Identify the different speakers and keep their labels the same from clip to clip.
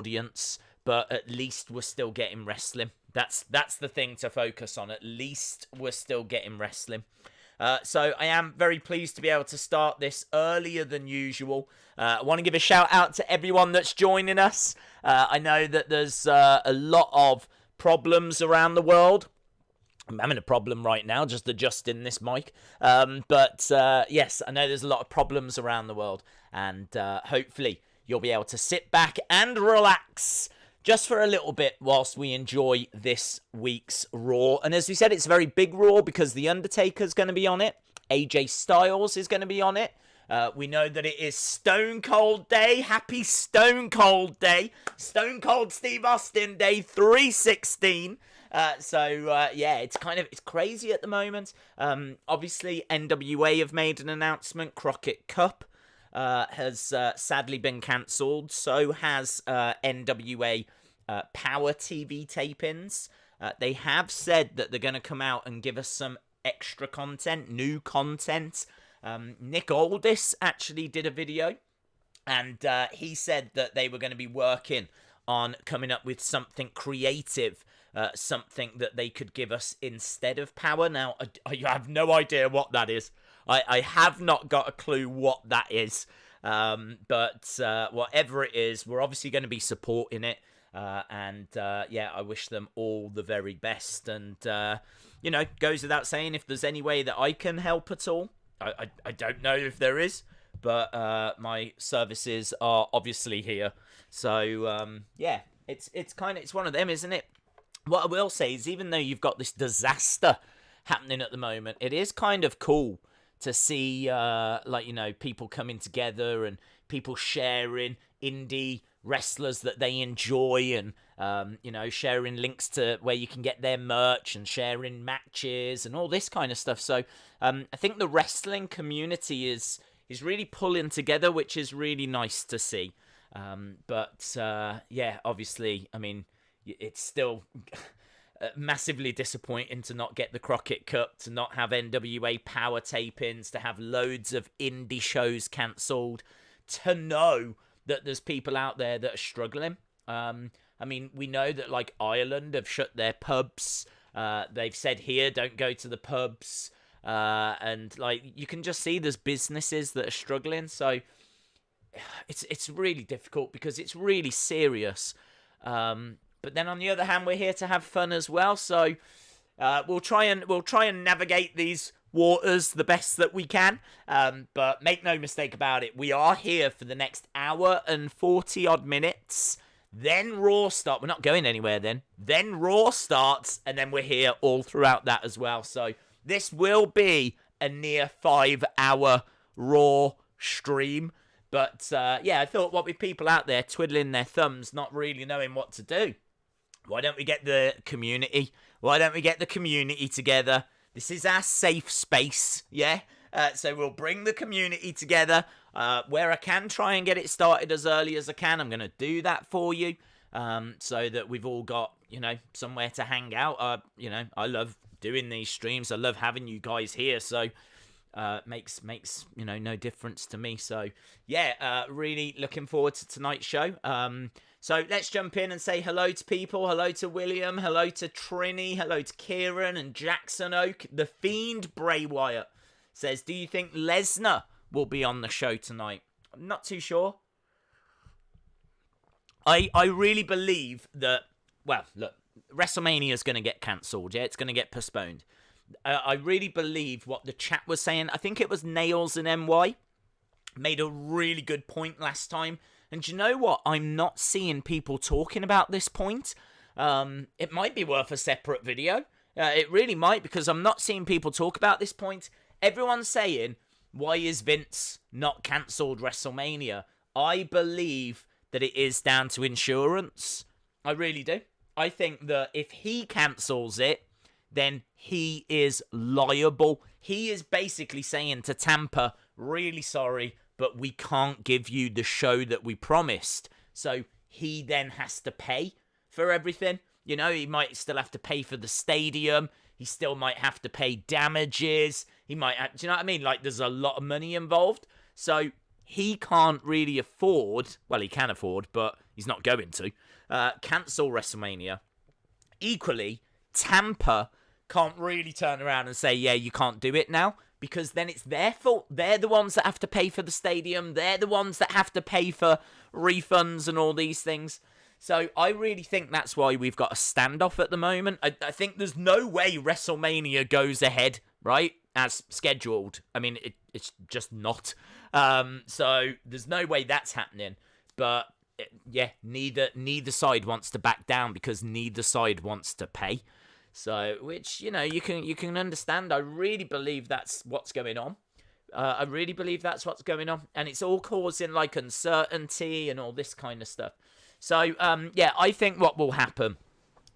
Speaker 1: audience, but at least we're still getting wrestling. That's the thing to focus on. At least we're still getting wrestling. So I am very pleased to be able to start this earlier than usual. I want to give a shout out to everyone that's joining us. I know that there's a lot of problems around the world. I'm having a problem right now, just adjusting this mic. But yes, I know there's a lot of problems around the world. And hopefully you'll be able to sit back and relax just for a little bit whilst we enjoy this week's Raw. And as we said, it's a very big Raw because The Undertaker's going to be on it. AJ Styles is going to be on it. We know that it is Stone Cold Day. Happy Stone Cold Day. Stone Cold Steve Austin Day 316. Yeah, it's crazy at the moment. Obviously, NWA have made an announcement. Crockett Cup has sadly been cancelled. So has NWA Power TV tapings. They have said that they're going to come out and give us some extra content, new content. Nick Aldis actually did a video, and he said that they were going to be working on coming up with something creative, something that they could give us instead of Power. Now, I have no idea what that is. I have not got a clue what that is. But whatever it is, we're obviously going to be supporting it. I wish them all the very best. And, goes without saying, if there's any way that I can help at all, I don't know if there is, but my services are obviously here. So, it's one of them, isn't it? What I will say is, even though you've got this disaster happening at the moment, it is kind of cool to see, people coming together and people sharing indie wrestlers that they enjoy and, sharing links to where you can get their merch and sharing matches and all this kind of stuff. So I think the wrestling community is really pulling together, which is really nice to see. Obviously, I mean, it's still massively disappointing to not get the Crockett Cup, to not have NWA Power tapings, to have loads of indie shows cancelled, to know that there's people out there that are struggling. We know that, like, Ireland have shut their pubs. They've said here, don't go to the pubs. And, like, you can just see there's businesses that are struggling. So it's really difficult because it's really serious. But then on the other hand, we're here to have fun as well. So we'll try and navigate these waters the best that we can. But make no mistake about it, we are here for the next hour and 40 odd minutes. Then Raw starts. We're not going anywhere then. Then Raw starts, and then we're here all throughout that as well. So this will be a near 5-hour Raw stream. But I thought, what with people out there twiddling their thumbs, not really knowing what to do, why don't we get the community? Why don't we get the community together? This is our safe space, yeah? So we'll bring the community together. Where I can try and get it started as early as I can, I'm going to do that for you. So that we've all got, somewhere to hang out. I love doing these streams. I love having you guys here. So makes no difference to me. So really looking forward to tonight's show. So let's jump in and say hello to people. Hello to William, hello to Trini, hello to Kieran and Jackson Oak. The Fiend Bray Wyatt says, do you think Lesnar will be on the show tonight? I'm not too sure. I really believe that, well, look, WrestleMania is going to get cancelled, yeah? It's going to get postponed. I really believe what the chat was saying. I think it was Nails and NY made a really good point last time. And do you know what? I'm not seeing people talking about this point. It might be worth a separate video. It really might, because I'm not seeing people talk about this point. Everyone's saying, why is Vince not cancelled WrestleMania? I believe that it is down to insurance. I really do. I think that if he cancels it, then he is liable. He is basically saying to Tampa, really sorry, but we can't give you the show that we promised. So he then has to pay for everything. He might still have to pay for the stadium. He still might have to pay damages. He might have, do you know what I mean? Like, there's a lot of money involved. So he can't really afford, well, he can afford, but, he's not going to, cancel WrestleMania. Equally, Tampa can't really turn around and say, yeah, you can't do it now, because then it's their fault. They're the ones that have to pay for the stadium. They're the ones that have to pay for refunds and all these things. So I really think that's why we've got a standoff at the moment. I think there's no way WrestleMania goes ahead, right, as scheduled. I mean, it's just not. So there's no way that's happening. But yeah, neither side wants to back down because neither side wants to pay. So, which, you know, you can understand. I really believe that's what's going on. I really believe that's what's going on. And it's all causing, like, uncertainty and all this kind of stuff. So, yeah, I think what will happen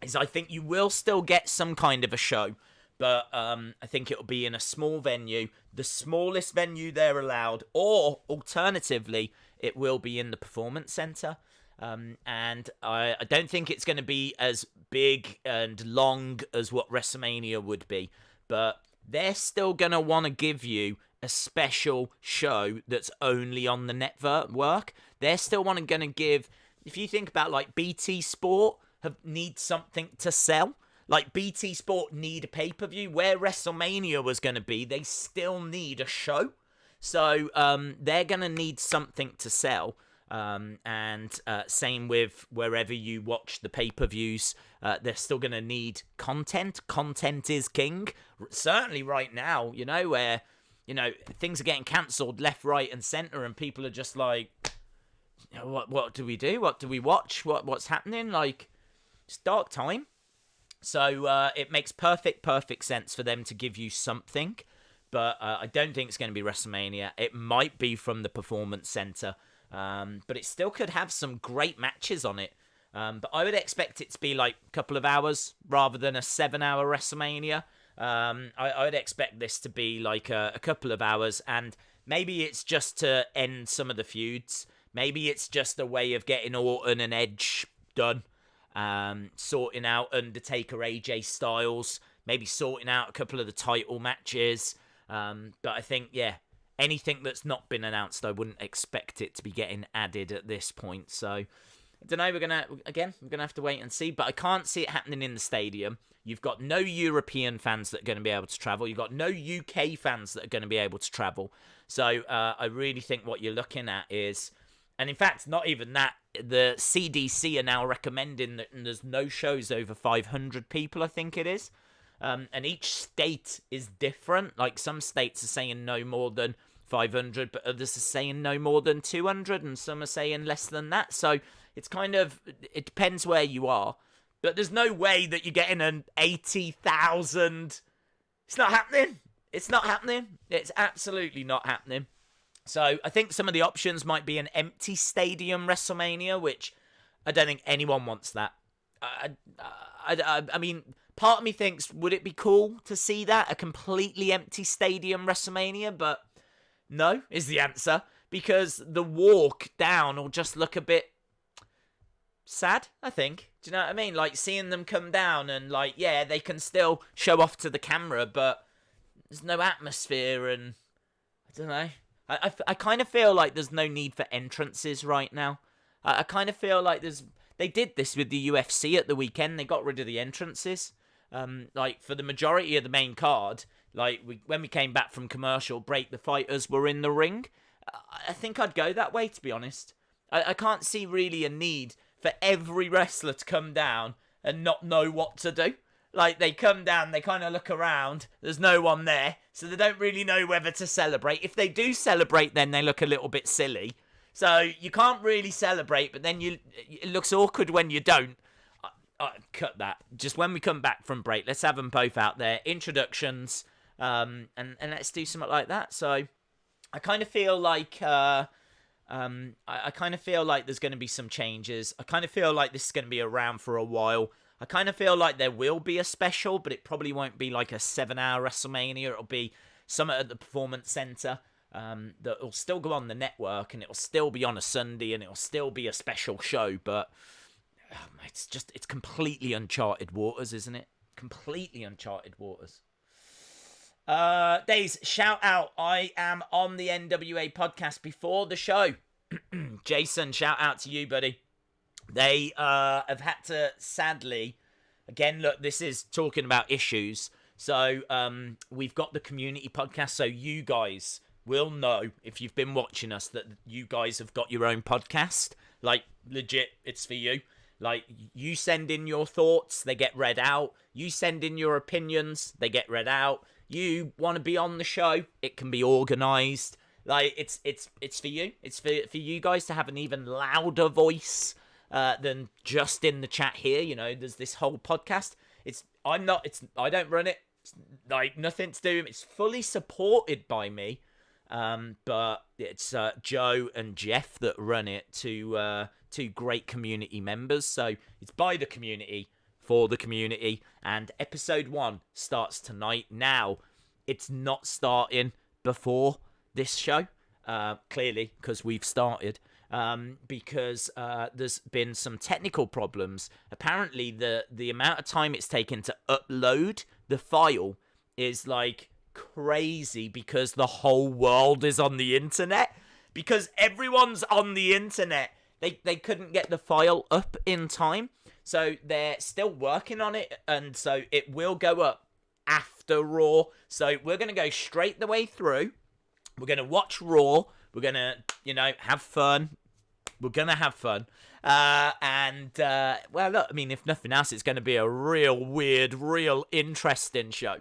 Speaker 1: is I think you will still get some kind of a show. But I think it'll be in a small venue, the smallest venue they're allowed. Or, alternatively, it will be in the Performance Center. And I don't think it's going to be as big and long as what WrestleMania would be, but they're still going to want to give you a special show that's only on the network. They're still going to give, if you think about like BT Sport need something to sell, like BT Sport need a pay-per-view, where WrestleMania was going to be, they still need a show. So they're going to need something to sell. And same with wherever you watch the pay-per-views, they're still going to need content. Content is king. Certainly right now, you know, where, you know, things are getting cancelled left, right, and centre, and people are just like, you know, what do we do? What do we watch? What's happening? Like, it's dark time. So it makes perfect sense for them to give you something. But I don't think it's going to be WrestleMania. It might be from the Performance Center. But it still could have some great matches on it. But I would expect it to be like a couple of hours rather than a 7-hour WrestleMania. I would expect this to be like a couple of hours, and maybe it's just to end some of the feuds. Maybe it's just a way of getting Orton and Edge done, sorting out Undertaker, AJ Styles, maybe sorting out a couple of the title matches. But I think, yeah, anything that's not been announced, I wouldn't expect it to be getting added at this point. So, I don't know, we're going to have to wait and see. But I can't see it happening in the stadium. You've got no European fans that are going to be able to travel. You've got no UK fans that are going to be able to travel. So, I really think what you're looking at is, and in fact, not even that, the CDC are now recommending that there's no shows over 500 people, I think it is. And each state is different. Like, some states are saying no more than 500, but others are saying no more than 200, and some are saying less than that. So it's kind of, it depends where you are. But there's no way that you're getting an 80,000. It's not happening. It's not happening. It's absolutely not happening. So I think some of the options might be an empty stadium WrestleMania, which I don't think anyone wants that. I mean, part of me thinks, would it be cool to see that? A completely empty stadium WrestleMania? But no, is the answer. Because the walk down will just look a bit sad, I think. Do you know what I mean? Like, seeing them come down and, like, yeah, they can still show off to the camera, but there's no atmosphere, and I don't know. I kind of feel like there's no need for entrances right now. I kind of feel like they did this with the UFC at the weekend. They got rid of the entrances. Like, for the majority of the main card, like, when we came back from commercial break, the fighters were in the ring. I think I'd go that way, to be honest. I can't see really a need for every wrestler to come down and not know what to do. Like, they come down, they kind of look around, there's no one there, so they don't really know whether to celebrate. If they do celebrate, then they look a little bit silly. So you can't really celebrate, but then it looks awkward when you don't. Cut that. Just when we come back from break, let's have them both out there. Introductions, and let's do something like that. So I kind of feel like I kind of feel like there's going to be some changes. I kind of feel like this is going to be around for a while. I kind of feel like there will be a special, but it probably won't be like a 7-hour WrestleMania. It'll be something at the Performance Center that will still go on the network, and it'll still be on a Sunday, and it'll still be a special show. But it's completely uncharted waters, isn't it? Completely uncharted waters. Days, shout out. I am on the NWA podcast before the show. Jason, shout out to you, buddy. They have had to, sadly, again, look, this is talking about issues. So we've got the community podcast, so you guys will know, if you've been watching us, that you guys have got your own podcast. Like, legit, it's for you. Like, you send in your thoughts, they get read out. You send in your opinions, they get read out. You want to be on the show, it can be organised. Like, it's for you. It's for you guys to have an even louder voice than just in the chat here. You know, there's this whole podcast. I don't run it. It's like nothing to do. It's fully supported by me. But it's Joe and Jeff that run it, two great community members. So it's by the community, for the community. And episode 1 starts tonight. Now, it's not starting before this show, clearly, because we've started. Because there's been some technical problems. Apparently, the amount of time it's taken to upload the file is like crazy, because the whole world is on the internet. Because everyone's on the internet. They couldn't get the file up in time. So they're still working on it. And so it will go up after Raw. So we're going to go straight the way through. We're going to watch Raw. We're going to, have fun. We're going to have fun. Well, look, I mean, if nothing else, it's going to be a real weird, real interesting show.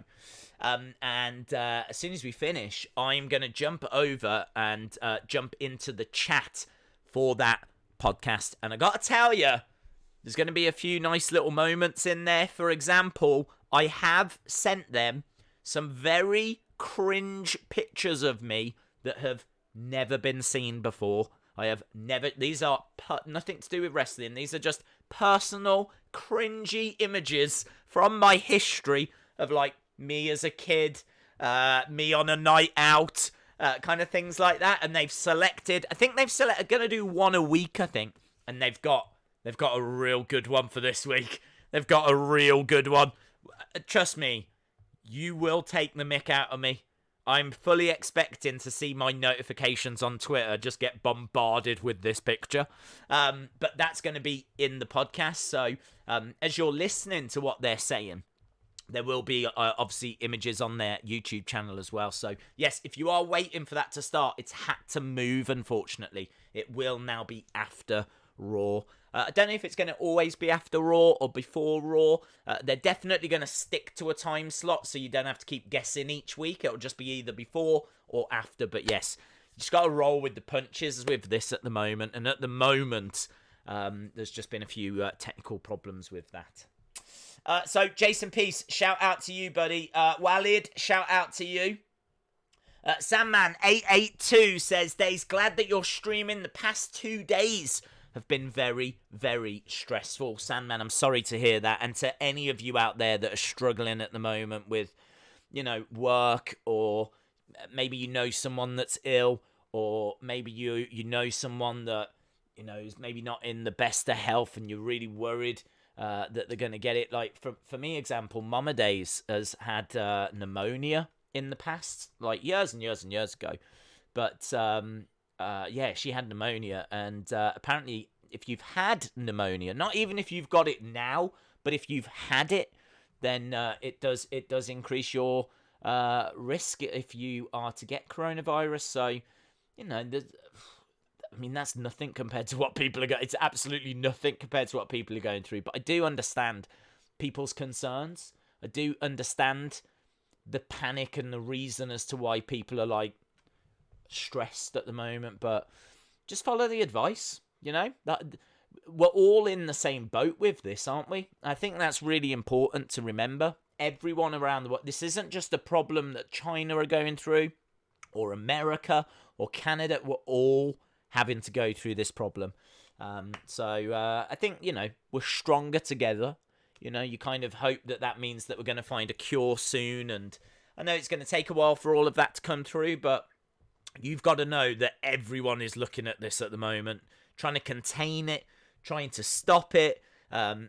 Speaker 1: As soon as we finish, I'm going to jump over and jump into the chat for that podcast. And I got to tell you, there's going to be a few nice little moments in there. For example, I have sent them some very cringe pictures of me that have never been seen before. These are nothing to do with wrestling. These are just personal, cringy images from my history of, like, me as a kid, me on a night out, kind of things like that. And they've selected, going to do one a week, I think. And they've got a real good one for this week. They've got a real good one. Trust me, you will take the mick out of me. I'm fully expecting to see my notifications on Twitter just get bombarded with this picture. But that's going to be in the podcast. So as you're listening to what they're saying, there will be obviously images on their YouTube channel as well. So yes, if you are waiting for that to start, it's had to move, unfortunately. It will now be after Raw. I don't know if it's going to always be after Raw or before Raw. They're definitely going to stick to a time slot, so you don't have to keep guessing each week. It'll just be either before or after. But yes, you just got to roll with the punches with this at the moment. And at the moment, there's just been a few technical problems with that. So Jason Peace, shout out to you, buddy. Walid, shout out to you. Sandman882 says, Days, glad that you're streaming. The past 2 days have been very, very stressful. Sandman, I'm sorry to hear that. And to any of you out there that are struggling at the moment with, work, or maybe you know someone that's ill, or maybe you know someone that, is maybe not in the best of health, and you're really worried that they're going to get it. Like, for me, example, Mama Days has had pneumonia in the past, like years and years and years ago. But she had pneumonia, and apparently if you've had pneumonia, not even if you've got it now, but if you've had it, then it does increase your risk if you are to get coronavirus. So, that's nothing compared to what people are going. It's absolutely nothing compared to what people are going through. But I do understand people's concerns. I do understand the panic and the reason as to why people are, like, stressed at the moment. But just follow the advice. That we're all in the same boat with this, aren't we? I think that's really important to remember. Everyone around the world. This isn't just a problem that China are going through, or America, or Canada. We're all having to go through this problem. So I think, we're stronger together. You kind of hope that means that we're going to find a cure soon. And I know it's going to take a while for all of that to come through, but you've got to know that everyone is looking at this at the moment, trying to contain it, trying to stop it.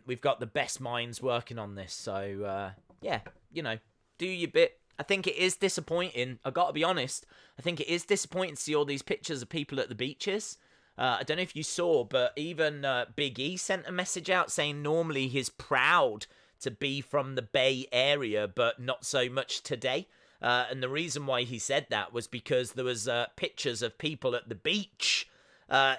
Speaker 1: We've got the best minds working on this. So, do your bit. I think it is disappointing. I got to be honest. I think it is disappointing to see all these pictures of people at the beaches. I don't know if you saw, but even Big E sent a message out saying normally he's proud to be from the Bay Area, but not so much today. And the reason why he said that was because there was pictures of people at the beach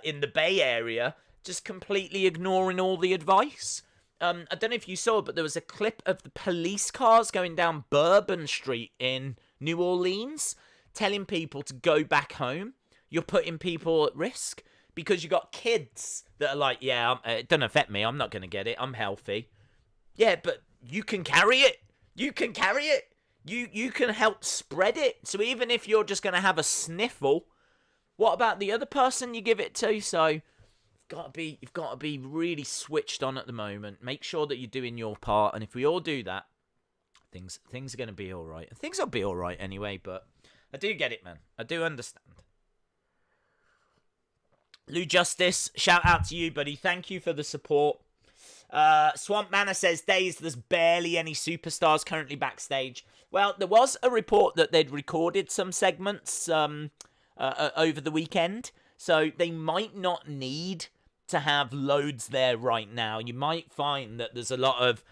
Speaker 1: in the Bay Area just completely ignoring all the advice. I don't know if you saw, but there was a clip of the police cars going down Bourbon Street in New Orleans telling people to go back home. You're putting people at risk because you got kids that are like, yeah, it doesn't affect me. I'm not going to get it. I'm healthy. Yeah, but you can carry it. You can carry it. You can help spread it. So even if you're just going to have a sniffle, what about the other person you give it to? So you've got to be really switched on at the moment. Make sure that you're doing your part, and if we all do that, things are going to be all right. Things will be all right anyway, but I do get it, man. I do understand. Lou Justice, shout out to you, buddy. Thank you for the support. Swamp Manor says, Days, there's barely any superstars currently backstage. Well, there was a report that they'd recorded some segments over the weekend, so they might not need to have loads there right now. You might find that there's a lot of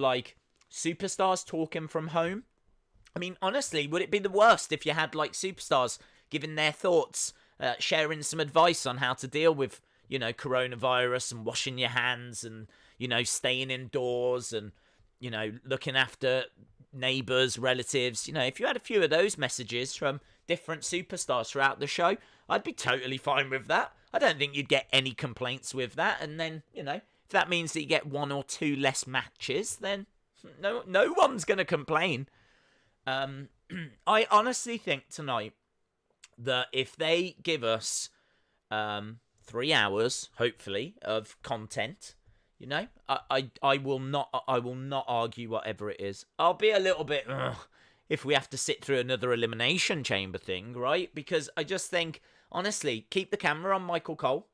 Speaker 1: like superstars talking from home. I mean, honestly, would it be the worst if you had like superstars giving their thoughts, sharing some advice on how to deal with, coronavirus and washing your hands and, staying indoors and, looking after neighbours, relatives. If you had a few of those messages from different superstars throughout the show, I'd be totally fine with that. I don't think you'd get any complaints with that. And then, if that means that you get 1 or 2 less matches, then no one's going to complain. I honestly think tonight that if they give us 3 hours, hopefully, of content, I will not argue whatever it is. I'll be a little bit if we have to sit through another elimination chamber thing, right? Because I just think, honestly, keep the camera on Michael Cole.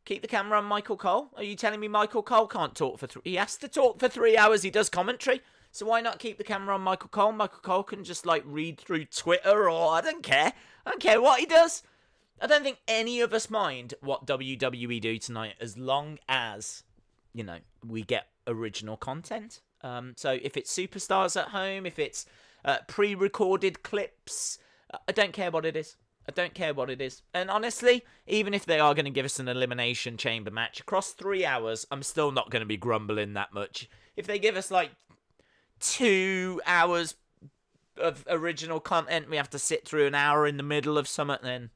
Speaker 1: Keep the camera on Michael Cole. Are you telling me Michael Cole can't talk for 3? He has to talk for 3 hours. He does commentary. So why not keep the camera on Michael Cole? Michael Cole can just read through Twitter, or I don't care. I don't care what he does. I don't think any of us mind what WWE do tonight, as long as, we get original content. So if it's superstars at home, if it's pre-recorded clips, I don't care what it is. I don't care what it is. And honestly, even if they are going to give us an elimination chamber match across 3 hours, I'm still not going to be grumbling that much. If they give us 2 hours of original content, we have to sit through an hour in the middle of something, then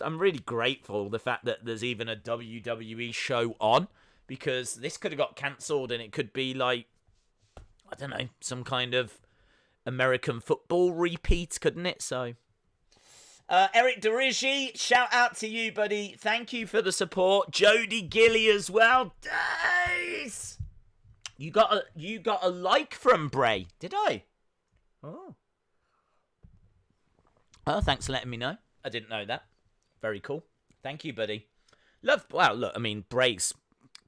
Speaker 1: I'm really grateful the fact that there's even a WWE show on, because this could have got cancelled and it could be I don't know, some kind of American football repeat, couldn't it? So Eric Derigi, shout out to you, buddy. Thank you for the support. Jody Gilly as well. Days. You got a like from Bray, did I? Oh, thanks for letting me know. I didn't know that. Very cool. Thank you, buddy. Wow, look, I mean, Bray's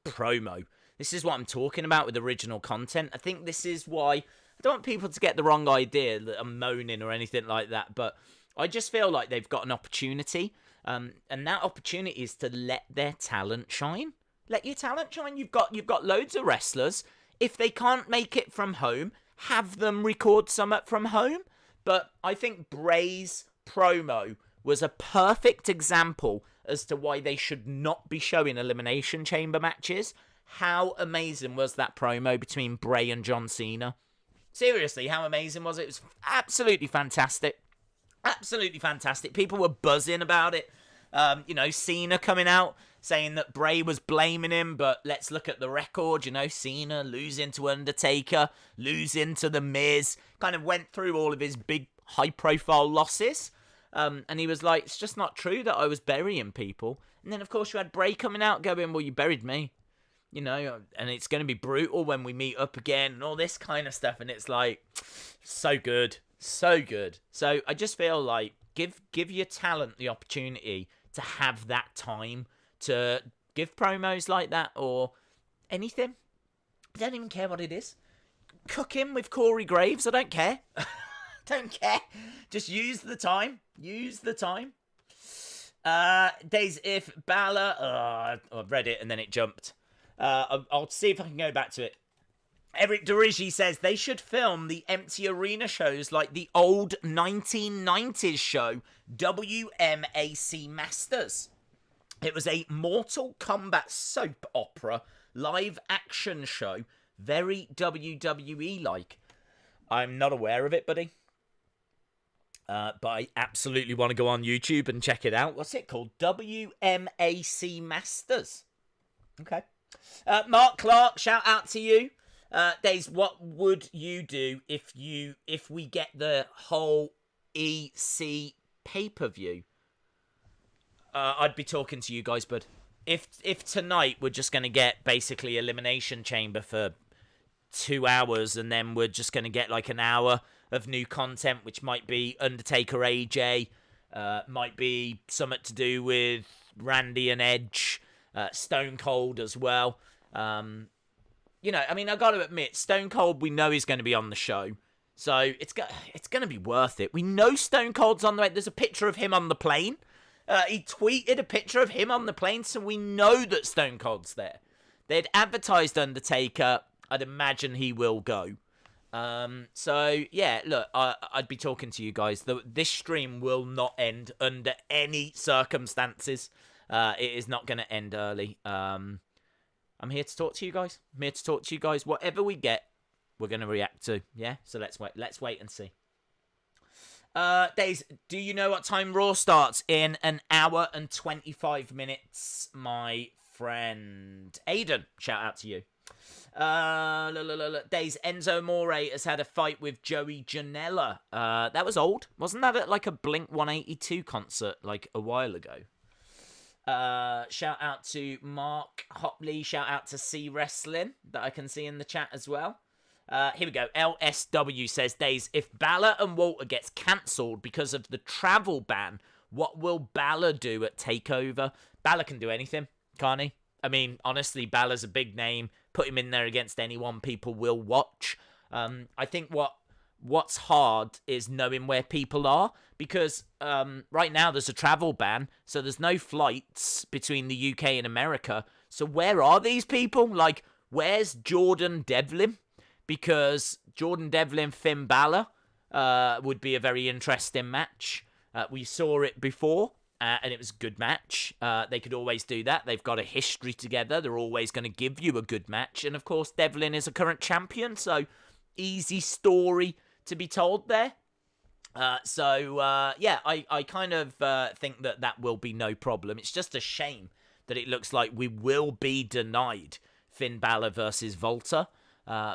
Speaker 1: promo. This is what I'm talking about with original content. I think this is why I don't want people to get the wrong idea that I'm moaning or anything like that, but I just feel like they've got an opportunity, and that opportunity is to let their talent shine. Let your talent shine. You've got loads of wrestlers. If they can't make it from home, have them record some from home. But I think Bray's promo was a perfect example as to why they should not be showing Elimination Chamber matches. How amazing was that promo between Bray and John Cena? Seriously, how amazing was it? It was absolutely fantastic. Absolutely fantastic. People were buzzing about it. Cena coming out saying that Bray was blaming him, but let's look at the record. Cena losing to Undertaker, losing to The Miz, kind of went through all of his big high-profile losses. And he was like, it's just not true that I was burying people. And then, of course, you had Bray coming out going, well, you buried me. And it's going to be brutal when we meet up again and all this kind of stuff. And it's like, so good. So good. So I just feel like give your talent the opportunity to have that time to give promos like that or anything. I don't even care what it is. Cooking with Corey Graves, I don't care. Don't care. Just use the time. Use the time. Days if Balor. I've read it and then it jumped. I'll see if I can go back to it. Eric Derigi says they should film the empty arena shows like the old 1990s show, WMAC Masters. It was a Mortal Kombat soap opera live action show, very WWE-like. I'm not aware of it, buddy. But I absolutely want to go on YouTube and check it out. What's it called? WMAC Masters. Okay. Mark Clark, shout out to you. Days, what would you do if we get the whole EC pay-per-view? I'd be talking to you guys, bud. If tonight we're just going to get basically Elimination Chamber for 2 hours and then we're just going to get like an hour of new content, which might be Undertaker AJ, might be something to do with Randy and Edge, Stone Cold as well. You know, I mean, I got to admit, Stone Cold, we know he's going to be on the show. So it's going to be worth it. We know Stone Cold's on the way. There's a picture of him on the plane. He tweeted a picture of him on the plane, so we know that Stone Cold's there. They'd advertised Undertaker. I'd imagine he will go. So, yeah, look, I'd be talking to you guys. This stream will not end under any circumstances. It is not going to end early. I'm here to talk to you guys. I'm here to talk to you guys. Whatever we get, we're going to react to. Yeah? So let's wait. Let's wait and see. Days, do you know what time Raw starts? In an hour and 25 minutes, my friend. Aiden, shout out to you. Days, Enzo More has had a fight with Joey Janela. That was old. Wasn't that at like a Blink 182 concert like a while ago? Shout out to Mark Hopley. Shout out to C Wrestling that I can see in the chat as well. Here we go. LSW says, Days, if Balor and Walter gets cancelled because of the travel ban, what will Balor do at TakeOver? Balor can do anything, can't he? I mean, honestly, Balor's a big name. Put him in there against anyone people will watch. I think what's hard is knowing where people are, because right now there's a travel ban, so there's no flights between the UK and America. So where are these people? Like, where's Jordan Devlin? Because Jordan Devlin, Finn Balor would be a very interesting match. We saw it before, and it was a good match. They could always do that. They've got a history together. They're always going to give you a good match. And, of course, Devlin is a current champion, so easy story to be told there. Yeah, I kind of think that will be no problem. It's just a shame that it looks like we will be denied Finn Balor versus Volta.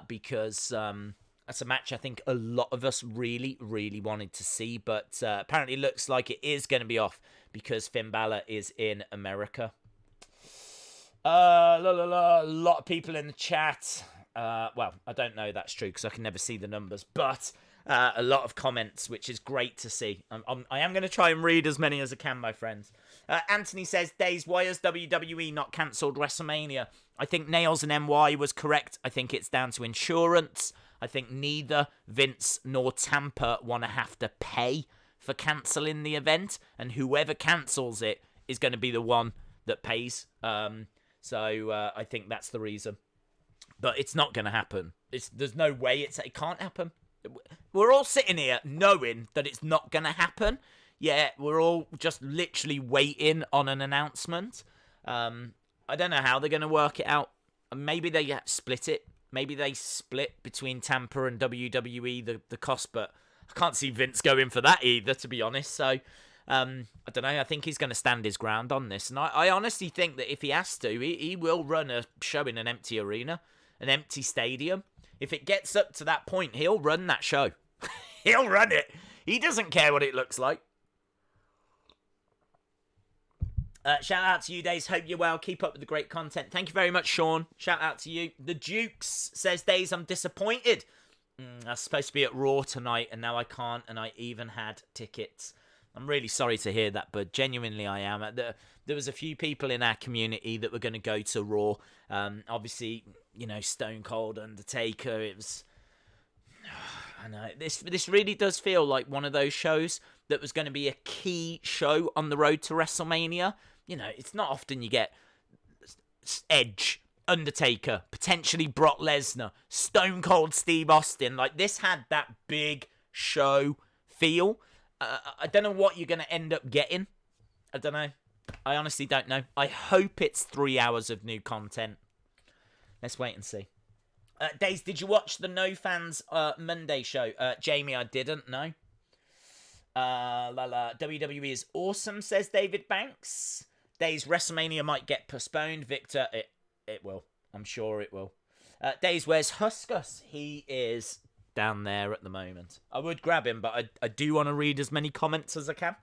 Speaker 1: Because that's a match I think a lot of us really, really wanted to see. But apparently looks like it is going to be off because Finn Balor is in America. A lot of people in the chat. Well, I don't know that's true because I can never see the numbers. But a lot of comments, which is great to see. I am going to try and read as many as I can, my friends. Anthony says, Days, why has WWE not cancelled WrestleMania? I think Nails and NY was correct. I think it's down to insurance. I think neither Vince nor Tampa want to have to pay for cancelling the event. And whoever cancels it is going to be the one that pays. So I think that's the reason. But it's not going to happen. There's no way it can't happen. We're all sitting here knowing that it's not going to happen. Yeah, we're all just literally waiting on an announcement. I don't know how they're going to work it out. Maybe they split it. Maybe they split between Tampa and WWE the cost, but I can't see Vince going for that either, to be honest. So, I don't know. I think he's going to stand his ground on this. And I honestly think that if he has to, he will run a show in an empty arena, an empty stadium. If it gets up to that point, he'll run that show. He'll run it. He doesn't care what it looks like. Shout out to you, Days. Hope you're well. Keep up with the great content. Thank you very much, Sean. Shout out to you. The Dukes says, Days, I'm disappointed. I was supposed to be at Raw tonight, and now I can't, and I even had tickets. I'm really sorry to hear that, but genuinely I am. There was a few people in our community that were going to go to Raw. Obviously, you know, Stone Cold, Undertaker. It was... I know. This really does feel like one of those shows that was going to be a key show on the road to WrestleMania. You know, it's not often you get Edge, Undertaker, potentially Brock Lesnar, Stone Cold Steve Austin. Like, this had that big show feel. I don't know what you're going to end up getting. I don't know. I honestly don't know. I hope it's 3 hours of new content. Let's wait and see. Days, did you watch the No Fans Monday show? Jamie, I didn't, no. WWE is awesome, says David Banks. Days, WrestleMania might get postponed. Victor, it will. I'm sure it will. Days, where's Huskus? He is down there at the moment. I would grab him, but I do want to read as many comments as I can.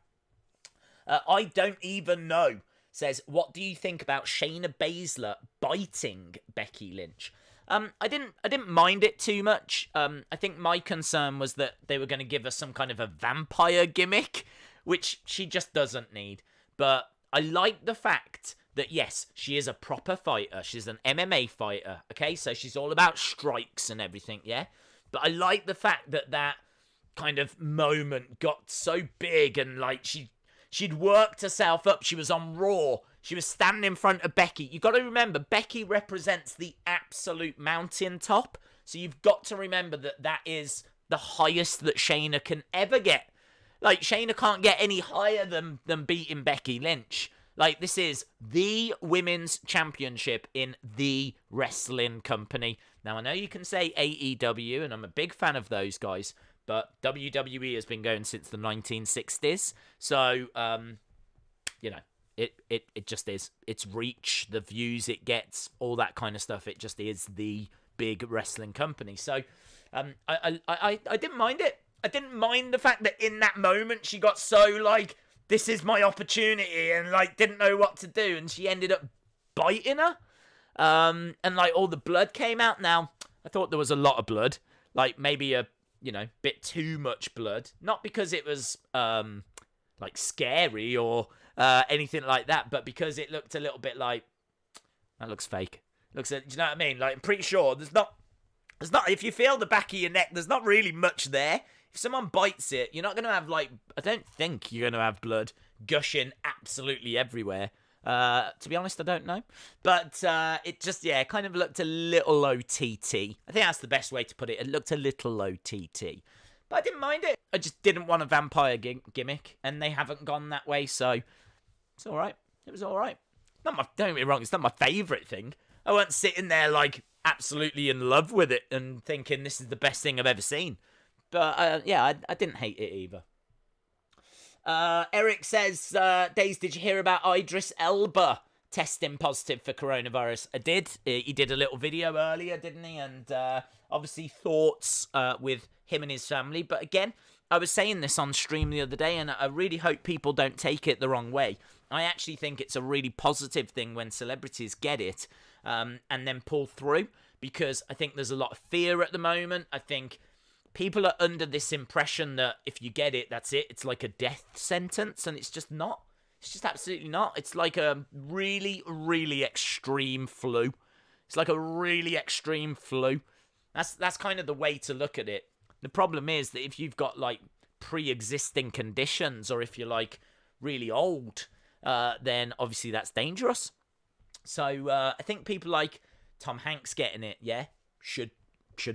Speaker 1: I don't even know, says, what do you think about Shayna Baszler biting Becky Lynch? I didn't mind it too much. I think my concern was that they were going to give us some kind of a vampire gimmick, which she just doesn't need. But I like the fact that, yes, she is a proper fighter. She's an MMA fighter, okay? So she's all about strikes and everything, yeah? But I like the fact that that kind of moment got so big and, like, she'd worked herself up. She was on Raw. She was standing in front of Becky. You've got to remember, Becky represents the absolute mountaintop. So you've got to remember that that is the highest that Shayna can ever get. Like, Shayna can't get any higher than beating Becky Lynch. Like, this is the women's championship in the wrestling company. Now, I know you can say AEW, and I'm a big fan of those guys, but WWE has been going since the 1960s. So, you know, it just is. Its reach, the views it gets, all that kind of stuff. It just is the big wrestling company. So, I didn't mind it. I didn't mind the fact that in that moment she got so, like, this is my opportunity, and, like, didn't know what to do, and she ended up biting her. And, like, all the blood came out. Now, I thought there was a lot of blood. Like, maybe a, you know, bit too much blood. Not because it was, like, scary or anything like that, but because it looked a little bit like, that looks fake. Do you know what I mean? Like, I'm pretty sure there's not, if you feel the back of your neck, there's not really much there. If someone bites it, you're not going to have, like, I don't think you're going to have blood gushing absolutely everywhere. To be honest, I don't know. But it just, yeah, kind of looked a little OTT. I think that's the best way to put it. It looked a little OTT. But I didn't mind it. I just didn't want a vampire gimmick, and they haven't gone that way, so it's all right. It was all right. Don't get me wrong, it's not my favourite thing. I wasn't sitting there, like, absolutely in love with it and thinking this is the best thing I've ever seen. But, yeah, I didn't hate it either. Eric says, Days, did you hear about Idris Elba testing positive for coronavirus? I did. He did a little video earlier, didn't he? And obviously thoughts with him and his family. But again, I was saying this on stream the other day, and I really hope people don't take it the wrong way. I actually think it's a really positive thing when celebrities get it and then pull through, because I think there's a lot of fear at the moment. I think people are under this impression that if you get it, that's it. It's like a death sentence, and it's just not. It's just absolutely not. It's like a really, really extreme flu. It's like a really extreme flu. That's kind of the way to look at it. The problem is that if you've got, like, pre-existing conditions, or if you're, like, really old, then obviously that's dangerous. So I think people like Tom Hanks getting it, yeah, should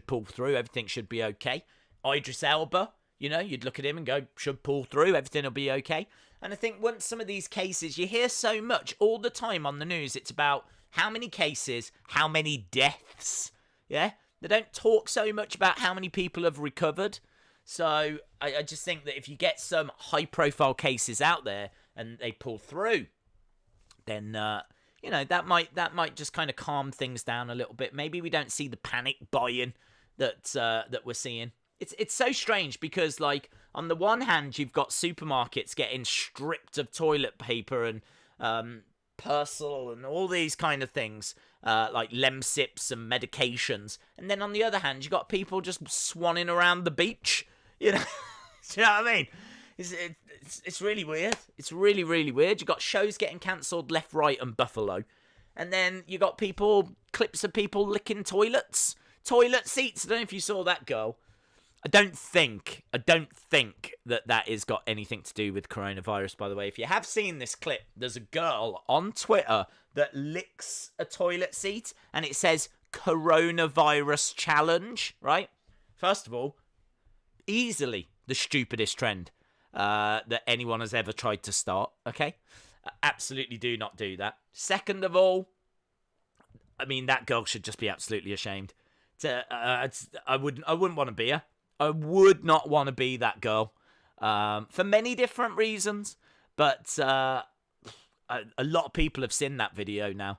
Speaker 1: pull through. Everything should be okay. Idris Elba, you know, you'd look at him and go, should pull through. Everything will be okay. And I think once some of these cases, you hear so much all the time on the news, it's about how many cases, how many deaths. Yeah? They don't talk so much about how many people have recovered. So I just think that if you get some high-profile cases out there and they pull through, then you know, that might just kind of calm things down a little bit. Maybe we don't see the panic buying that we're seeing. It's so strange because, like, on the one hand, you've got supermarkets getting stripped of toilet paper and Persil and all these kind of things, like Lemsips and medications. And then on the other hand, you've got people just swanning around the beach. You know, do you know what I mean? It's really weird. It's really, really weird. You've got shows getting cancelled left, right, and Buffalo. And then you got clips of people licking toilet seats. I don't know if you saw that girl. I don't think that is got anything to do with coronavirus, by the way. If you have seen this clip, there's a girl on Twitter that licks a toilet seat and it says coronavirus challenge, right? First of all, easily the stupidest trend that anyone has ever tried to start, okay? Absolutely do not do that. Second of all, I mean, that girl should just be absolutely ashamed. I wouldn't want to be her. I would not want to be that girl for many different reasons. But a lot of people have seen that video now.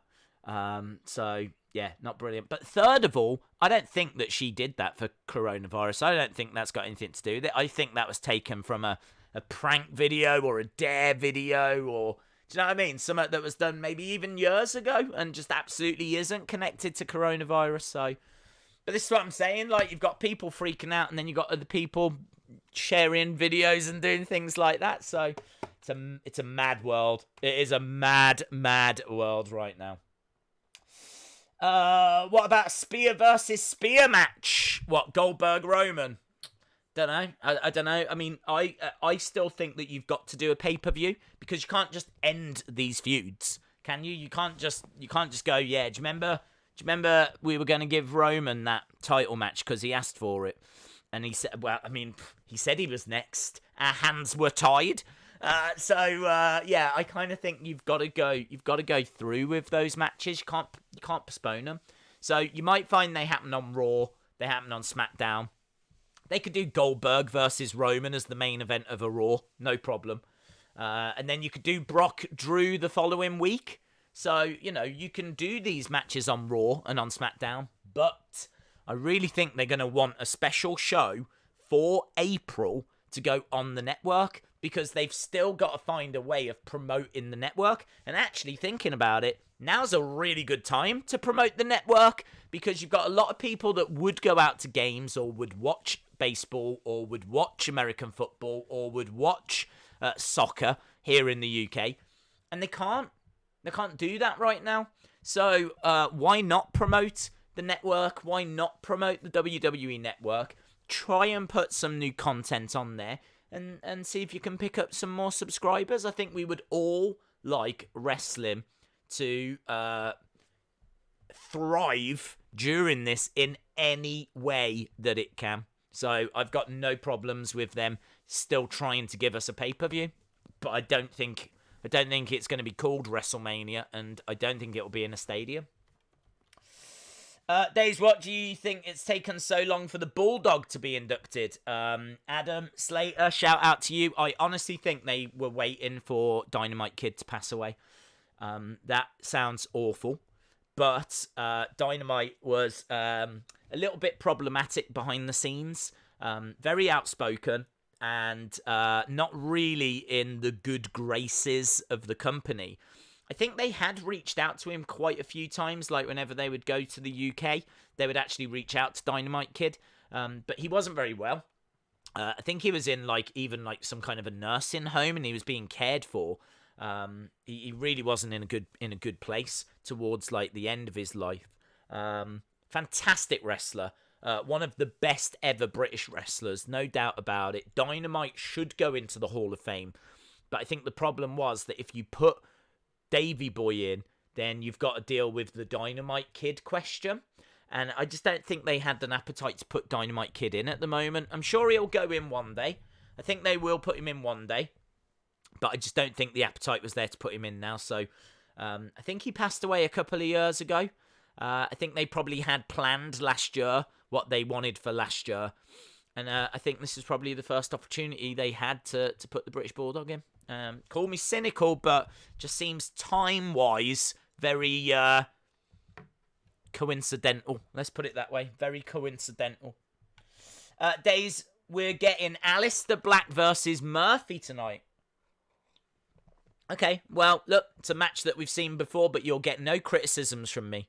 Speaker 1: So, yeah, not brilliant. But third of all, I don't think that she did that for coronavirus. I don't think that's got anything to do with it. I think that was taken from a prank video or a dare video or... Do you know what I mean? Something that was done maybe even years ago and just absolutely isn't connected to coronavirus. So, but this is what I'm saying. Like, you've got people freaking out and then you've got other people sharing videos and doing things like that. So, it's a mad world. It is a mad, mad world right now. What about Spear versus Spear match? What, Goldberg Roman? Don't know. I don't know. I mean, I still think that you've got to do a pay-per-view because you can't just end these feuds, can you? You can't just go, yeah. Do you remember we were going to give Roman that title match because he asked for it, and he said, well, I mean, he said he was next. Our hands were tied. Yeah, I kind of think you've got to go through with those matches. You can't postpone them. So you might find they happen on Raw, they happen on SmackDown. They could do Goldberg versus Roman as the main event of a Raw, no problem. And then you could do Brock Drew the following week. So, you know, you can do these matches on Raw and on SmackDown. But I really think they're going to want a special show for April to go on the network because they've still got to find a way of promoting the network. And actually thinking about it, now's a really good time to promote the network because you've got a lot of people that would go out to games or would watch baseball or would watch American football or would watch soccer here in the UK, and they can't do that right now. So why not promote the network? Why not promote the WWE network? Try and put some new content on there and see if you can pick up some more subscribers. I think we would all like wrestling to thrive during this in any way that it can. So I've got no problems with them still trying to give us a pay-per-view, but I don't think it's going to be called WrestleMania, and I don't think it will be in a stadium. Days, what do you think it's taken so long for the Bulldog to be inducted? Adam Slater, shout out to you. I honestly think they were waiting for Dynamite Kid to pass away. That sounds awful, but Dynamite was a little bit problematic behind the scenes, very outspoken, and not really in the good graces of the company. I think they had reached out to him quite a few times, like whenever they would go to the UK, they would actually reach out to Dynamite Kid, but he wasn't very well. I think he was in even some kind of a nursing home and he was being cared for. He really wasn't in a good place towards the end of his life. Fantastic wrestler. One of the best ever British wrestlers, no doubt about it. Dynamite should go into the Hall of Fame. But I think the problem was that if you put Davey Boy in, then you've got to deal with the Dynamite Kid question. And I just don't think they had an appetite to put Dynamite Kid in at the moment. I'm sure he'll go in one day. I think they will put him in one day. But I just don't think the appetite was there to put him in now. So I think he passed away a couple of years ago. I think they probably had planned last year what they wanted for last year. And I think this is probably the first opportunity they had to put the British Bulldog in. Call me cynical, but just seems time-wise very coincidental. Let's put it that way. Very coincidental. Days, we're getting Aleister Black versus Murphy tonight. Okay, well, look, it's a match that we've seen before, but you'll get no criticisms from me.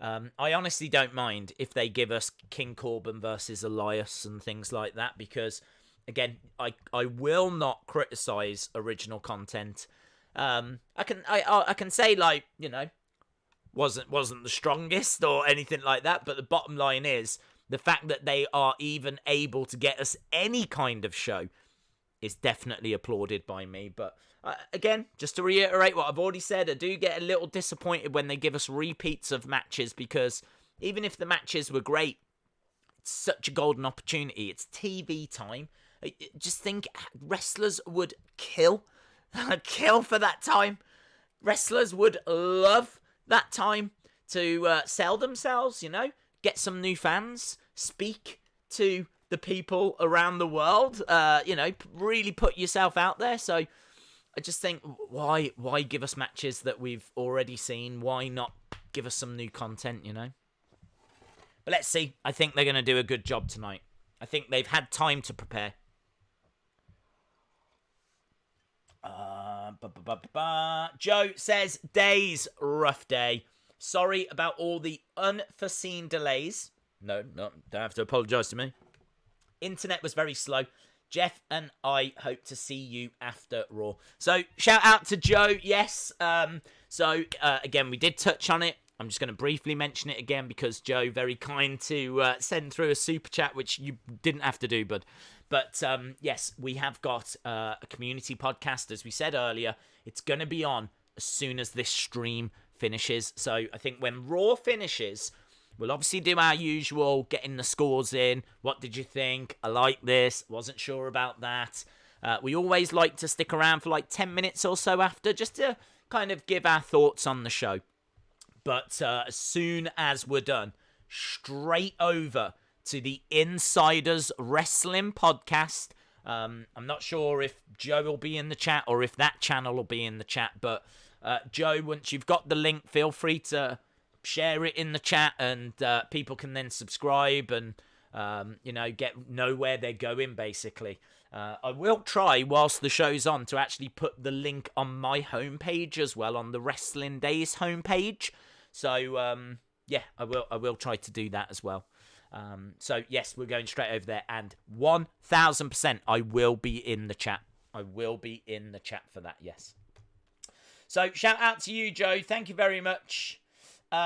Speaker 1: I honestly don't mind if they give us King Corbin versus Elias and things like that, because, again, I will not criticize original content. I can say, wasn't the strongest or anything like that, but the bottom line is the fact that they are even able to get us any kind of show is definitely applauded by me. But again, just to reiterate what I've already said, I do get a little disappointed when they give us repeats of matches, because even if the matches were great, it's such a golden opportunity. It's TV time. Just think, wrestlers would kill for that time. Wrestlers would love that time to sell themselves, get some new fans, speak to the people around the world, really put yourself out there. So I just think, why give us matches that we've already seen? Why not give us some new content, But let's see. I think they're going to do a good job tonight. I think they've had time to prepare. Joe says, days, rough day. Sorry about all the unforeseen delays. No, don't have to apologise to me. Internet was very slow. Jeff and I hope to see you after Raw. So, shout out to Joe. Yes. Again, we did touch on it. I'm just going to briefly mention it again because Joe, very kind to send through a super chat, which you didn't have to do, bud. But yes, we have got a community podcast, as we said earlier. It's going to be on as soon as this stream finishes. So I think when Raw finishes, we'll obviously do our usual, getting the scores in. What did you think? I like this. Wasn't sure about that. We always like to stick around for like 10 minutes or so after, just to kind of give our thoughts on the show. But as soon as we're done, straight over to the Insiders Wrestling podcast. I'm not sure if Joe will be in the chat or if that channel will be in the chat. But Joe, once you've got the link, feel free to share it in the chat, and people can then subscribe and know where they're going, basically. I will try, whilst the show's on, to actually put the link on my homepage as well, on the Wrestling Days homepage. So, I will try to do that as well. So, yes, we're going straight over there, and 1,000% I will be in the chat. I will be in the chat for that, yes. So, shout out to you, Joe. Thank you very much. Do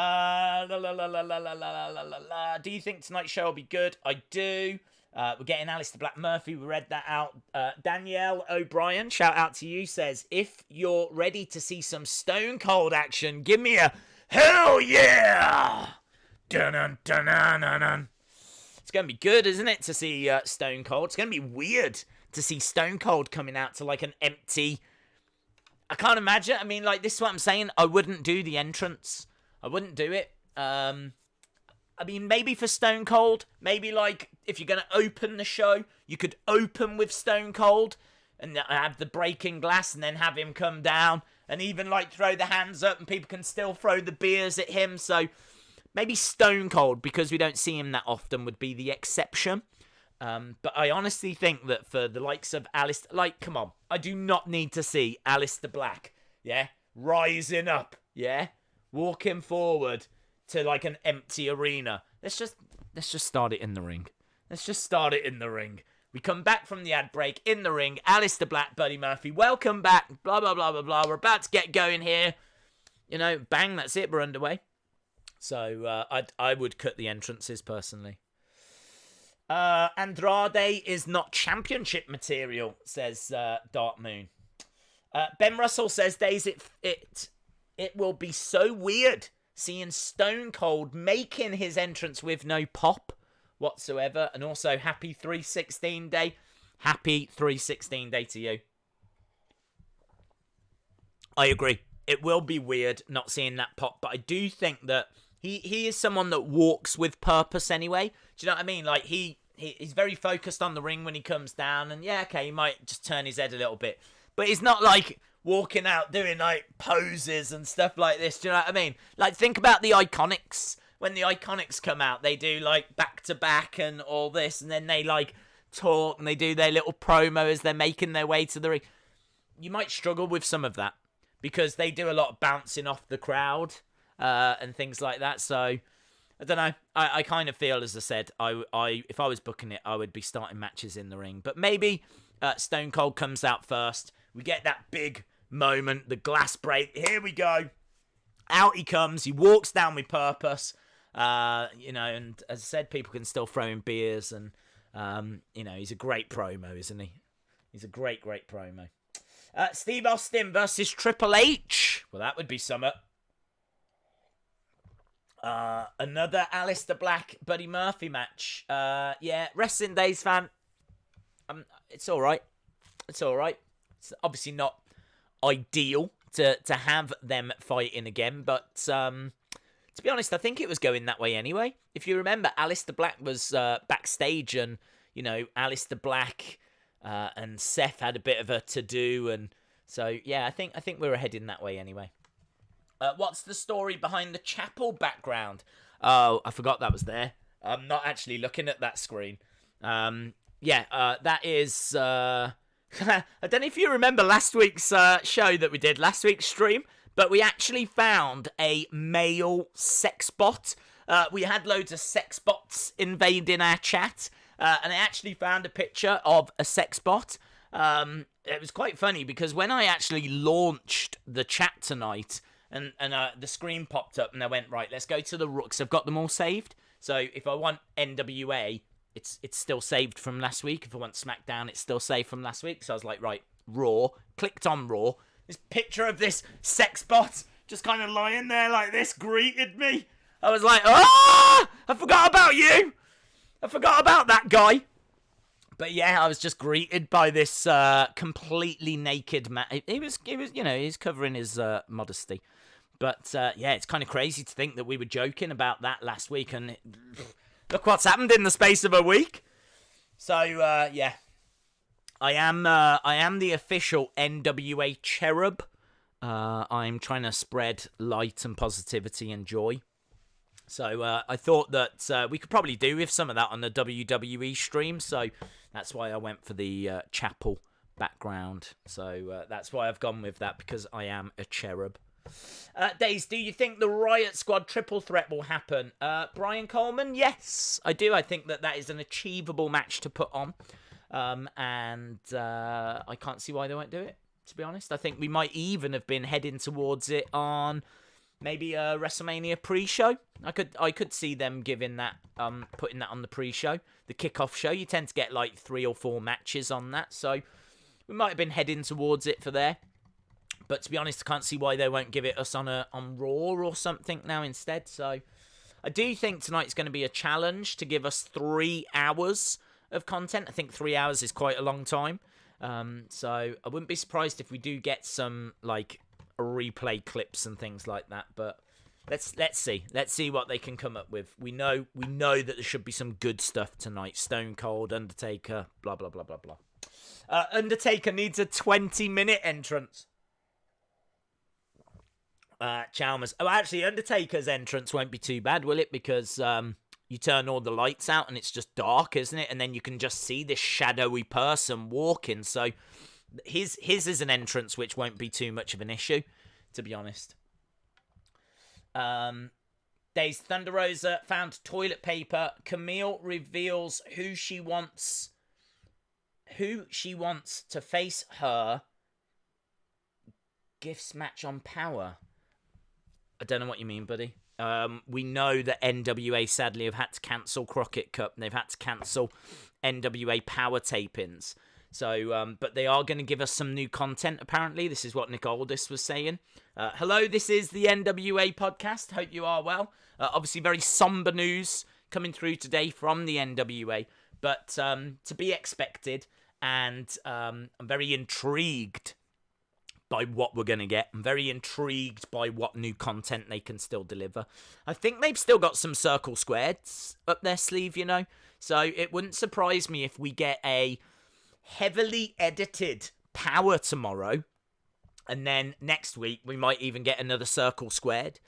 Speaker 1: you think tonight's show will be good? I do. We're getting Aleister Black Murphy. We read that out. Danielle O'Brien, shout out to you, says, if you're ready to see some Stone Cold action, give me a hell yeah! Dun-dun, dun-dun, dun-dun. It's going to be good, isn't it, to see Stone Cold? It's going to be weird to see Stone Cold coming out to like an empty... I can't imagine. I mean, like, this is what I'm saying. I wouldn't do the entrance. I wouldn't do it. I mean, maybe for Stone Cold, maybe like if you're going to open the show, you could open with Stone Cold and have the breaking glass and then have him come down and even like throw the hands up and people can still throw the beers at him. So maybe Stone Cold, because we don't see him that often, would be the exception. But I honestly think that for the likes of Aleister, like, come on, I do not need to see Aleister Black, yeah, rising up, yeah, walking forward to like an empty arena. Let's just start it in the ring. Let's just start it in the ring. We come back from the ad break in the ring. Aleister Black, Buddy Murphy, welcome back. Blah blah blah blah blah. We're about to get going here. You know, bang, that's it. We're underway. So I would cut the entrances personally. Andrade is not championship material, says Dark Moon. Ben Russell says, Days, it will be so weird seeing Stone Cold making his entrance with no pop whatsoever. And also, happy 316 day. Happy 316 day to you. I agree. It will be weird not seeing that pop, but I do think that he is someone that walks with purpose anyway. Do you know what I mean? Like, he's very focused on the ring when he comes down, and yeah, okay, he might just turn his head a little bit. But he's not, like, walking out doing, like, poses and stuff like this. Do you know what I mean? Like, think about the Iconics. When the Iconics come out, they do, like, back-to-back and all this, and then they, like, talk, and they do their little promo as they're making their way to the ring. You might struggle with some of that, because they do a lot of bouncing off the crowd and things like that. So, I don't know. I kind of feel, as I said, I if I was booking it, I would be starting matches in the ring. But maybe Stone Cold comes out first. We get that big moment, the glass break. Here we go. Out he comes. He walks down with purpose. And as I said, people can still throw in beers, and he's a great promo, isn't he? He's a great promo. Steve Austin versus Triple H. Well, that would be summer. Another Aleister Black, Buddy Murphy match. Wrestling Days fan. It's all right. It's obviously not ideal to have them fighting again, but to be honest, I think it was going that way anyway. If you remember, Aleister Black was backstage, and Aleister Black and Seth had a bit of a to-do, and so I think we were heading that way anyway. What's the story behind the chapel background? Oh, I forgot that was there. I'm not actually looking at that screen. That is... I don't know if you remember last week's show that we did, last week's stream, but we actually found a male sex bot. We had loads of sex bots invading our chat, and I actually found a picture of a sex bot. It was quite funny because when I actually launched the chat tonight, and the screen popped up, and I went, right, let's go to the Raw, because I've got them all saved. So if I want NWA, it's still saved from last week. If I want SmackDown, it's still saved from last week. So I was like, right, Raw. Clicked on Raw. This picture of this sex bot just kind of lying there like this greeted me. I was like, I forgot about you. I forgot about that guy. But yeah, I was just greeted by this completely naked man. He was, he's covering his modesty. But it's kind of crazy to think that we were joking about that last week, and look what's happened in the space of a week. So I am the official NWA cherub. I'm trying to spread light and positivity and joy. So I thought that we could probably do with some of that on the WWE stream. So that's why I went for the chapel background. So that's why I've gone with that, because I am a cherub. Days, do you think the Riot Squad triple threat will happen? Brian Coleman, yes, I do. I think that is an achievable match to put on. And I can't see why they won't do it, to be honest. I think we might even have been heading towards it on maybe a WrestleMania pre-show. I could see them giving that, putting that on the pre-show, the kickoff show. You tend to get like 3 or 4 matches on that, so we might have been heading towards it for there. But to be honest, I can't see why they won't give it us on Raw or something now instead. So I do think tonight's going to be a challenge to give us 3 hours of content. I think 3 hours is quite a long time. So I wouldn't be surprised if we do get some like replay clips and things like that. But let's see. Let's see what they can come up with. We know that there should be some good stuff tonight. Stone Cold, Undertaker, blah blah blah blah blah. Undertaker needs a 20-minute entrance. Chalmers. Oh, actually, Undertaker's entrance won't be too bad, will it? Because you turn all the lights out and it's just dark, isn't it? And then you can just see this shadowy person walking. So his is an entrance which won't be too much of an issue, to be honest. Days Thunder Rosa found toilet paper. Camille reveals who she wants to face her. Gifts match on Power. I don't know what you mean, buddy. We know that NWA sadly have had to cancel Crockett Cup. They've had to cancel NWA Power tapings. So, but they are going to give us some new content, apparently. This is what Nick Aldis was saying. Hello, this is the NWA podcast. Hope you are well. Obviously, very somber news coming through today from the NWA. But to be expected, and I'm very intrigued by what we're going to get. I'm very intrigued by what new content they can still deliver. I think they've still got some circle squares up their sleeve, So it wouldn't surprise me if we get a heavily edited Power tomorrow. And then next week, we might even get another circle squared.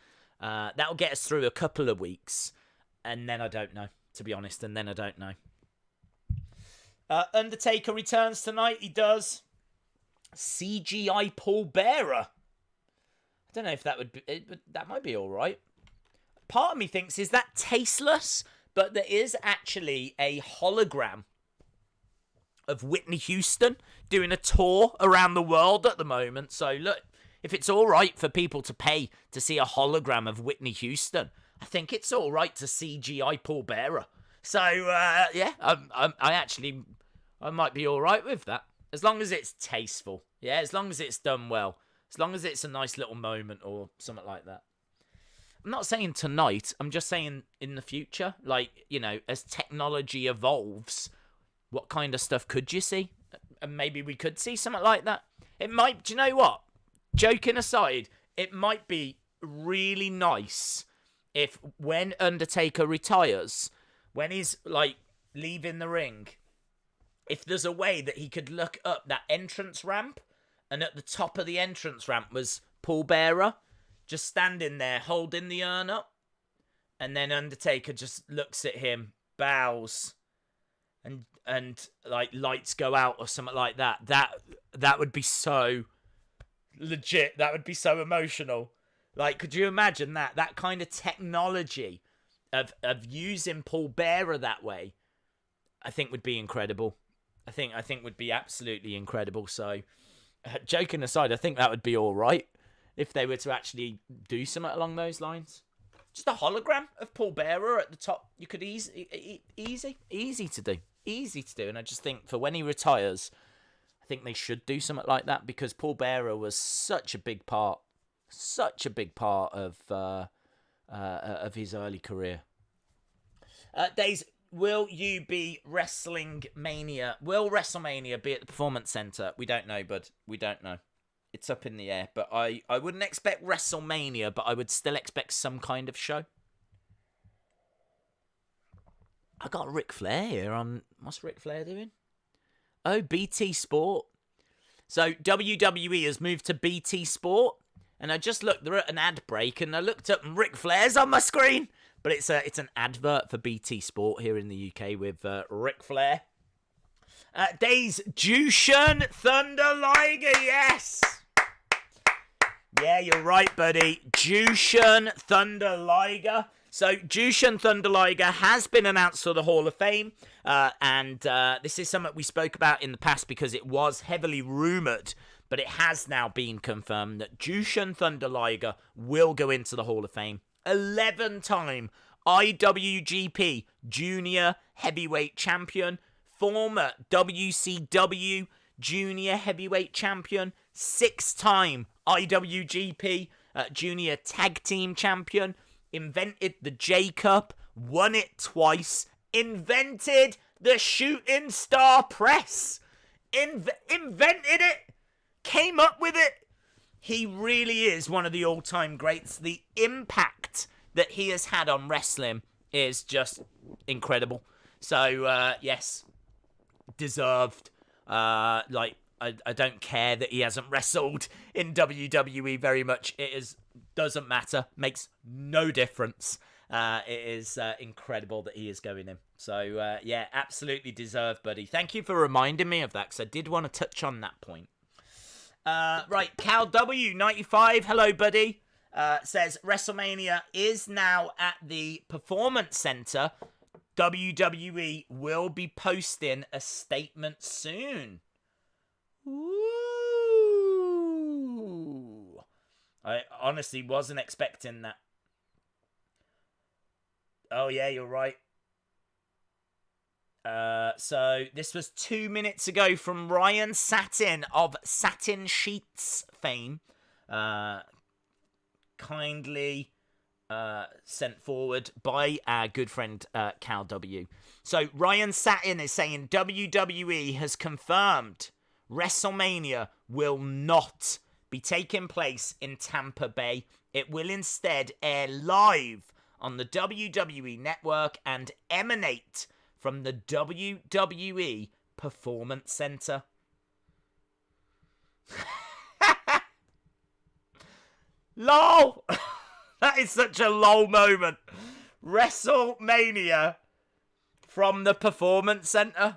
Speaker 1: That'll get us through a couple of weeks. And then I don't know, to be honest. And then I don't know. Undertaker returns tonight. He does. CGI Paul Bearer. I don't know if that would be, that might be all right. Part of me thinks, is that tasteless? But there is actually a hologram of Whitney Houston doing a tour around the world at the moment. So look, if it's all right for people to pay to see a hologram of Whitney Houston, I think it's all right to CGI Paul Bearer. So yeah, I might be all right with that, as long as it's tasteful. Yeah, as long as it's done well, as long as it's a nice little moment or something like that. I'm not saying tonight. I'm just saying in the future, like, you know, as technology evolves, what kind of stuff could you see? And maybe we could see something like that. It might. Do you know what? Joking aside, it might be really nice if when Undertaker retires, when he's like leaving the ring, if there's a way that he could look up that entrance ramp, and at the top of the entrance ramp was Paul Bearer, just standing there holding the urn up, and then Undertaker just looks at him, bows, and like lights go out or something like that. That would be so legit. That would be so emotional. Like, could you imagine that kind of technology of using Paul Bearer that way? I think would be incredible. I think would be absolutely incredible. So, joking aside, I think that would be all right if they were to actually do something along those lines. Just a hologram of Paul Bearer at the top. You could easy to do. And I just think for when he retires, I think they should do something like that, because Paul Bearer was such a big part of his early career. Days, will you be Wrestling Mania? Will WrestleMania be at the Performance Center? We don't know, bud. We don't know. It's up in the air. But I wouldn't expect WrestleMania, but I would still expect some kind of show. I got Ric Flair here on... What's Ric Flair doing? Oh, BT Sport. So WWE has moved to BT Sport. And I just looked, they're at an ad break, and I looked up and Ric Flair's on my screen. But it's an advert for BT Sport here in the UK with Ric Flair. Days, Jushin Thunder Liger, yes! Yeah, you're right, buddy. Jushin Thunder Liger. So, Jushin Thunder Liger has been announced for the Hall of Fame. And this is something we spoke about in the past because it was heavily rumoured. But it has now been confirmed that Jushin Thunder Liger will go into the Hall of Fame. 11-time IWGP Junior Heavyweight Champion. Former WCW Junior Heavyweight Champion. 6-time IWGP Junior Tag Team Champion. Invented the J-Cup. Won it twice. Invented the Shooting Star Press. Invented it. Came up with it. He really is one of the all-time greats. The impact that he has had on wrestling is just incredible. So, yes, deserved. I don't care that he hasn't wrestled in WWE very much. Doesn't matter. Makes no difference. It is incredible that he is going in. So, yeah, absolutely deserved, buddy. Thank you for reminding me of that, because I did want to touch on that point. Right, Cal W95, hello, buddy. Says WrestleMania is now at the Performance Center. WWE will be posting a statement soon. Ooh. I honestly wasn't expecting that. Oh, yeah, you're right. So this was 2 minutes ago from Ryan Satin of Satin Sheets fame. Kindly sent forward by our good friend Cal W. So Ryan Satin is saying WWE has confirmed WrestleMania will not be taking place in Tampa Bay. It will instead air live on the WWE Network and emanate from the WWE Performance Center. LOL! That is such a lol moment. WrestleMania from the Performance Center.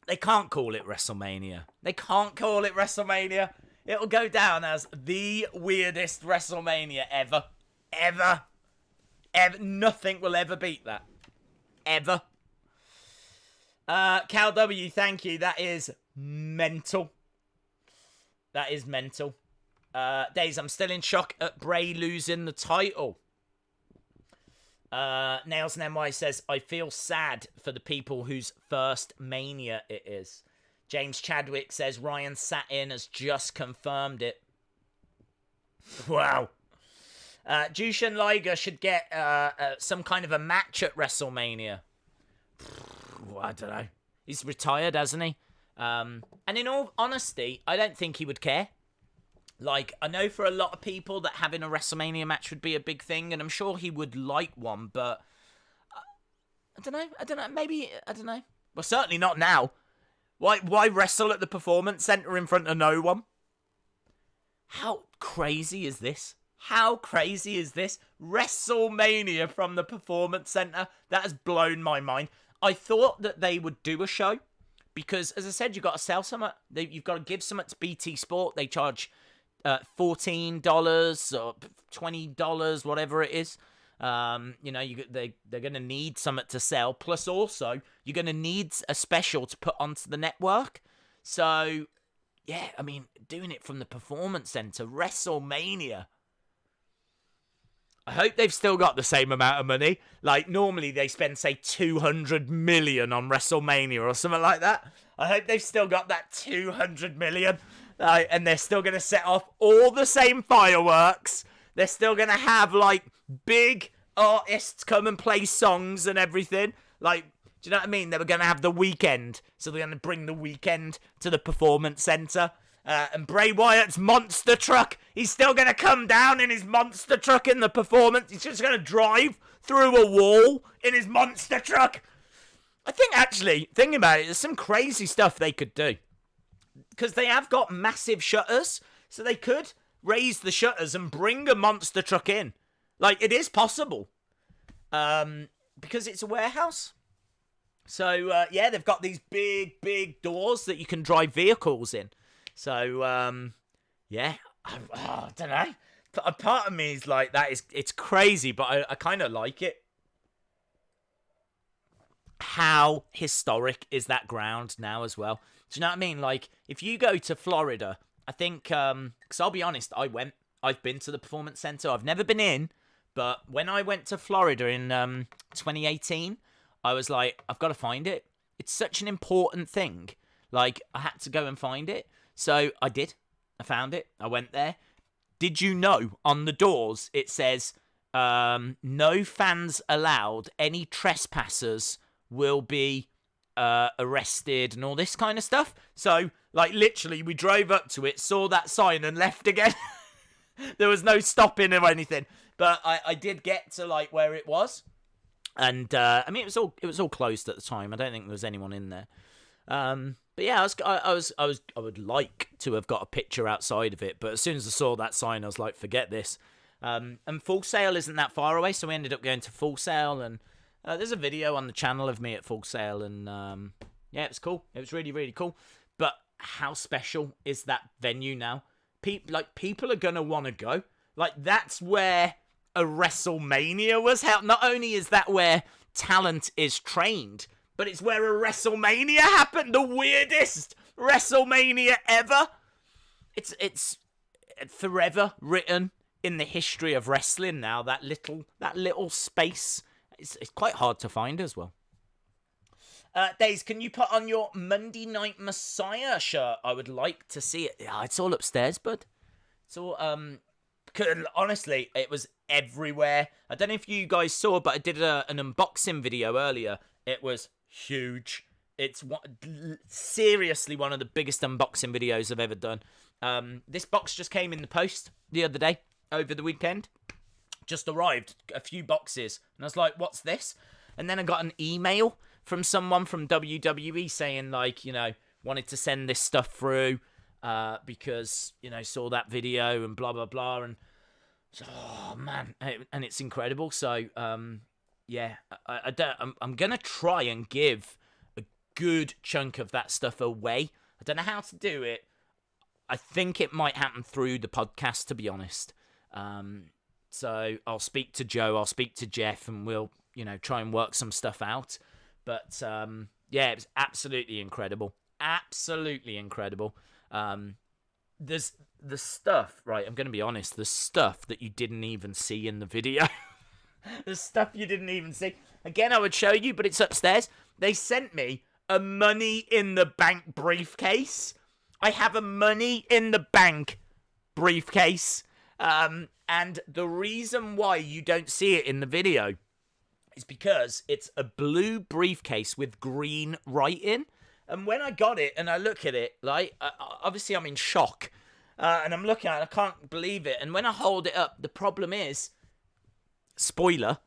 Speaker 1: They can't call it WrestleMania. They can't call it WrestleMania. It'll go down as the weirdest WrestleMania ever. Ever. Nothing will ever beat that. Ever. Cal W, thank you. That is mental. That is mental. Days, I'm still in shock at Bray losing the title. Nails and NY says, I feel sad for the people whose first Mania it is. James Chadwick says, Ryan Satin has just confirmed it. Wow. Jushin Liger should get some kind of a match at WrestleMania. I don't know. He's retired, hasn't he? And in all honesty, I don't think he would care. Like, I know for a lot of people that having a WrestleMania match would be a big thing, and I'm sure he would like one, but I don't know. Maybe, I don't know. Well, certainly not now. Why wrestle at the Performance Center in front of no one? How crazy is this? How crazy is this? WrestleMania from the Performance Center. That has blown my mind. I thought that they would do a show because, as I said, you've got to sell something. You've got to give something to BT Sport. They charge $14 or $20, whatever it is. They're going to need something to sell. Plus, also, you're going to need a special to put onto the network. So, yeah, I mean, doing it from the Performance Center, WrestleMania. I hope they've still got the same amount of money. Like, normally they spend, say, $200 million on WrestleMania or something like that. I hope they've still got that $200 million. And they're still going to set off all the same fireworks. They're still going to have, like, big artists come and play songs and everything. Like, do you know what I mean? They were going to have The Weeknd. So they're going to bring The Weeknd to the Performance Center. And Bray Wyatt's monster truck. He's still going to come down in his monster truck in the Performance. He's just going to drive through a wall in his monster truck. I think, actually, thinking about it, there's some crazy stuff they could do. Because they have got massive shutters. So they could raise the shutters and bring a monster truck in. Like, it is possible. Because it's a warehouse. So, yeah, they've got these big, big doors that you can drive vehicles in. So, yeah, I don't know. A part of me is like, it's crazy, but I kind of like it. How historic is that ground now as well? Do you know what I mean? Like, if you go to Florida, I think, because I'll be honest, I've been to the Performance Center. I've never been in, but when I went to Florida in 2018, I was like, I've got to find it. It's such an important thing. Like, I had to go and find it. So I did. I found it. I went there. Did you know on the doors it says, no fans allowed, any trespassers will be arrested and all this kind of stuff? So, like, literally, we drove up to it, saw that sign and left again. There was no stopping or anything. But I did get to, like, where it was. And, I mean, it was all closed at the time. I don't think there was anyone in there. But yeah, I would like to have got a picture outside of it, but as soon as I saw that sign, I was like, forget this. And Full Sail isn't that far away, so we ended up going to Full Sail, and there's a video on the channel of me at Full Sail, and yeah, it was cool. It was really, really cool. But how special is that venue now? People are gonna want to go. Like, that's where a WrestleMania was held. Not only is that where talent is trained, but it's where a WrestleMania happened. The weirdest WrestleMania ever. It's forever written in the history of wrestling now. That little space. It's quite hard to find as well. Days, can you put on your Monday Night Messiah shirt? I would like to see it. Yeah, it's all upstairs, bud. It's all honestly, it was everywhere. I don't know if you guys saw, but I did an unboxing video earlier. It was huge. It's seriously one of the biggest unboxing videos I've ever done. This box just came in the post the other day, over the weekend. Just arrived, a few boxes. And I was like, what's this? And then I got an email from someone from WWE saying, like, you know, wanted to send this stuff through because, you know, saw that video and blah, blah, blah. And, oh, man. And it's incredible. So, yeah, I'm going to try and give a good chunk of that stuff away. I don't know how to do it. I think it might happen through the podcast, to be honest. So I'll speak to Joe, I'll speak to Jeff, and we'll, you know, try and work some stuff out. But, yeah, it was absolutely incredible. Absolutely incredible. There's the stuff, right, I'm going to be honest, the stuff that you didn't even see in the video. The stuff you didn't even see. Again, I would show you, but it's upstairs. They sent me a money in the bank briefcase. I have a money in the bank briefcase. And the reason why you don't see it in the video is because it's a blue briefcase with green writing. And when I got it and I look at it, like, obviously I'm in shock. And I'm looking at it, I can't believe it. And when I hold it up, the problem is, spoiler,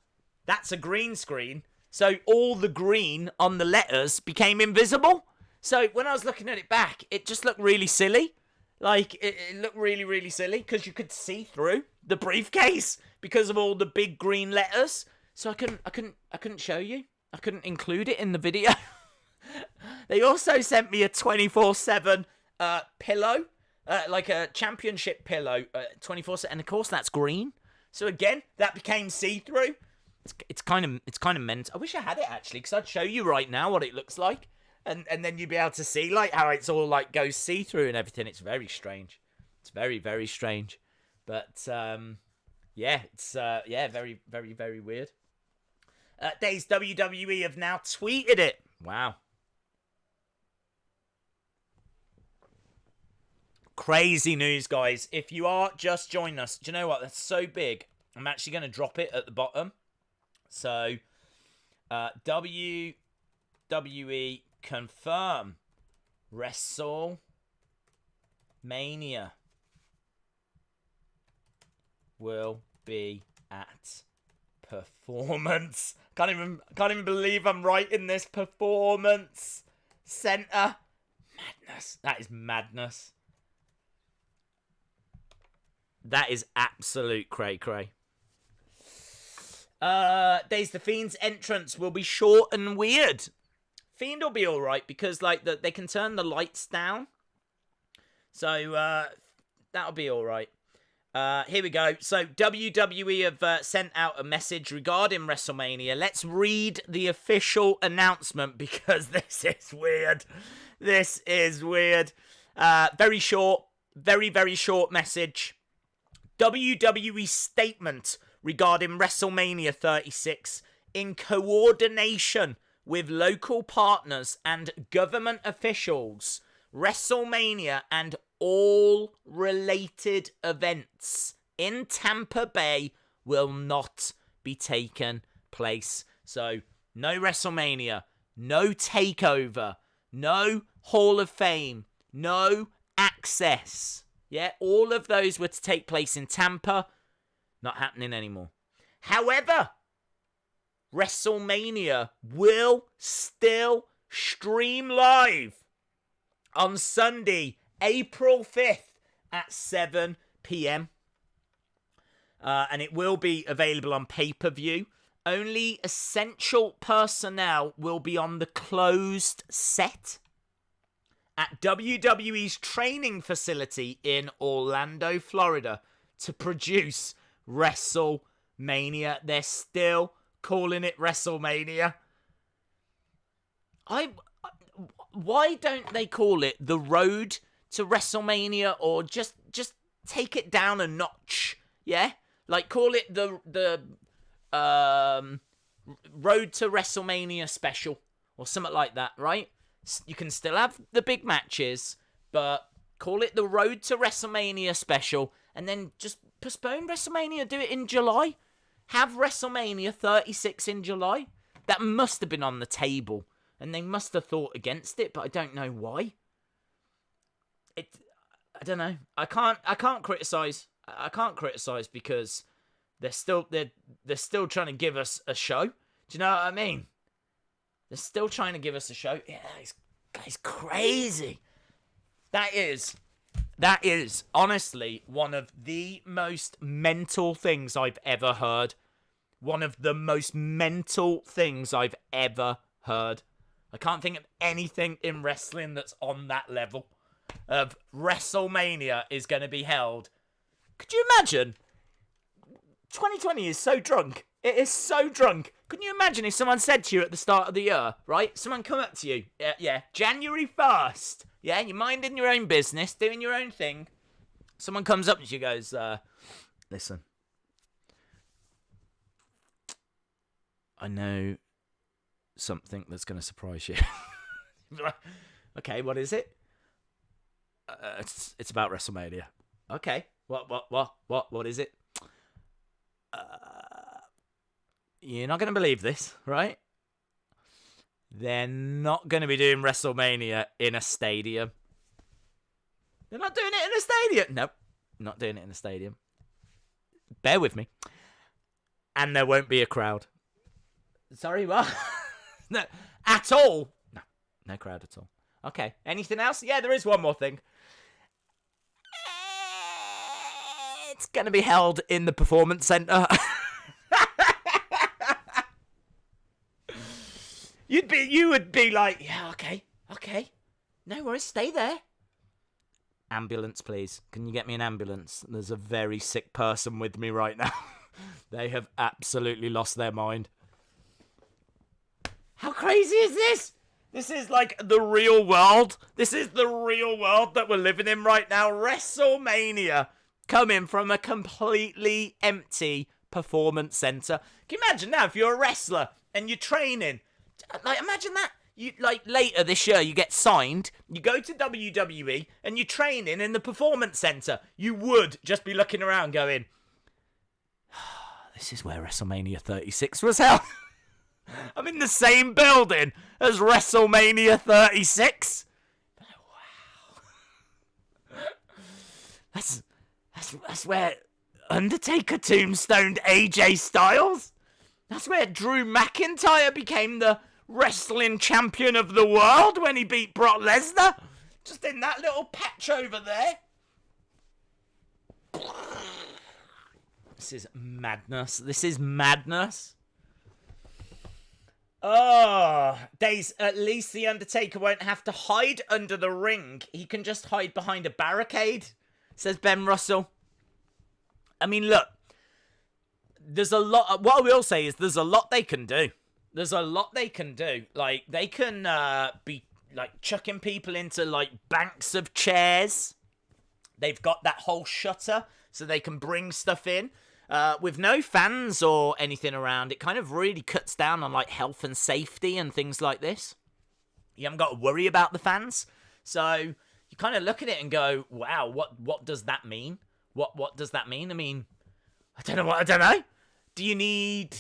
Speaker 1: that's a green screen. So all the green on the letters became invisible. So when I was looking at it back, it just looked really silly. Like, it looked really, really silly because you could see through the briefcase because of all the big green letters. So I couldn't show you. I couldn't include it in the video. They also sent me a 24/7 pillow, like a championship pillow, 24/7, and of course that's green. So again, that became see-through. It's kind of meant. I wish I had it actually, because I'd show you right now what it looks like, and then you'd be able to see like how it's all like goes see-through and everything. It's very strange. It's very, very strange. But yeah, it's very, very, very weird. Days WWE have now tweeted it. Wow. Crazy news, guys. If you are just joining us, do you know what? That's so big. I'm actually going to drop it at the bottom. So, WWE confirm WrestleMania will be at Performance. Can't even believe I'm writing this. Performance Center. Madness. That is madness. That is absolute cray-cray. Days the Fiend's entrance will be short and weird. Fiend will be alright because like they can turn the lights down. So that'll be alright. Here we go. So WWE have sent out a message regarding WrestleMania. Let's read the official announcement because this is weird. This is weird. Very short. Very, very short message. WWE statement regarding WrestleMania 36 in coordination with local partners and government officials. WrestleMania and all related events in Tampa Bay will not be taken place. So, no WrestleMania, no takeover, no Hall of Fame, no Access. Yeah, all of those were to take place in Tampa. Not happening anymore. However, WrestleMania will still stream live on Sunday, April 5th at 7 p.m. And it will be available on pay-per-view. Only essential personnel will be on the closed set at WWE's training facility in Orlando, Florida, to produce WrestleMania. They're still calling it WrestleMania. Why don't they call it the Road to WrestleMania, or just take it down a notch? Yeah, like call it the Road to WrestleMania special or something like that, right? You can still have the big matches, but call it the Road to WrestleMania special, and then just postpone WrestleMania. Do it in July. Have WrestleMania 36 in July. That must have been on the table, and they must have thought against it, but I don't know why. I don't know. I can't criticize. I can't criticize because they're still trying to give us a show. Do you know what I mean? They're still trying to give us a show. Yeah, that is crazy. That is honestly one of the most mental things I've ever heard. One of the most mental things I've ever heard. I can't think of anything in wrestling that's on that level of WrestleMania is going to be held. Could you imagine? 2020 is so drunk. It is so drunk. Couldn't you imagine if someone said to you at the start of the year, right? Someone come up to you, yeah, January 1st, yeah, you're minding your own business, doing your own thing. Someone comes up and she goes, listen, I know something that's going to surprise you. Okay, what is it? It's about WrestleMania. Okay, what is it? You're not going to believe this, right? They're not going to be doing WrestleMania in a stadium. They're not doing it in a stadium. Nope, not doing it in a stadium. Bear with me. And there won't be a crowd. Sorry, what? No, at all? No crowd at all. Okay, anything else? Yeah, there is one more thing. It's going to be held in the Performance Center. You would be like, yeah, okay. No worries, stay there. Ambulance, please. Can you get me an ambulance? There's a very sick person with me right now. They have absolutely lost their mind. How crazy is this? This is like the real world. This is the real world that we're living in right now. WrestleMania coming from a completely empty Performance Center. Can you imagine now if you're a wrestler and you're training? Like, imagine that. You, like, later this year, you get signed, you go to WWE, and you're training in the Performance Center. You would just be looking around going, this is where WrestleMania 36 was held. I'm in the same building as WrestleMania 36. Wow. That's where Undertaker tombstoned AJ Styles. That's where Drew McIntyre became the wrestling champion of the world when he beat Brock Lesnar. Just in that little patch over there. This is madness. This is madness. Oh, Days, at least the Undertaker won't have to hide under the ring. He can just hide behind a barricade, says Ben Russell. I mean, look, there's a lot. What I will say is there's a lot they can do. There's a lot they can do. Like, they can be, like, chucking people into, like, banks of chairs. They've got that whole shutter so they can bring stuff in. With no fans or anything around, it kind of really cuts down on, like, health and safety and things like this. You haven't got to worry about the fans. So you kind of look at it and go, wow, what does that mean? What does that mean? I mean, I don't know. Do you need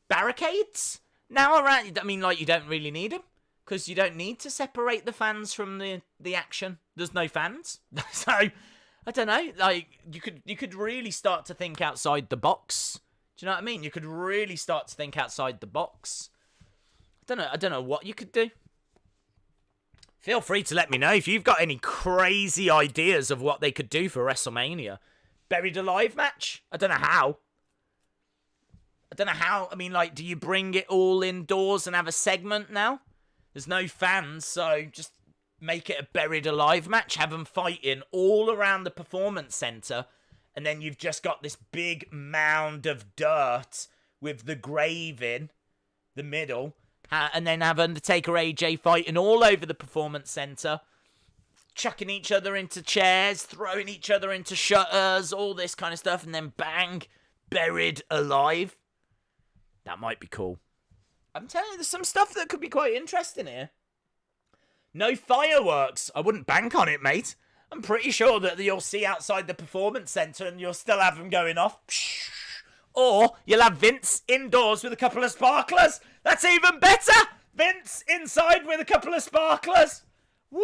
Speaker 1: barricades now around? I mean, like, you don't really need them because you don't need to separate the fans from the action. There's no fans. So I don't know, like, you could really start to think outside the box. Do you know what I mean? You could really start to think outside the box. I don't know what you could do. Feel free to let me know if you've got any crazy ideas of what they could do for WrestleMania. Buried Alive match? I don't know how. I mean, like, do you bring it all indoors and have a segment now? There's no fans, so just make it a Buried Alive match, have them fighting all around the Performance Center, and then you've just got this big mound of dirt with the grave in the middle, and then have Undertaker AJ fighting all over the Performance Center, chucking each other into chairs, throwing each other into shutters, all this kind of stuff, and then bang, Buried Alive. That might be cool. I'm telling you, there's some stuff that could be quite interesting here. No fireworks. I wouldn't bank on it, mate. I'm pretty sure that you'll see outside the Performance Center and you'll still have them going off. Or you'll have Vince indoors with a couple of sparklers. That's even better. Vince inside with a couple of sparklers. Woo,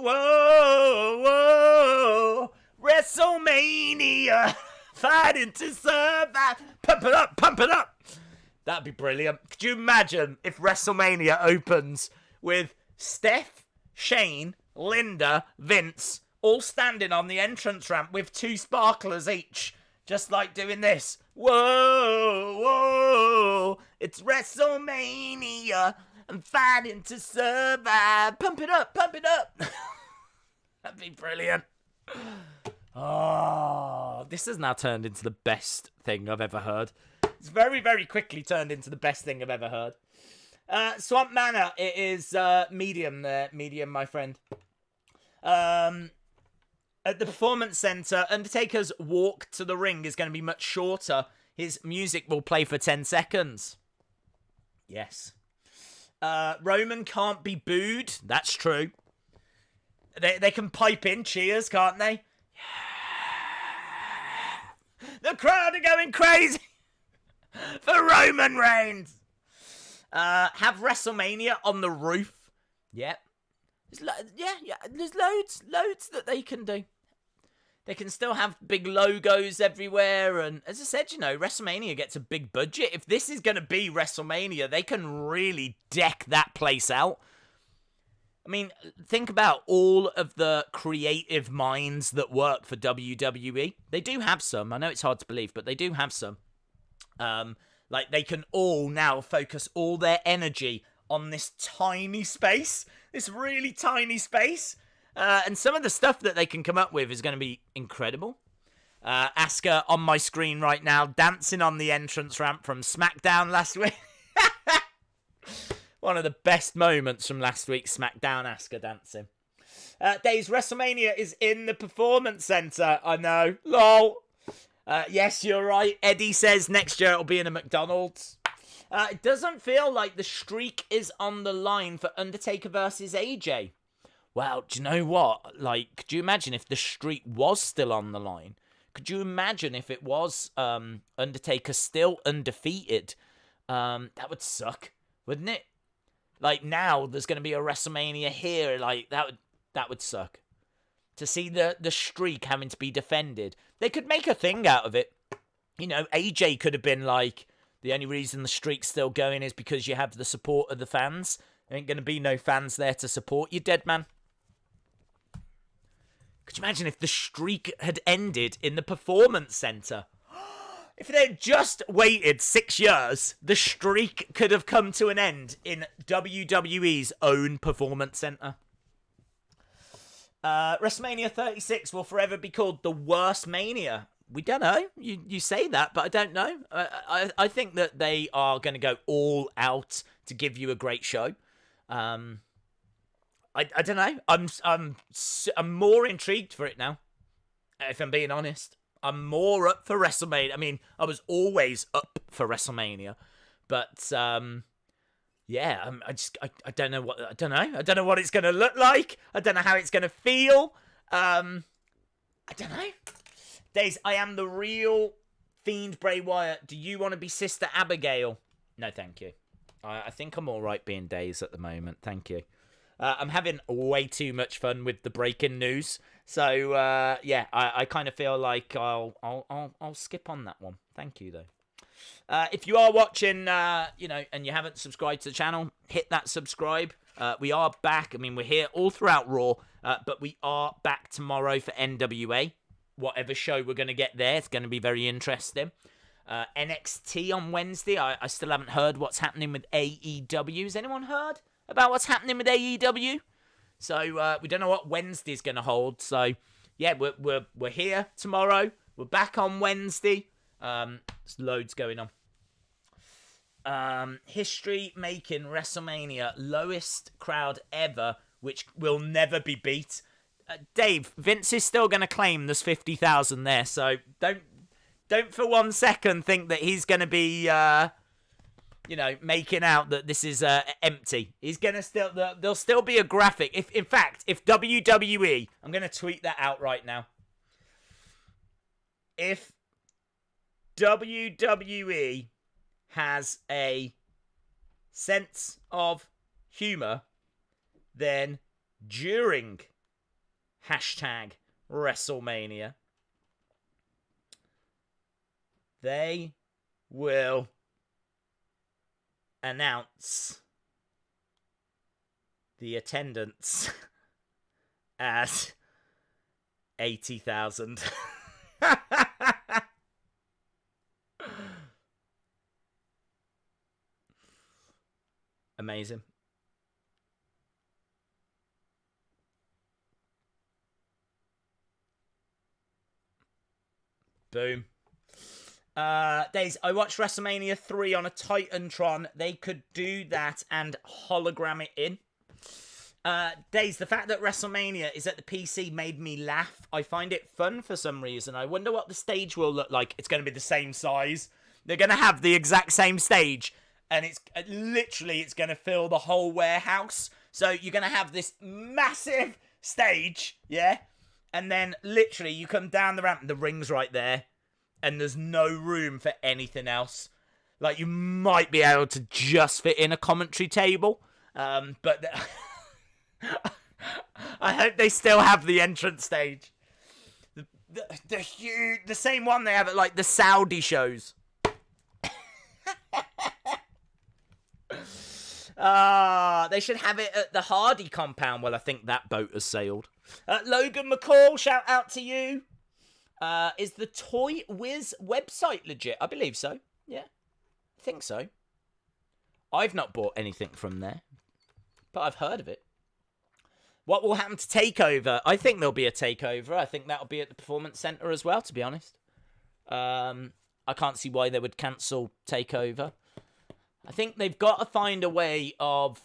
Speaker 1: whoa, whoa. WrestleMania. Fighting to survive. Pump it up, pump it up. That'd be brilliant. Could you imagine if WrestleMania opens with Steph, Shane, Linda, Vince, all standing on the entrance ramp with two sparklers each, just like doing this. Whoa, whoa, it's WrestleMania. I'm fighting to survive. Pump it up, pump it up. That'd be brilliant. Oh, this has now turned into the best thing I've ever heard. It's very, very quickly turned into the best thing I've ever heard. Swamp Manor, it is medium there. Medium, my friend. At the Performance Center, Undertaker's walk to the ring is going to be much shorter. His music will play for 10 seconds. Yes. Roman can't be booed. That's true. They can pipe in cheers, can't they? The crowd are going crazy for Roman Reigns. Have WrestleMania on the roof. Yep. There's loads that they can do. They can still have big logos everywhere, and as I said, you know, WrestleMania gets a big budget. If this is going to be WrestleMania, they can really deck that place out. I mean, think about all of the creative minds that work for WWE. They do have some. I know it's hard to believe, but they do have some. Like, they can all now focus all their energy on this tiny space, this really tiny space. And some of the stuff that they can come up with is going to be incredible. Asuka on my screen right now, dancing on the entrance ramp from SmackDown last week. One of the best moments from last week's SmackDown, Asuka dancing. Days, WrestleMania is in the Performance Center. I know. LOL. Yes, you're right. Eddie says next year it'll be in a McDonald's. It doesn't feel like the streak is on the line for Undertaker versus AJ. Well, do you know what? Like, could you imagine if the streak was still on the line? Could you imagine if it was Undertaker still undefeated? That would suck, wouldn't it? Like, now there's going to be a WrestleMania here. Like, that would suck. To see the streak having to be defended. They could make a thing out of it. You know, AJ could have been like, the only reason the streak's still going is because you have the support of the fans. There ain't going to be no fans there to support you, dead man. Could you imagine if the streak had ended in the Performance Center? If they had just waited 6 years, the streak could have come to an end in WWE's own Performance Center. WrestleMania 36 will forever be called the worst Mania. We don't know. You say that, but I don't know. I think that they are going to go all out to give you a great show. I don't know. I'm more intrigued for it now. If I'm being honest, I'm more up for WrestleMania. I mean, I was always up for WrestleMania, but yeah, I don't know what I don't know what it's gonna look like. I don't know how it's gonna feel. I don't know. Days, I am the real Fiend Bray Wyatt. Do you want to be Sister Abigail? No, thank you. I think I'm all right being Days at the moment. Thank you. I'm having way too much fun with the breaking news, so yeah, I kind of feel like I'll skip on that one. Thank you though. If you are watching, you know, and you haven't subscribed to the channel, hit that subscribe. We are back. I mean, we're here all throughout Raw, but we are back tomorrow for NWA. Whatever show we're going to get there, it's going to be very interesting. NXT on Wednesday. I still haven't heard what's happening with AEW. Has anyone heard about what's happening with AEW? So we don't know what Wednesday's going to hold. So yeah, we're here tomorrow. We're back on Wednesday. There's loads going on. History making WrestleMania, lowest crowd ever, which will never be beat. Dave, Vince is still going to claim there's 50,000 there, so don't for 1 second think that he's going to be, you know, making out that this is empty. He's going to there'll still be a graphic. In fact, if WWE, I'm going to tweet that out right now. If WWE has a sense of humor, then during #WrestleMania, they will announce the attendance as 80,000. Amazing. Boom. Days, I watched WrestleMania 3 on a Titantron. They could do that and hologram it in. Days, the fact that WrestleMania is at the PC made me laugh. I find it fun for some reason. I wonder what the stage will look like. It's going to be the same size. They're going to have the exact same stage. And it's literally, it's going to fill the whole warehouse. So you're going to have this massive stage, yeah? And then literally you come down the ramp and the ring's right there. And there's no room for anything else. Like, you might be able to just fit in a commentary table. But I hope they still have the entrance stage. The huge, the same one they have at, like, the Saudi shows. They should have it at the Hardy compound. Well, I think that boat has sailed. Logan McCall, shout out to you. Is the Toy Wiz website legit? I believe so. Yeah, I think so. I've not bought anything from there, but I've heard of it. What will happen to TakeOver? I think there'll be a TakeOver. I think that'll be at the Performance Center as well, to be honest. I can't see why they would cancel TakeOver. I think they've got to find a way of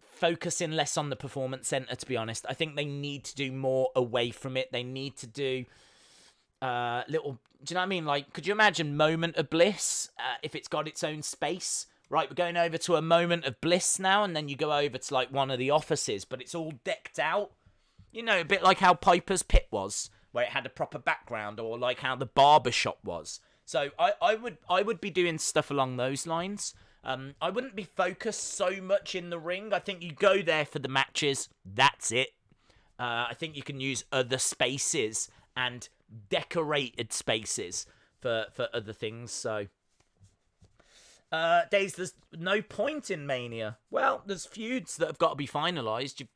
Speaker 1: focusing less on the Performance Center, to be honest. I think they need to do more away from it. They need to do little... Do you know what I mean? Like, could you imagine Moment of Bliss if it's got its own space? Right, we're going over to a Moment of Bliss now, and then you go over to, like, one of the offices, but it's all decked out. You know, a bit like how Piper's Pit was, where it had a proper background, or like how the barber shop was. So I would be doing stuff along those lines. I wouldn't be focused so much in the ring. I think you go there for the matches. That's it. I think you can use other spaces and decorated spaces for other things. So, Days, there's no point in Mania. Well, there's feuds that have got to be finalised. You've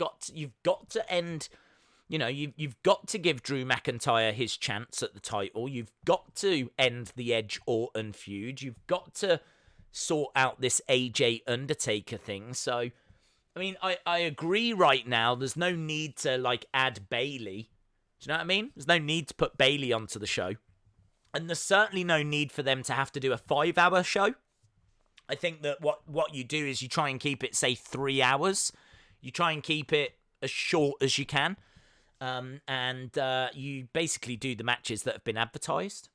Speaker 1: got to end. You know, you've got to give Drew McIntyre his chance at the title. You've got to end the Edge-Orton feud. You've got to sort out this AJ Undertaker thing. So, I mean, I agree right now. There's no need to, like, add Bayley. Do you know what I mean? There's no need to put Bayley onto the show. And there's certainly no need for them to have to do a 5-hour show. I think that what you do is you try and keep it, say, 3 hours. You try and keep it as short as you can. And you basically do the matches that have been advertised.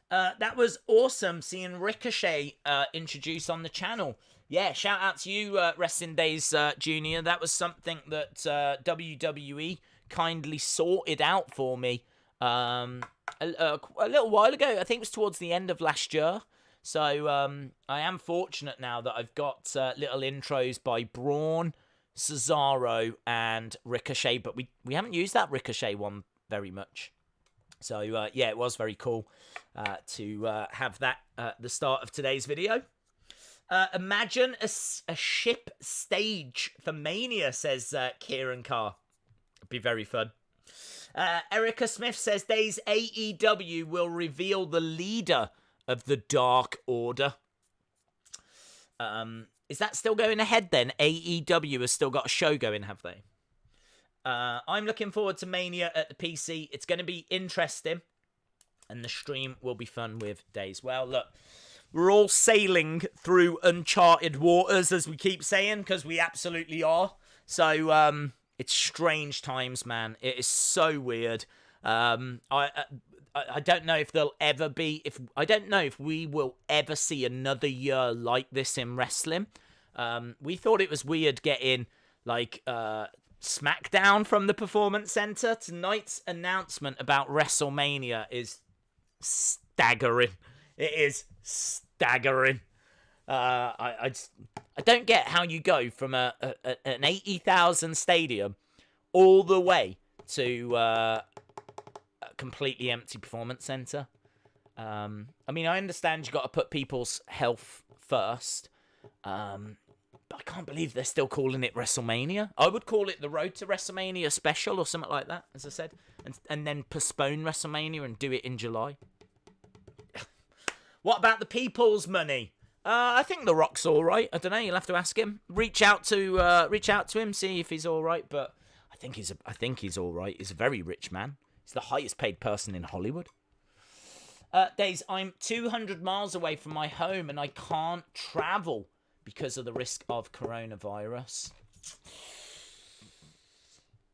Speaker 1: That was awesome seeing Ricochet introduced on the channel. Yeah, shout out to you, Wrestling Days Junior. That was something that WWE kindly sorted out for me a little while ago. I think it was towards the end of last year. So I am fortunate now that I've got little intros by Braun, Cesaro, and Ricochet, but we haven't used that Ricochet one very much. So yeah, it was very cool to have that at the start of today's video. Imagine a ship stage for Mania, says Kieran Carr. It'd be very fun. Erica Smith says, Days AEW will reveal the leader of the Dark Order. Is that still going ahead then? AEW has still got a show going, have they? I'm looking forward to Mania at the PC. It's going to be interesting. And the stream will be fun with Days. Well, look, we're all sailing through uncharted waters, as we keep saying, because we absolutely are. So, it's strange times, man. It is so weird. I don't know if there'll ever be... I don't know if we will ever see another year like this in wrestling. We thought it was weird getting, like, SmackDown from the Performance Center. Tonight's announcement about WrestleMania is staggering. It is staggering. I don't get how you go from an 80,000 stadium all the way to a completely empty Performance Center. I mean, I understand you got to put people's health first, but I can't believe they're still calling it WrestleMania. I would call it the Road to WrestleMania special or something like that, as I said, and then postpone WrestleMania and do it in July. What about the people's money? I think The Rock's all right. I don't know. You'll have to ask him. Reach out to him, see if he's all right. But I think he's all right. He's a very rich man. He's the highest paid person in Hollywood. Days, I'm 200 miles away from my home and I can't travel because of the risk of coronavirus.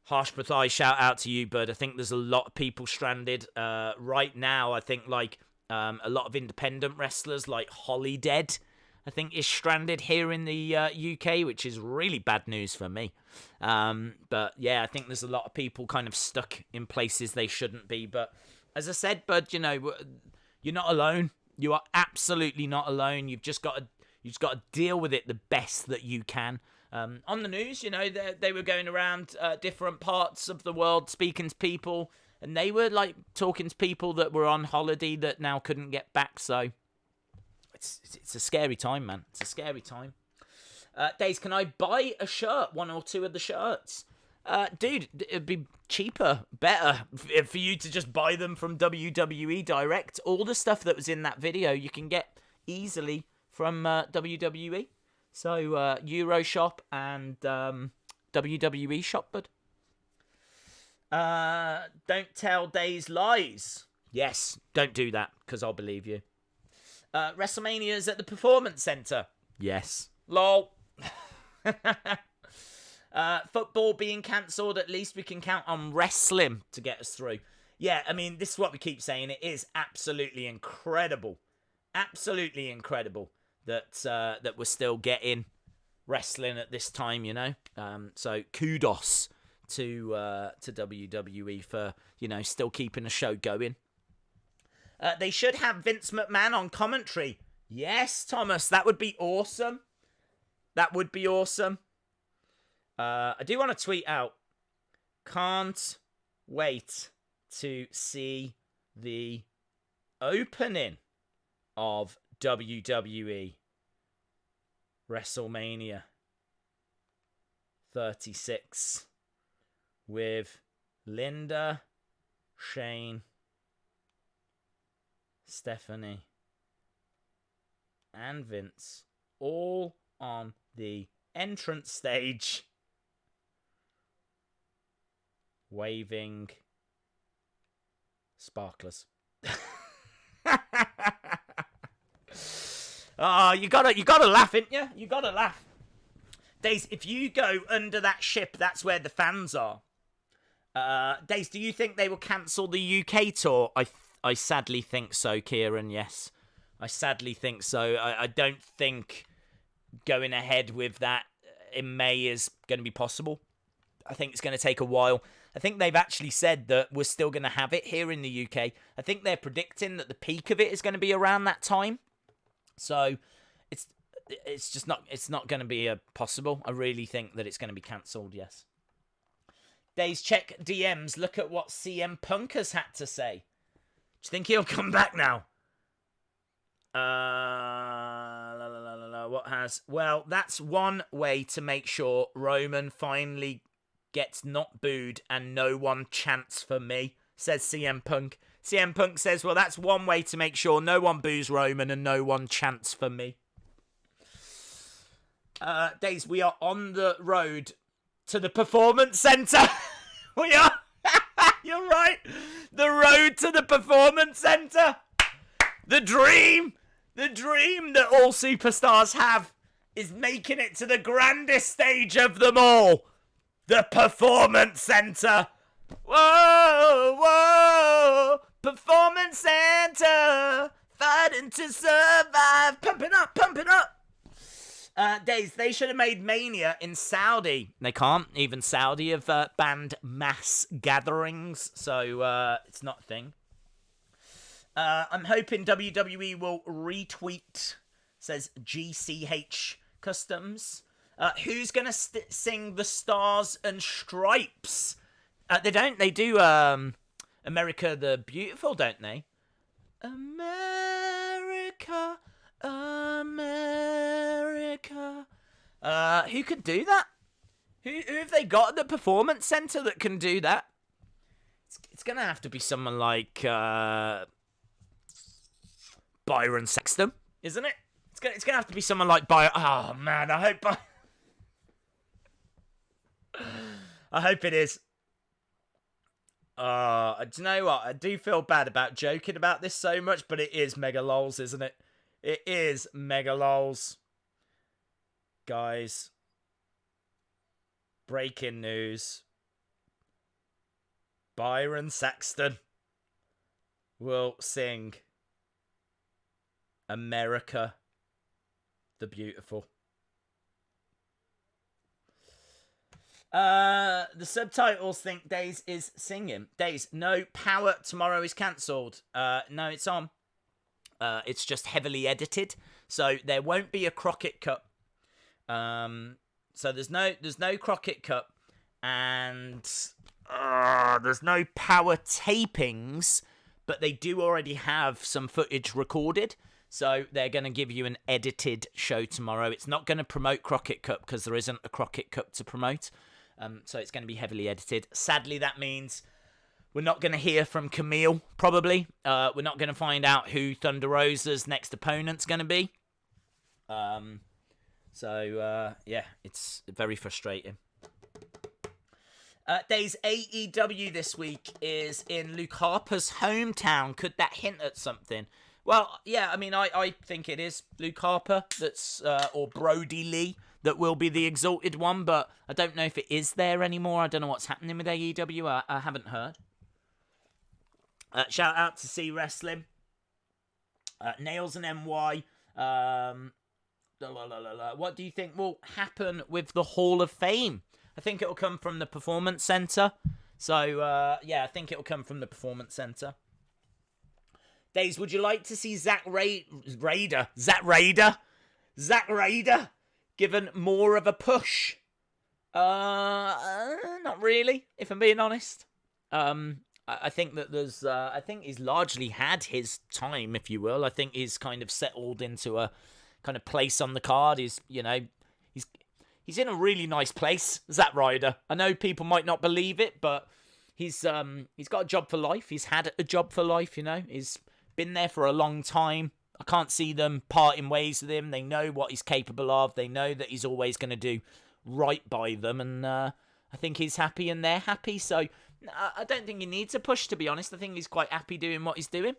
Speaker 1: Harsh Prathai, shout out to you, bud. I think there's a lot of people stranded right now. I think like a lot of independent wrestlers like Holidead, I think, is stranded here in the UK, which is really bad news for me. But yeah, I think there's a lot of people kind of stuck in places they shouldn't be. But as I said, bud, you know, you're not alone. You are absolutely not alone. You've just got to deal with it the best that you can. On the news, you know, they were going around different parts of the world speaking to people, and they were like talking to people that were on holiday that now couldn't get back. So it's a scary time, man. It's a scary time. Days, can I buy a shirt? One or two of the shirts? Dude, it'd be cheaper, better for you to just buy them from WWE Direct. All the stuff that was in that video you can get easily from WWE. So Euroshop and WWE Shop, bud. Don't tell Days lies. Yes, don't do that, because I'll believe you. WrestleMania's at the Performance Center. Yes. Lol. Football being cancelled, at least we can count on wrestling to get us through. Yeah, I mean, this is what we keep saying. It is absolutely incredible. Absolutely incredible that we're still getting wrestling at this time, you know. So kudos to WWE for, you know, still keeping the show going. They should have Vince McMahon on commentary. Yes, Thomas, that would be awesome. That would be awesome. I do want to tweet out. Can't wait to see the opening of WWE WrestleMania 36 with Linda, Shane, Stephanie, and Vince all on the entrance stage waving sparklers. Oh, you gotta laugh, ain't you? You gotta laugh. Days, if you go under that ship, that's where the fans are. Days, do you think they will cancel the UK tour? I sadly think so, Kieran, yes. I sadly think so. I don't think going ahead with that in May is going to be possible. I think it's going to take a while. I think they've actually said that we're still going to have it here in the UK. I think they're predicting that the peak of it is going to be around that time. So it's just not going to be possible. I really think that it's going to be cancelled, yes. Days, check DMs. Look at what CM Punk has had to say. Do you think he'll come back now? What has? Well, that's one way to make sure Roman finally gets not booed and no one chants for me, says CM Punk. CM Punk says, well, that's one way to make sure no one boos Roman and no one chants for me. Days, we are on the road to the Performance Center. We are. You're right. The road to the Performance Center. The dream that all superstars have is making it to the grandest stage of them all. The Performance Center. Whoa, whoa. Performance Center. Fighting to survive. Pump it up, pump it up. Days, they should have made Mania in Saudi. They can't. Even Saudi have banned mass gatherings, so it's not a thing. I'm hoping WWE will retweet, says GCH Customs. Who's going to sing the Stars and Stripes? They don't. They do America the Beautiful, don't they? America, America. Who could do that? Who have they got at the Performance Center that can do that? It's going to have to be someone like Byron Sexton, isn't it? It's gonna have to be someone like Byron. Oh man, I hope it is. Do you know what? I do feel bad about joking about this so much, but it is mega lols, isn't it? It is mega lols. Guys, breaking news. Byron Saxton will sing America the Beautiful. The subtitles think Days is singing. Days, no, Power tomorrow is cancelled. No, it's on. It's just heavily edited, so there won't be a Crockett Cup. So there's no Crockett Cup, and there's no Power tapings, but they do already have some footage recorded. So they're going to give you an edited show tomorrow. It's not going to promote Crockett Cup because there isn't a Crockett Cup to promote. So it's going to be heavily edited. Sadly, that means we're not going to hear from Camille, probably. We're not going to find out who Thunder Rosa's next opponent's going to be. Yeah, it's very frustrating. Days AEW this week is in Luke Harper's hometown. Could that hint at something? Well, yeah, I mean, I think it is Luke Harper that's, or Brody Lee that will be the Exalted One, but I don't know if it is there anymore. I don't know what's happening with AEW. I haven't heard. Shout out to C Wrestling. Nails and NY. What do you think will happen with the Hall of Fame? I think it'll come from the Performance Center. So, yeah, I think it'll come from the Performance Center. Days, would you like to see Zack Ryder given more of a push? Not really, if I'm being honest. I think that I think he's largely had his time, if you will. I think he's kind of settled into a kind of place on the card. He's in a really nice place, Zack Ryder. I know people might not believe it, but he's got a job for life. He's had a job for life, you know. He's been there for a long time. I can't see them parting ways with him. They know what he's capable of. They know that he's always going to do right by them. And I think he's happy and they're happy. So I don't think he needs a push, to be honest. I think he's quite happy doing what he's doing.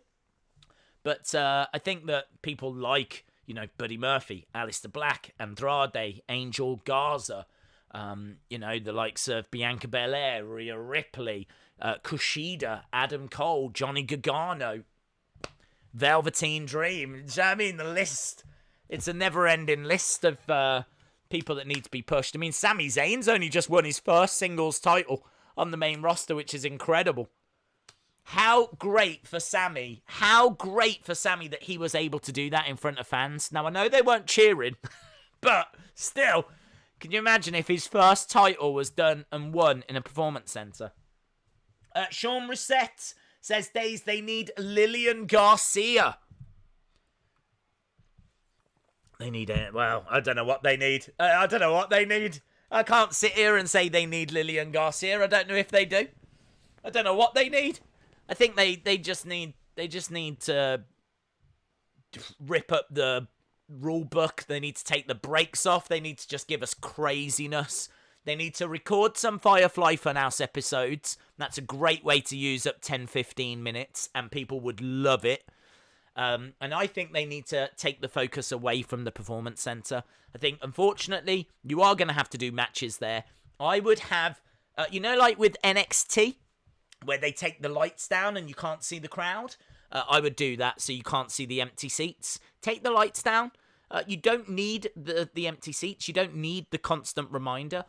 Speaker 1: But I think that people like, you know, Buddy Murphy, Aleister Black, Andrade, Angel Garza, you know, the likes of Bianca Belair, Rhea Ripley, Kushida, Adam Cole, Johnny Gargano, Velveteen Dream. Do you know what I mean? The list. It's a never-ending list of people that need to be pushed. I mean, Sami Zayn's only just won his first singles title on the main roster, which is incredible. How great for Sami. How great for Sami that he was able to do that in front of fans. Now, I know they weren't cheering, but still, can you imagine if his first title was done and won in a performance center? Sean Reset says, Days, they need Lillian Garcia. They need it. Well, I don't know what they need. I don't know what they need. I can't sit here and say they need Lillian Garcia. I don't know if they do. I don't know what they need. I think they just need to rip up the rule book. They need to take the brakes off. They need to just give us craziness. They need to record some Firefly Funhouse episodes. That's a great way to use up 10-15 minutes, and people would love it. And I think they need to take the focus away from the Performance Center. I think, unfortunately, you are going to have to do matches there. I would have, you know, like with NXT, where they take the lights down and you can't see the crowd. I would do that so you can't see the empty seats. Take the lights down. You don't need the empty seats. You don't need the constant reminder.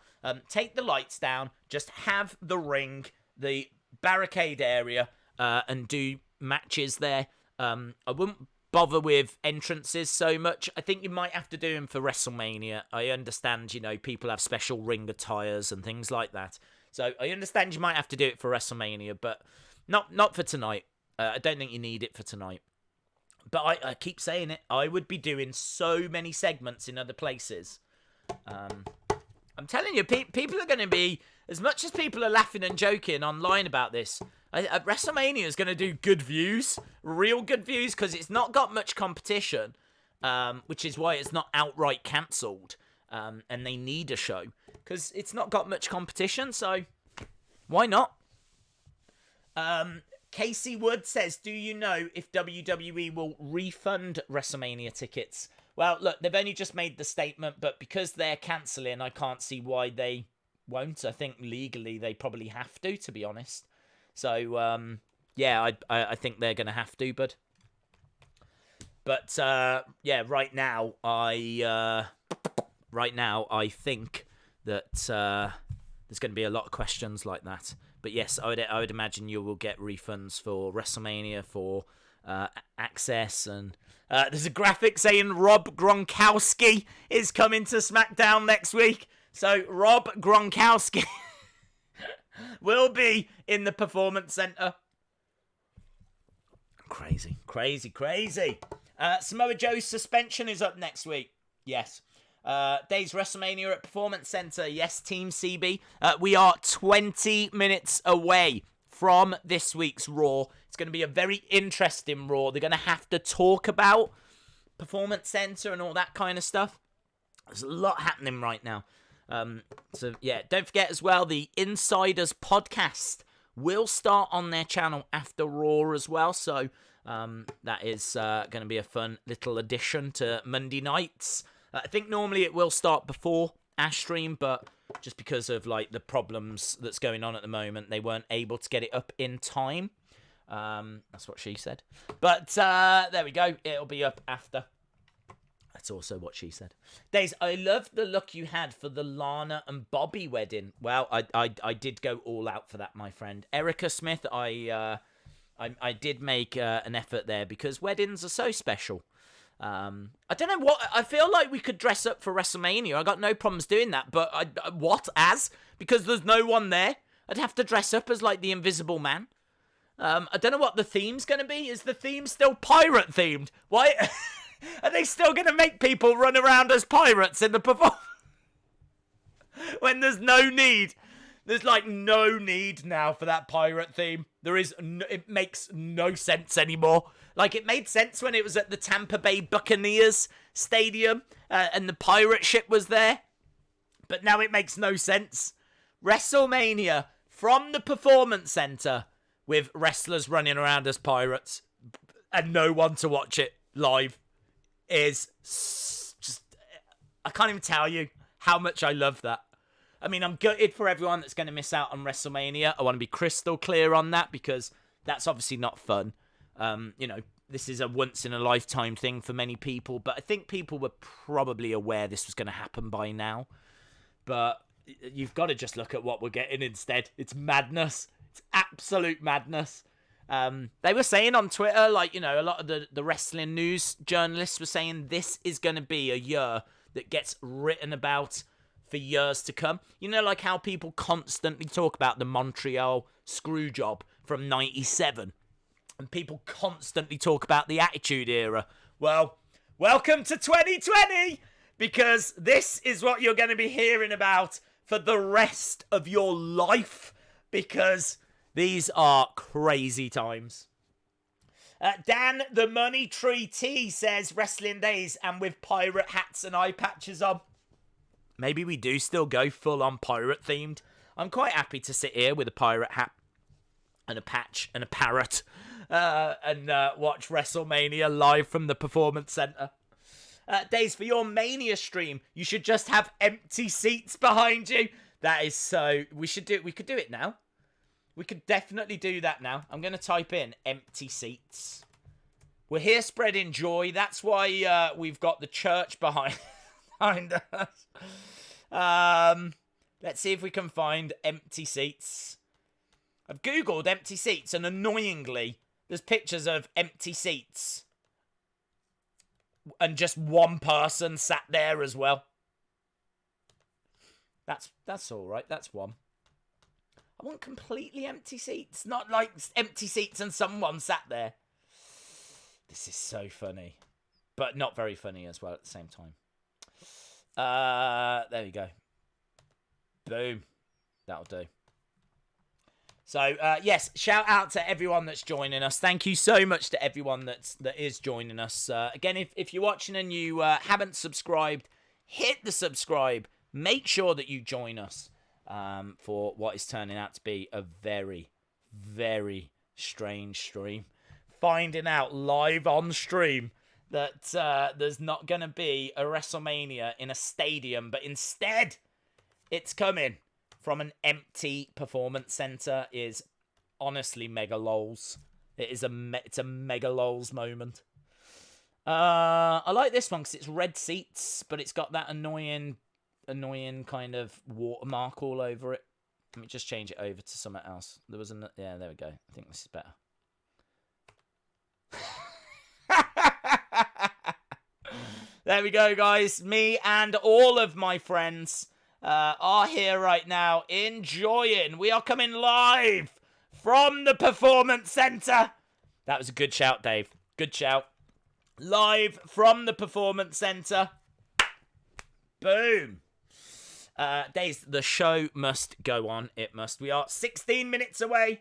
Speaker 1: Take the lights down. Just have the ring, the barricade area, and do matches there. I wouldn't bother with entrances so much. I think you might have to do them for WrestleMania. I understand, you know, people have special ring attires and things like that. So I understand you might have to do it for WrestleMania, but not for tonight. I don't think you need it for tonight. But I keep saying it. I would be doing so many segments in other places. I'm telling you, people are going to be, as much as people are laughing and joking online about this, WrestleMania is going to do good views, real good views, because it's not got much competition, which is why it's not outright cancelled. And they need a show, because it's not got much competition, so why not? Casey Wood says, do you know if WWE will refund WrestleMania tickets Well, look, they've only just made the statement, but because they're cancelling, I can't see why they won't. I think legally they probably have to be honest. So, yeah, I think they're going to have to, but yeah, right now I think that there's going to be a lot of questions like that. But yes, I would imagine you will get refunds for WrestleMania, for Access, and there's a graphic saying Rob Gronkowski is coming to SmackDown next week. So Rob Gronkowski will be in the Performance Center. Crazy. Samoa Joe's suspension is up next week. Yes. Days WrestleMania at Performance Center. Yes, Team CB. We are 20 minutes away from this week's Raw. It's going to be a very interesting Raw. They're going to have to talk about Performance Center and all that kind of stuff. There's a lot happening right now. So, yeah, don't forget as well, the Insiders podcast will start on their channel after Raw as well. So, that is going to be a fun little addition to Monday nights. I think normally it will start before our stream, but just because of like the problems that's going on at the moment, they weren't able to get it up in time. That's what she said. But there we go. It'll be up after. That's also what she said. Days, I love the look you had for the Lana and Bobby wedding. Well, I did go all out for that, my friend. Erica Smith, I did make an effort there because weddings are so special. I don't know what, I feel like we could dress up for WrestleMania. I got no problems doing that, but because there's no one there, I'd have to dress up as like the Invisible Man. I don't know what the theme's going to be. Is the theme still pirate themed? Why are they still going to make people run around as pirates in the performance when there's no need? There's like no need now for that pirate theme. It makes no sense anymore. Like, it made sense when it was at the Tampa Bay Buccaneers stadium and the pirate ship was there. But now it makes no sense. WrestleMania from the Performance Center with wrestlers running around as pirates and no one to watch it live is just... I can't even tell you how much I love that. I mean, I'm gutted for everyone that's going to miss out on WrestleMania. I want to be crystal clear on that because that's obviously not fun. This is a once-in-a-lifetime thing for many people, but I think people were probably aware this was going to happen by now. But you've got to just look at what we're getting instead. It's madness. It's absolute madness. They were saying on Twitter, like, a lot of the wrestling news journalists were saying this is going to be a year that gets written about for years to come. Like how people constantly talk about the Montreal screw job from 97. And people constantly talk about the Attitude Era. Well, welcome to 2020, because this is what you're going to be hearing about for the rest of your life, because these are crazy times. Dan the Money Tree T says Wrestling Days and with pirate hats and eye patches on. Maybe we do still go full on pirate themed. I'm quite happy to sit here with a pirate hat and a patch and a parrot and watch WrestleMania live from the Performance Center. Days, for your Mania stream, you should just have empty seats behind you. That is so... We could do it now. We could definitely do that now. I'm going to type in empty seats. We're here spreading joy. That's why we've got the church behind us. Let's see if we can find empty seats. I've googled empty seats, and annoyingly, there's pictures of empty seats and just one person sat there as well. That's all right. That's one. I want completely empty seats, not like empty seats and someone sat there. This is so funny, but not very funny as well at the same time. There we go. Boom. That'll do. So, yes, shout out to everyone that's joining us. Thank you so much to everyone that is joining us. Again, if you're watching and you haven't subscribed, hit the subscribe. Make sure that you join us for what is turning out to be a very, very strange stream. Finding out live on stream that there's not going to be a WrestleMania in a stadium, but instead it's coming from an empty performance center is honestly mega lols. It's a mega lols moment. I like this one because it's red seats, but it's got that annoying kind of watermark all over it. Let me just change it over to something else. There was yeah, there we go. I think this is better. There we go, guys. Me and all of my friends are here right now enjoying. We are coming live from the Performance Center. That was a good shout, Dave. Good shout. Live from the Performance Center. Boom. Days, the show must go on. It must. We are 16 minutes away.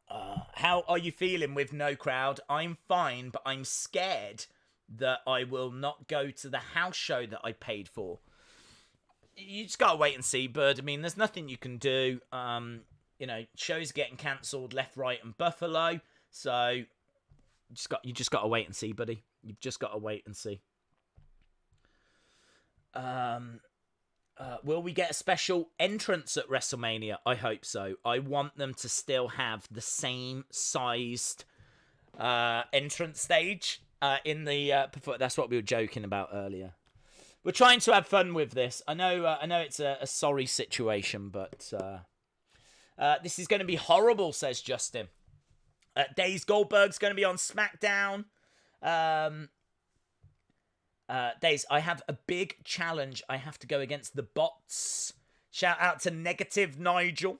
Speaker 1: How are you feeling with no crowd? I'm fine, but I'm scared that I will not go to the house show that I paid for. You just gotta wait and see, bud. I mean, there's nothing you can do. You know, shows getting cancelled left, right, and Buffalo. So you just gotta wait and see, buddy. You've just gotta wait and see. Will we get a special entrance at WrestleMania? I hope so. I want them to still have the same sized entrance stage in the. That's what we were joking about earlier. We're trying to have fun with this. I know it's a sorry situation, but this is going to be horrible, says Justin. Days Goldberg's going to be on SmackDown. Days, I have a big challenge. I have to go against the bots. Shout out to Negative Nigel.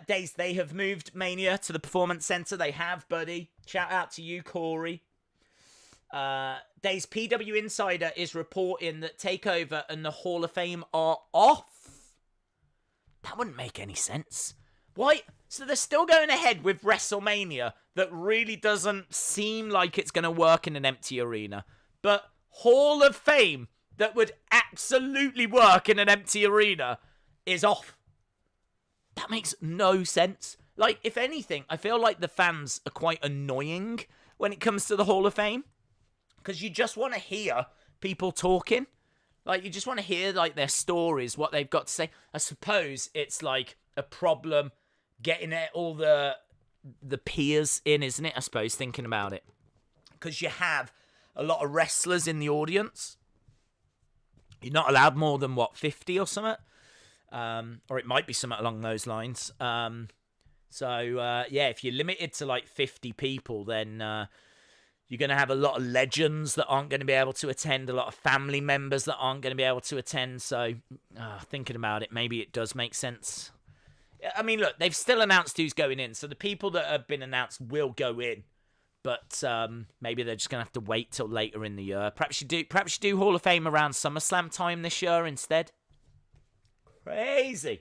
Speaker 1: Days, they have moved Mania to the Performance Center. They have, buddy. Shout out to you, Corey. Days, PW Insider is reporting that TakeOver and the Hall of Fame are off. That wouldn't make any sense. Why? So they're still going ahead with WrestleMania that really doesn't seem like it's going to work in an empty arena. But Hall of Fame that would absolutely work in an empty arena is off. That makes no sense. Like, if anything, I feel like the fans are quite annoying when it comes to the Hall of Fame. Because you just want to hear people talking. Like, you just want to hear, like, their stories, what they've got to say. I suppose it's, like, a problem getting all the peers in, isn't it? I suppose, thinking about it. Because you have a lot of wrestlers in the audience. You're not allowed more than, 50 or something? Or it might be something along those lines. Yeah, if you're limited to, 50 people, then you're going to have a lot of legends that aren't going to be able to attend, a lot of family members that aren't going to be able to attend. So, thinking about it, maybe it does make sense. I mean, look, they've still announced who's going in. So the people that have been announced will go in. But maybe they're just going to have to wait till later in the year. Perhaps you do Hall of Fame around SummerSlam time this year instead. Crazy.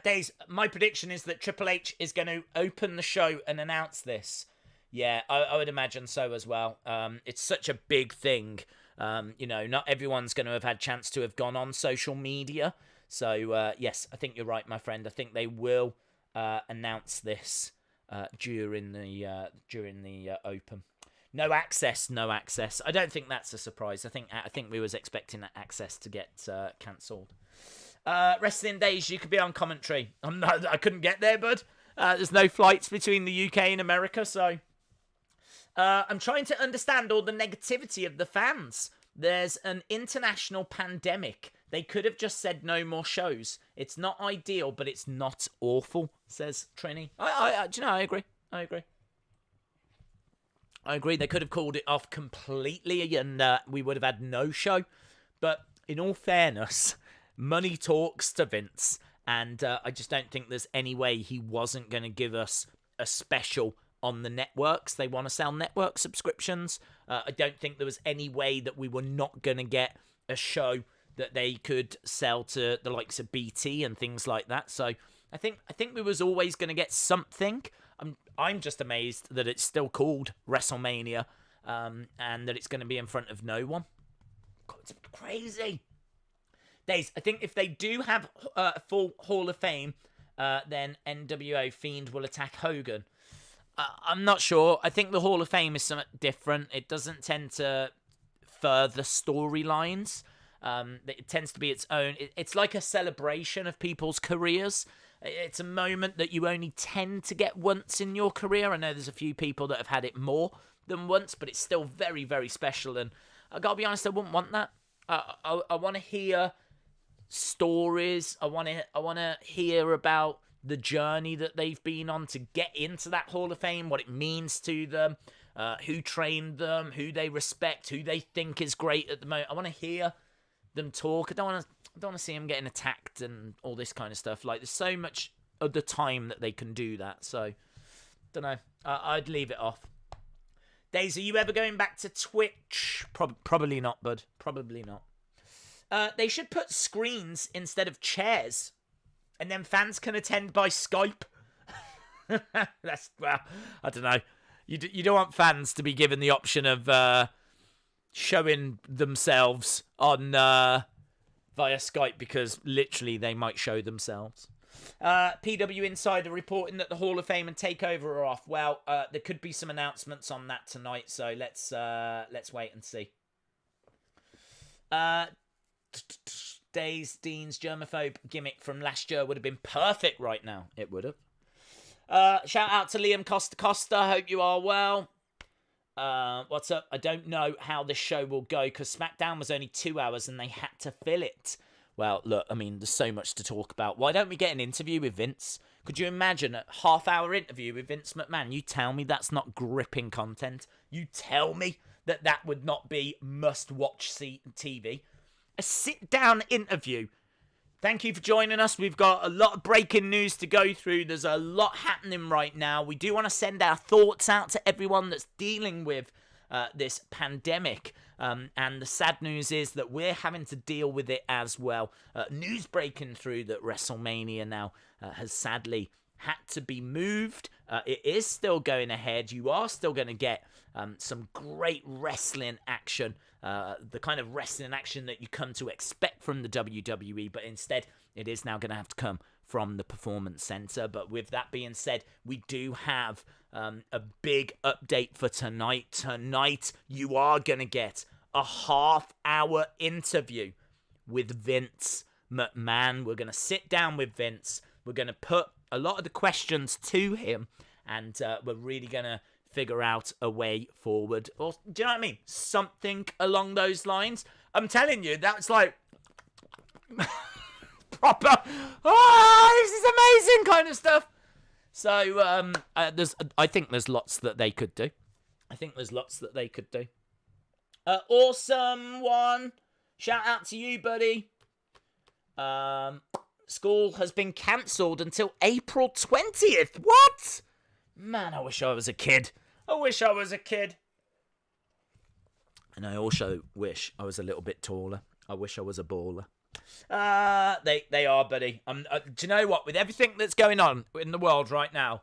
Speaker 1: Days, my prediction is that Triple H is going to open the show and announce this. Yeah, I would imagine so as well. It's such a big thing. Not everyone's going to have had chance to have gone on social media. So, yes, I think you're right, my friend. I think they will announce this during the Open. No access. I don't think that's a surprise. I think we was expecting that access to get cancelled. Wrestling Days, you could be on commentary. I couldn't get there, bud. There's no flights between the UK and America, so I'm trying to understand all the negativity of the fans. There's an international pandemic. They could have just said no more shows. It's not ideal, but it's not awful, says Trini. I agree. They could have called it off completely and we would have had no show. But in all fairness, money talks to Vince. And I just don't think there's any way he wasn't going to give us a special on the networks. They want to sell network subscriptions. I don't think there was any way that we were not going to get a show that they could sell to the likes of BT and things like that. So I think we was always going to get something. I'm just amazed that it's still called WrestleMania and that it's going to be in front of no one. God, it's crazy. Days, I think if they do have a full Hall of Fame, then NWO Fiend will attack Hogan. I'm not sure. I think the Hall of Fame is something different. It doesn't tend to further storylines. It tends to be its own. It's like a celebration of people's careers. It's a moment that you only tend to get once in your career. I know there's a few people that have had it more than once, but it's still very, very special. And I gotta be honest, I wouldn't want that. I want to hear stories. I want to hear about the journey that they've been on to get into that Hall of Fame, what it means to them, who trained them, who they respect, who they think is great at the moment. I want to hear them talk. I don't want to see them getting attacked and all this kind of stuff. Like, there's so much of the time that they can do that. So, don't know. I'd leave it off. Daisy, are you ever going back to Twitch? Probably not, bud. Probably not. They should put screens instead of chairs, and then fans can attend by Skype. That's, well, I don't know. You don't want fans to be given the option of showing themselves on via Skype, because literally they might show themselves. PW Insider reporting that the Hall of Fame and Takeover are off. Well, there could be some announcements on that tonight, so let's wait and see. Dean's germaphobe gimmick from last year would have been perfect right now. It would have. Shout out to Liam Costa. Hope you are well. What's up? I don't know how this show will go because SmackDown was only 2 hours and they had to fill it. Well, look, I mean, there's so much to talk about. Why don't we get an interview with Vince? Could you imagine a half-hour interview with Vince McMahon? You tell me that's not gripping content. You tell me that would not be must-watch TV. A sit-down interview. Thank you for joining us. We've got a lot of breaking news to go through. There's a lot happening right now. We do want to send our thoughts out to everyone that's dealing with this pandemic. And the sad news is that we're having to deal with it as well. News breaking through that WrestleMania now has sadly had to be moved. It is still going ahead. You are still going to get some great wrestling action. The kind of wrestling action that you come to expect from the WWE, but instead it is now going to have to come from the Performance Center. But with that being said, we do have a big update for tonight. Tonight, you are going to get a half-hour interview with Vince McMahon. We're going to sit down with Vince. We're going to put a lot of the questions to him, and we're really going to figure out a way forward. Or, do you know what I mean? Something along those lines. I'm telling you, that's like proper, this is amazing kind of stuff. So, I think there's lots that they could do. Awesome one. Shout out to you, buddy. School has been cancelled until April 20th. What? Man, I wish I was a kid. And I also wish I was a little bit taller. I wish I was a baller. They are, buddy. Do you know what? With everything that's going on in the world right now,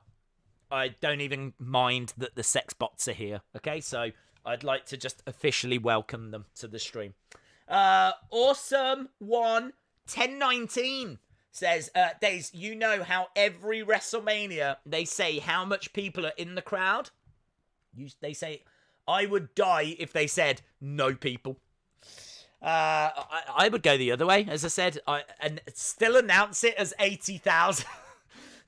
Speaker 1: I don't even mind that the sex bots are here. Okay, so I'd like to just officially welcome them to the stream. Awesome one 1019 says, Days, you know how every WrestleMania they say how much people are in the crowd? They say, I would die if they said no people. I would go the other way, as I said, and still announce it as 80,000.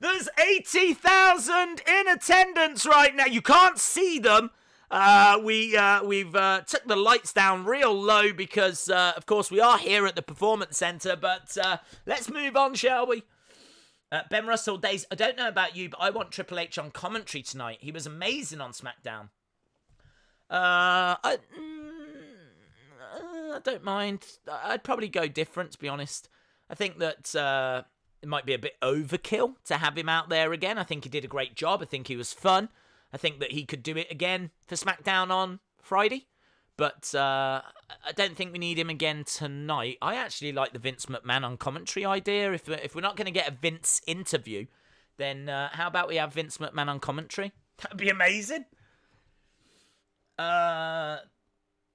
Speaker 1: There's 80,000 in attendance right now. You can't see them. We've took the lights down real low because, of course, we are here at the Performance Center. But let's move on, shall we? Ben Russell, Days, I don't know about you, but I want Triple H on commentary tonight. He was amazing on SmackDown. I don't mind. I'd probably go different, to be honest. I think that it might be a bit overkill to have him out there again. I think he did a great job. I think he was fun. I think that he could do it again for SmackDown on Friday. But I don't think we need him again tonight. I actually like the Vince McMahon on commentary idea. If we're not going to get a Vince interview, then how about we have Vince McMahon on commentary? That'd be amazing.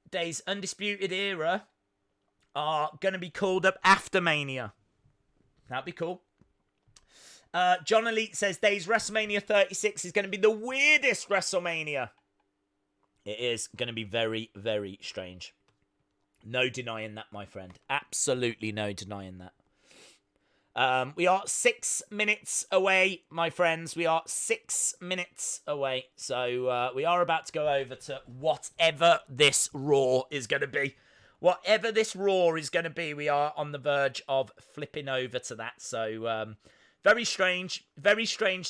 Speaker 1: Days Undisputed Era are going to be called up after Mania. That'd be cool. John Elite says, Days WrestleMania 36 is going to be the weirdest WrestleMania. It is going to be very, very strange. No denying that, my friend. Absolutely no denying that. We are 6 minutes away, my friends. We are 6 minutes away. So we are about to go over to whatever this Raw is going to be. Whatever this Raw is going to be, we are on the verge of flipping over to that. So very strange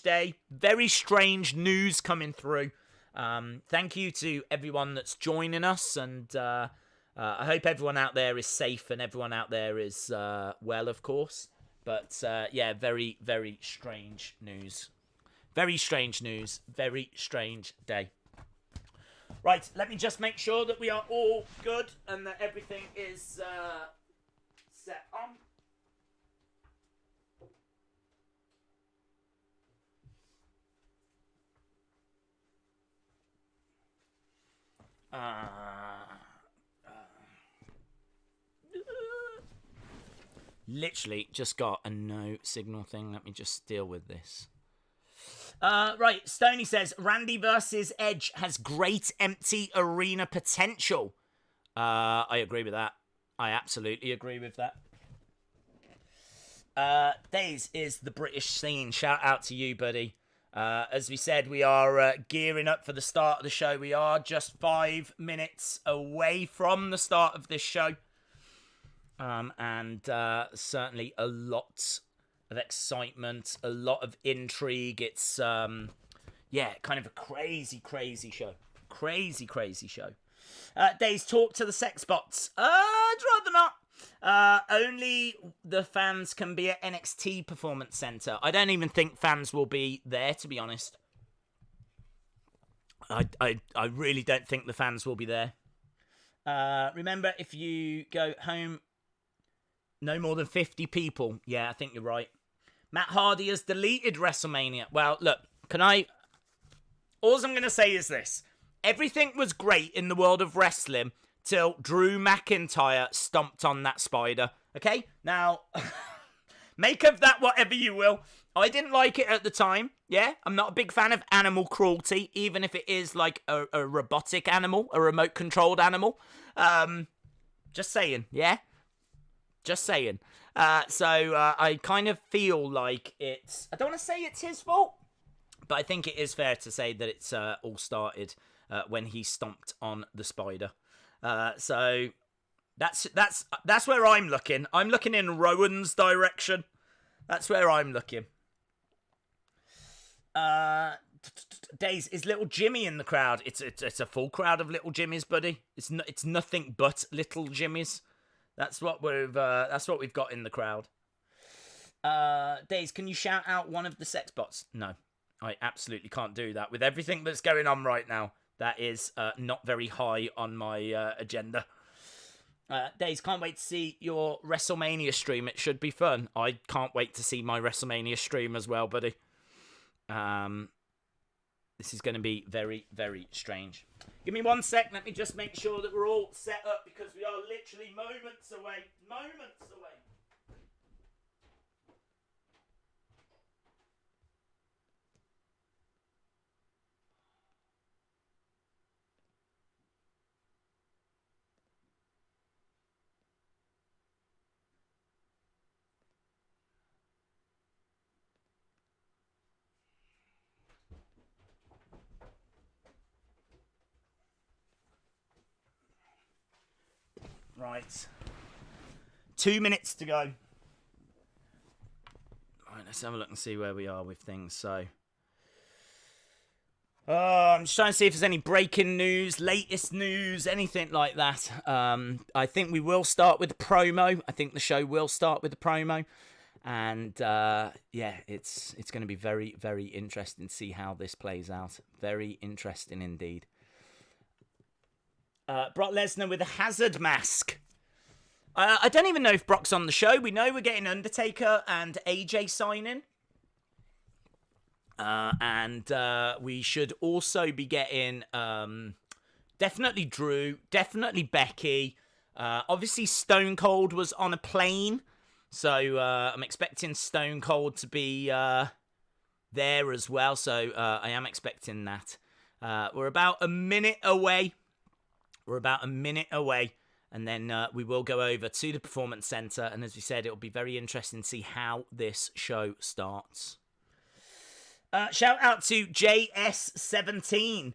Speaker 1: day. Very strange news coming through. Thank you to everyone that's joining us. And I hope everyone out there is safe and everyone out there is well, of course. But, yeah, very, very strange news. Very strange news. Very strange day. Right, let me just make sure that we are all good and that everything is set on. Literally just got a no signal thing. Let me just deal with this. Right, Stoney says, Randy versus Edge has great empty arena potential. I agree with that. I absolutely agree with that. Days is the British scene. Shout out to you, buddy. As we said, we are gearing up for the start of the show. We are just 5 minutes away from the start of this show. And certainly a lot of excitement, a lot of intrigue. It's, yeah, kind of a crazy, crazy show. Crazy, crazy show. Days, talk to the sex bots. I'd rather not. Only the fans can be at NXT Performance Center. I don't even think fans will be there, to be honest. I really don't think the fans will be there. Remember, if you go home, no more than 50 people. Yeah, I think you're right. Matt Hardy has deleted WrestleMania. Well, look, all I'm going to say is this. Everything was great in the world of wrestling till Drew McIntyre stomped on that spider. Okay? Now, make of that whatever you will. I didn't like it at the time. Yeah? I'm not a big fan of animal cruelty, even if it is like a robotic animal, a remote-controlled animal. Just saying, yeah? Just saying. So I kind of feel like it's... I don't want to say it's his fault, but I think it is fair to say that it's all started when he stomped on the spider. So that's where I'm looking. I'm looking in Rowan's direction. That's where I'm looking. Days, is little Jimmy in the crowd? It's a full crowd of little Jimmys, buddy. It's nothing but little Jimmys. That's what we've got in the crowd. Days, can you shout out one of the sex bots? No, I absolutely can't do that. With everything that's going on right now, that is not very high on my agenda. Days, can't wait to see your WrestleMania stream. It should be fun. I can't wait to see my WrestleMania stream as well, buddy. This is going to be very, very strange. Give me 1 sec. Let me just make sure that we're all set up because we are literally moments away. Moments away. Right. 2 minutes to go. Right, let's have a look and see where we are with things. So, I'm just trying to see if there's any breaking news, latest news, anything like that. I think we will start with the promo. I think the show will start with the promo. And, yeah, it's going to be very, very interesting to see how this plays out. Very interesting indeed. Brock Lesnar with a hazard mask. I don't even know if Brock's on the show. We know we're getting Undertaker and AJ signing. And we should also be getting definitely Drew, definitely Becky. Obviously Stone Cold was on a plane. So I'm expecting Stone Cold to be there as well. So I am expecting that. We're about a minute away. And then we will go over to the Performance Center. And as we said, it'll be very interesting to see how this show starts. Shout out to JS17.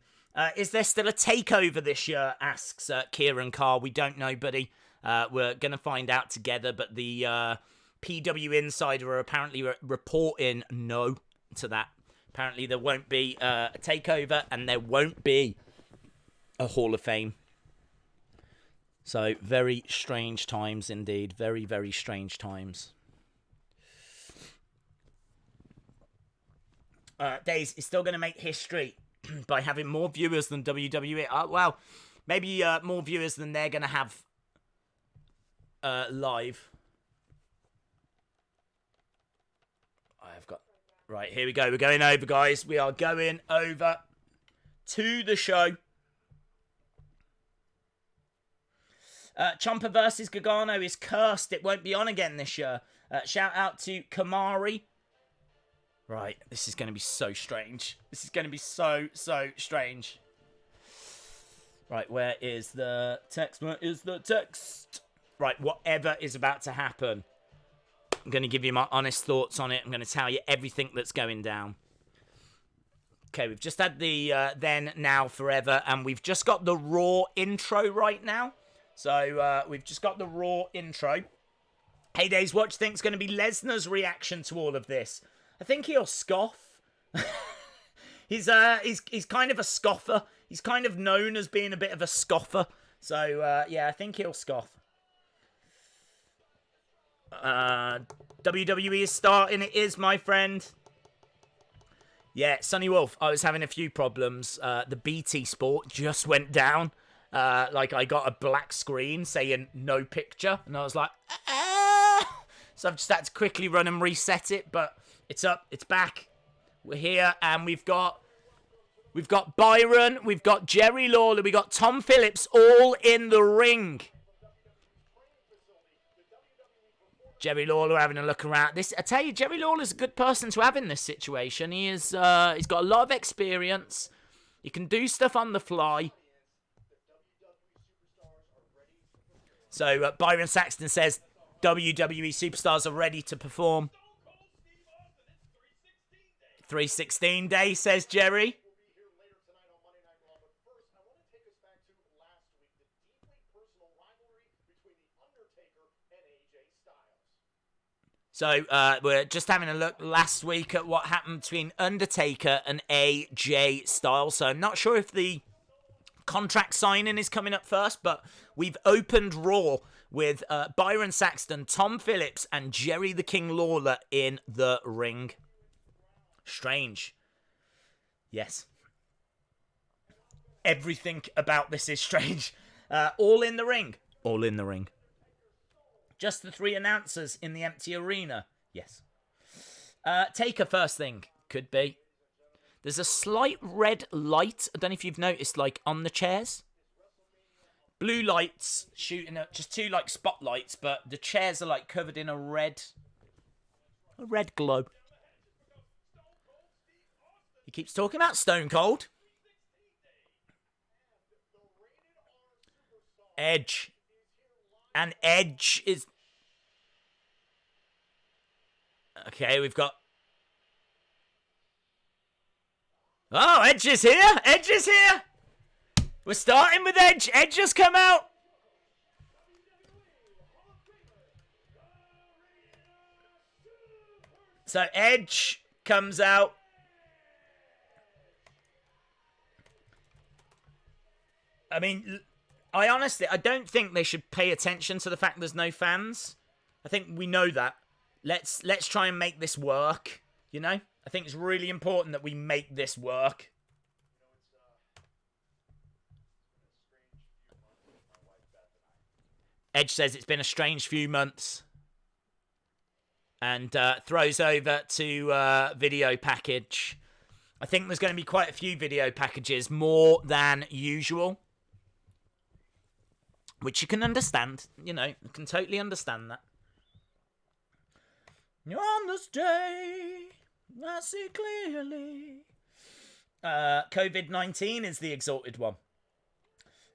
Speaker 1: Is there still a takeover this year? Asks Kieran Carr. We don't know, buddy. We're going to find out together. But the PW Insider are apparently reporting no to that. Apparently there won't be a takeover and there won't be a Hall of Fame. So, very strange times indeed. Very, very strange times. Days is still going to make history by having more viewers than WWE. Well, maybe more viewers than they're going to have live. I've got... Right, here we go. We're going over, guys. We are going over to the show. Ciampa versus Gargano is cursed. It won't be on again this year. Shout out to Kamari. Right, this is going to be so strange. This is going to be so strange. Right, where is the text? Where is the text? Right, whatever is about to happen, I'm going to give you my honest thoughts on it. I'm going to tell you everything that's going down. Okay, we've just had the Then, Now, Forever, and we've just got the Raw intro right now. So, we've just got the Raw intro. Hey, Days, what do you think's going to be Lesnar's reaction to all of this? I think he'll scoff. He's kind of a scoffer. He's kind of known as being a bit of a scoffer. So, yeah, I think he'll scoff. WWE is starting. It is, my friend. Yeah, Sonny Wolf, I was having a few problems. The BT Sport just went down. Like, I got a black screen saying no picture. And I was like, ah! So I've just had to quickly run and reset it. But it's up. It's back. We're here. And we've got Byron. We've got Jerry Lawler. We've got Tom Phillips all in the ring. Jerry Lawler having a look around. I tell you, Jerry Lawler's a good person to have in this situation. He's got a lot of experience. He can do stuff on the fly. So Byron Saxton says WWE superstars are ready to perform. 316 day, says Jerry. So we're just having a look last week at what happened between Undertaker and AJ Styles. So I'm not sure if the contract signing is coming up first, but we've opened Raw with Byron Saxton, Tom Phillips, and Jerry the King Lawler in the ring. Strange. Yes. Everything about this is strange. All in the ring. All in the ring. Just the three announcers in the empty arena. Yes. Taker first thing. Could be. There's a slight red light. I don't know if you've noticed, like, on the chairs. Blue lights shooting at just two, like, spotlights, but the chairs are, like, covered in a red glow. He keeps talking about Stone Cold. Edge. And Edge is... Okay, we've got... Oh, Edge is here! Edge is here! We're starting with Edge. Edge has come out. So Edge comes out. I mean, I don't think they should pay attention to the fact there's no fans. I think we know that. Let's try and make this work, you know? I think it's really important that we make this work. Edge says it's been a strange few months. And throws over to video package. I think there's going to be quite a few video packages, more than usual. Which you can understand, you know, you can totally understand that. On this day, I see clearly. COVID-19 is the exalted one.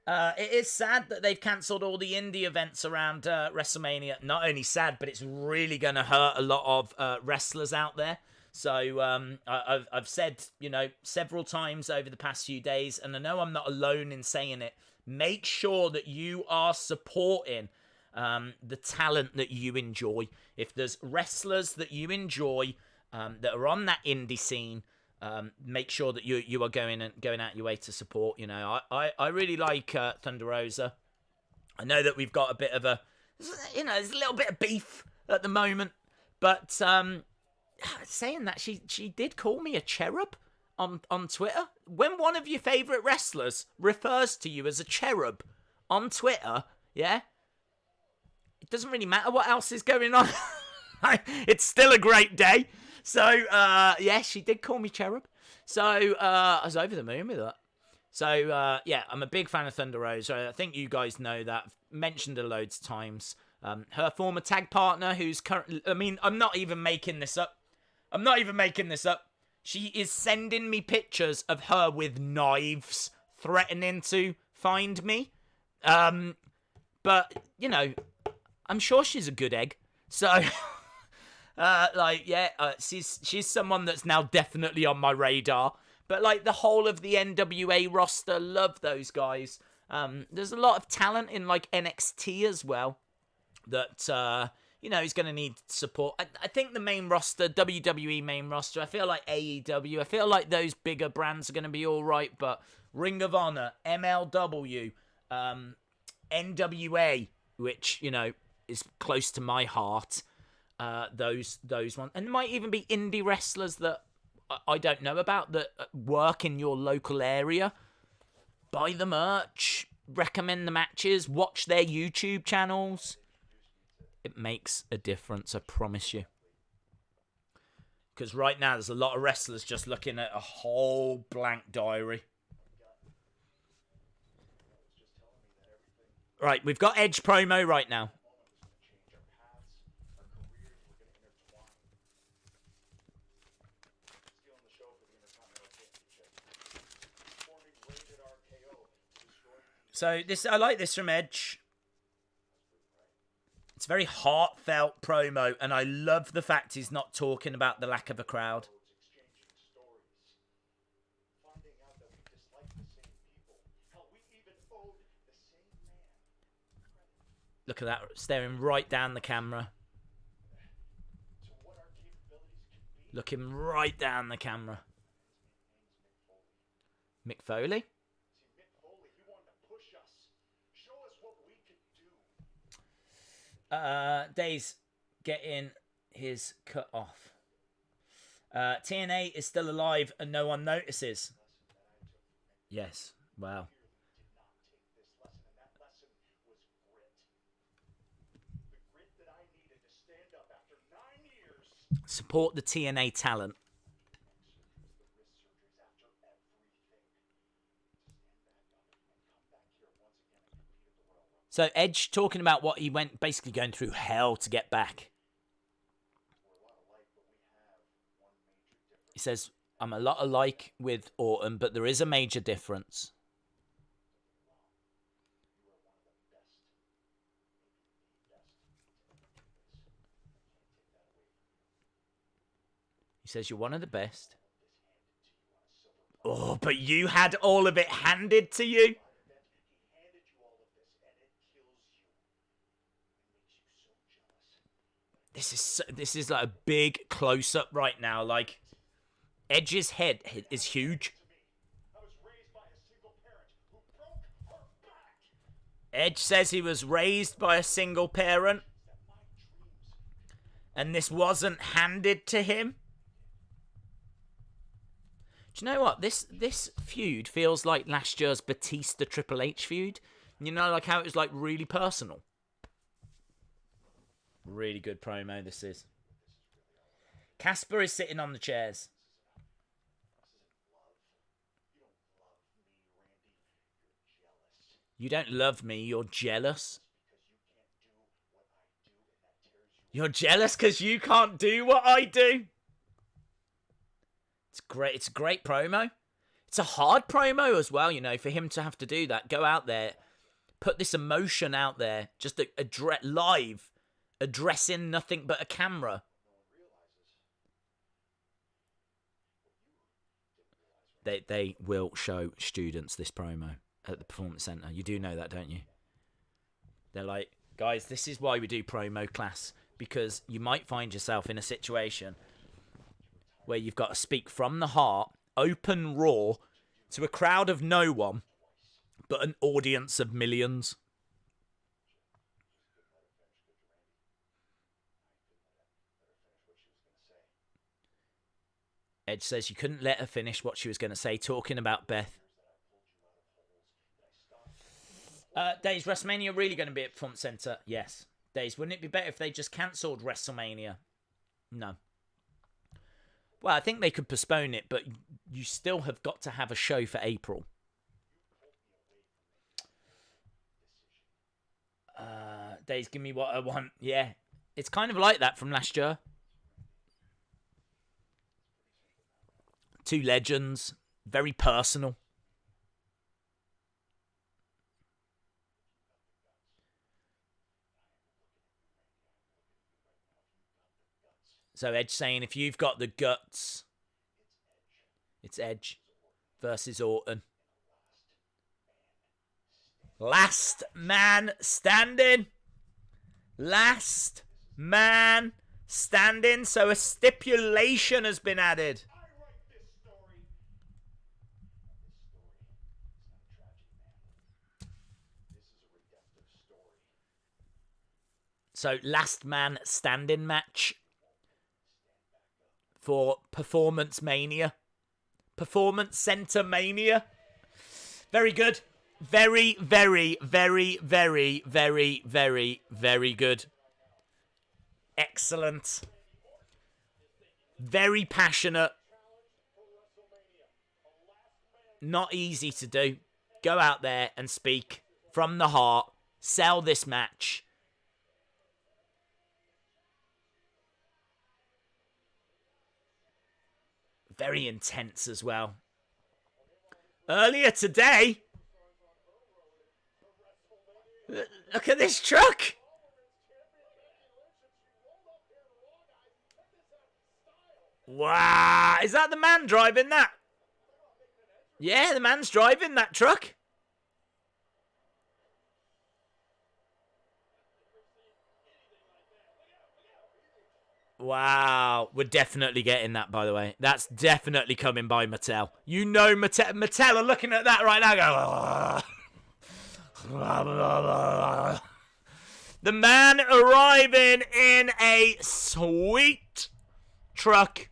Speaker 1: It is sad that they've cancelled all the indie events around WrestleMania. Not only sad, but it's really going to hurt a lot of wrestlers out there. So I've said, several times over the past few days, and I know I'm not alone in saying it, make sure that you are supporting the talent that you enjoy. If there's wrestlers that you enjoy that are on that indie scene, make sure that you are going out your way to support. I really like Thunder Rosa. I know that we've got a bit of there's a little bit of beef at the moment, but saying that, she did call me a cherub on Twitter. When one of your favourite wrestlers refers to you as a cherub on Twitter, yeah, it doesn't really matter what else is going on. It's still a great day. So, yeah, she did call me cherub. So, I was over the moon with that. So, yeah, I'm a big fan of Thunder Rosa. I think you guys know that. I've mentioned her loads of times. Her former tag partner, who's currently... I mean, I'm not even making this up. She is sending me pictures of her with knives, threatening to find me. But, I'm sure she's a good egg. So... she's someone that's now definitely on my radar. But, the whole of the NWA roster, love those guys. There's a lot of talent in, NXT as well that, is going to need support. I think the main roster, WWE main roster, I feel like AEW, I feel like those bigger brands are going to be all right. But Ring of Honor, MLW, NWA, which, is close to my heart. Those ones, and there might even be indie wrestlers that I don't know about that work in your local area. Buy the merch, recommend the matches, watch their YouTube channels. It makes a difference, I promise you. Because right now there's a lot of wrestlers just looking at a whole blank diary. Right, we've got Edge promo right now. So I like this from Edge. It's a very heartfelt promo, and I love the fact he's not talking about the lack of a crowd. Look at that, staring right down the camera. Looking right down the camera. Mick Foley? Days getting his cut off. TNA is still alive and no one notices. Yes, wow. Support the TNA talent. So Edge talking about what he went, basically going through hell to get back. He says, I'm a lot alike with Orton, but there is a major difference. He says, you're one of the best. Oh, but you had all of it handed to you? This is like a big close-up right now. Like, Edge's head is huge. Edge says he was raised by a single parent. And this wasn't handed to him. Do you know what? This feud feels like last year's Batista Triple H feud. You know, like how it was like really personal. Really good promo this is. Casper is sitting on the chairs. You don't love me, you're jealous. You're jealous because you can't do what I do? It's great. It's a great promo. It's a hard promo as well, you know, for him to have to do that. Go out there, put this emotion out there, just live, addressing nothing but a camera. They will show students this promo at the Performance Center. You do know that, don't you? They're like, guys, this is why we do promo class, because you might find yourself in a situation where you've got to speak from the heart, open raw, to a crowd of no one, but an audience of millions. Edge says you couldn't let her finish what she was going to say, talking about Beth. Days, WrestleMania really going to be at Performance Center? Yes. Days, wouldn't it be better if they just cancelled WrestleMania? No. Well, I think they could postpone it, but you still have got to have a show for April. Days, give me what I want. Yeah. It's kind of like that from last year. Two legends. Very personal. So Edge saying, if you've got the guts, it's Edge versus Orton. Last man standing. Last man standing. So a stipulation has been added. So last man standing match for Performance Mania. Performance Center Mania. Very good. Very, very, very, very, very, very, very good. Excellent. Very passionate. Not easy to do. Go out there and speak from the heart. Sell this match. Very intense as well. Earlier today, look at this truck. Wow, is that the man driving that? Yeah, the man's driving that truck. Wow, we're definitely getting that, by the way. That's definitely coming by Mattel. You know Mattel are looking at that right now going... The man arriving in a sweet truck.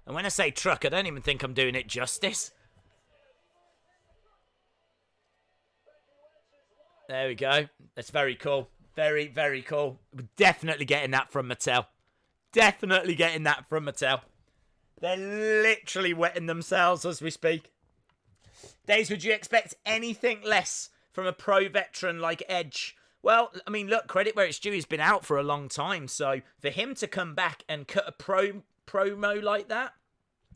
Speaker 1: And when I say truck, I don't even think I'm doing it justice. There we go. That's very cool. Very, very cool. We're definitely getting that from Mattel. Definitely getting that from Mattel. They're literally wetting themselves as we speak. Days, would you expect anything less from a pro veteran like Edge? Well, I mean, look, credit where it's due. He's been out for a long time. So for him to come back and cut a promo like that,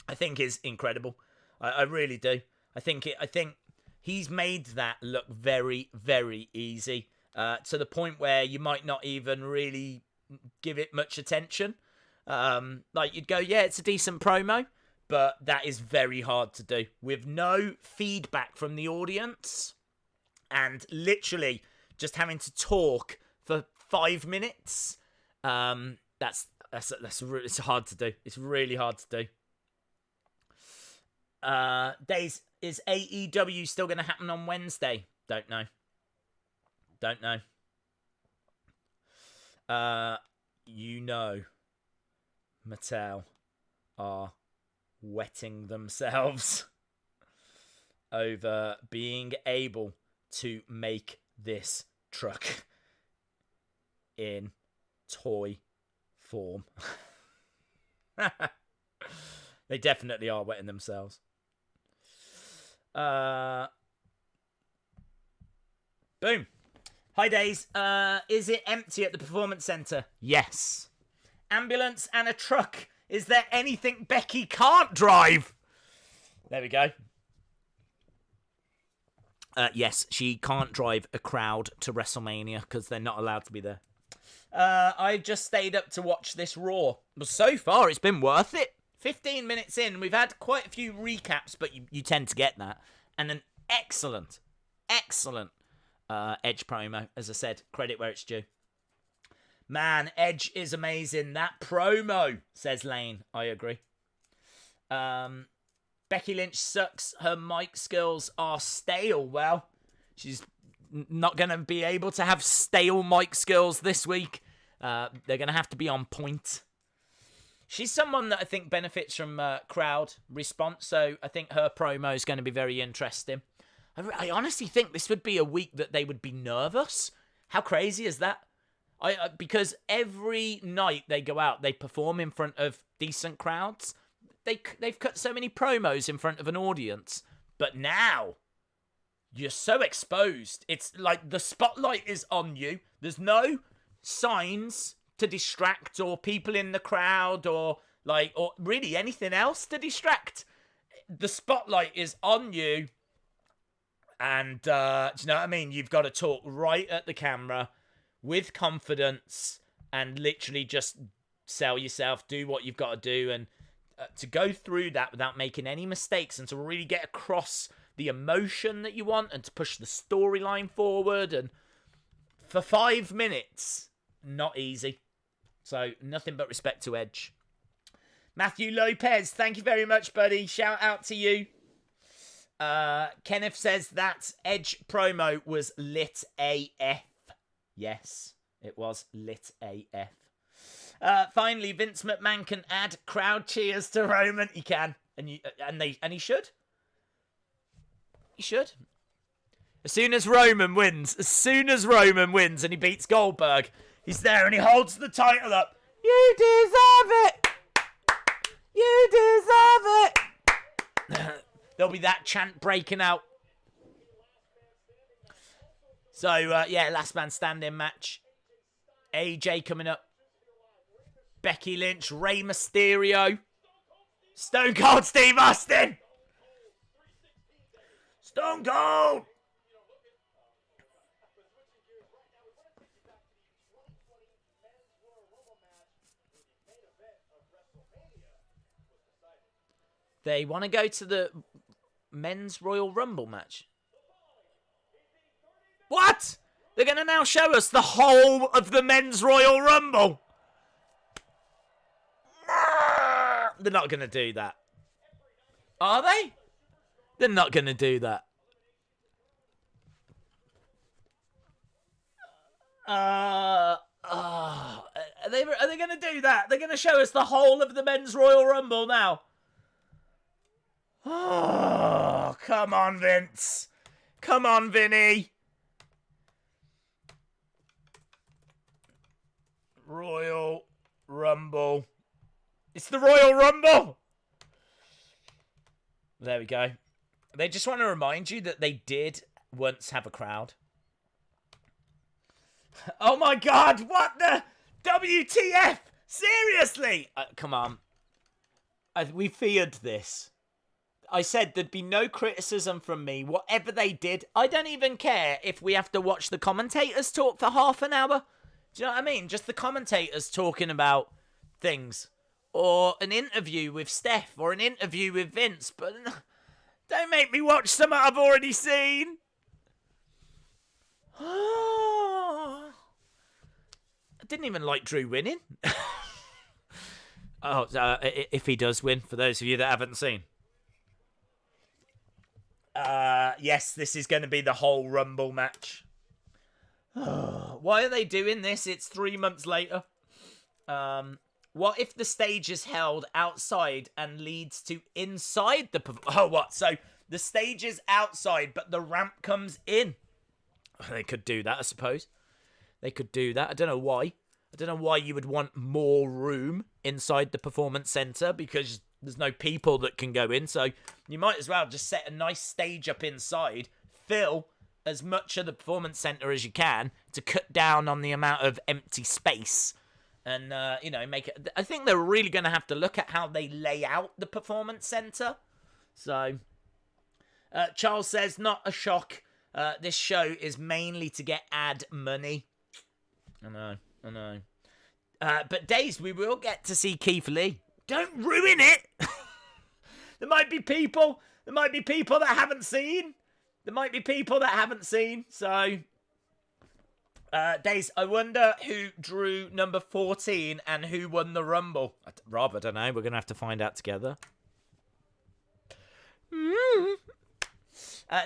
Speaker 1: I think is incredible. I really do. I think he's made that look very, very easy. To the point where you might not even really give it much attention. Like you'd go, yeah, it's a decent promo, but that is very hard to do with no feedback from the audience and literally just having to talk for 5 minutes. It's hard to do. It's really hard to do. Days, is AEW still going to happen on Wednesday? Don't know. You know, Mattel are wetting themselves over being able to make this truck in toy form. They definitely are wetting themselves. Boom. Hi, Days. Is it empty at the Performance Center? Yes. Ambulance and a truck. Is there anything Becky can't drive? There we go. Yes, she can't drive a crowd to WrestleMania because they're not allowed to be there. I've just stayed up to watch this Raw. But so far, it's been worth it. 15 minutes in, we've had quite a few recaps, but you tend to get that. And an excellent Edge promo, as I said. Credit where it's due. Man, Edge is amazing. That promo, says Lane. I agree. Becky Lynch sucks. Her mic skills are stale. Well, she's not going to be able to have stale mic skills this week. They're going to have to be on point. She's someone that I think benefits from crowd response, so I think her promo is going to be very interesting. I honestly think this would be a week that they would be nervous. How crazy is that? Because every night they go out, they perform in front of decent crowds. They've cut so many promos in front of an audience. But now, you're so exposed. It's like the spotlight is on you. There's no signs to distract or people in the crowd or really anything else to distract. The spotlight is on you. And, do you know what I mean? You've got to talk right at the camera with confidence and literally just sell yourself, do what you've got to do, and to go through that without making any mistakes and to really get across the emotion that you want and to push the storyline forward. And for 5 minutes, not easy. So, nothing but respect to Edge. Matthew Lopez, thank you very much, buddy. Shout out to you. Kenneth says that Edge promo was lit AF. Yes, it was lit AF. Finally, Vince McMahon can add crowd cheers to Roman. He can, and he should. He should. As soon as Roman wins, and he beats Goldberg, he's there and he holds the title up. You deserve it. You deserve it. There'll be that chant breaking out. So, yeah, last man standing match. AJ coming up. Becky Lynch, Rey Mysterio. Stone Cold Steve Austin. Stone Cold. They want to go to the Men's Royal Rumble match. What? They're going to now show us the whole of the Men's Royal Rumble. They're not going to do that. Are they? They're not going to do that. Are they going to do that? They're going to show us the whole of the Men's Royal Rumble now. Oh, come on, Vince. Come on, Vinny. Royal Rumble. It's the Royal Rumble. There we go. They just want to remind you that they did once have a crowd. Oh my God, what the WTF? Seriously? Come on. We feared this. I said there'd be no criticism from me. Whatever they did, I don't even care if we have to watch the commentators talk for half an hour. Do you know what I mean? Just the commentators talking about things. Or an interview with Steph. Or an interview with Vince. But don't make me watch something I've already seen. I didn't even like Drew winning. If he does win, for those of you that haven't seen. Yes, this is going to be the whole Rumble match. Why are they doing this? It's 3 months later. What if the stage is held outside and leads to inside the... what? So the stage is outside, but the ramp comes in. They could do that, I suppose. They could do that. I don't know why. I don't know why you would want more room inside the Performance Center, because there's no people that can go in. So you might as well just set a nice stage up inside, fill as much of the Performance Center as you can to cut down on the amount of empty space. And, make it... I think they're really going to have to look at how they lay out the Performance Center. So, Charles says, not a shock. This show is mainly to get ad money. I know. But Days, we will get to see Keith Lee. Don't ruin it! There might be people that haven't seen. So, Days, I wonder who drew number 14 and who won the Rumble. Rob, I don't know. We're going to have to find out together.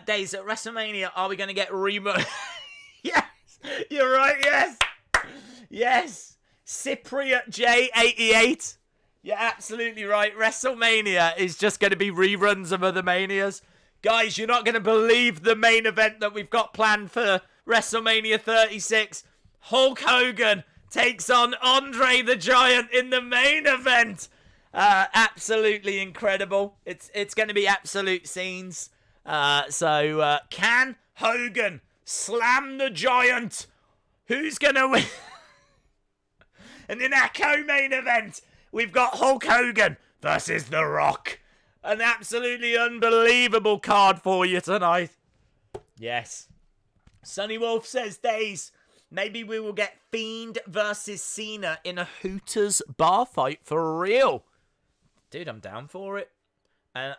Speaker 1: Days, at WrestleMania, are we going to get remote? Yes, you're right, yes. Cypriot J88. You're absolutely right. WrestleMania is just going to be reruns of other Manias. Guys, you're not going to believe the main event that we've got planned for WrestleMania 36. Hulk Hogan takes on Andre the Giant in the main event. Absolutely incredible. It's going to be absolute scenes. So can Hogan slam the Giant? Who's going to win? And in our co-main event, we've got Hulk Hogan versus The Rock. An absolutely unbelievable card for you tonight. Yes. Sunny Wolf says, Days, maybe we will get Fiend versus Cena in a Hooters bar fight for real. Dude, I'm down for it. And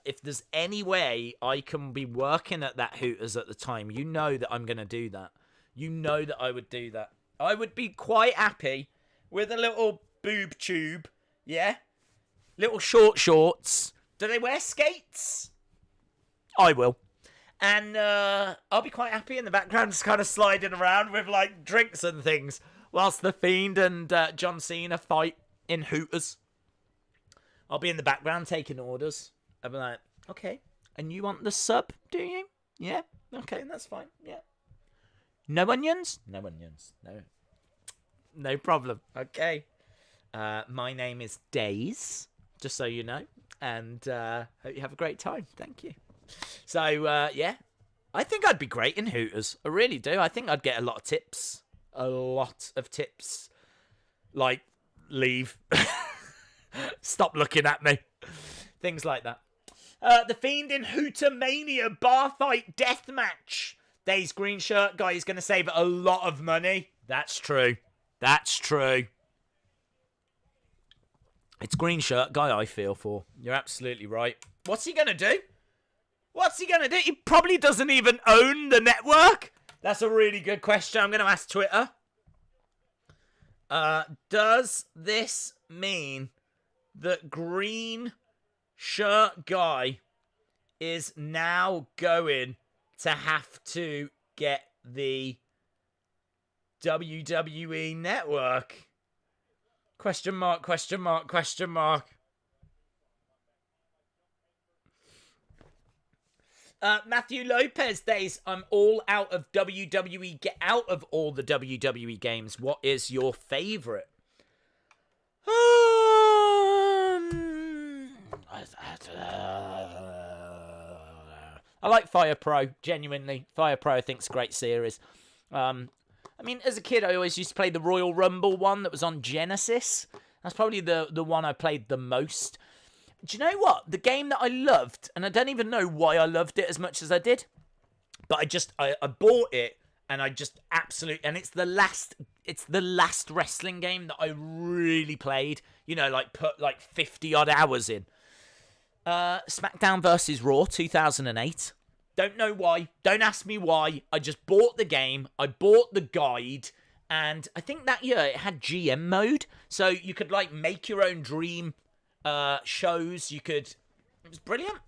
Speaker 1: if there's any way I can be working at that Hooters at the time, you know that I'm going to do that. You know that I would do that. I would be quite happy with a little boob tube. Yeah? Little short shorts. Do they wear skates? I will. And I'll be quite happy in the background, just kind of sliding around with like drinks and things, whilst the Fiend and John Cena fight in Hooters. I'll be in the background taking orders. I'll be like, okay, and you want the sub, do you? Yeah, okay, that's fine. Yeah. No onions? No onions. No problem. Okay. My name is Days, just so you know. And hope you have a great time. Thank you. So, yeah. I think I'd be great in Hooters. I really do. I think I'd get a lot of tips. A lot of tips. Like, leave. Stop looking at me. Things like that. The Fiend in Hootermania bar fight death match. Days green shirt guy is going to save a lot of money. That's true. That's true. It's green shirt guy I feel for. You're absolutely right. What's he going to do? What's he going to do? He probably doesn't even own the network. That's a really good question. I'm going to ask Twitter. Does this mean that green shirt guy is now going to have to get the WWE network? Question mark, question mark, question mark. Matthew Lopez Days, I'm all out of WWE. Get out of all the WWE games. What is your favorite? I like Fire Pro, genuinely. Fire Pro I think's a great series. I mean, as a kid, I always used to play the Royal Rumble one that was on Genesis. That's probably the one I played the most. Do you know what? The game that I loved, and I don't even know why I loved it as much as I did, but I bought it, and I just absolutely, and it's the last wrestling game that I really played. You know, like put like 50 odd hours in. SmackDown vs. Raw 2008. Don't know why. Don't ask me why. I just bought the game. I bought the guide. And I think that year it had GM mode. So you could like make your own dream shows. It was brilliant.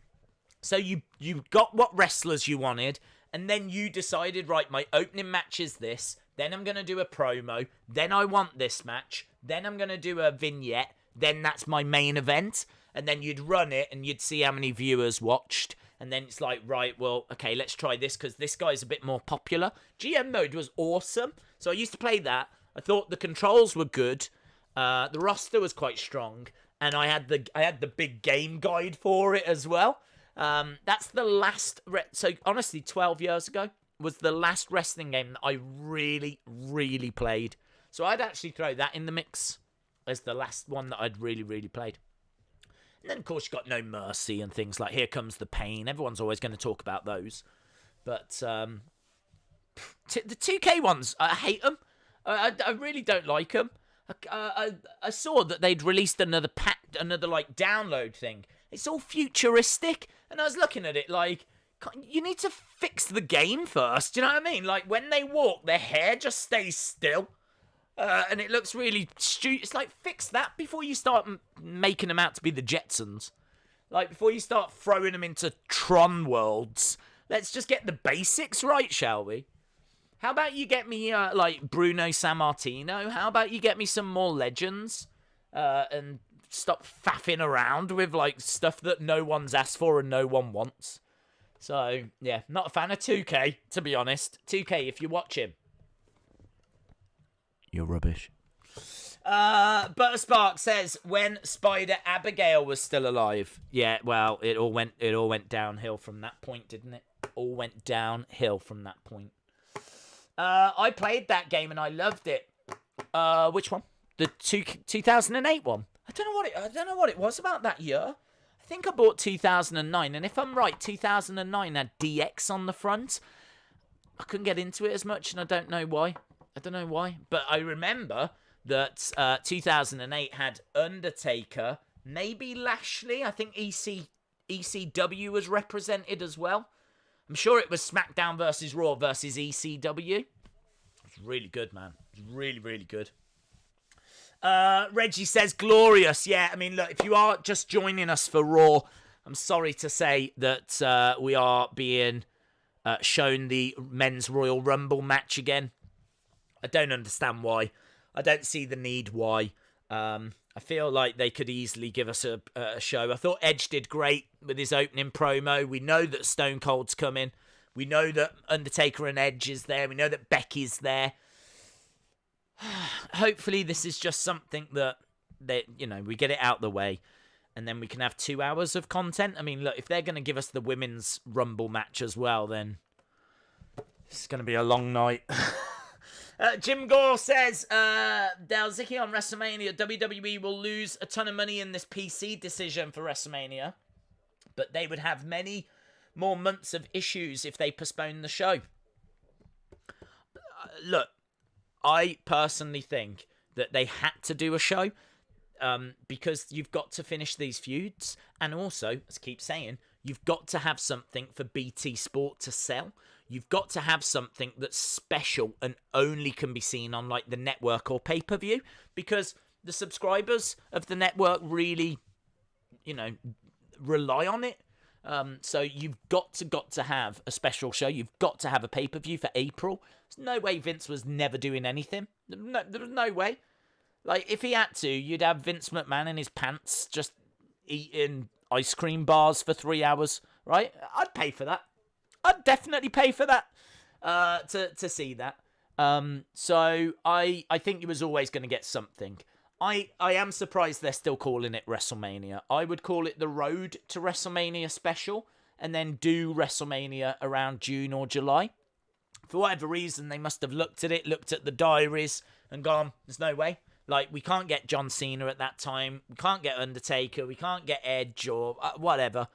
Speaker 1: So you got what wrestlers you wanted. And then you decided, right, my opening match is this. Then I'm going to do a promo. Then I want this match. Then I'm going to do a vignette. Then that's my main event. And then you'd run it and you'd see how many viewers watched. And then it's like, right, well, okay, let's try this because this guy's a bit more popular. GM mode was awesome. So I used to play that. I thought the controls were good. The roster was quite strong. And I had the big game guide for it as well. That's the last... So, honestly, 12 years ago was the last wrestling game that I really, really played. So I'd actually throw that in the mix as the last one that I'd really, really played. And then, of course, you got No Mercy and things like Here Comes the Pain. Everyone's always going to talk about those. But the 2K ones, I hate them. I really don't like them. I saw that they'd released another like download thing. It's all futuristic, and I was looking at it like, you need to fix the game first. Do you know what I mean? Like when they walk, their hair just stays still, and it looks really stupid. It's like, fix that before you start making them out to be the Jetsons. Like before you start throwing them into Tron worlds. Let's just get the basics right, shall we? How about you get me, like, Bruno Sammartino? How about you get me some more legends? And stop faffing around with, like, stuff that no one's asked for and no one wants. So, yeah, not a fan of 2K, to be honest. 2K, if you watch him, you're rubbish. Butterspark says, when Spider Abigail was still alive. Yeah, well, it all went downhill from that point, didn't it? All went downhill from that point. I played that game and I loved it. Which one? The 2008 one. I don't know what it was about that year. I think I bought 2009, and if I'm right, 2009 had DX on the front. I couldn't get into it as much, and I don't know why. But I remember that 2008 had Undertaker, maybe Lashley. I think ECW was represented as well. I'm sure it was SmackDown versus Raw versus ECW. It's really good, man. It's really, really good. Reggie says, glorious. Yeah, I mean, look, if you are just joining us for Raw, I'm sorry to say that we are being shown the Men's Royal Rumble match again. I don't understand why. I don't see the need why. I feel like they could easily give us a show. I thought Edge did great with his opening promo. We know that Stone Cold's coming. We know that Undertaker and Edge is there. We know that Becky's there. Hopefully this is just something that we get it out the way, and then we can have 2 hours of content. I mean, look, if they're going to give us the Women's Rumble match as well, then it's going to be a long night. Jim Gore says, Dalzicki on WrestleMania, WWE will lose a ton of money in this PC decision for WrestleMania, but they would have many more months of issues if they postpone the show. Look, I personally think that they had to do a show because you've got to finish these feuds, and also, as I keep saying, you've got to have something for BT Sport to sell. You've got to have something that's special and only can be seen on, like, the network or pay-per-view, because the subscribers of the network really, rely on it. So you've got to have a special show. You've got to have a pay-per-view for April. There's no way Vince was never doing anything. No, there was no way. Like, if he had to, you'd have Vince McMahon in his pants just eating ice cream bars for 3 hours, right? I'd pay for that. I'd definitely pay for that, to see that. So I think he was always going to get something. I am surprised they're still calling it WrestleMania. I would call it the Road to WrestleMania special, and then do WrestleMania around June or July. For whatever reason, they must have looked at it, looked at the diaries, and gone, there's no way. Like, we can't get John Cena at that time. We can't get Undertaker. We can't get Edge or whatever.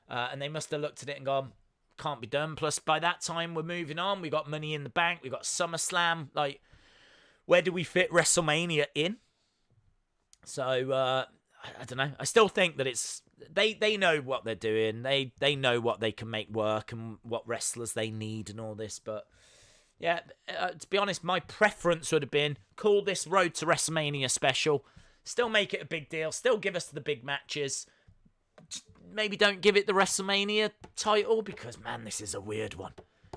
Speaker 1: And they must have looked at it and gone, can't be done. Plus, by that time, we're moving on. We got Money in the Bank. We got SummerSlam. Like, where do we fit WrestleMania in? So, I don't know. I still think that it's... They know what they're doing. They know what they can make work and what wrestlers they need and all this. But, yeah, to be honest, my preference would have been call this Road to WrestleMania special. Still make it a big deal. Still give us the big matches. Maybe don't give it the WrestleMania title because, man, this is a weird one.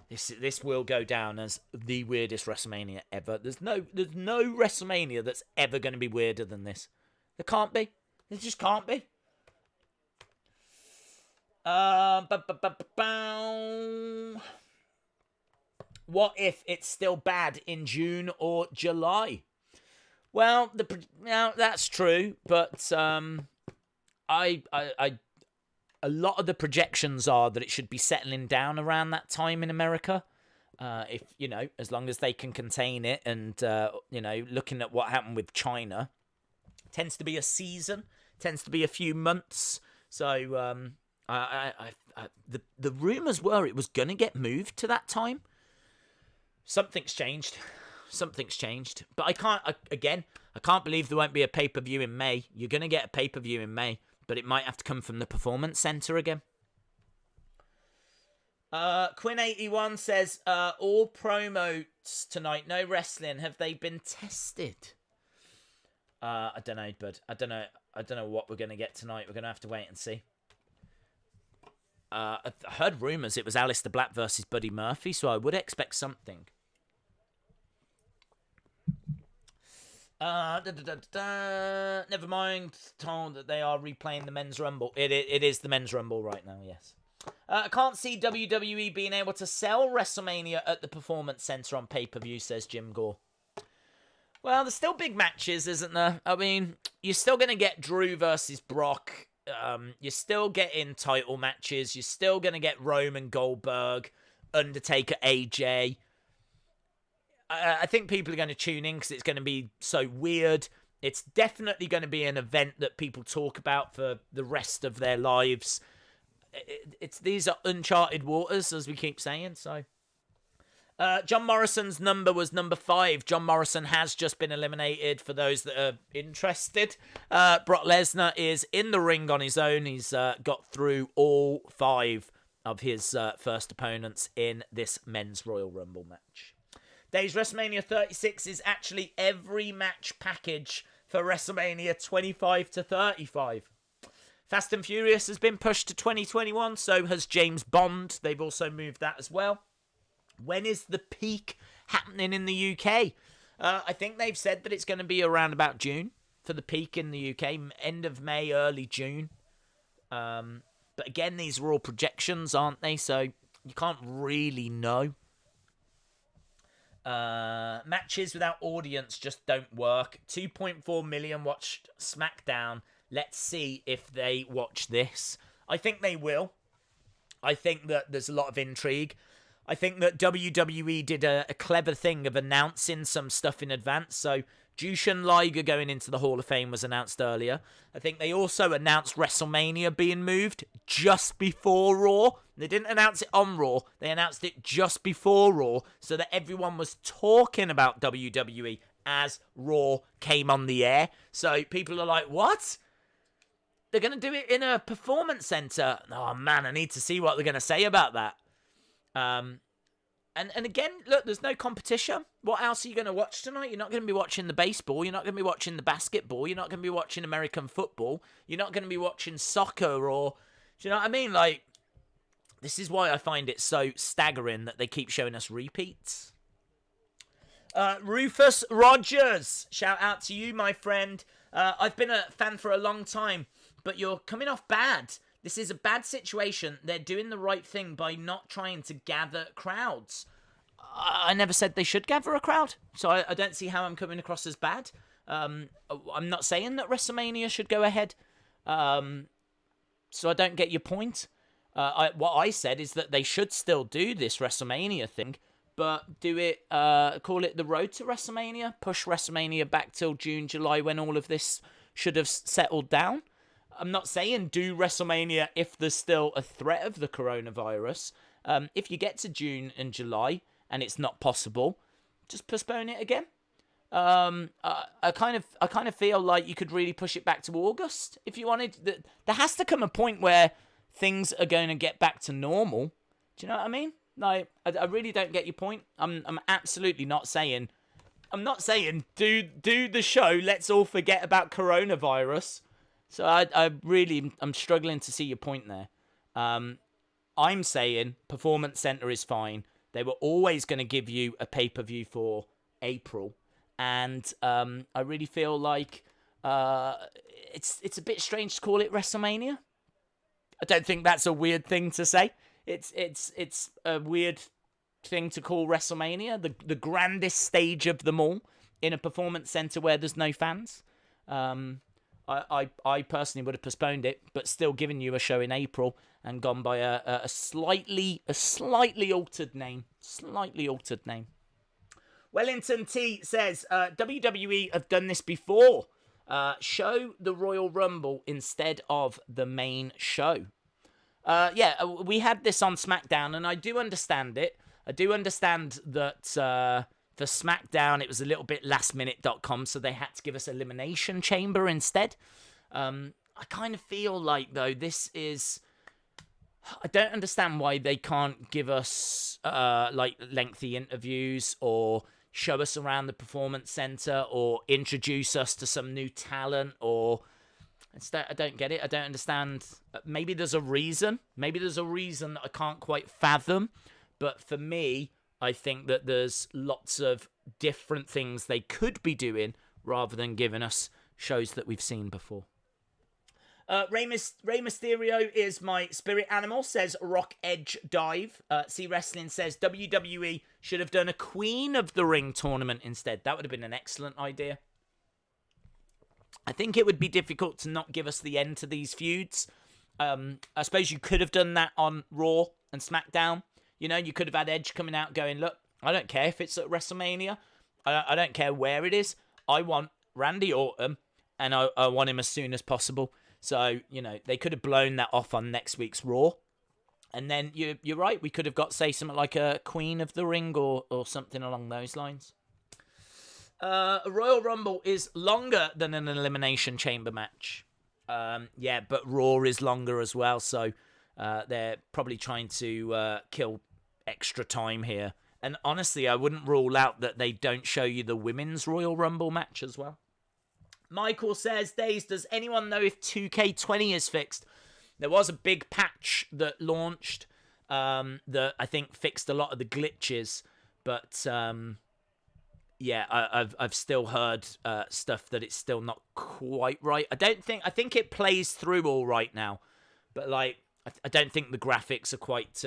Speaker 1: This will go down as the weirdest WrestleMania ever. There's no WrestleMania that's ever going to be weirder than this. There can't be. There just can't be. What if it's still bad in June or July? Well, that's true, but I a lot of the projections are that it should be settling down around that time in America. If, as long as they can contain it and, looking at what happened with China, tends to be a season, tends to be a few months. So the rumors were it was going to get moved to that time. Something's changed. But I can't believe there won't be a pay-per-view in May. You're going to get a pay-per-view in May, but it might have to come from the Performance Center again. Quinn81 says, all promos tonight, no wrestling. Have they been tested? I don't know, bud. I don't know what we're going to get tonight. We're going to have to wait and see. I heard rumours it was Aleister Black versus Buddy Murphy, so I would expect something. Never mind. Told that they are replaying the Men's Rumble. It is the Men's Rumble right now, yes. I can't see WWE being able to sell WrestleMania at the Performance Center on pay-per-view, says Jim Gore. Well, there's still big matches, isn't there? I mean, you're still going to get Drew versus Brock. You're still getting title matches. You're still going to get Roman Goldberg, Undertaker, AJ. I think people are going to tune in because it's going to be so weird. It's definitely going to be an event that people talk about for the rest of their lives. These are uncharted waters, as we keep saying. So, John Morrison's number was number 5. John Morrison has just been eliminated. For those that are interested, Brock Lesnar is in the ring on his own. He's got through all 5 of his first opponents in this men's Royal Rumble match. Days WrestleMania 36 is actually every match package for WrestleMania 25 to 35. Fast and Furious has been pushed to 2021, so has James Bond. They've also moved that as well. When is the peak happening in the UK? I think they've said that it's going to be around about June for the peak in the UK. End of May, early June. But again, these are all projections, aren't they? So you can't really know. Matches without audience just don't work. 2.4 million watched SmackDown. Let's see if they watch this. I think they will. I think that there's a lot of intrigue. I think that WWE did a clever thing of announcing some stuff in advance. So Jushin Liger going into the Hall of Fame was announced earlier. I think they also announced WrestleMania being moved just before Raw. They didn't announce it on Raw. They announced it just before Raw so that everyone was talking about WWE as Raw came on the air. So people are like, what? They're going to do it in a performance center. Oh, man, I need to see what they're going to say about that. And again, look, there's no competition. What else are you going to watch tonight? You're not going to be watching the baseball. You're not going to be watching the basketball. You're not going to be watching American football. You're not going to be watching soccer or... Do you know what I mean? Like, this is why I find it so staggering that they keep showing us repeats. Rufus Rogers. Shout out to you, my friend. I've been a fan for a long time, but you're coming off bad. This is a bad situation. They're doing the right thing by not trying to gather crowds. I never said they should gather a crowd, so I don't see how I'm coming across as bad. I'm not saying that WrestleMania should go ahead, so I don't get your point. What I said is that they should still do this WrestleMania thing, but do it, call it the road to WrestleMania, push WrestleMania back till June, July, when all of this should have settled down. I'm not saying do WrestleMania if there's still a threat of the coronavirus. If you get to June and July and it's not possible, just postpone it again. I kind of feel like you could really push it back to August if you wanted. There has to come a point where things are going to get back to normal. Do you know what I mean? Like, I really don't get your point. I'm absolutely not saying. I'm not saying do the show. Let's all forget about coronavirus. So I'm struggling to see your point there. I'm saying Performance Center is fine. They were always going to give you a pay-per-view for April. And I really feel like it's a bit strange to call it WrestleMania. I don't think that's a weird thing to say. It's a weird thing to call WrestleMania, the grandest stage of them all, in a Performance Center where there's no fans. I personally would have postponed it, but still given you a show in April and gone by a slightly altered name. Slightly altered name. Wellington T says, WWE have done this before. Show the Royal Rumble instead of the main show. Yeah, we had this on SmackDown, and I do understand it. I do understand that for SmackDown, it was a little bit lastminute.com, so they had to give us Elimination Chamber instead. I kind of feel like, though, this is... I don't understand why they can't give us, like, lengthy interviews or show us around the Performance Center or introduce us to some new talent or... I don't get it. I don't understand. Maybe there's a reason. Maybe there's a reason that I can't quite fathom. But for me, I think that there's lots of different things they could be doing rather than giving us shows that we've seen before. Rey Mysterio is my spirit animal, says Rock Edge Dive. C Wrestling says WWE should have done a Queen of the Ring tournament instead. That would have been an excellent idea. I think it would be difficult to not give us the end to these feuds. I suppose you could have done that on Raw and SmackDown. You know, you could have had Edge coming out going, look, I don't care if it's at WrestleMania. I don't care where it is. I want Randy Orton, and I want him as soon as possible. So, you know, they could have blown that off on next week's Raw. And then you're right, we could have got, say, something like a Queen of the Ring or something along those lines. A Royal Rumble is longer than an Elimination Chamber match. Yeah, but Raw is longer as well, so they're probably trying to kill extra time here. And honestly, I wouldn't rule out that they don't show you the Women's Royal Rumble match as well. Michael says, Days, does anyone know if 2K20 is fixed? There was a big patch that launched that I think fixed a lot of the glitches, but... yeah, I've still heard stuff that it's still not quite right. I think it plays through all right now, but like I don't think the graphics are quite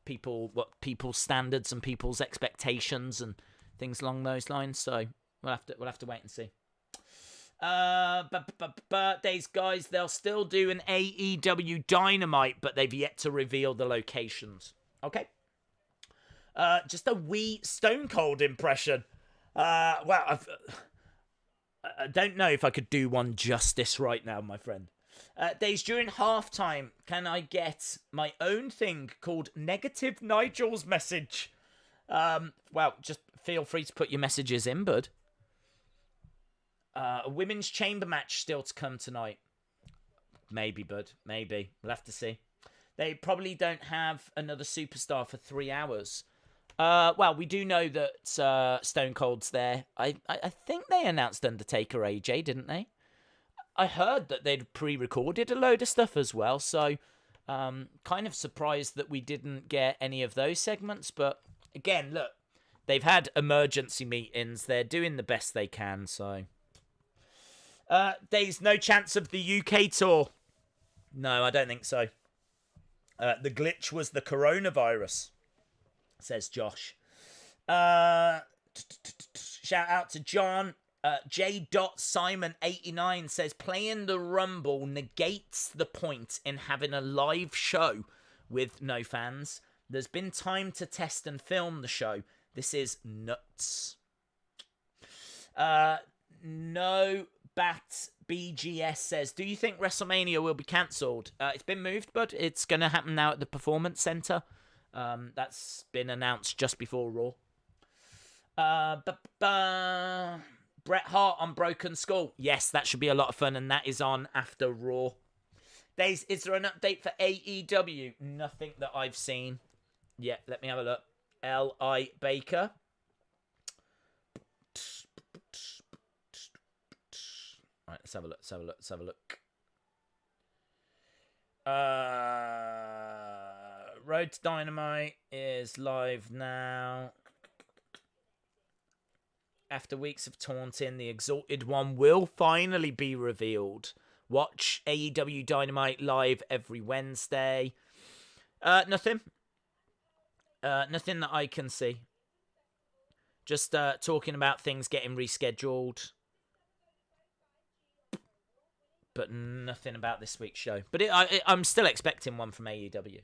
Speaker 1: people's standards and people's expectations and things along those lines. So we'll have to wait and see. Days, guys, they'll still do an AEW Dynamite, but they've yet to reveal the locations. Okay. Just a wee Stone Cold impression. Well, I don't know if I could do one justice right now, my friend. Days, during halftime, can I get my own thing called Negative Nigel's Message? Well, just feel free to put your messages in, bud. A women's chamber match still to come tonight. Maybe, bud. Maybe. We'll have to see. They probably don't have another superstar for 3 hours. Well, we do know that Stone Cold's there. I think they announced Undertaker AJ, didn't they? I heard that they'd pre-recorded a load of stuff as well, so kind of surprised that we didn't get any of those segments. But again, look, they've had emergency meetings. They're doing the best they can, so... There's no chance of the UK tour. No, I don't think so. The glitch was the coronavirus, says Josh. Shout out to John. J. Simon 89 says, playing the Rumble negates the point in having a live show with no fans. There's been time to test and film the show. This is nuts. No Bat BGS says, do you think WrestleMania will be cancelled? It's been moved, but it's going to happen now at the Performance Center. That's been announced just before Raw. Bret Hart on Broken Skull. Yes, that should be a lot of fun, and that is on after Raw. Days, is there an update for AEW? Nothing that I've seen. Yeah, let me have a look. L.I. Baker. Right, let's have a look. Road to Dynamite is live now. After weeks of taunting, the Exalted One will finally be revealed. Watch AEW Dynamite live every Wednesday. Nothing. Nothing that I can see. Just talking about things getting rescheduled. but nothing about this week's show. But I'm still expecting one from AEW.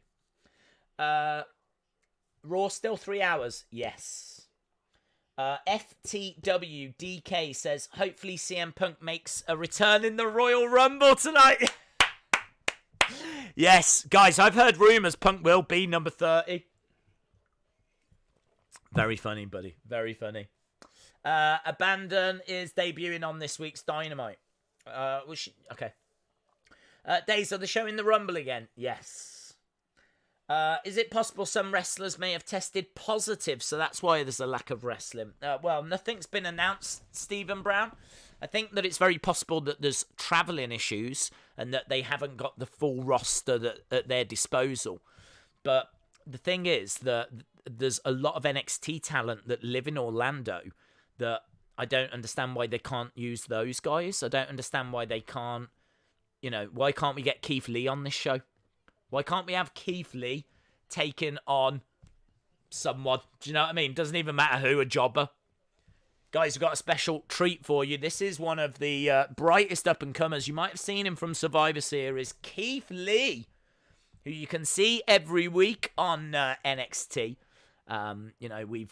Speaker 1: Raw still 3 hours. Yes. FTW DK says, hopefully CM Punk makes a return in the Royal Rumble tonight. Yes, guys, I've heard rumours Punk will be number 30. Very funny, buddy. Very funny. Abandon is debuting on this week's Dynamite. Okay. Days, are the show in the Rumble again? Yes. Is it possible some wrestlers may have tested positive, so that's why there's a lack of wrestling? Well, nothing's been announced, Stephen Brown. I think that it's very possible that there's travelling issues and that they haven't got the full roster at their disposal. But the thing is that there's a lot of NXT talent that live in Orlando that I don't understand why they can't use those guys. I don't understand why they can't, why can't we get Keith Lee on this show? Why can't we have Keith Lee taking on someone? Do you know what I mean? Doesn't even matter who, a jobber. Guys, we've got a special treat for you. This is one of the brightest up-and-comers. You might have seen him from Survivor Series. Keith Lee, who you can see every week on NXT.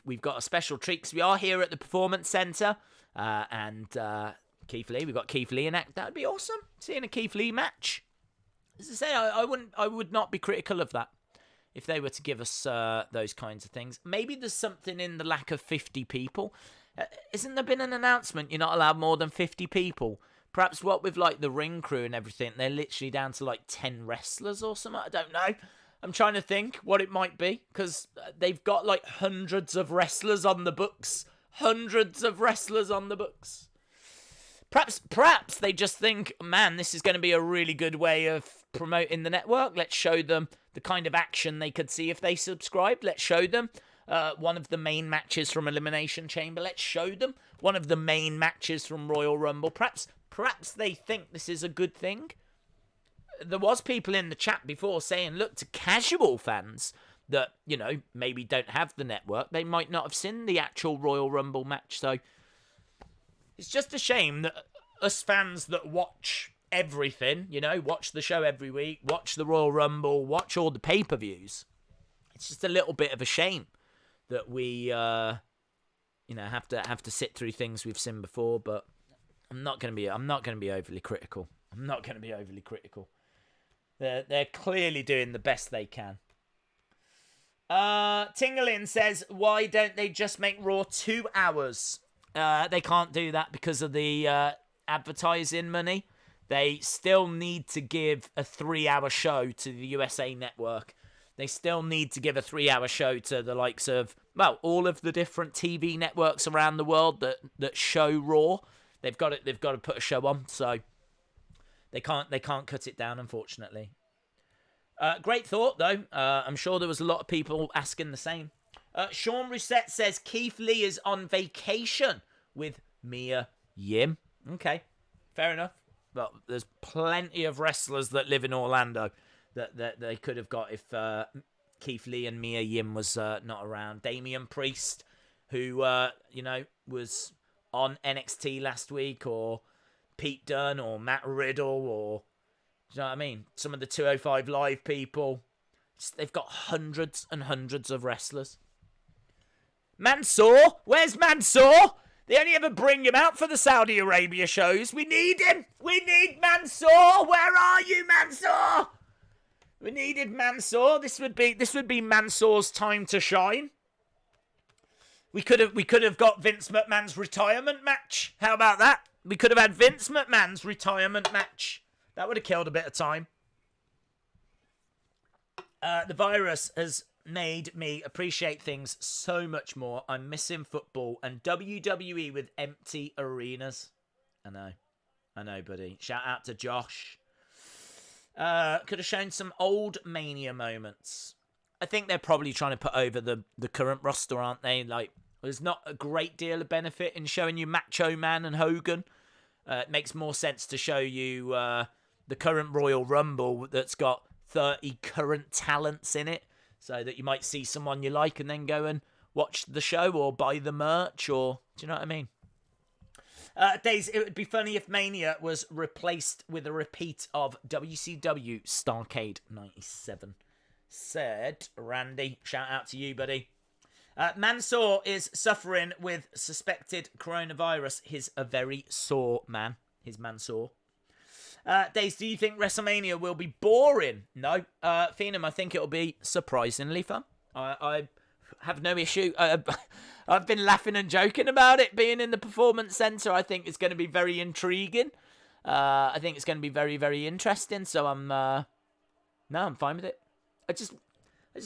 Speaker 1: We've got a special treat because we are here at the Performance Center. And Keith Lee, we've got Keith Lee in act. That would be awesome, seeing a Keith Lee match. As I say, I would not be critical of that if they were to give us those kinds of things. Maybe there's something in the lack of 50 people. Isn't there been an announcement you're not allowed more than 50 people? Perhaps what with like the ring crew and everything, they're literally down to like 10 wrestlers or something. I don't know. I'm trying to think what it might be because they've got like hundreds of wrestlers on the books. Hundreds of wrestlers on the books. Perhaps they just think, man, this is going to be a really good way of promoting the network. Let's show them the kind of action they could see if they subscribed. Let's show them one of the main matches from Elimination Chamber. Let's show them one of the main matches from Royal Rumble. Perhaps they think this is a good thing. There was people in the chat before saying, look, to casual fans that, maybe don't have the network, they might not have seen the actual Royal Rumble match. So it's just a shame that us fans that watch everything, watch the show every week, watch the Royal Rumble, watch all the pay-per-views. It's just a little bit of a shame that we, have to sit through things we've seen before. But I'm not going to be overly critical. They're clearly doing the best they can. Tinglin says, why don't they just make Raw 2 hours? They can't do that because of the advertising money. They still need to give a 3-hour show to the USA Network. They still need to give a 3-hour show to the likes of, all of the different TV networks around the world that show Raw. They've got to put a show on, so they can't cut it down, unfortunately. Great thought, though. I'm sure there was a lot of people asking the same. Sean Rousset says Keith Lee is on vacation with Mia Yim. Okay, fair enough. But there's plenty of wrestlers that live in Orlando that they could have got if Keith Lee and Mia Yim was not around. Damian Priest, who was on NXT last week, or Pete Dunne, or Matt Riddle, or do you know what I mean? Some of the 205 Live people. They've got hundreds and hundreds of wrestlers. Mansoor? Where's Mansoor? They only ever bring him out for the Saudi Arabia shows. We need him. We need Mansoor. Where are you, Mansoor? We needed Mansoor. This would be Mansoor's time to shine. We could have got Vince McMahon's retirement match. How about that? We could have had Vince McMahon's retirement match. That would have killed a bit of time. The virus has made me appreciate things so much more. I'm missing football and WWE with empty arenas. I know, buddy. Shout out to Josh. Could have shown some old Mania moments. I think they're probably trying to put over the current roster, aren't they? Like, there's not a great deal of benefit in showing you Macho Man and Hogan. It makes more sense to show you the current Royal Rumble that's got 30 current talents in it, so that you might see someone you like and then go and watch the show or buy the merch, or do you know what I mean? Days, it would be funny if Mania was replaced with a repeat of WCW Starrcade 97. Said Randy. Shout out to you, buddy. Mansoor is suffering with suspected coronavirus. He's a very sore man. He's Mansoor. Days, do you think WrestleMania will be boring? No. Phenom, I think it'll be surprisingly fun. I have no issue. I've been laughing and joking about it being in the Performance Center. I think it's going to be very intriguing. I think it's going to be very, very interesting. So I'm fine with it. I just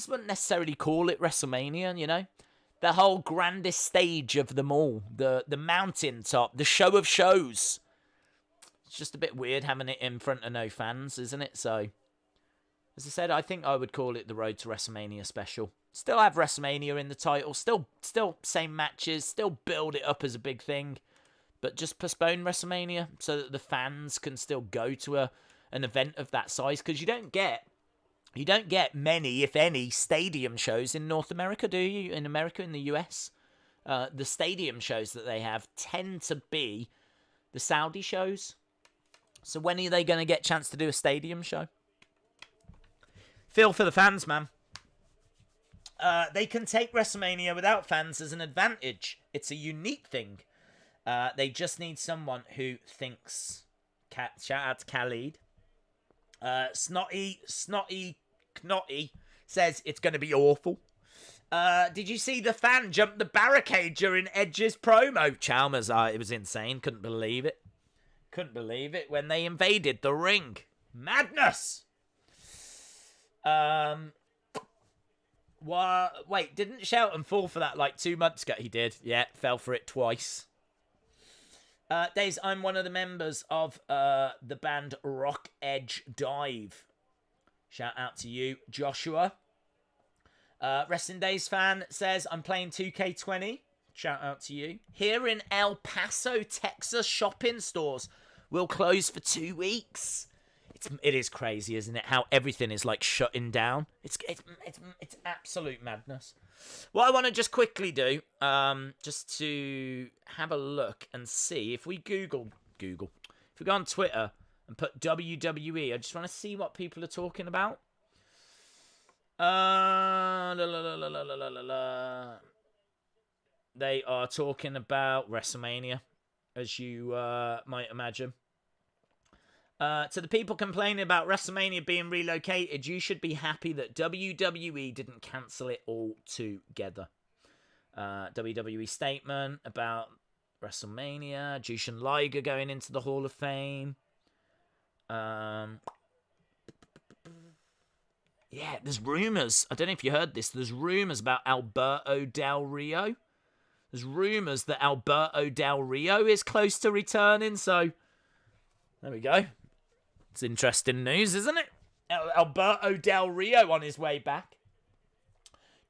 Speaker 1: wouldn't necessarily call it WrestleMania, you know? The whole grandest stage of them all. The mountaintop. The show of shows. It's just a bit weird having it in front of no fans, isn't it? So, as I said, I think I would call it the Road to WrestleMania special. Still have WrestleMania in the title. Still same matches. Still build it up as a big thing. But just postpone WrestleMania so that the fans can still go to an event of that size. Because you don't get many, if any, stadium shows in North America, do you? In America, in the US? The stadium shows that they have tend to be the Saudi shows. So when are they going to get a chance to do a stadium show? Feel for the fans, man. They can take WrestleMania without fans as an advantage. It's a unique thing. They just need someone who thinks... Shout out to Khalid. Snotty Knotty says it's going to be awful. Did you see the fan jump the barricade during Edge's promo? Chalmers, it was insane. Couldn't believe it. When they invaded the ring. Madness! Wait, didn't Shelton fall for that like 2 months ago? He did. Yeah, fell for it twice. Days, I'm one of the members of the band Rock Edge Dive. Shout out to you, Joshua. Resting Days fan says, I'm playing 2K20. Shout out to you. Here in El Paso, Texas, shopping stores will close for 2 weeks. It is crazy, isn't it? How everything is like shutting down. It's absolute madness. What I want to just quickly do, just to have a look and see if we Google, if we go on Twitter and put WWE, I just want to see what people are talking about. They are talking about WrestleMania, as you might imagine. To the people complaining about WrestleMania being relocated, you should be happy that WWE didn't cancel it altogether. WWE statement about WrestleMania, Jushin Liger going into the Hall of Fame. Yeah, there's rumours. I don't know if you heard this. There's rumours about Alberto Del Rio. There's rumours that Alberto Del Rio is close to returning, so there we go. It's interesting news, isn't it? Alberto Del Rio on his way back.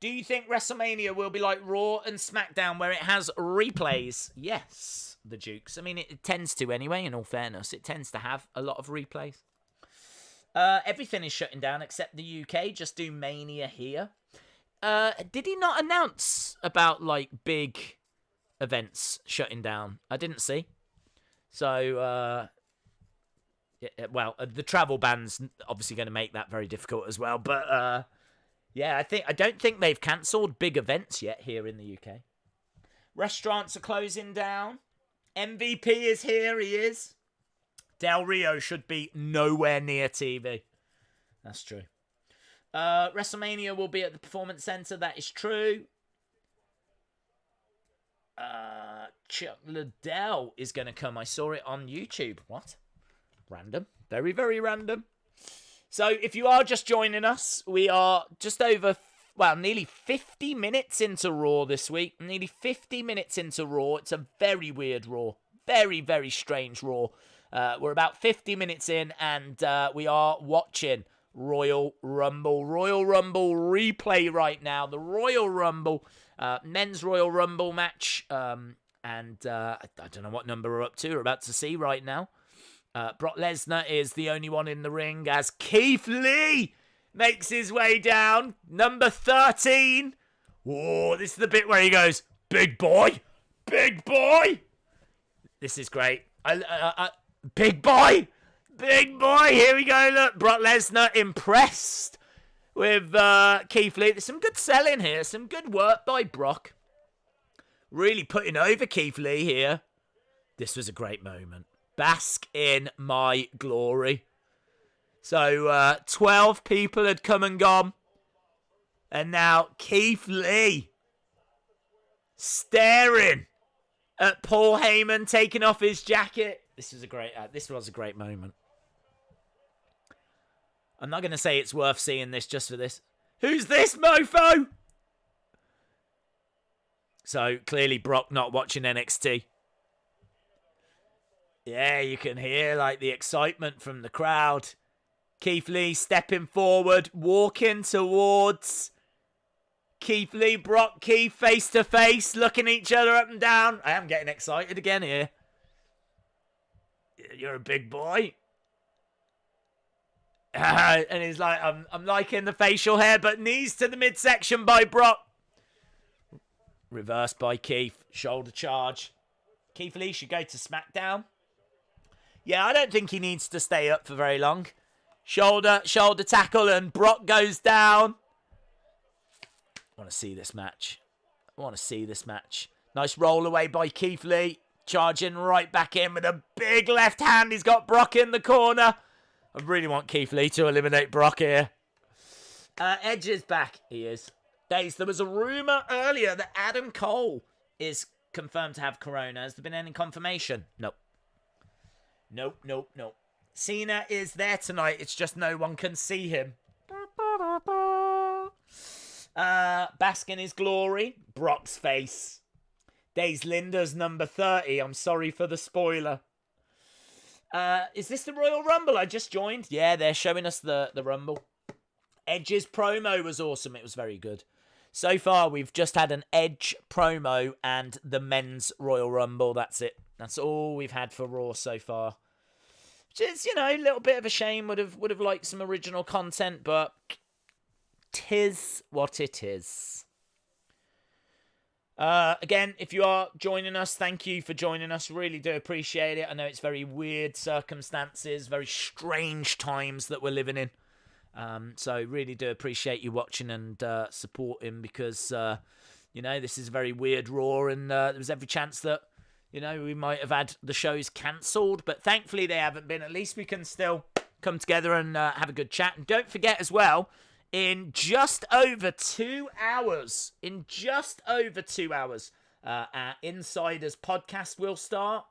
Speaker 1: Do you think WrestleMania will be like Raw and SmackDown where it has replays? Yes, the Dukes. I mean, it tends to anyway, in all fairness. It tends to have a lot of replays. Everything is shutting down except the UK. Just do Mania here. Did he not announce about, like, big events shutting down? I didn't see. So, well, the travel ban's obviously going to make that very difficult as well. But, yeah, I don't think they've cancelled big events yet here in the UK. Restaurants are closing down. MVP is here. He is. Del Rio should be nowhere near TV. That's true. WrestleMania will be at the Performance Center. That is true. Chuck Liddell is going to come. I saw it on YouTube. What? Random. Very, very random. So if you are just joining us, we are just over, nearly 50 minutes into Raw this week. Nearly 50 minutes into Raw. It's a very weird Raw. Very, very strange Raw. We're about 50 minutes in, and we are watching Royal Rumble. Royal Rumble replay right now. The Royal Rumble, men's Royal Rumble match. And I don't know what number we're up to. We're about to see right now. Brock Lesnar is the only one in the ring as Keith Lee makes his way down. Number 13. Oh, this is the bit where he goes, big boy, big boy. This is great. Big boy! Big boy! Here we go. Look, Brock Lesnar impressed with Keith Lee. There's some good selling here. Some good work by Brock. Really putting over Keith Lee here. This was a great moment. Bask in my glory. So 12 people had come and gone. And now Keith Lee staring at Paul Heyman taking off his jacket. This was a great moment. I'm not going to say it's worth seeing this just for this. Who's this mofo? So clearly Brock not watching NXT. Yeah, you can hear like the excitement from the crowd. Keith Lee stepping forward, walking towards Keith Lee, Brock, Keith face to face, looking each other up and down. I am getting excited again here. You're a big boy. And he's like, I'm liking the facial hair, but knees to the midsection by Brock. Reversed by Keith. Shoulder charge. Keith Lee should go to SmackDown. Yeah, I don't think he needs to stay up for very long. Shoulder tackle, and Brock goes down. I want to see this match. Nice roll away by Keith Lee. Charging right back in with a big left hand. He's got Brock in the corner. I really want Keith Lee to eliminate Brock here. Edge is back. He is. Days, there was a rumour earlier that Adam Cole is confirmed to have corona. Has there been any confirmation? Nope. Cena is there tonight. It's just no one can see him. Bask in his glory. Brock's face. Days, Linda's number 30. I'm sorry for the spoiler. Is this the Royal Rumble I just joined? Yeah, they're showing us the Rumble. Edge's promo was awesome. It was very good. So far, we've just had an Edge promo and the men's Royal Rumble. That's it. That's all we've had for Raw so far. Which is, a little bit of a shame. Would have liked some original content, but 'tis what it is. Again, if you are joining us, thank you for joining us. Really do appreciate it. I know it's very weird circumstances, very strange times that we're living in. So really do appreciate you watching and supporting, because this is a very weird Raw, and there was every chance that we might have had the shows cancelled, but thankfully they haven't been. At least we can still come together and have a good chat. And don't forget as well, in just over 2 hours, our Insiders podcast will start.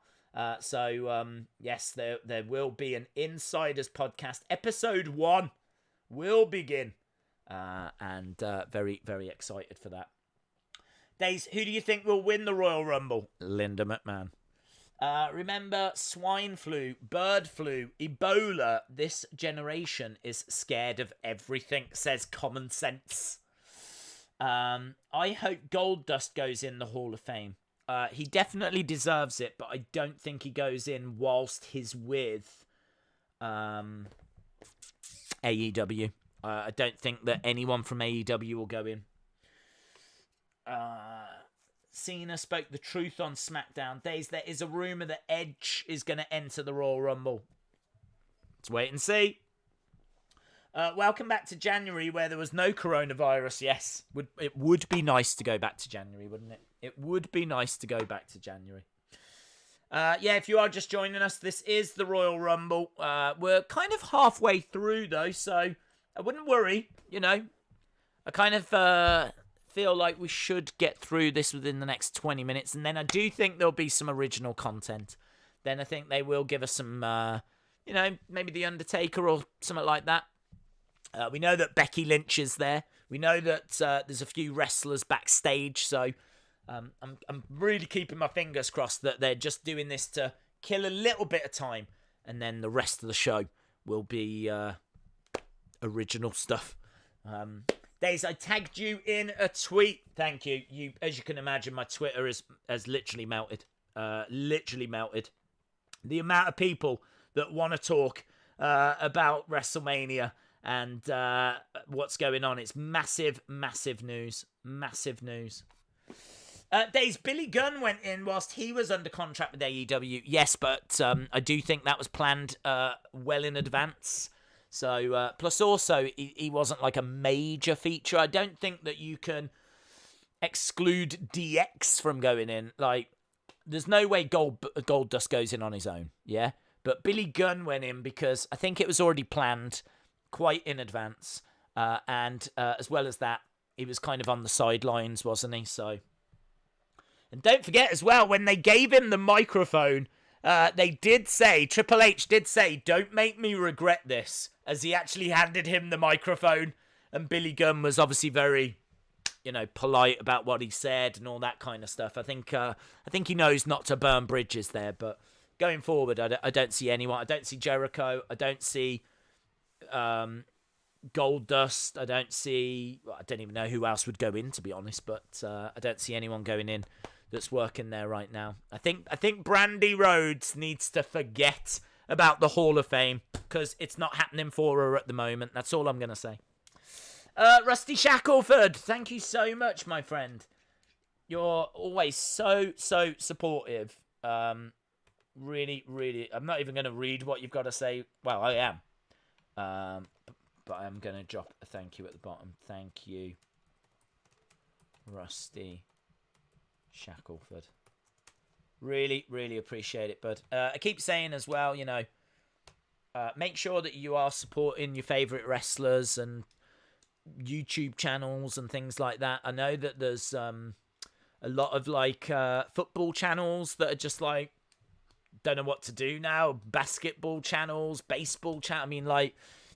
Speaker 1: Yes, there will be an Insiders podcast. Episode 1 will begin. And very, very excited for that. Days, who do you think will win the Royal Rumble? Linda McMahon. Remember, swine flu, bird flu, Ebola. This generation is scared of everything, says Common Sense. I hope Goldust goes in the Hall of Fame. He definitely deserves it, but I don't think he goes in whilst he's with AEW. I don't think that anyone from AEW will go in. Cena spoke the truth on SmackDown. Days, there is a rumour that Edge is going to enter the Royal Rumble. Let's wait and see. Welcome back to January, where there was no coronavirus. Yes, it would be nice to go back to January, wouldn't it? It would be nice to go back to January. If you are just joining us, this is the Royal Rumble. We're kind of halfway through, though, so I wouldn't worry. I kind of feel like we should get through this within the next 20 minutes, and then I do think there'll be some original content. Then I think they will give us some, maybe The Undertaker or something like that. We know that Becky Lynch is there. We know that there's a few wrestlers backstage, so I'm really keeping my fingers crossed that they're just doing this to kill a little bit of time, and then the rest of the show will be original stuff. Days, I tagged you in a tweet. Thank you. As you can imagine, my Twitter has literally melted. Literally melted. The amount of people that want to talk about WrestleMania and what's going on. It's massive, massive news. Massive news. Days, Billy Gunn went in whilst he was under contract with AEW. Yes, but I do think that was planned well in advance. So, plus also, he wasn't like a major feature. I don't think that you can exclude DX from going in. Like, there's no way Goldust goes in on his own, yeah? But Billy Gunn went in because I think it was already planned quite in advance. And as well as that, he was kind of on the sidelines, wasn't he? So... And don't forget as well, when they gave him the microphone, they did say, Triple H did say, don't make me regret this, as he actually handed him the microphone. And Billy Gunn was obviously very, polite about what he said and all that kind of stuff. I think he knows not to burn bridges there. But going forward, I don't see anyone. I don't see Jericho. I don't see Goldust. I don't even know who else would go in, to be honest. But I don't see anyone going in that's working there right now. I think Brandy Rhodes needs to forget about the Hall of Fame because it's not happening for her at the moment. That's all I'm going to say. Rusty Shackelford, thank you so much, my friend. You're always so supportive. Really, really, I'm not even going to read what you've got to say. Well, I am. But I'm going to drop a thank you at the bottom. Thank you, Rusty Shackelford. Really, really appreciate it, bud. I keep saying as well, make sure that you are supporting your favourite wrestlers and YouTube channels and things like that. I know that there's a lot of football channels that are just like, don't know what to do now. Basketball channels, baseball channel. I mean,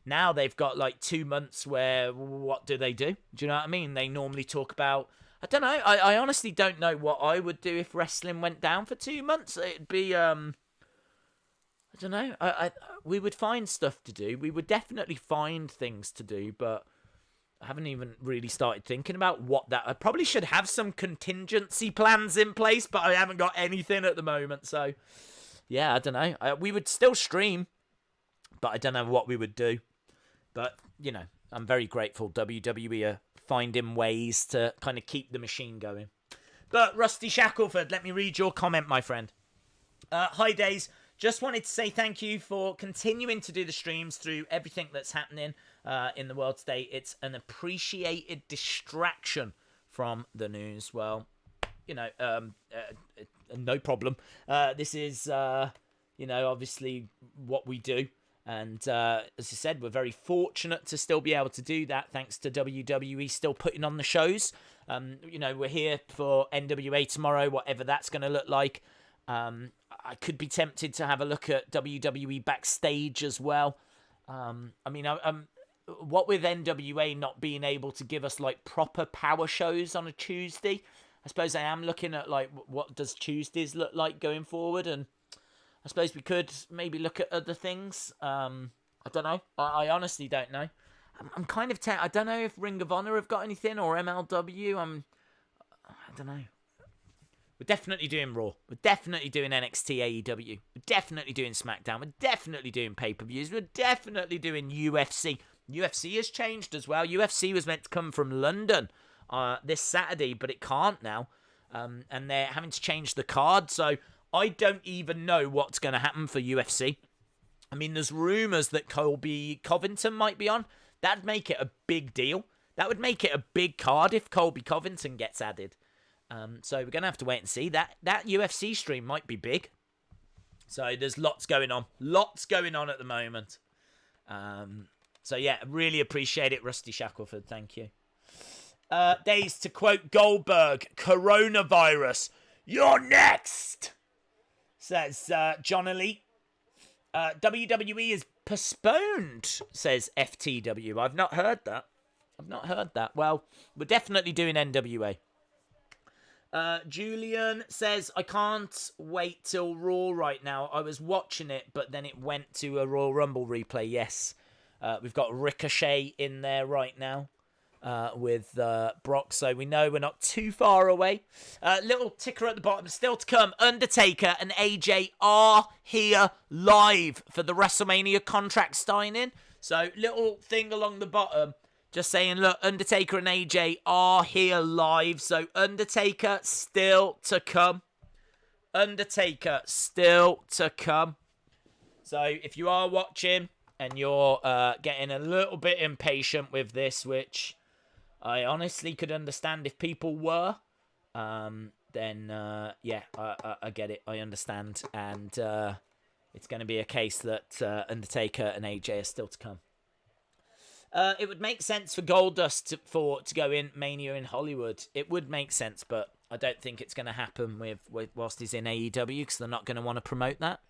Speaker 1: now they've got 2 months where what do? Do you know what I mean? They normally talk about, I don't know. I honestly don't know what I would do if wrestling went down for 2 months. It'd be, I don't know. We would find stuff to do. We would definitely find things to do, but I haven't even really started thinking about what that... I probably should have some contingency plans in place, but I haven't got anything at the moment. So, yeah, I don't know. We would still stream, but I don't know what we would do. But, I'm very grateful WWE are finding ways to kind of keep the machine going. But Rusty Shackelford, let me read your comment, my friend. Hi, Days. Just wanted to say thank you for continuing to do the streams through everything that's happening in the world today. It's an appreciated distraction from the news. Well, no problem. This is, obviously what we do. And as I said, we're very fortunate to still be able to do that thanks to WWE still putting on the shows. We're here for NWA tomorrow, whatever that's going to look like. I could be tempted to have a look at WWE Backstage as well. What with NWA not being able to give us proper power shows on a Tuesday, I suppose I am looking at what does Tuesdays look like going forward, and I suppose we could maybe look at other things. I don't know. I honestly don't know. I'm kind of I don't know if Ring of Honor have got anything or MLW. I don't know. We're definitely doing Raw. We're definitely doing NXT AEW. We're definitely doing SmackDown. We're definitely doing pay-per-views. We're definitely doing UFC. UFC has changed as well. UFC was meant to come from London this Saturday, but it can't now. And they're having to change the card. So I don't even know what's going to happen for UFC. I mean, there's rumours that Colby Covington might be on. That'd make it a big deal. That would make it a big card if Colby Covington gets added. So we're going to have to wait and see. That UFC stream might be big. So there's lots going on. Lots going on at the moment. So yeah, really appreciate it, Rusty Shackelford. Thank you. Days, to quote Goldberg, coronavirus, you're next, says John Elite. WWE is postponed, says FTW. I've not heard that. Well, we're definitely doing NWA. Julian says, I can't wait till Raw right now. I was watching it, but then it went to a Royal Rumble replay. Yes. We've got Ricochet in there right now with Brock, so we know we're not too far away. Little ticker at the bottom, still to come. Undertaker and AJ are here live for the WrestleMania contract signing. So little thing along the bottom. Just saying, look, Undertaker and AJ are here live. So Undertaker still to come. Undertaker still to come. So if you are watching and you're getting a little bit impatient with this, which I honestly could understand if people were, then yeah, I get it. I understand. And it's going to be a case that Undertaker and AJ are still to come. It would make sense for Goldust to go in Mania in Hollywood. It would make sense, but I don't think it's going to happen with whilst he's in AEW because they're not going to want to promote that.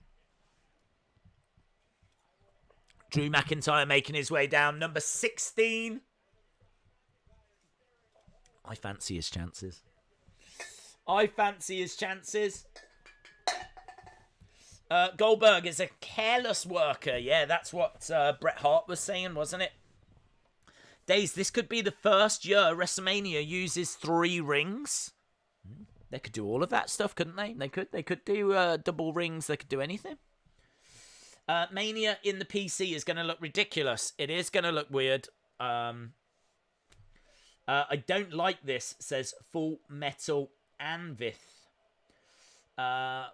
Speaker 1: Drew McIntyre making his way down, number 16. I fancy his chances. Goldberg is a careless worker. Yeah, that's what Bret Hart was saying, wasn't it? Days, this could be the first year WrestleMania uses 3 rings. They could do all of that stuff, couldn't they? They could do double rings. They could do anything. Mania in the PC is going to look ridiculous. It is going to look weird. I don't like this, says Full Metal Anvith.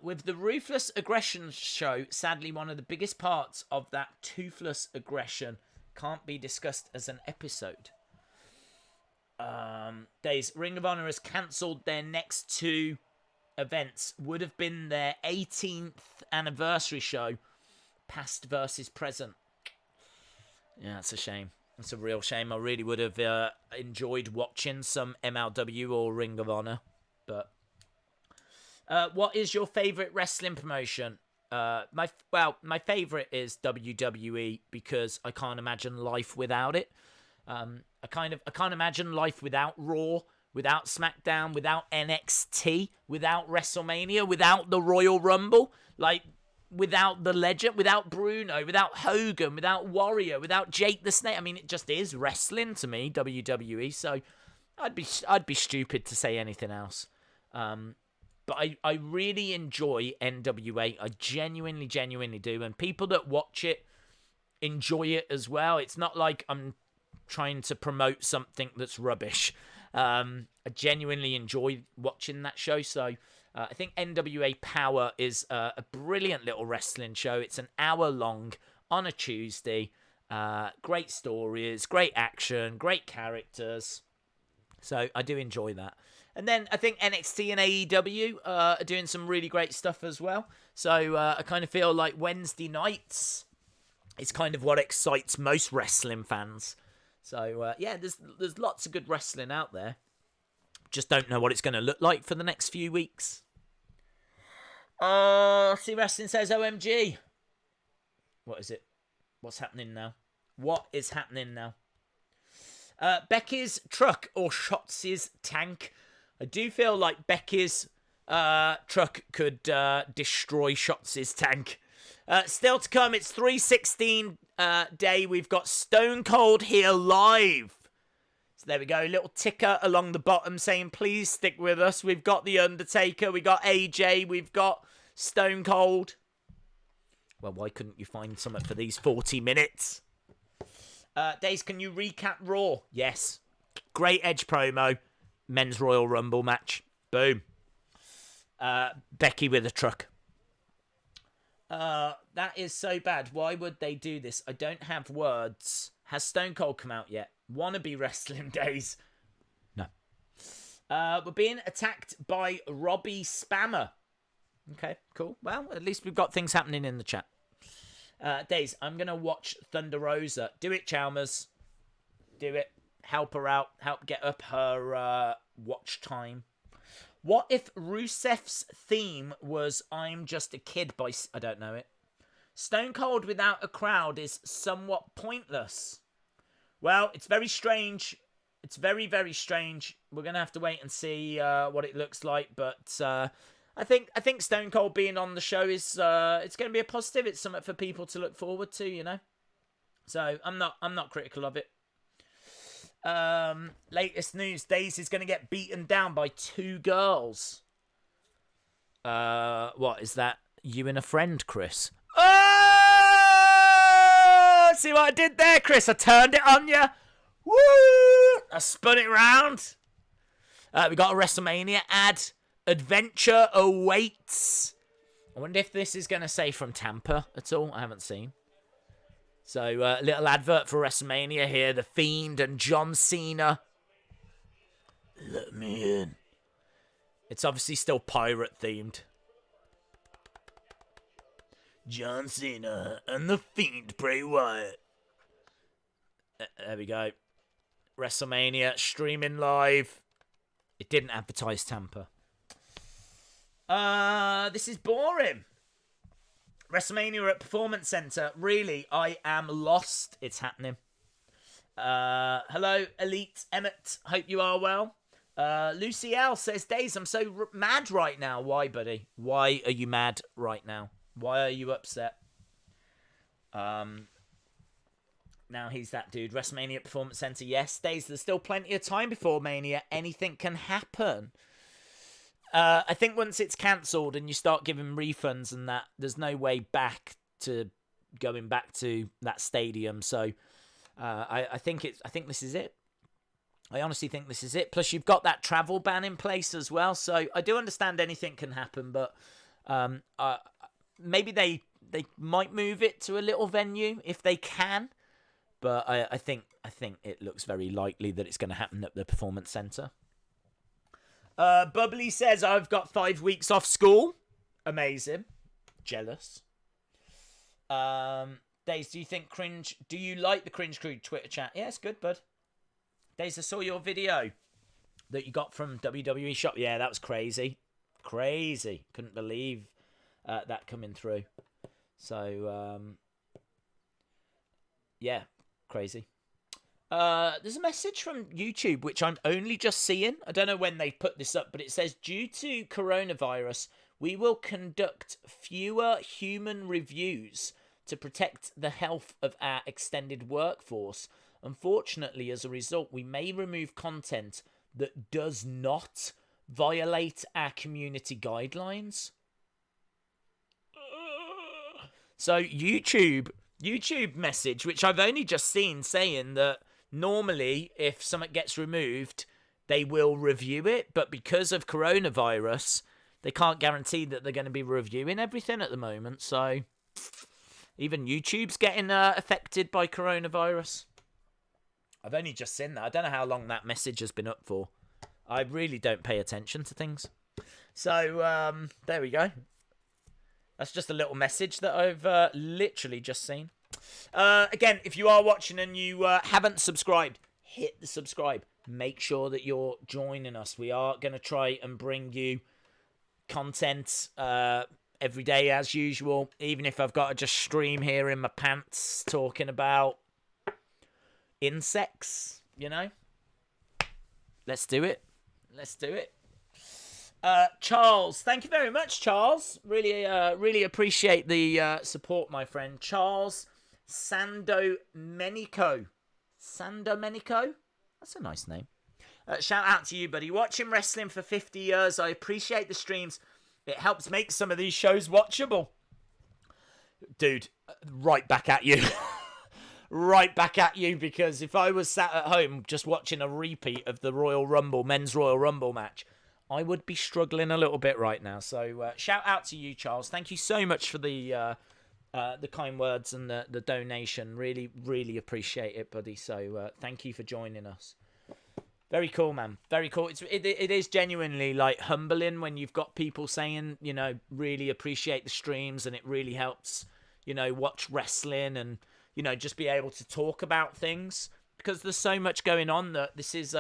Speaker 1: With the Ruthless Aggression show, sadly, one of the biggest parts of that toothless aggression can't be discussed as an episode. Days, Ring of Honor has cancelled their next 2 events. Would have been their 18th anniversary show, past versus present. Yeah, it's a shame. It's a real shame. I really would have enjoyed watching some MLW or Ring of Honor. But what is your favourite wrestling promotion? My favourite is WWE because I can't imagine life without it. I can't imagine life without Raw, without SmackDown, without NXT, without WrestleMania, without the Royal Rumble, like without the Legend, without Bruno, without Hogan, without Warrior, without Jake the Snake. I mean, it just is wrestling to me, WWE. So I'd be stupid to say anything else. But I really enjoy NWA. I genuinely do. And people that watch it enjoy it as well. It's not like I'm trying to promote something that's rubbish. I genuinely enjoy watching that show. So I think NWA Power is a brilliant little wrestling show. It's an hour long on a Tuesday. Great stories, great action, great characters. So I do enjoy that. And then I think NXT and AEW are doing some really great stuff as well. So I kind of feel like Wednesday nights is kind of what excites most wrestling fans. So yeah, there's lots of good wrestling out there. Just don't know what it's going to look like for the next few weeks. See Wrestling says OMG. What is it? What's happening now? What is happening now? Becky's truck or Shotzi's tank. I do feel like Becky's truck could destroy Shotzi's tank. Still to come, it's 3:16 day. We've got Stone Cold here live. So there we go. Little ticker along the bottom saying, please stick with us. We've got The Undertaker. We got AJ. We've got Stone Cold. Well, why couldn't you find something for these 40 minutes? Days, can you recap Raw? Yes. Great Edge promo. Men's Royal Rumble match. Boom. Becky with a truck. That is so bad. Why would they do this? I don't have words. Has Stone Cold come out yet? Wannabe wrestling days. No. We're being attacked by Robbie Spammer. Okay, cool. Well, at least we've got things happening in the chat. Days, I'm going to watch Thunder Rosa. Do it, Chalmers. Do it. Help her out. Help get up her watch time. What if Rusev's theme was I'm Just a Kid by... I don't know it. Stone Cold without a crowd is somewhat pointless. Well, it's very strange. It's very, very strange. We're going to have to wait and see what it looks like. But I think Stone Cold being on the show is it's going to be a positive. It's something for people to look forward to, you know. So I'm not critical of it. Latest news: Daisy's going to get beaten down by 2 girls. What is that? You and a friend, Chris? Oh! See what I did there, Chris? I turned it on you. Woo! I spun it round. We got a WrestleMania ad. Adventure awaits. I wonder if this is going to say from Tampa at all. I haven't seen. So, little advert for WrestleMania here. The Fiend and John Cena. Let me in. It's obviously still pirate themed. John Cena and the Fiend Bray Wyatt. There we go. WrestleMania streaming live. It didn't advertise Tampa. This is boring. WrestleMania at Performance Center. Really, I am lost. It's happening. Hello, Elite Emmett. Hope you are well. Lucy L says, Days, I'm so mad right now. Why, buddy? Why are you mad right now? Why are you upset? Now he's that dude. WrestleMania at Performance Center. Yes, Days, there's still plenty of time before Mania. Anything can happen. I think once it's cancelled and you start giving refunds and that, there's no way back to going back to that stadium. So I think this is it. I honestly think this is it. Plus, you've got that travel ban in place as well. So I do understand anything can happen, but maybe they might move it to a little venue if they can. But I think it looks very likely that it's going to happen at the Performance Center. Bubbly says, I've got 5 weeks off school. Amazing. Jealous. Days, do you like the Cringe Crew Twitter chat? Yeah, it's good, bud. Days, I saw your video that you got from WWE Shop. Yeah, that was crazy. Crazy. Couldn't believe that coming through. So, yeah, crazy. There's a message from YouTube, which I'm only just seeing. I don't know when they put this up, but it says, due to coronavirus, we will conduct fewer human reviews to protect the health of our extended workforce. Unfortunately, as a result, we may remove content that does not violate our community guidelines. So YouTube message, which I've only just seen, saying that normally, if something gets removed, they will review it. But because of coronavirus, they can't guarantee that they're going to be reviewing everything at the moment. So even YouTube's getting affected by coronavirus. I've only just seen that. I don't know how long that message has been up for. I really don't pay attention to things. So there we go. That's just a little message that I've literally just seen. Again, if you are watching and you haven't subscribed, hit the subscribe. Make sure that you're joining us. We are going to try and bring you content every day as usual, even if I've got to just stream here in my pants talking about insects, you know. Let's do it. Charles, thank you very much, Charles. Really appreciate the support, my friend. Charles Sandomenico. That's a nice name. Shout out to you, buddy. Watching wrestling for 50 years. I appreciate the streams. It helps make some of these shows watchable. Dude, right back at you. Right back at you, because if I was sat at home just watching a repeat of the men's Royal Rumble match, I would be struggling a little bit right now. So shout out to you, Charles. Thank you so much for the kind words and the donation. Really appreciate it, buddy. So thank you for joining us. Very cool, man. Very cool. It is genuinely like humbling when you've got people saying, you know, really appreciate the streams, and it really helps, you know, watch wrestling and, you know, just be able to talk about things, because there's so much going on that this is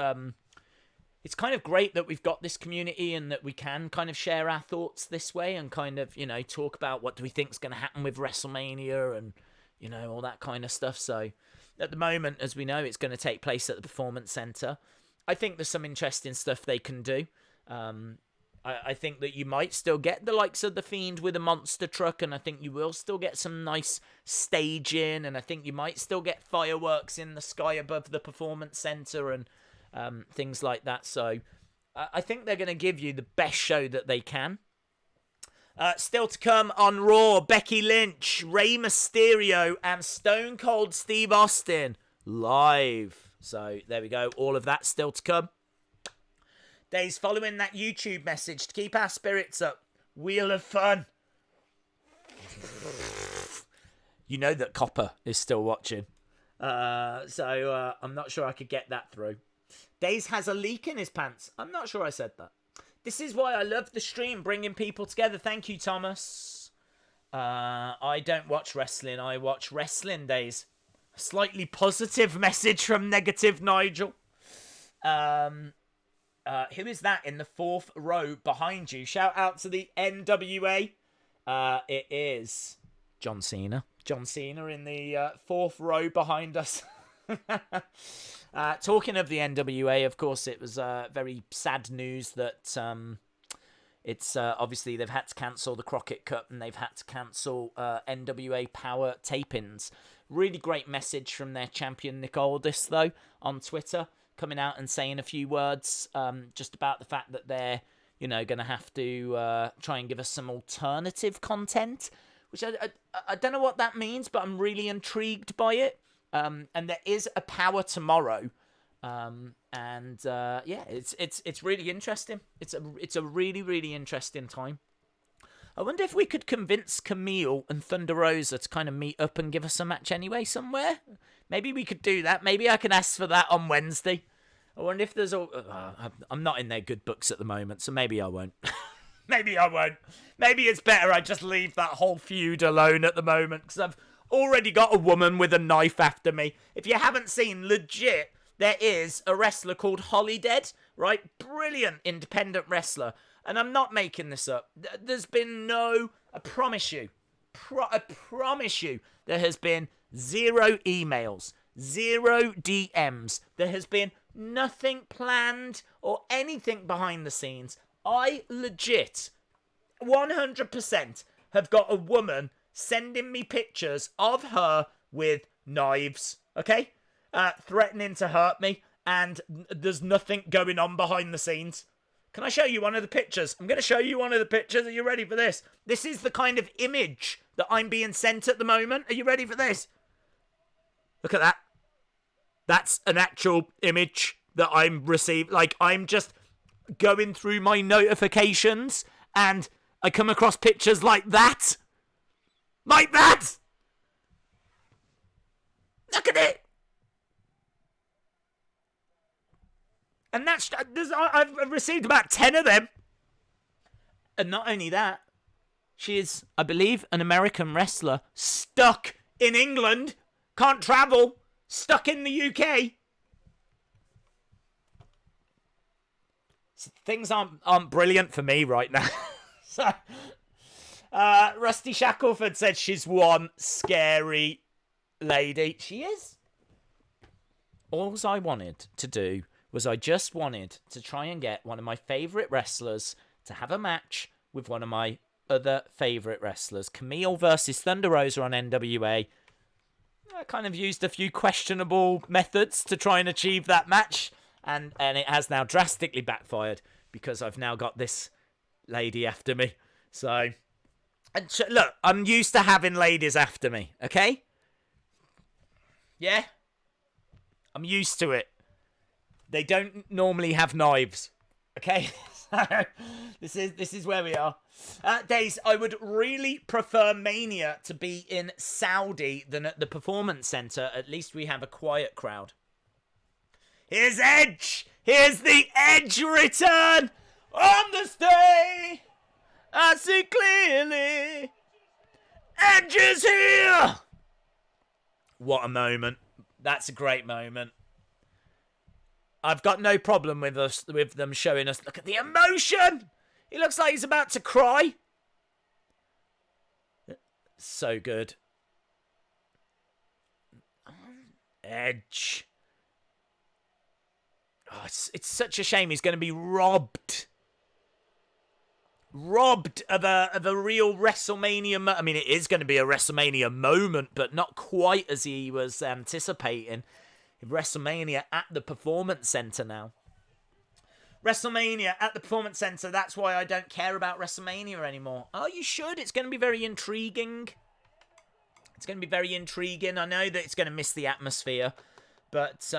Speaker 1: it's kind of great that we've got this community and that we can kind of share our thoughts this way and kind of, you know, talk about what do we think is going to happen with WrestleMania and, you know, all that kind of stuff. So at the moment, as we know, it's going to take place at the Performance Center. I think there's some interesting stuff they can do. I think that you might still get the likes of The Fiend with a monster truck, and I think you will still get some nice staging, and I think you might still get fireworks in the sky above the Performance Center and things like that. So I think they're going to give you the best show that they can. Still to come on Raw, Becky Lynch, Rey Mysterio, and Stone Cold Steve Austin live. So there we go. All of that still to come. Days following that YouTube message to keep our spirits up. Wheel of Fun. You know that Copper is still watching. So I'm not sure I could get that through. Days has a leak in his pants. I'm not sure I said that. This is why I love the stream, bringing people together. Thank you, Thomas. I don't watch wrestling. I watch Wrestling Days. A slightly positive message from Negative Nigel. Who is that in the fourth row behind you? Shout out to the NWA. It is John Cena. John Cena in the fourth row behind us. Talking of the NWA, of course, it was very sad news that it's obviously they've had to cancel the Crockett Cup and they've had to cancel NWA Power tapings. Really great message from their champion Nick Aldis, though, on Twitter, coming out and saying a few words just about the fact that they're, you know, going to have to try and give us some alternative content, which I don't know what that means, but I'm really intrigued by it. And there is a Power tomorrow, yeah, it's really interesting. It's a really interesting time. I wonder if we could convince Camille and Thunder Rosa to kind of meet up and give us a match anyway somewhere. Maybe we could do that. Maybe I can ask for that on Wednesday. I wonder if there's I'm not in their good books at the moment, so maybe I won't. Maybe I won't. Maybe it's better I just leave that whole feud alone at the moment, because I've already got a woman with a knife after me. If you haven't seen, legit, there is a wrestler called Holidead, right? Brilliant independent wrestler. And I'm not making this up. There's been I promise you, there has been 0 emails, 0 DMs. There has been nothing planned or anything behind the scenes. I legit, 100% have got a woman sending me pictures of her with knives, okay? Threatening to hurt me, and there's nothing going on behind the scenes. Can I show you one of the pictures? I'm going to show you one of the pictures. Are you ready for this? This is the kind of image that I'm being sent at the moment. Are you ready for this? Look at that. That's an actual image that I'm receiving. Like, I'm just going through my notifications and I come across pictures like that. Like that! Look at it! And I've received about 10 of them. And not only that, she is, I believe, an American wrestler stuck in England, can't travel, stuck in the UK. So things aren't brilliant for me right now. So, Rusty Shackelford said she's one scary lady. She is. All I wanted to do was I just wanted to try and get one of my favourite wrestlers to have a match with one of my other favourite wrestlers. Camille versus Thunder Rosa on NWA. I kind of used a few questionable methods to try and achieve that match, and it has now drastically backfired because I've now got this lady after me. So, and look, I'm used to having ladies after me, okay? Yeah? I'm used to it. They don't normally have knives, okay? So this is where we are. Days, I would really prefer Mania to be in Saudi than at the Performance Center. At least we have a quiet crowd. Here's Edge! Here's the Edge return! On the stage, I see clearly, Edge is here! What a moment. That's a great moment. I've got no problem with them showing us. Look at the emotion. He looks like he's about to cry. So good. Edge. Oh, it's such a shame he's going to be robbed of a real WrestleMania. I mean, it is going to be a WrestleMania moment, but not quite as he was anticipating. WrestleMania at the Performance Center now. WrestleMania at the Performance Center. That's why I don't care about WrestleMania anymore. Oh, you should. It's going to be very intriguing. It's going to be very intriguing. I know that it's going to miss the atmosphere, But,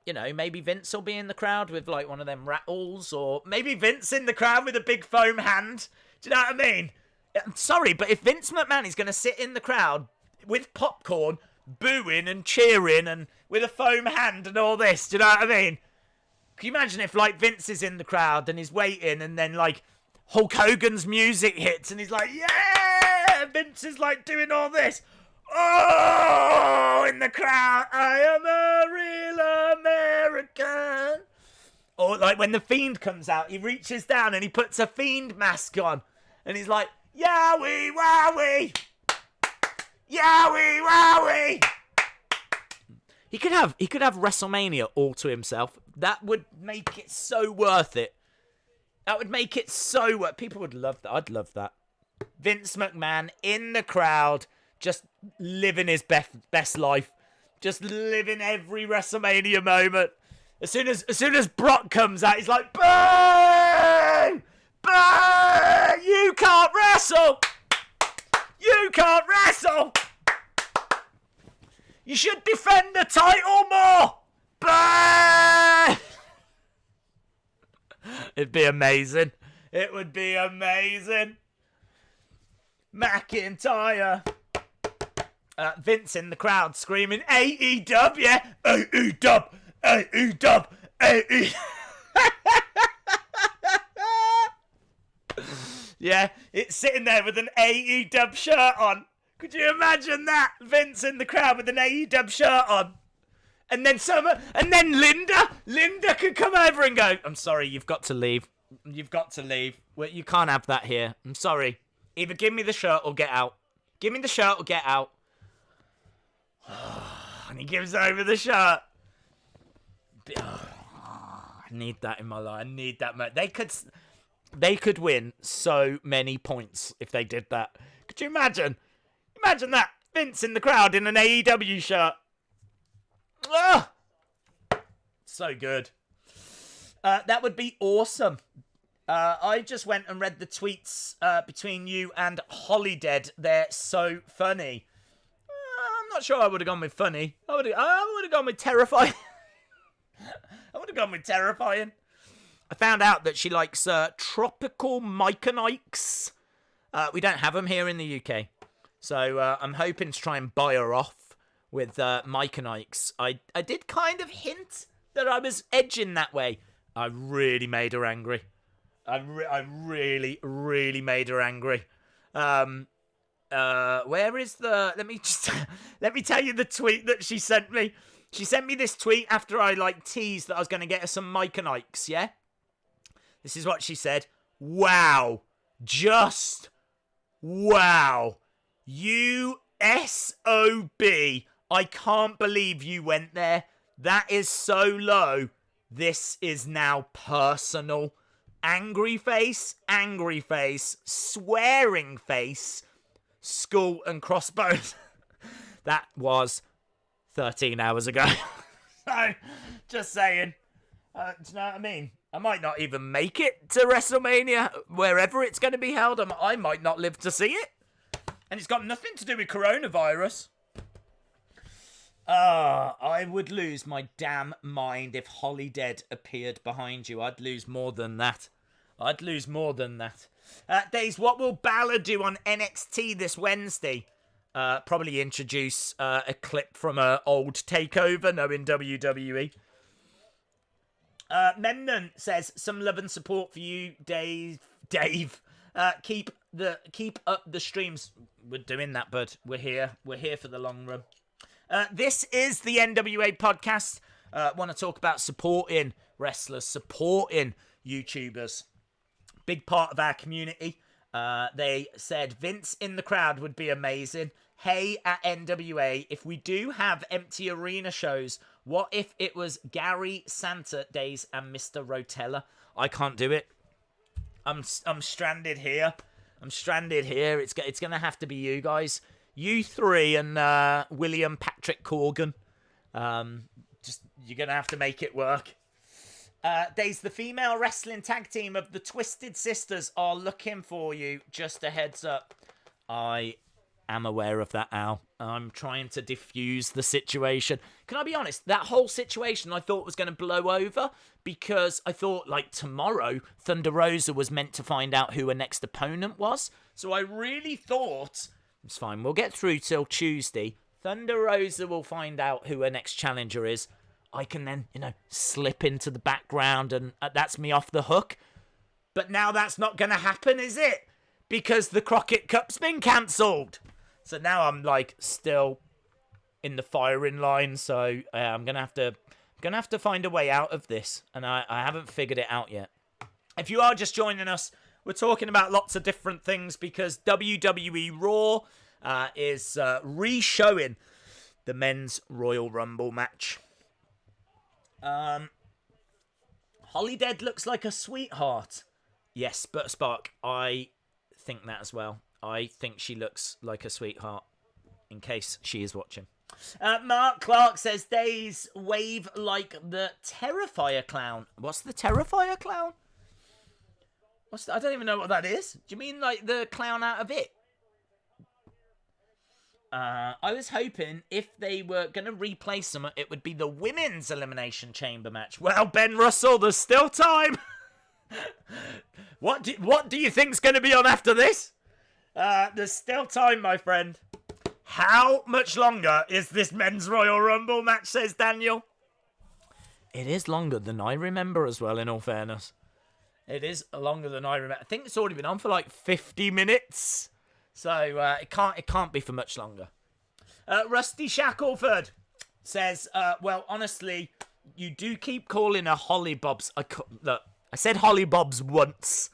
Speaker 1: maybe Vince will be in the crowd with, like, one of them rattles, or maybe Vince in the crowd with a big foam hand. Do you know what I mean? I'm sorry, but if Vince McMahon is going to sit in the crowd with popcorn, booing and cheering, and with a foam hand and all this, do you know what I mean? Can you imagine if, like, Vince is in the crowd and he's waiting, and then, like, Hulk Hogan's music hits, and he's like, yeah! Vince is, like, doing all this. Oh, in the crowd, I am a real American. Or like when the Fiend comes out, he reaches down and he puts a Fiend mask on. And he's like, Yowie, wowie. Yowie, wowie. He could have WrestleMania all to himself. That would make it so worth it. That would make it so worth. People would love that. I'd love that. Vince McMahon in the crowd, just living his best life. Just living every WrestleMania moment. As soon as Brock comes out, he's like, bang! Bang! You can't wrestle! You can't wrestle! You should defend the title more! Bang! It'd be amazing. It would be amazing. McIntyre. Vince in the crowd screaming, AEW, yeah? AEW, AEW, AEW. Yeah, it's sitting there with an AEW shirt on. Could you imagine that? Vince in the crowd with an AEW shirt on. And then Linda could come over and go, I'm sorry, you've got to leave. You've got to leave. You can't have that here. I'm sorry. Either give me the shirt or get out. Give me the shirt or get out. And he gives over the shirt. I need that in my life. I need that. They could win so many points if they did that. Could you imagine? Imagine that. Vince in the crowd in an AEW shirt. So good. That would be awesome. I just went and read the tweets between you and Holidead. They're so funny. I'm not sure I would have gone with funny. I would have gone with terrifying. I would have gone with terrifying. I found out that she likes tropical myconikes. We don't have them here in the UK. So I'm hoping to try and buy her off with myconikes. I did kind of hint that I was edging that way. I really made her angry. I really, really made her angry. Where is the... Let me tell you the tweet that she sent me. She sent me this tweet after I, teased that I was going to get her some myconikes, yeah? This is what she said. Wow. Just wow. USOB. I can't believe you went there. That is so low. This is now personal. Angry face, swearing face, skull and crossbones. That was 13 hours ago. So, just saying. Do you know what I mean? I might not even make it to WrestleMania, wherever it's going to be held. I might not live to see it. And it's got nothing to do with coronavirus. I would lose my damn mind if Holidead appeared behind you. I'd lose more than that. Days, what will Balor do on NXT this Wednesday? Probably introduce a clip from an old takeover, knowing WWE. Memnon says, some love and support for you, Dave. Keep up the streams. We're doing that, bud. We're here for the long run. This is the NWA podcast. Want to talk about supporting wrestlers, supporting YouTubers. Big part of our community. They said Vince in the crowd would be amazing. Hey, at NWA, if we do have empty arena shows, what if it was Gary, Santa, Days, and Mr. Rotella? I can't do it. I'm stranded here. It's going to have to be you guys. You three and William Patrick Corgan. You're going to have to make it work. Days, the female wrestling tag team of the Twisted Sisters are looking for you. Just a heads up. I am aware of that, Al. I'm trying to diffuse the situation. Can I be honest? That whole situation I thought was going to blow over because I thought, like, tomorrow, Thunder Rosa was meant to find out who her next opponent was. So I really thought, it's fine, we'll get through till Tuesday. Thunder Rosa will find out who her next challenger is. I can then, slip into the background and that's me off the hook. But now that's not going to happen, is it? Because the Crockett Cup's been cancelled. So now I'm like still in the firing line. So I'm gonna have to find a way out of this, and I haven't figured it out yet. If you are just joining us, we're talking about lots of different things because WWE Raw is re-showing the men's Royal Rumble match. Holidead looks like a sweetheart. Yes, but Spark, I think that as well. I think she looks like a sweetheart, in case she is watching. Mark Clark says, Days wave like the Terrifier clown. What's the Terrifier clown? I don't even know what that is. Do you mean like the clown out of it? I was hoping if they were going to replace them, it would be the women's Elimination Chamber match. Well, Ben Russell, there's still time. What do you think's going to be on after this? There's still time, my friend. How much longer is this men's Royal Rumble match, says Daniel? It is longer than I remember as well, in all fairness. It is longer than I remember. I think it's already been on for like 50 minutes. So it can't be for much longer. Rusty Shackleford says, well, honestly, you do keep calling her Holly Bobs. Look, I said Holly Bobs once.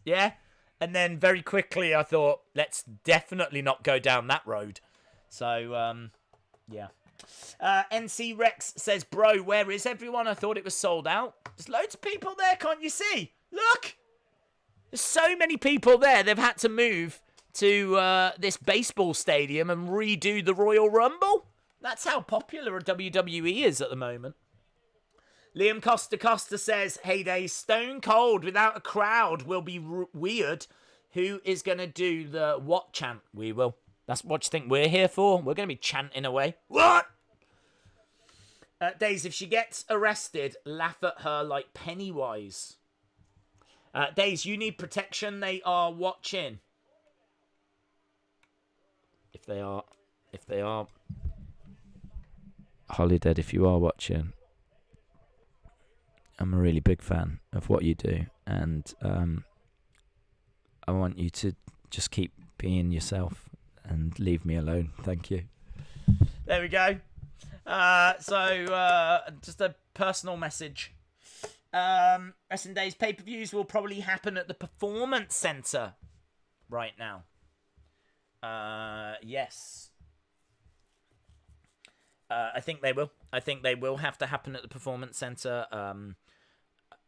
Speaker 1: Yeah? And then very quickly I thought, let's definitely not go down that road. So, yeah. NC Rex says, bro, where is everyone? I thought it was sold out. There's loads of people there, can't you see? Look! There's so many people there, they've had to move to this baseball stadium and redo the Royal Rumble. That's how popular WWE is at the moment. Liam Costa says, hey, Dave, Stone Cold without a crowd will be weird. Who is going to do the what chant? We will. That's what you think we're here for? We're going to be chanting away. What? Days, if she gets arrested, laugh at her like Pennywise. Days, you need protection. They are watching. If they are. Holidead, if you are watching, I'm a really big fan of what you do, and I want you to just keep being yourself and leave me alone. Thank you. There we go. So just a personal message. Wrestling Days pay-per-views will probably happen at the Performance Center right now. Yes. I think they will. I think they will have to happen at the Performance Center.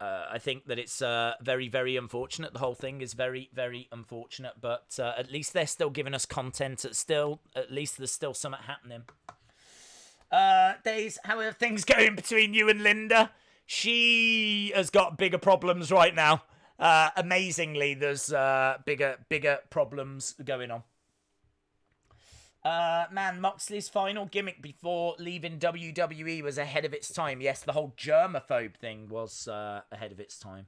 Speaker 1: I think that it's very, very unfortunate. The whole thing is very, very unfortunate. But at least they're still giving us content. At least there's still something happening. Days, how are things going between you and Linda? She has got bigger problems right now. Amazingly, there's bigger problems going on. Man, Moxley's final gimmick before leaving WWE was ahead of its time. Yes, the whole germaphobe thing was ahead of its time.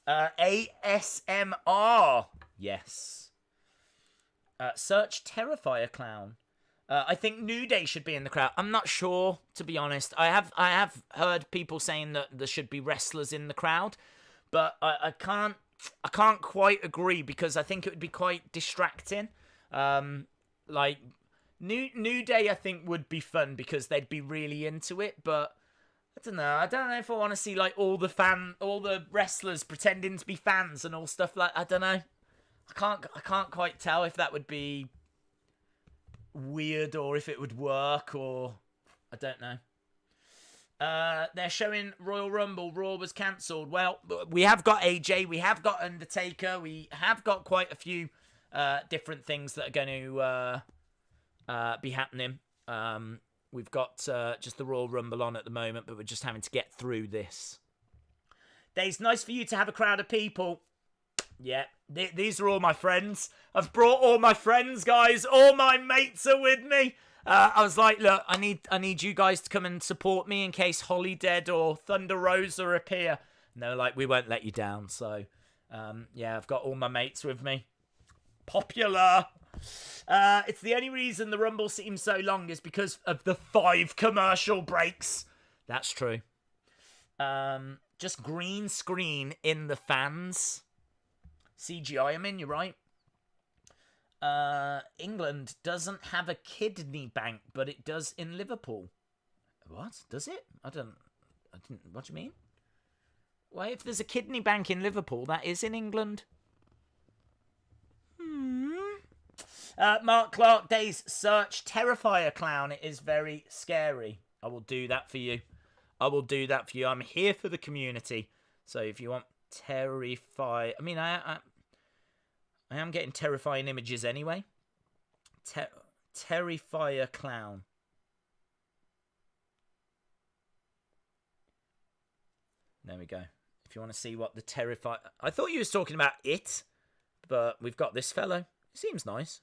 Speaker 1: ASMR. Yes. Search Terrifier Clown. I think New Day should be in the crowd. I'm not sure, to be honest. I have heard people saying that there should be wrestlers in the crowd, but I can't quite agree because I think it would be quite distracting. Like New Day, I think would be fun because they'd be really into it, but I don't know. I don't know if I want to see like all the wrestlers pretending to be fans and all stuff like. I don't know. I can't quite tell if that would be weird or if it would work, or I don't know. They're showing Royal Rumble. Raw was cancelled. Well, we have got AJ, we have got Undertaker, we have got quite a few different things that are going to be happening. We've got just the Royal Rumble on at the moment, but we're just having to get through this. Dave's nice for you to have a crowd of people. Yeah, These are all my friends. I've brought all my friends, guys. All my mates are with me. I was like, look, I need you guys to come and support me in case Holidead or Thunder Rosa appear. And they were like, we won't let you down. So, yeah, I've got all my mates with me. Popular. It's the only reason the Rumble seems so long is because of the 5 commercial breaks. That's true. Just green screen in the fans. CGI, you're right. England doesn't have a kidney bank, but it does in Liverpool. What? Does it? I didn't. What do you mean? Well, if there's a kidney bank in Liverpool, that is in England. Mark Clark Days, search Terrifier Clown. It is very scary. I will do that for you. I'm here for the community. So if you want Terrify... I mean, I am getting terrifying images anyway. Terrifier Clown. There we go. If you want to see what the Terrifier... I thought you was talking about it, but we've got this fellow. He seems nice.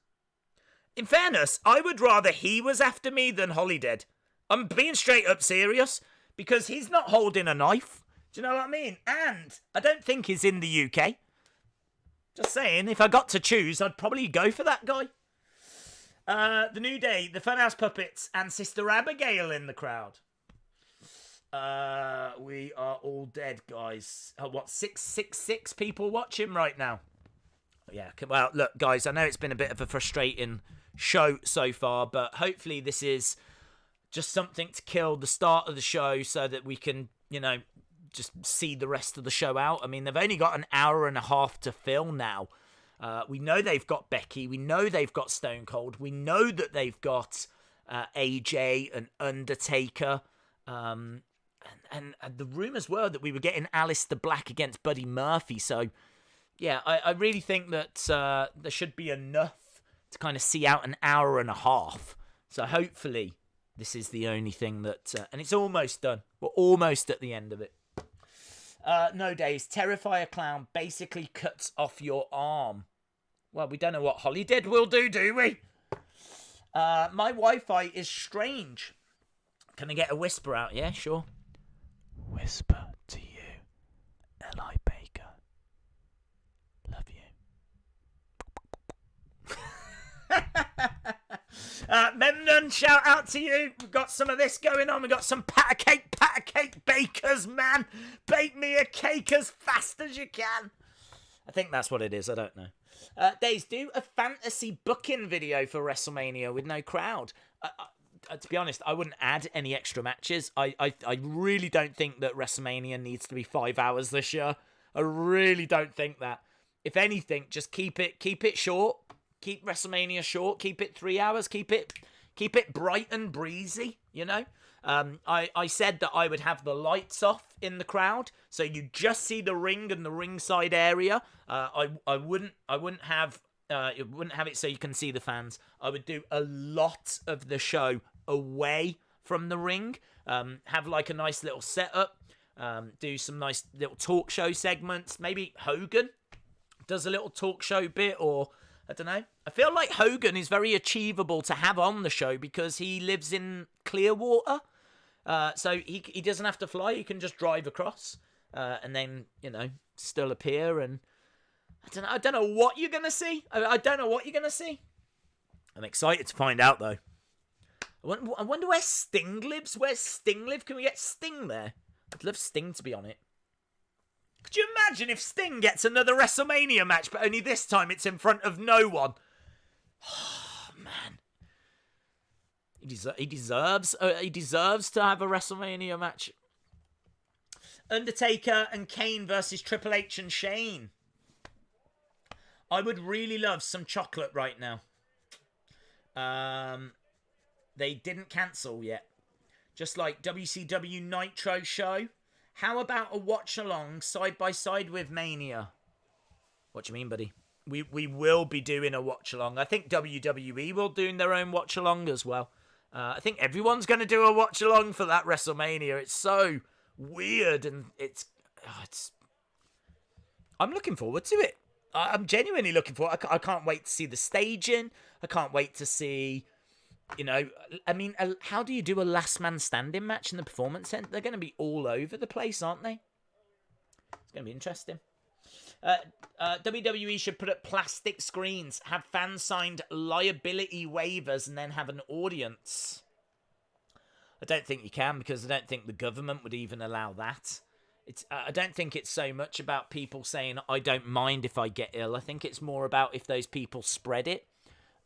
Speaker 1: In fairness, I would rather he was after me than Holidead. I'm being straight up serious, because he's not holding a knife. Do you know what I mean? And I don't think he's in the UK. Just saying, if I got to choose, I'd probably go for that guy. The New Day, the Funhouse Puppets, and Sister Abigail in the crowd. We are all dead, guys. What, 666 people watching right now? Yeah, well, look, guys, I know it's been a bit of a frustrating show so far, but hopefully this is just something to kill the start of the show so that we can, just see the rest of the show out. I mean, they've only got an hour and a half to fill now. We know they've got Becky. We know they've got Stone Cold. We know that they've got AJ and Undertaker. And the rumours were that we were getting Aleister Black against Buddy Murphy. So, yeah, I really think that there should be enough to kind of see out an hour and a half. So hopefully this is the only thing that... and it's almost done. We're almost at the end of it. No Days. Terrifier Clown basically cuts off your arm. Well, we don't know what Holidead will do we? My Wi-Fi is strange. Can I get a whisper out? Yeah, sure. Whisper to you, Eli Baker. Love you. Memnon, shout out to you. We've got some of this going on. We've got some pat a cake bakers, man. Bake me a cake as fast as you can. I think that's what it is. I don't know. Days, do a fantasy booking video for WrestleMania with no crowd. To be honest, I wouldn't add any extra matches. I really don't think that WrestleMania needs to be 5 hours this year. I really don't think that. If anything, just keep it short. Keep WrestleMania short. Keep it 3 hours. Keep it bright and breezy. I said that I would have the lights off in the crowd, so you just see the ring and the ringside area. I wouldn't have it so you can see the fans. I would do a lot of the show away from the ring. Have like a nice little setup. Do some nice little talk show segments. Maybe Hogan does a little talk show bit, or I don't know. I feel like Hogan is very achievable to have on the show because he lives in Clearwater. So he doesn't have to fly. He can just drive across and then, still appear. And I don't know what you're going to see. I don't know what you're going to see. I'm excited to find out, though. I wonder where Sting lives. Where's Sting live? Can we get Sting there? I'd love Sting to be on it. Could you imagine if Sting gets another WrestleMania match, but only this time it's in front of no one? Oh, man. He deserves to have a WrestleMania match. Undertaker and Kane versus Triple H and Shane. I would really love some chocolate right now. They didn't cancel yet. Just like WCW Nitro show. How about a watch-along side-by-side with Mania? What do you mean, buddy? We will be doing a watch-along. I think WWE will do their own watch-along as well. I think everyone's going to do a watch-along for that WrestleMania. It's so weird, and it's... I'm looking forward to it. I'm genuinely looking for it. I can't wait to see the staging. I can't wait to see, I mean, how do you do a last man standing match in the Performance Center? They're going to be all over the place, aren't they? It's going to be interesting. WWE should put up plastic screens, have fans signed liability waivers, and then have an audience. I don't think you can, because I don't think the government would even allow that. I don't think it's so much about people saying, I don't mind if I get ill. I think it's more about if those people spread it.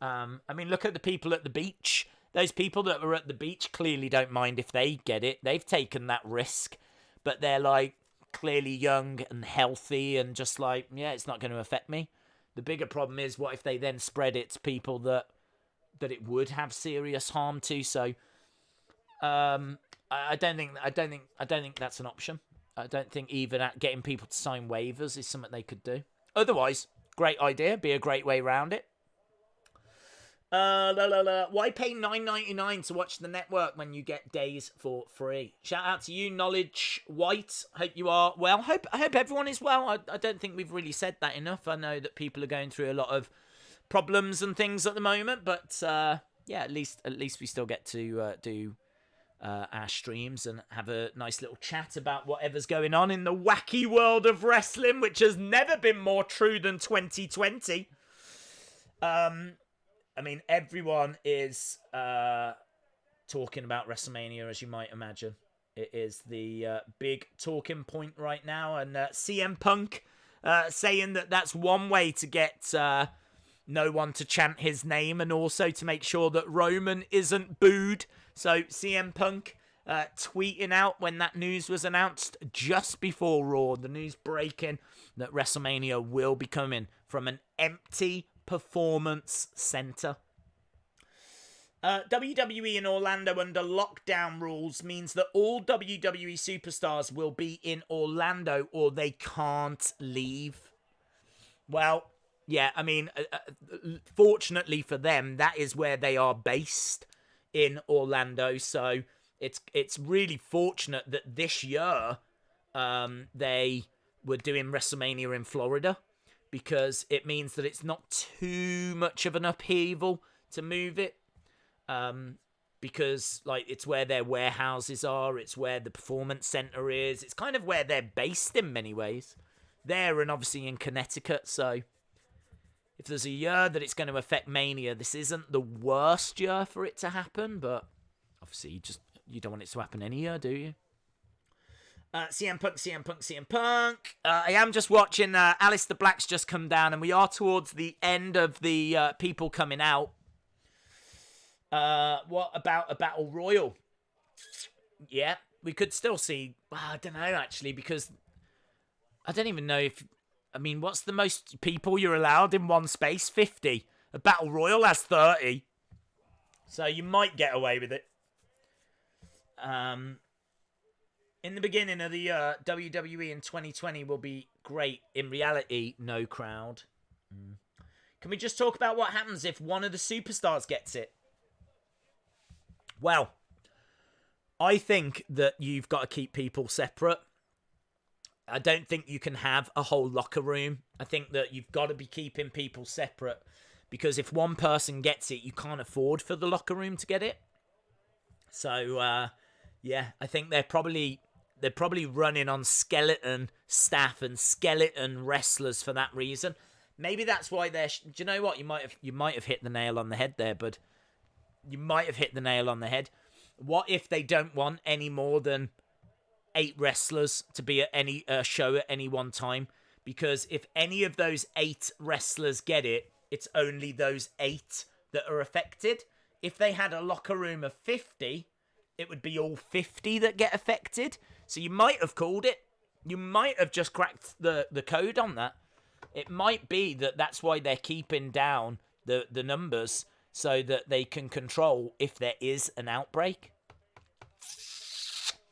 Speaker 1: I mean, look at the people at the beach. Those people that were at the beach clearly don't mind if they get it. They've taken that risk. But they're like clearly young and healthy and just like, yeah, it's not going to affect me. The bigger problem is, what if they then spread it to people that it would have serious harm to? So I don't think that's an option. I don't think even getting people to sign waivers is something they could do. Otherwise, great idea. Be a great way around it. Why pay $9.99 to watch the network when you get days for free? Shout out to you, Knowledge White. Hope you are well. I hope everyone is well. I don't think we've really said that enough. I know that people are going through a lot of problems and things at the moment, but yeah, at least we still get to do our streams and have a nice little chat about whatever's going on in the wacky world of wrestling, which has never been more true than 2020. I mean, everyone is talking about WrestleMania, as you might imagine. It is the big talking point right now, and CM Punk saying that that's one way to get no one to chant his name, and also to make sure that Roman isn't booed. So CM Punk tweeting out when that news was announced just before Raw, the news breaking that WrestleMania will be coming from an empty Performance Center. WWE in Orlando under lockdown rules means that all WWE superstars will be in Orlando or they can't leave. Well, yeah, I mean, fortunately for them, that is where they are based, in Orlando. So it's really fortunate that this year they were doing WrestleMania in Florida, because it means that it's not too much of an upheaval to move it. Because like it's where their warehouses are, it's where the Performance Center is, it's kind of where they're based in many ways. There, and obviously in Connecticut. So if there's a year that it's going to affect Mania, this isn't the worst year for it to happen, but obviously you don't want it to happen any year, do you? CM Punk. I am just watching Alistair Black's just come down, and we are towards the end of the people coming out. What about a Battle Royal? Yeah, we could still see. I don't know, actually, because I don't even know if... I mean, what's the most people you're allowed in one space? 50. A Battle Royal has 30. So you might get away with it. In the beginning of the year, WWE in 2020 will be great. In reality, no crowd. Can we just talk about what happens if one of the superstars gets it? Well, I think that you've got to keep people separate. I don't think you can have a whole locker room. I think that you've got to be keeping people separate, because if one person gets it, you can't afford for the locker room to get it. So, yeah, I think they're probably running on skeleton staff and skeleton wrestlers for that reason. Maybe that's why they're... Do you know what? You might have hit the nail on the head there, bud. You might have hit the nail on the head. What if they don't want any more than 8 wrestlers to be at any show at any one time? Because if any of those 8 wrestlers get it, it's only those 8 that are affected. If they had a locker room of 50, it would be all 50 that get affected. So you might have called it. You might have just cracked the code on that. It might be that that's why they're keeping down the numbers, so that they can control if there is an outbreak.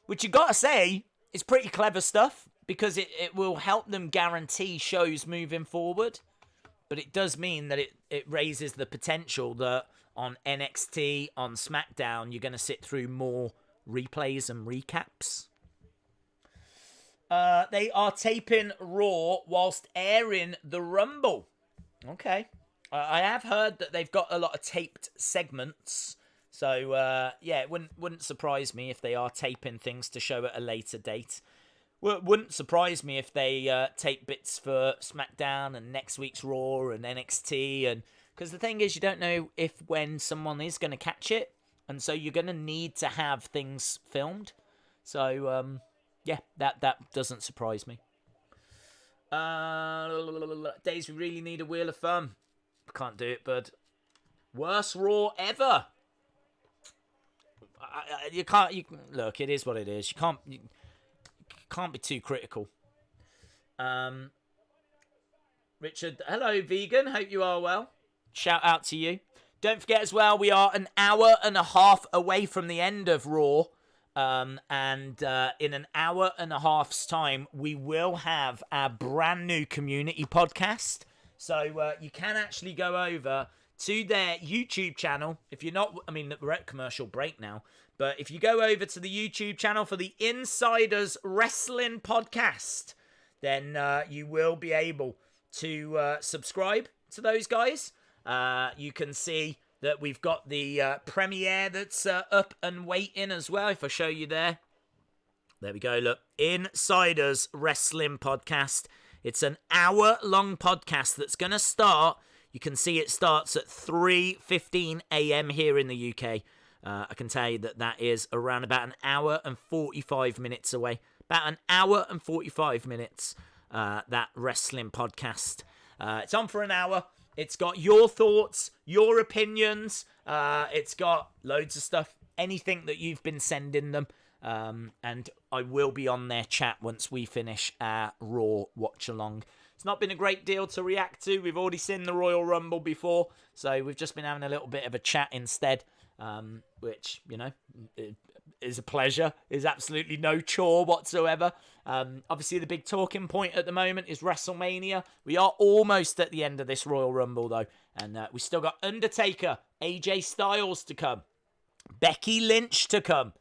Speaker 1: Which you gotta say is pretty clever stuff, because it will help them guarantee shows moving forward. But it does mean that it raises the potential that on NXT, on SmackDown, you're going to sit through more replays and recaps. They are taping Raw whilst airing the Rumble. Okay. I have heard that they've got a lot of taped segments. So, yeah, it wouldn't surprise me if they are taping things to show at a later date. Well, it wouldn't surprise me if they tape bits for SmackDown and next week's Raw and NXT. And because the thing is, you don't know when someone is going to catch it. And so you're going to need to have things filmed. So, yeah, that doesn't surprise me. Days, we really need a Wheel of Fun. Can't do it, bud. Worst Raw ever. You can't. Look, it is what it is. You can't be too critical. Richard, hello, vegan. Hope you are well. Shout out to you. Don't forget as well, we are an hour and a half away from the end of Raw. And in an hour and a half's time, we will have our brand new community podcast. So you can actually go over to their YouTube channel. If you're not, we're at commercial break now. But if you go over to the YouTube channel for the Insiders Wrestling Podcast, then you will be able to subscribe to those guys. You can see that we've got the premiere that's up and waiting as well. If I show you there. There we go, look. Insiders Wrestling Podcast. It's an hour-long podcast that's going to start. You can see it starts at 3:15 a.m. here in the UK. I can tell you that is around about an hour and 45 minutes away. About an hour and 45 minutes, that wrestling podcast. It's on for an hour. It's got your thoughts, your opinions. It's got loads of stuff. Anything that you've been sending them. And I will be on their chat once we finish our Raw watch-along. It's not been a great deal to react to. We've already seen the Royal Rumble before. So we've just been having a little bit of a chat instead. Which, is a pleasure. Is absolutely no chore whatsoever. Obviously, the big talking point at the moment is WrestleMania. We are almost at the end of this Royal Rumble, though. And we still got Undertaker, AJ Styles to come. Becky Lynch to come.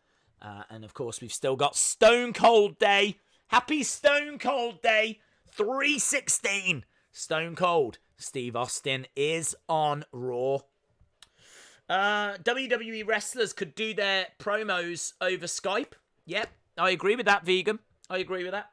Speaker 1: And, of course, we've still got Stone Cold Day. Happy Stone Cold Day. 3/16. Stone Cold. Steve Austin is on Raw. WWE wrestlers could do their promos over Skype. Yep, I agree with that, vegan. I agree with that.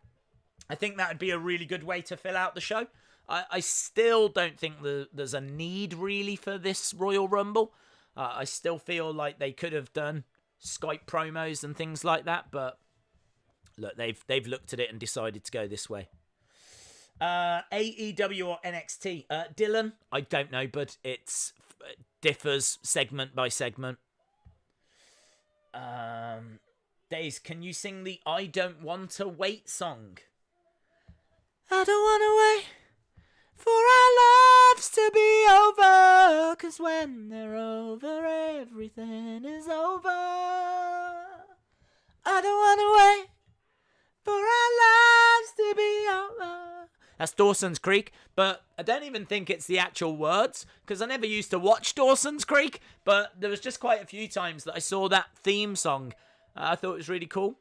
Speaker 1: I think that would be a really good way to fill out the show. I still don't think there's a need, really, for this Royal Rumble. I still feel like they could have done Skype promos and things like that, but look, they've looked at it and decided to go this way. AEW or NXT? Dylan, I don't know, but it differs segment by segment. Days, can you sing the I Don't Want to Wait song? I don't want to wait for our lives to be over, 'cause when they're over, everything is over. I don't want to wait for our lives to be over. That's Dawson's Creek, but I don't even think it's the actual words, because I never used to watch Dawson's Creek, but there was just quite a few times that I saw that theme song. I thought it was really cool,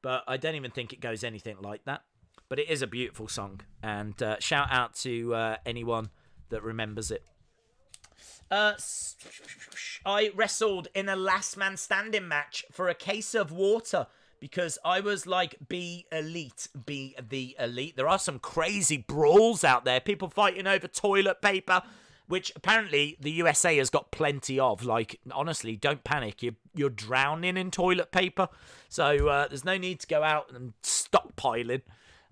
Speaker 1: but I don't even think it goes anything like that. But it is a beautiful song, and shout out to anyone that remembers it. I wrestled in a last man standing match for a case of water because I was like, be elite, be the elite. There are some crazy brawls out there, people fighting over toilet paper, which apparently the USA has got plenty of. Like, honestly, don't panic. You're drowning in toilet paper. So there's no need to go out and stockpiling.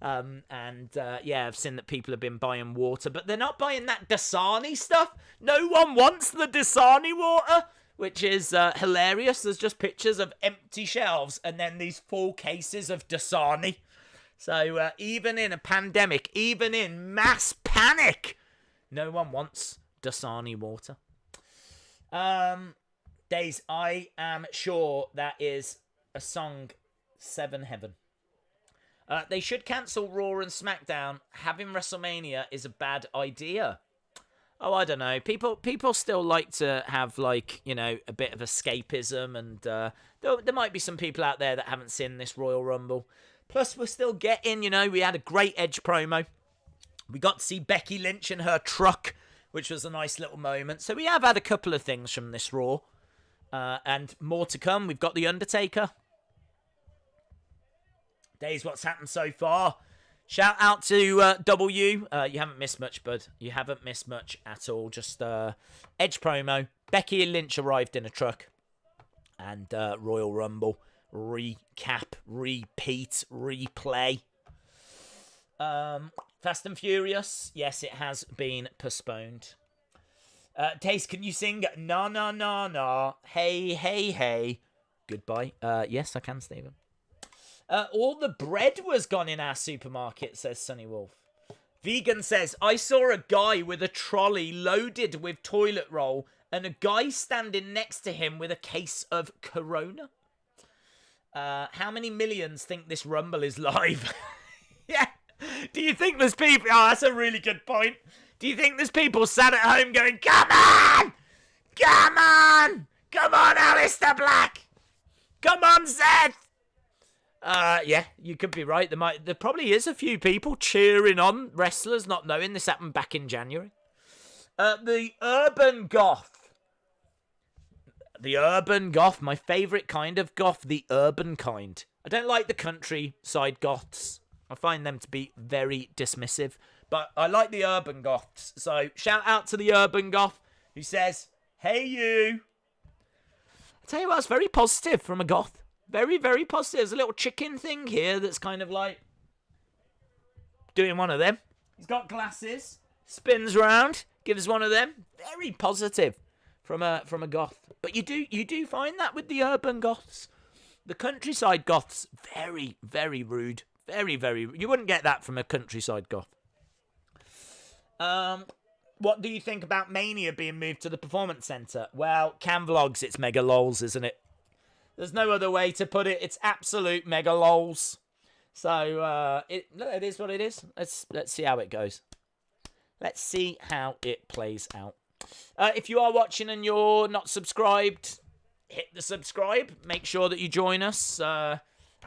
Speaker 1: Yeah, I've seen that people have been buying water, but they're not buying that Dasani stuff. No one wants the Dasani water, which is hilarious. There's just pictures of empty shelves and then these full cases of Dasani. So even in a pandemic, even in mass panic, no one wants Dasani water. Days, I am sure that is a song, Seven Heaven. They should cancel Raw and SmackDown. Having WrestleMania is a bad idea. Oh, I don't know. People still like to have, like, you know, a bit of escapism, and there might be some people out there that haven't seen this Royal Rumble. Plus, we're still getting, we had a great Edge promo. We got to see Becky Lynch in her truck, which was a nice little moment. So we have had a couple of things from this Raw. And more to come. We've got The Undertaker. There's what's happened so far. Shout out to W. You haven't missed much, bud. You haven't missed much at all. Just Edge promo. Becky Lynch arrived in a truck. And Royal Rumble. Recap, repeat, replay. Fast and Furious. Yes, it has been postponed. Taste, can you sing Na Na Na Na? Hey, hey, hey. Goodbye. Yes, I can, Stephen. All the bread was gone in our supermarket, says Sunny Wolf. Vegan says, I saw a guy with a trolley loaded with toilet roll and a guy standing next to him with a case of Corona. How many millions think this Rumble is live? Yeah. Do you think there's people... Oh, that's a really good point. Do you think there's people sat at home going, come on! Come on! Come on, Alistair Black! Come on, Seth! Yeah, you could be right. There probably is a few people cheering on wrestlers, not knowing this happened back in January. The Urban Goth. The urban goth, my favourite kind of goth, the urban kind. I don't like the countryside goths. I find them to be very dismissive. But I like the urban goths. So shout out to the urban goth who says, hey you. I tell you what, it's very positive from a goth. Very, very positive. There's a little chicken thing here that's kind of like doing one of them. He's got glasses, spins around, gives one of them. Very positive. From a goth. But you do find that with the urban goths. The countryside goths, very, very rude. Very, very rude. You wouldn't get that from a countryside goth. What do you think about Mania being moved to the Performance Center? Well, Cam Vlogs, it's mega lols, isn't it? There's no other way to put it. It's absolute mega lols. So, it is what it is. Let's see how it goes. Let's see how it plays out. If you are watching and you're not subscribed, hit the subscribe. Make sure that you join us. I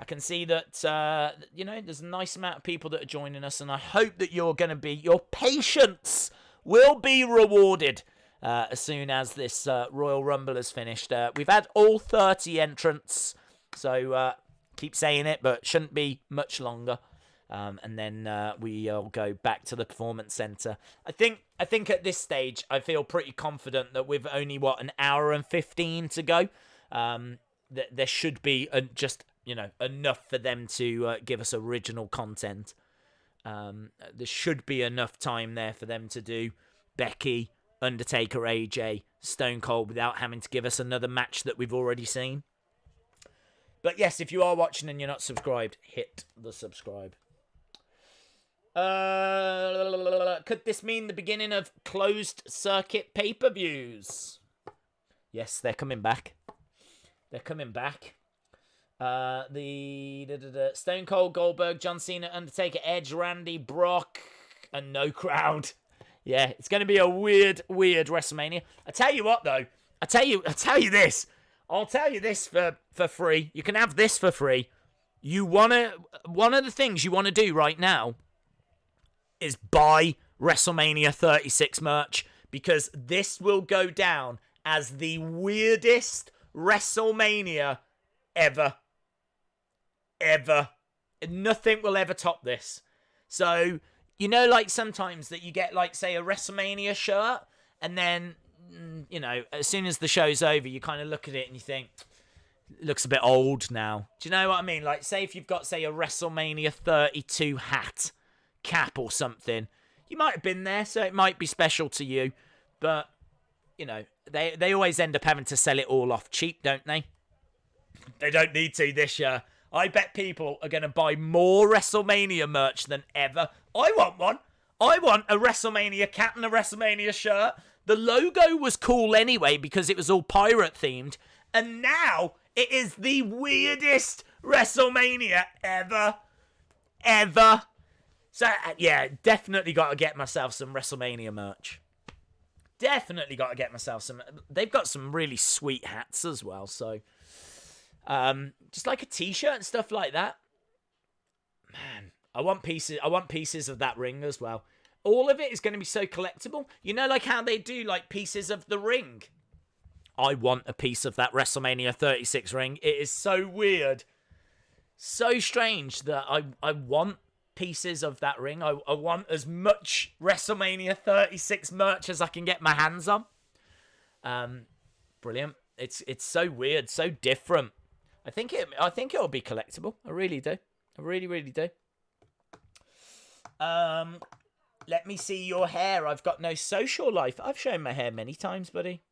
Speaker 1: can see that, there's a nice amount of people that are joining us, and I hope that your patience will be rewarded as soon as this Royal Rumble is finished. We've had all 30 entrants, so keep saying it, but shouldn't be much longer. And then we'll go back to the Performance Center. I think at this stage, I feel pretty confident that with only, an hour and 15 to go, that there should be just, enough for them to give us original content. There should be enough time there for them to do Becky, Undertaker, AJ, Stone Cold without having to give us another match that we've already seen. But yes, if you are watching and you're not subscribed, hit the subscribe. Could this mean the beginning of closed circuit pay-per-views? Yes, they're coming back. They're coming back. The Stone Cold, Goldberg, John Cena, Undertaker, Edge, Randy, Brock, and no crowd. Yeah, it's going to be a weird WrestleMania. I tell you what, though. I tell you this. I'll tell you this for free. You can have this for free. One of the things you want to do right now is buy WrestleMania 36 merch, because this will go down as the weirdest WrestleMania ever. Ever. Nothing will ever top this. So, like sometimes that you get, say, a WrestleMania shirt, and then, as soon as the show's over, you kind of look at it and you think, it looks a bit old now. Do you know what I mean? Say if you've got, say, a WrestleMania 32 hat, cap or something, you might have been there, so it might be special to you, but they always end up having to sell it all off cheap, don't they? They don't need to this year. I bet people are going to buy more WrestleMania merch than ever. I want one. I want a WrestleMania cap and a WrestleMania shirt. The logo was cool anyway because it was all pirate themed, and now it is the weirdest WrestleMania ever. So, yeah, definitely got to get myself some WrestleMania merch. Definitely got to get myself some. They've got some really sweet hats as well, so. Just like a t-shirt and stuff like that. Man, I want pieces of that ring as well. All of it is going to be so collectible. You know, like how they do like pieces of the ring. I want a piece of that WrestleMania 36 ring. It is so weird, so strange that I want pieces of that ring. I want as much WrestleMania 36 merch as I can get my hands on. Brilliant. It's so weird, so different. I think it'll be collectible. I really do. I really, really do. Let me see your hair. I've got no social life. I've shown my hair many times, buddy.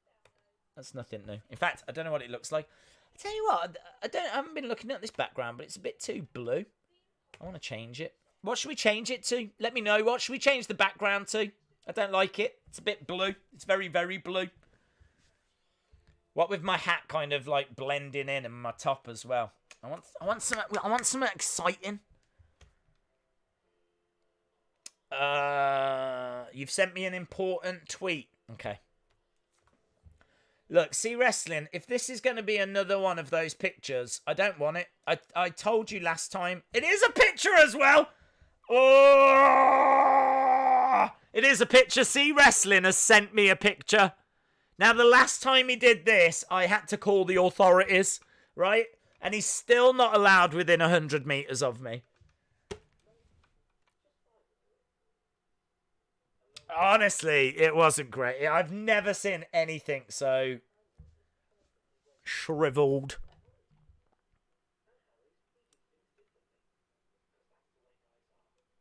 Speaker 1: That's nothing new. In fact, I don't know what it looks like. I tell you what, I haven't been looking at this background, but it's a bit too blue. I want to change it. What should we change it to? Let me know. What should we change the background to? I don't like it. It's a bit blue. It's very, very blue. What with my hat kind of like blending in and my top as well. I want something exciting. You've sent me an important tweet. Okay. Look, see wrestling. If this is going to be another one of those pictures, I don't want it. I told you last time. It is a picture as well. Oh, it is a picture. See wrestling has sent me a picture. Now, the last time he did this, I had to call the authorities, right? And he's still not allowed within 100 meters of me. Honestly, it wasn't great. I've never seen anything so shriveled.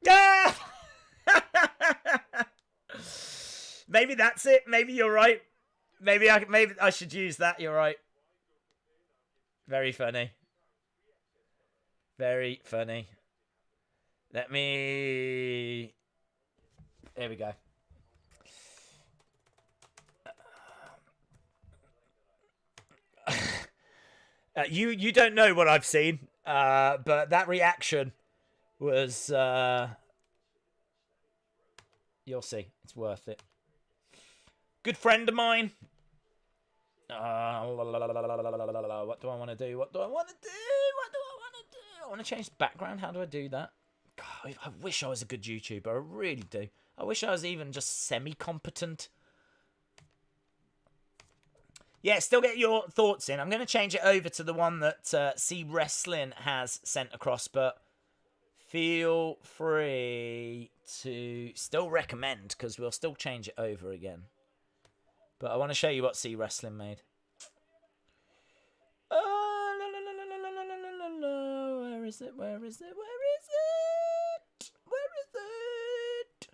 Speaker 1: Ah! Maybe that's it. Maybe you're right. Maybe I should use that. You're right. Very funny. Very funny. Let me... There we go. You don't know what I've seen, but that reaction was... You'll see. It's worth it. Good friend of mine. What do I want to do? What do I want to do? I want to change the background. How do I do that? God, I wish I was a good YouTuber. I really do. I wish I was even just semi-competent. Yeah, still get your thoughts in. I'm going to change it over to the one that C Wrestling has sent across, but feel free to still recommend, because we'll still change it over again. But I want to show you what C Wrestling made. Where is it? Where is it? Where is it? Where is it?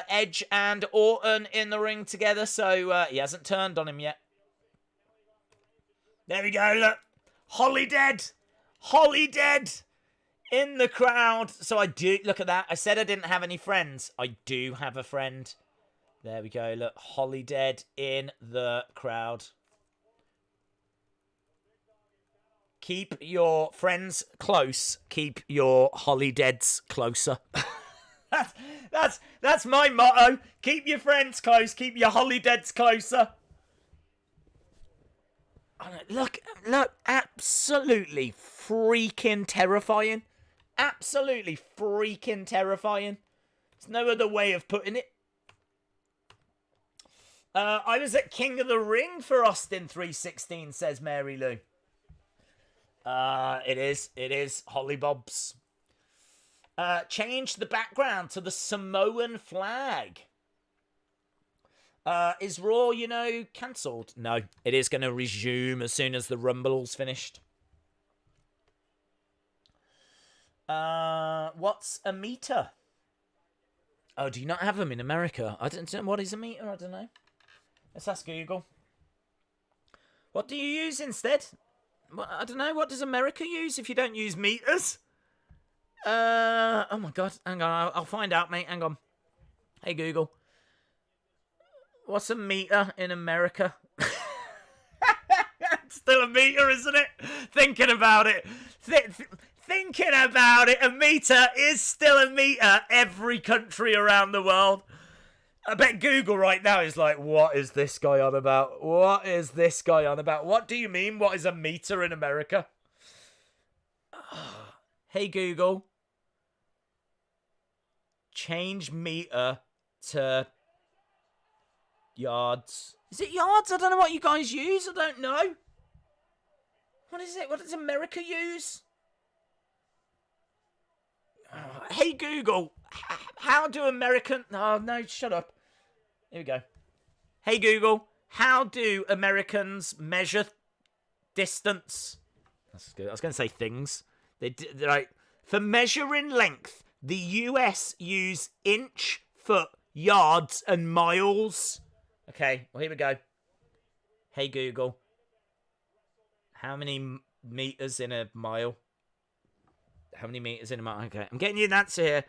Speaker 1: Edge and Orton in the ring together, so he hasn't turned on him yet. There we go, look. Holly dead in the crowd. So I do, look at that. I said I didn't have any friends. I do have a friend. There we go, look. Holly dead in the crowd. Keep your friends close. Keep your Holly deads closer. That's my motto. Keep your friends close. Keep your Holly deads closer. Look, absolutely freaking terrifying. Absolutely freaking terrifying. There's no other way of putting it. I was at King of the Ring for Austin 316, says Mary Lou. It is Holly Bobs. Change the background to the Samoan flag. Is Raw, cancelled? No, it is going to resume as soon as the Rumble's finished. What's a meter? Oh, do you not have them in America? I don't know. What is a meter? I don't know. Let's ask Google. What do you use instead? I don't know. What does America use if you don't use meters? Oh my God. Hang on. I'll find out, mate. Hang on. Hey, Google. What's a meter in America? Still a meter, isn't it? Thinking about it. Thinking about it. A meter is still a meter every country around the world. I bet Google right now is like, what is this guy on about? What is this guy on about? What do you mean? What is a meter in America? Hey, Google. Change meter to yards. Is it yards? I don't know what you guys use. I don't know. What is it? What does America use? Hey Google, how do American... Oh, no, shut up. Here we go. Hey Google, how do Americans measure distance? That's good. I was going to say things. They're like, for measuring length, the US use inch, foot, yards, and miles. Okay, well, here we go. Hey Google, how many meters in a mile? How many meters in a mile? Okay, I'm getting you an answer here.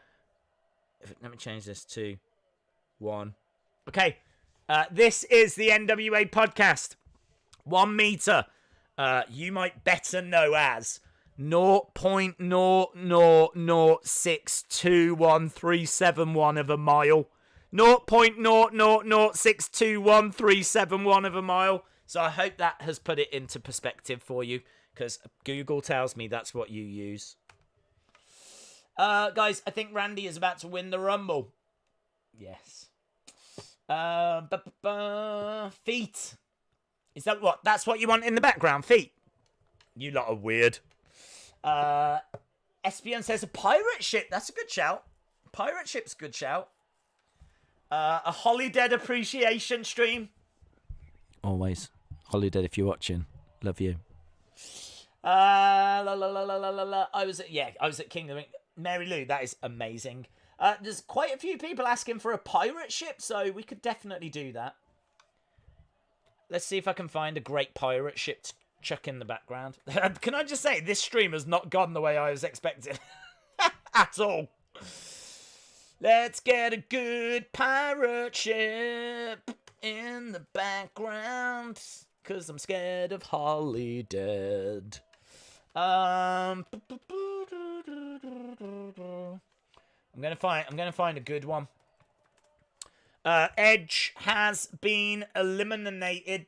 Speaker 1: Let me change this to 1. Okay, this is the NWA podcast. 1 meter. You might better know as 0.000621371 of a mile. 0.000621371 of a mile. So I hope that has put it into perspective for you, because Google tells me that's what you use. Guys, I think Randy is about to win the Rumble. Yes. Feet. Is that what? That's what you want in the background? Feet. You lot are weird. Espion says a pirate ship. That's a good shout. Pirate ship's a good shout. A Holidead appreciation stream. Always. Holidead, if you're watching. Love you. I was at Kingdom. Mary Lou, that is amazing. There's quite a few people asking for a pirate ship, so we could definitely do that. Let's see if I can find a great pirate ship to chuck in the background. Can I just say, this stream has not gone the way I was expecting. At all. Let's get a good pirate ship in the background, because I'm scared of Holidead. I'm gonna find a good one. Edge has been eliminated.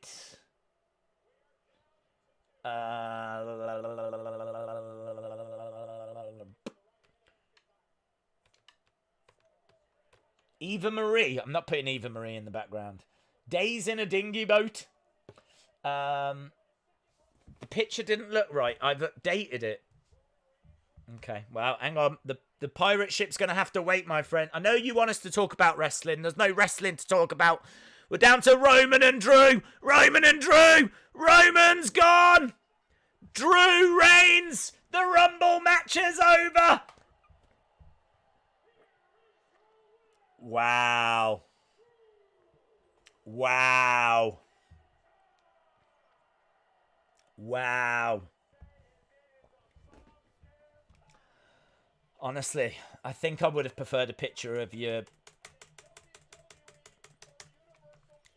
Speaker 1: Eva Marie. I'm not putting Eva Marie in the background. Days in a dinghy boat. The picture didn't look right. I've updated it. Okay, well, hang on. The pirate ship's going to have to wait, my friend. I know you want us to talk about wrestling. There's no wrestling to talk about. We're down to Roman and Drew. Roman and Drew. Roman's gone. Drew reigns. The Rumble match is over. Wow. Wow. Wow. Honestly, I think I would have preferred a picture of your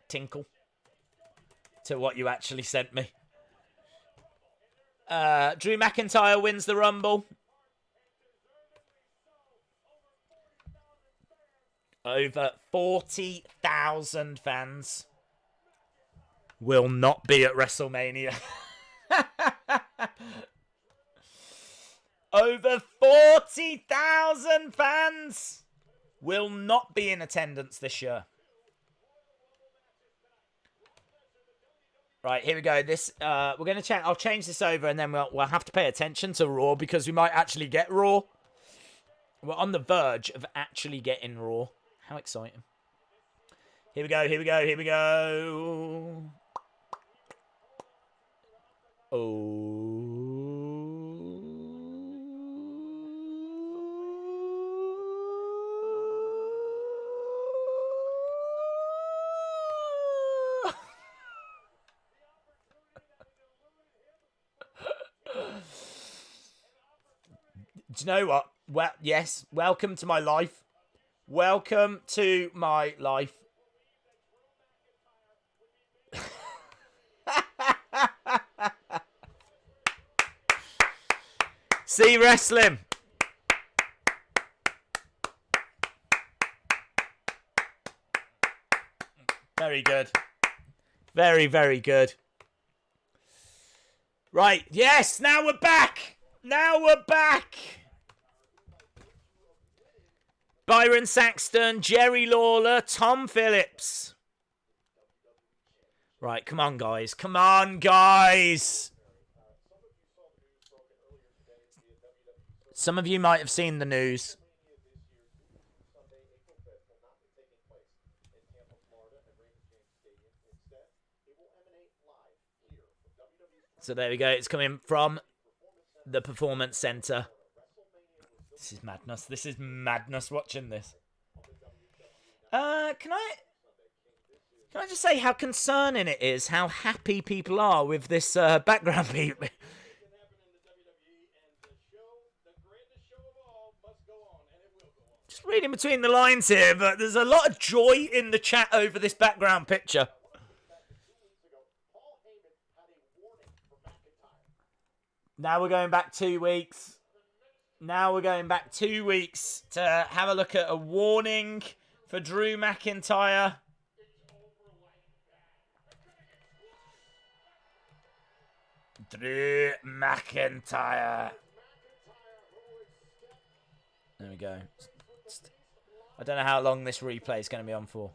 Speaker 1: tinkle to what you actually sent me. Drew McIntyre wins the Rumble. Over 40,000 fans will not be at WrestleMania. Over 40,000 fans will not be in attendance this year. Right, here we go. This we're gonna change. I'll change this over, and then we'll have to pay attention to Raw, because we might actually get Raw. We're on the verge of actually getting Raw. How exciting! Here we go. Here we go. Here we go. Oh. Do you know what? Well, yes. Welcome to my life. Welcome to my life. See wrestling. Very good. Very, very good. Right. Yes. Now we're back. Now we're back. Byron Saxton, Jerry Lawler, Tom Phillips. Right, come on, guys. Come on, guys. Some of you might have seen the news. So there we go. It's coming from the Performance Center. This is madness. This is madness watching this. Can I just say how concerning it is, how happy people are with this background beat? Just reading between the lines here, but there's a lot of joy in the chat over this background picture. Now we're going back 2 weeks. Now we're going back 2 weeks to have a look at a warning for Drew McIntyre. Drew McIntyre. There we go. I don't know how long this replay is going to be on for.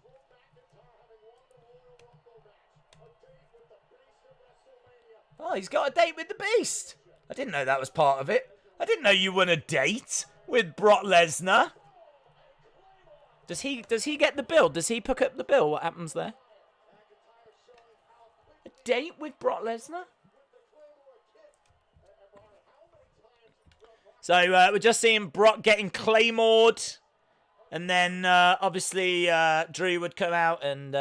Speaker 1: Oh, he's got a date with the Beast. I didn't know that was part of it. I didn't know you won a date with Brock Lesnar. Does he get the bill? Does he pick up the bill? What happens there? A date with Brock Lesnar? So we're just seeing Brock getting claymored. And then obviously Drew would come out and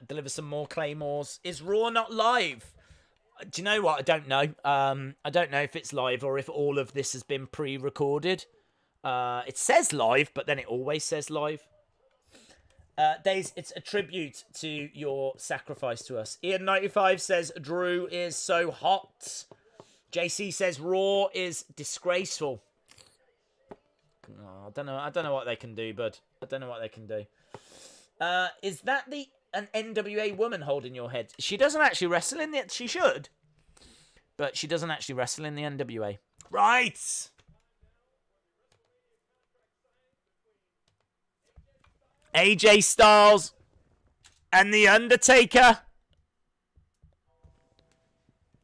Speaker 1: deliver some more claymores. Is Raw not live? Do you know what? I don't know. I don't know if it's live or if all of this has been pre-recorded. It says live, but then it always says live. Days, it's a tribute to your sacrifice to us. Ian95 says Drew is so hot. JC says Raw is disgraceful. Oh, I don't know what they can do, bud. I don't know what they can do. Is that an NWA woman holding your head? She doesn't actually wrestle in the... She should. But she doesn't actually wrestle in the NWA. Right. AJ Styles and The Undertaker.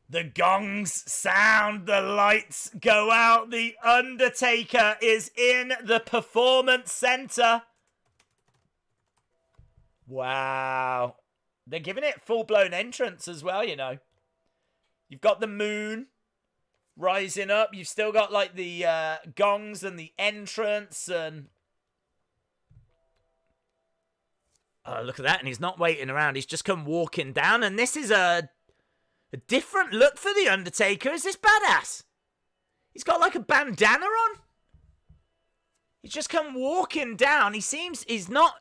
Speaker 1: The gongs sound, the lights go out. The Undertaker is in the Performance Center. Wow. They're giving it full-blown entrance as well, you know. You've got the moon rising up. You've still got, like, the gongs and the entrance and... Oh, look at that. And he's not waiting around. He's just come walking down. And this is a different look for The Undertaker. Is this badass? He's got, like, a bandana on. He's just come walking down. He seems... He's not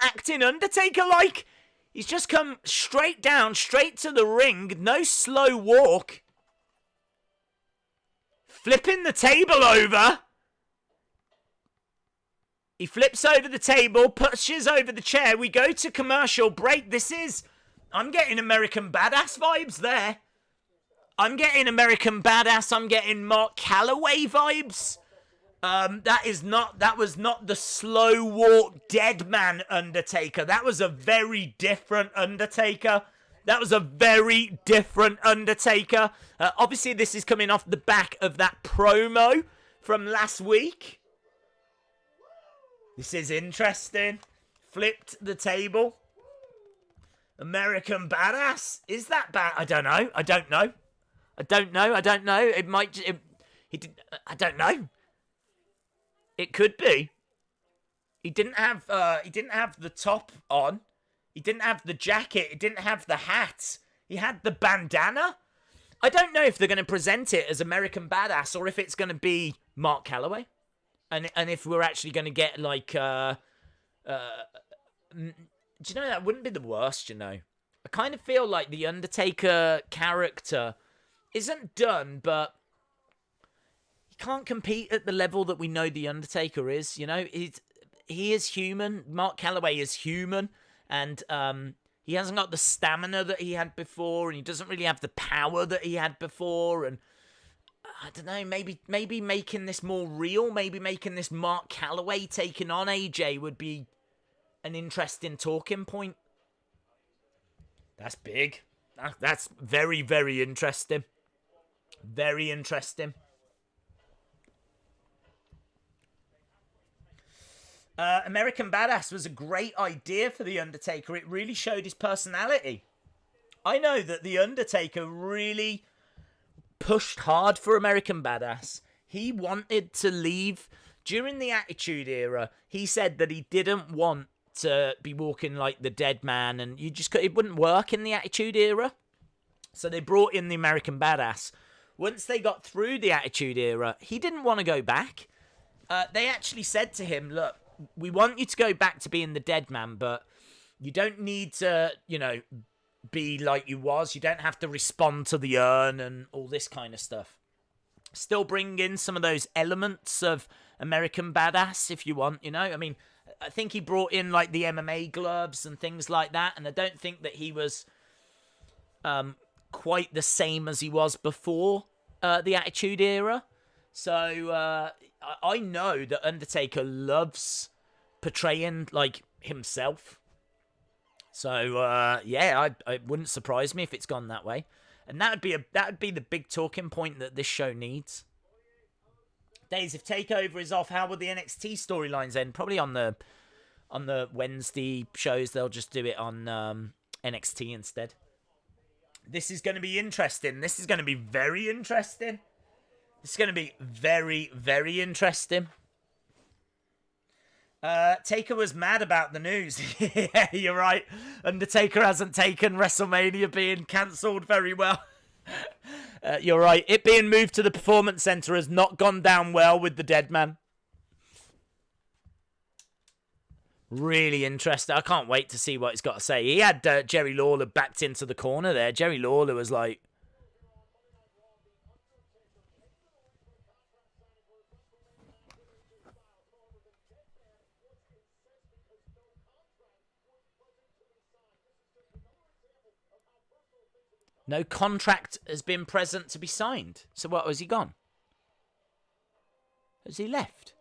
Speaker 1: acting Undertaker-like. He's just come straight down, straight to the ring. No slow walk. Flipping the table over. He flips over the table, pushes over the chair. We go to commercial break. I'm getting American Badass vibes there. I'm getting American Badass. I'm getting Mark Calloway vibes. That was not the slow walk dead man Undertaker. That was a very different Undertaker. Obviously, this is coming off the back of that promo from last week. This is interesting. Flipped the table. American Badass. Is that bad? I don't know. I don't know. It might... I don't know. It could be. He didn't have the top on. He didn't have the jacket. He didn't have the hat. He had the bandana. I don't know if they're going to present it as American Badass or if it's going to be Mark Calloway. And if we're actually going to get like... do you know, that wouldn't be the worst, you know. I kind of feel like the Undertaker character isn't done, but... He can't compete at the level that we know The Undertaker is, you know. He is human. Mark Calloway is human. And he hasn't got the stamina that he had before. And he doesn't really have the power that he had before. And I don't know, maybe making this more real, maybe making this Mark Calloway taking on AJ would be an interesting talking point. That's big. That's very, very interesting. Very interesting. American Badass was a great idea for The Undertaker. It really showed his personality. I know that The Undertaker really pushed hard for American Badass. He wanted to leave during the Attitude Era. He said that he didn't want to be walking like the dead man, and it wouldn't work in the Attitude Era. So they brought in the American Badass. Once they got through the Attitude Era, he didn't want to go back. They actually said to him, look, we want you to go back to being the dead man, but you don't need to, be like you was. You don't have to respond to the urn and all this kind of stuff. Still bring in some of those elements of American Badass if you want, I mean, I think he brought in like the MMA gloves and things like that, and I don't think that he was quite the same as he was before the Attitude Era. So I know that Undertaker loves portraying like himself. So it wouldn't surprise me if it's gone that way, and that would be the big talking point that this show needs. Days, if Takeover is off, how will the NXT storylines end? Probably on the Wednesday shows. They'll just do it on NXT instead. This is going to be interesting. This is going to be very interesting. It's going to be very, very interesting. Taker was mad about the news. Yeah, you're right. Undertaker hasn't taken WrestleMania being cancelled very well. You're right. It being moved to the Performance Center has not gone down well with the dead man. Really interesting. I can't wait to see what he's got to say. He had Jerry Lawler backed into the corner there. Jerry Lawler was like... No contract has been present to be signed. So what, has he gone? Has he left?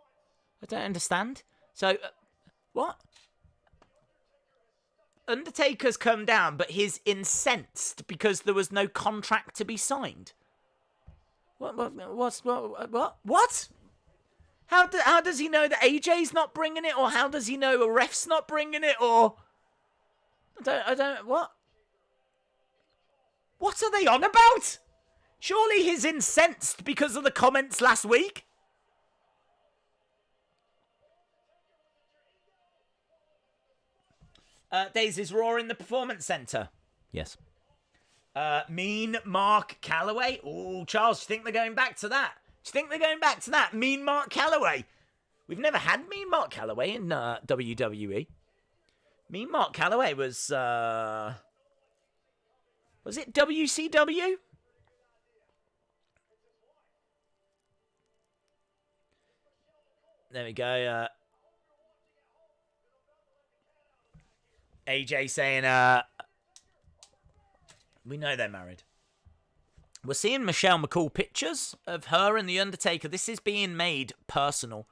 Speaker 1: I don't understand. So, what? Undertaker's come down, but he's incensed because there was no contract to be signed. What? How does he know that AJ's not bringing it, or how does he know a ref's not bringing it, or what? What are they on about? Surely he's incensed because of the comments last week. Daisy's Raw in the Performance Center. Yes. Mean Mark Calloway. Oh, Charles, do you think they're going back to that? Mean Mark Calloway. We've never had Mean Mark Calloway in WWE. Mean Mark Calloway was it WCW? There we go. AJ saying, we know they're married. We're seeing Michelle McCool pictures of her and The Undertaker. This is being made personal.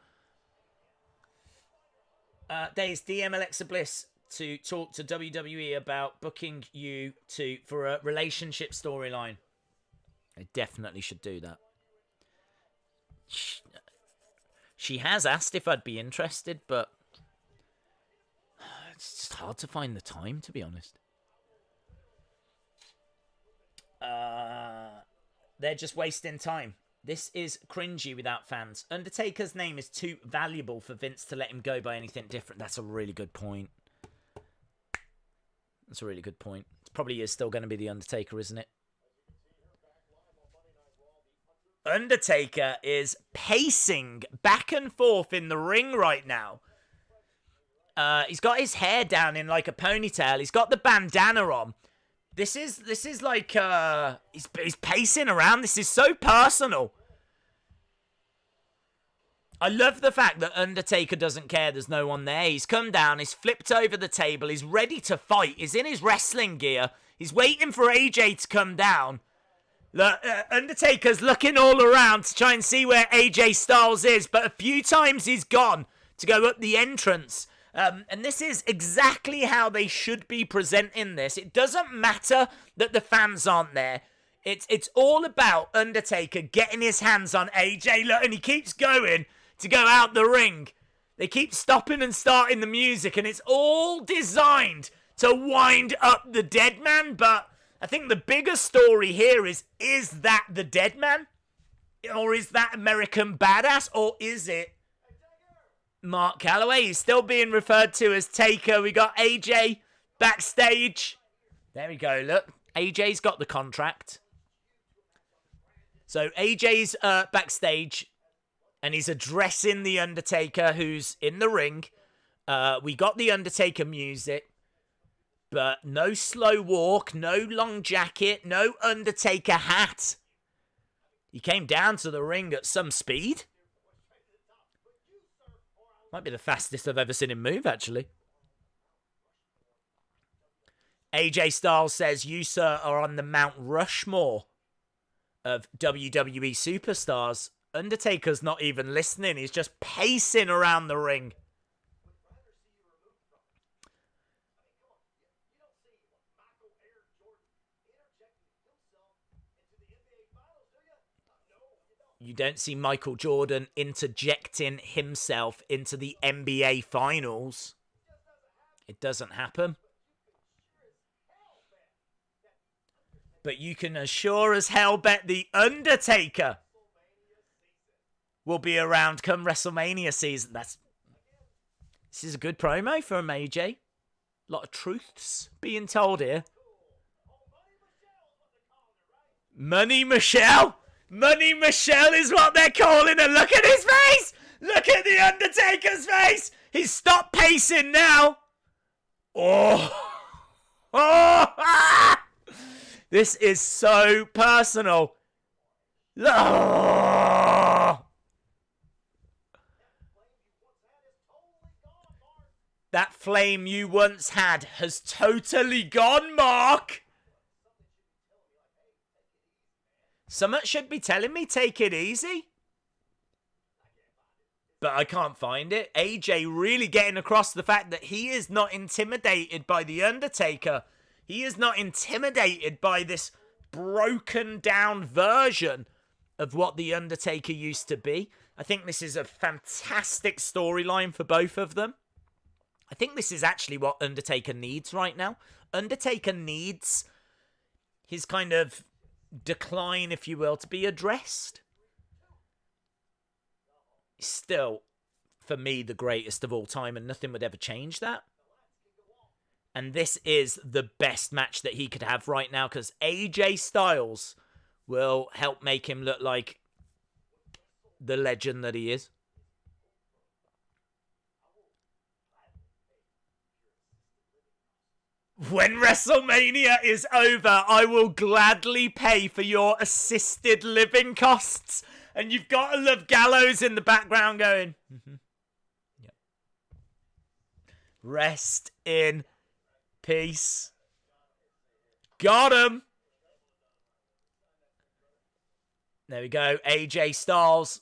Speaker 1: There's DM Alexa Bliss to talk to WWE about booking you for a relationship storyline. They definitely should do that. She has asked if I'd be interested, but it's just hard to find the time, to be honest. They're just wasting time. This is cringy without fans. Undertaker's name is too valuable for Vince to let him go by anything different. That's a really good point. It probably is still going to be The Undertaker, isn't it? Undertaker is pacing back and forth in the ring right now. He's got his hair down in like a ponytail. He's got the bandana on. This is like he's pacing around. This is so personal. I love the fact that Undertaker doesn't care there's no one there. He's come down, he's flipped over the table, he's ready to fight. He's in his wrestling gear. He's waiting for AJ to come down. Look, Undertaker's looking all around to try and see where AJ Styles is, but a few times he's gone to go up the entrance. And this is exactly how they should be presenting this. It doesn't matter that the fans aren't there. It's all about Undertaker getting his hands on AJ. Look, and he keeps going to go out the ring. They keep stopping and starting the music, and it's all designed to wind up the dead man. But I think the bigger story here is that the dead man? Or is that American Badass? Or is it Mark Calloway? He's still being referred to as Taker. We got AJ backstage. There we go, look. AJ's got the contract. So AJ's backstage, and he's addressing the Undertaker, who's in the ring. We got the Undertaker music, but no slow walk, no long jacket, no Undertaker hat. He came down to the ring at some speed. Might be the fastest I've ever seen him move, actually. AJ Styles says, "You, sir, are on the Mount Rushmore of WWE superstars." Undertaker's not even listening. He's just pacing around the ring. You don't see Michael Jordan interjecting himself into the NBA Finals. It doesn't happen. But you can as sure as hell bet the Undertaker will be around come WrestleMania season. This is a good promo for him, AJ. A lot of truths being told here. Money Michelle? Money Michelle is what they're calling her. Look at his face! Look at the Undertaker's face! He's stopped pacing now. Oh! Oh! Ah! This is so personal. Oh! That flame you once had has totally gone, Mark. Someone should be telling me take it easy. But I can't find it. AJ really getting across the fact that he is not intimidated by The Undertaker. He is not intimidated by this broken down version of what The Undertaker used to be. I think this is a fantastic storyline for both of them. I think this is actually what Undertaker needs right now. Undertaker needs his kind of decline, if you will, to be addressed. Still, for me, the greatest of all time, and nothing would ever change that. And this is the best match that he could have right now, because AJ Styles will help make him look like the legend that he is. When WrestleMania is over, I will gladly pay for your assisted living costs. And you've got to love Gallows in the background going, Yep. Rest in peace. Got him. There we go. AJ Styles.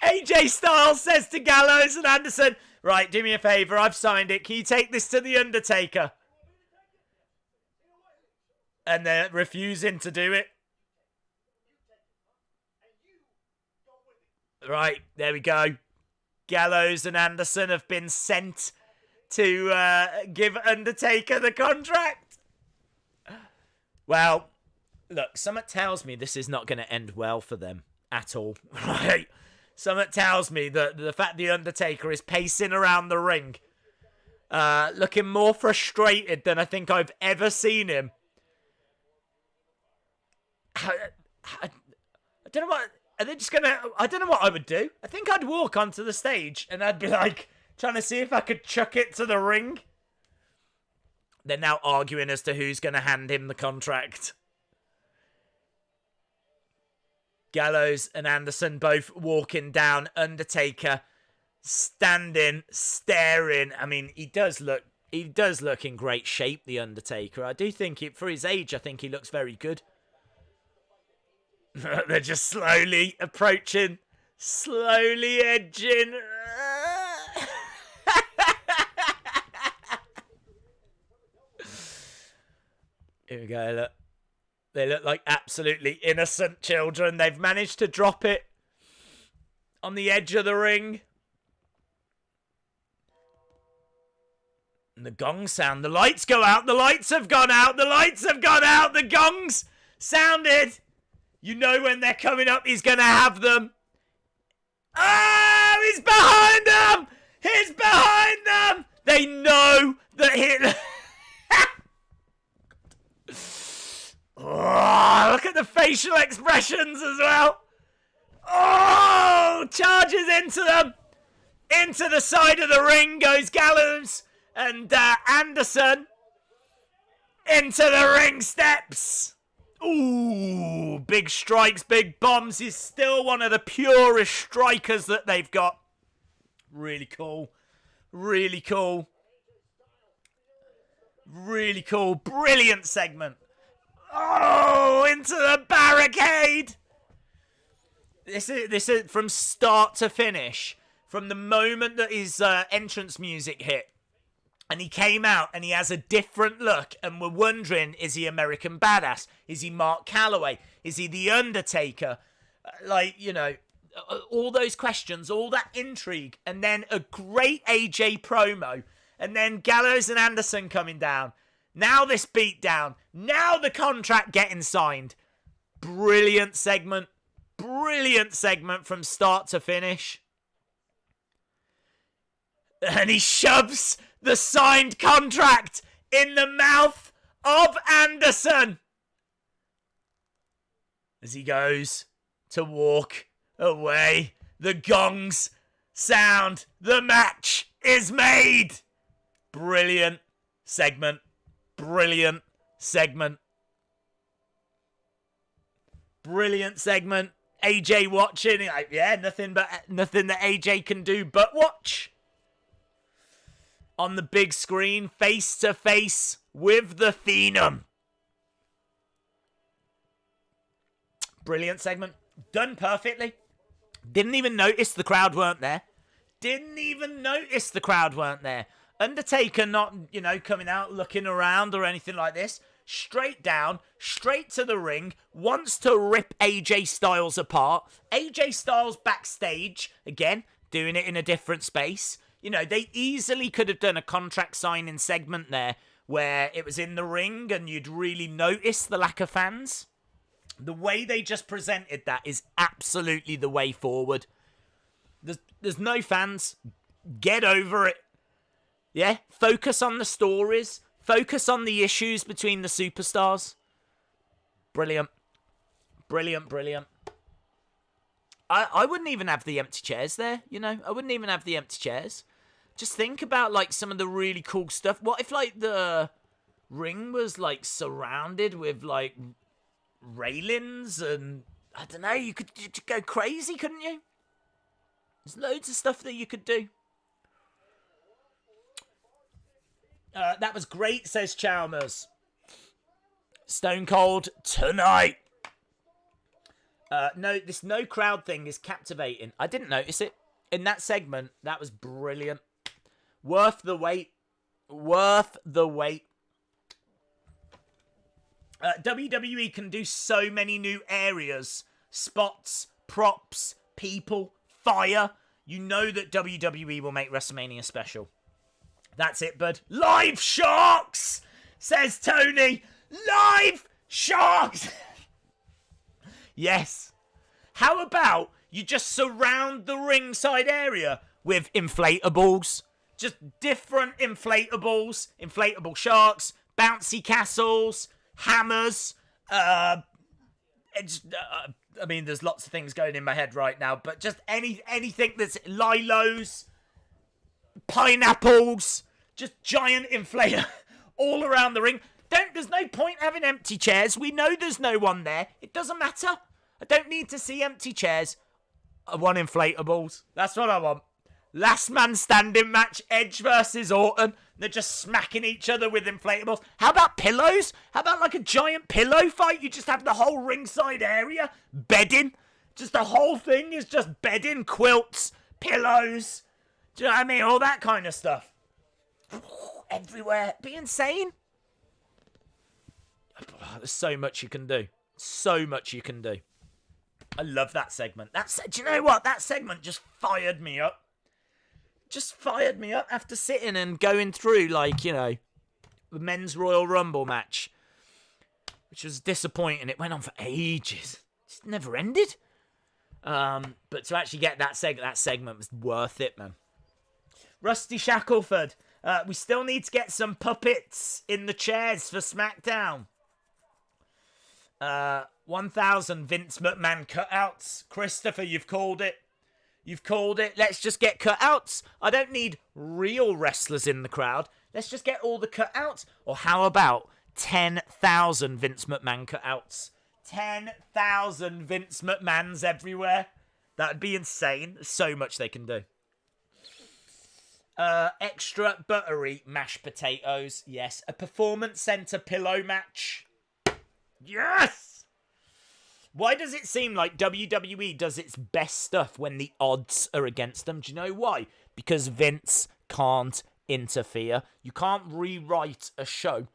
Speaker 1: AJ Styles says to Gallows and Anderson, right, do me a favour, I've signed it. Can you take this to The Undertaker? And they're refusing to do it. Right, there we go. Gallows and Anderson have been sent to give Undertaker the contract. Well, look, something tells me this is not going to end well for them at all. Right? Something tells me that the fact the Undertaker is pacing around the ring, looking more frustrated than I think I've ever seen him. I don't know what... Are they just gonna... I don't know what I would do. I think I'd walk onto the stage and I'd be like, trying to see if I could chuck it to the ring. They're now arguing as to who's going to hand him the contract. Gallows and Anderson both walking down. Undertaker standing, staring. I mean, he does look in great shape, the Undertaker. I do think, for his age, I think he looks very good. They're just slowly approaching, slowly edging. Here we go, look. They look like absolutely innocent children. They've managed to drop it on the edge of the ring. And the gong sound. The lights go out. The lights have gone out. The lights have gone out. The gongs sounded. You know when they're coming up, he's going to have them. Oh, he's behind them. He's behind them. They know that he... Oh, look at the facial expressions as well. Oh, charges into them. Into the side of the ring goes Gallows and Anderson. Into the ring steps. Ooh, big strikes, big bombs. He's still one of the purest strikers that they've got. Really cool. Really cool. Really cool. Brilliant segment. Oh, into the barricade. This is from start to finish. From the moment that his entrance music hit. And he came out and he has a different look. And we're wondering, is he American Badass? Is he Mark Calloway? Is he The Undertaker? All those questions, all that intrigue. And then a great AJ promo. And then Gallows and Anderson coming down. Now this beatdown. Now the contract getting signed. Brilliant segment. Brilliant segment from start to finish. And he shoves the signed contract in the mouth of Anderson as he goes to walk away. The gongs sound. The match is made. Brilliant segment. Brilliant segment. Brilliant segment. AJ watching. Nothing that AJ can do but watch. On the big screen, face to face with the Phenom. Brilliant segment. Done perfectly. Didn't even notice the crowd weren't there. Didn't even notice the crowd weren't there. Undertaker not, coming out looking around or anything like this. Straight down, straight to the ring. Wants to rip AJ Styles apart. AJ Styles backstage. Again, doing it in a different space. They easily could have done a contract signing segment there where it was in the ring and you'd really notice the lack of fans. The way they just presented that is absolutely the way forward. There's no fans. Get over it. Yeah, focus on the stories. Focus on the issues between the superstars. Brilliant. Brilliant, brilliant. I wouldn't even have the empty chairs there, I wouldn't even have the empty chairs. Just think about, some of the really cool stuff. What if, the ring was, surrounded with, railings and... I don't know, you could go crazy, couldn't you? There's loads of stuff that you could do. That was great, says Chalmers. Stone Cold tonight. No, this no crowd thing is captivating. I didn't notice it. In that segment, that was brilliant. Worth the wait. Worth the wait. WWE can do so many new areas. Spots, props, people, fire. You know that WWE will make WrestleMania special. That's it, bud. Live Sharks, says Tony. Live Sharks. Yes. How about you just surround the ringside area with inflatables? Just different inflatables. Inflatable sharks, bouncy castles, hammers. There's lots of things going in my head right now, but just anything that's lilos, pineapples, just giant inflator all around the ring. There's no point having empty chairs. We know there's no one there. It doesn't matter. I don't need to see empty chairs. I want inflatables. That's what I want. Last man standing match, Edge versus Orton. They're just smacking each other with inflatables. How about pillows? How about like a giant pillow fight? You just have the whole ringside area bedding. Just the whole thing is just bedding, quilts, pillows. Do you know what I mean? All that kind of stuff. Everywhere. Be insane. Oh, there's so much you can do. So much you can do. I love that segment. Do you know what? That segment just fired me up. Just fired me up after sitting and going through, like, you know, the men's Royal Rumble match, which was disappointing. It went on for ages. It just never ended. But to actually get that segment was worth it, man. Rusty Shackelford. We still need to get some puppets in the chairs for SmackDown. 1,000 Vince McMahon cutouts. Christopher, you've called it. You've called it. Let's just get cutouts. I don't need real wrestlers in the crowd. Let's just get all the cutouts. Or how about 10,000 Vince McMahon cutouts? 10,000 Vince McMahons everywhere. That'd be insane. There's so much they can do. Extra buttery mashed potatoes. Yes. A Performance Center pillow match. Yes! Why does it seem like WWE does its best stuff when the odds are against them? Do you know why? Because Vince can't interfere. You can't rewrite a show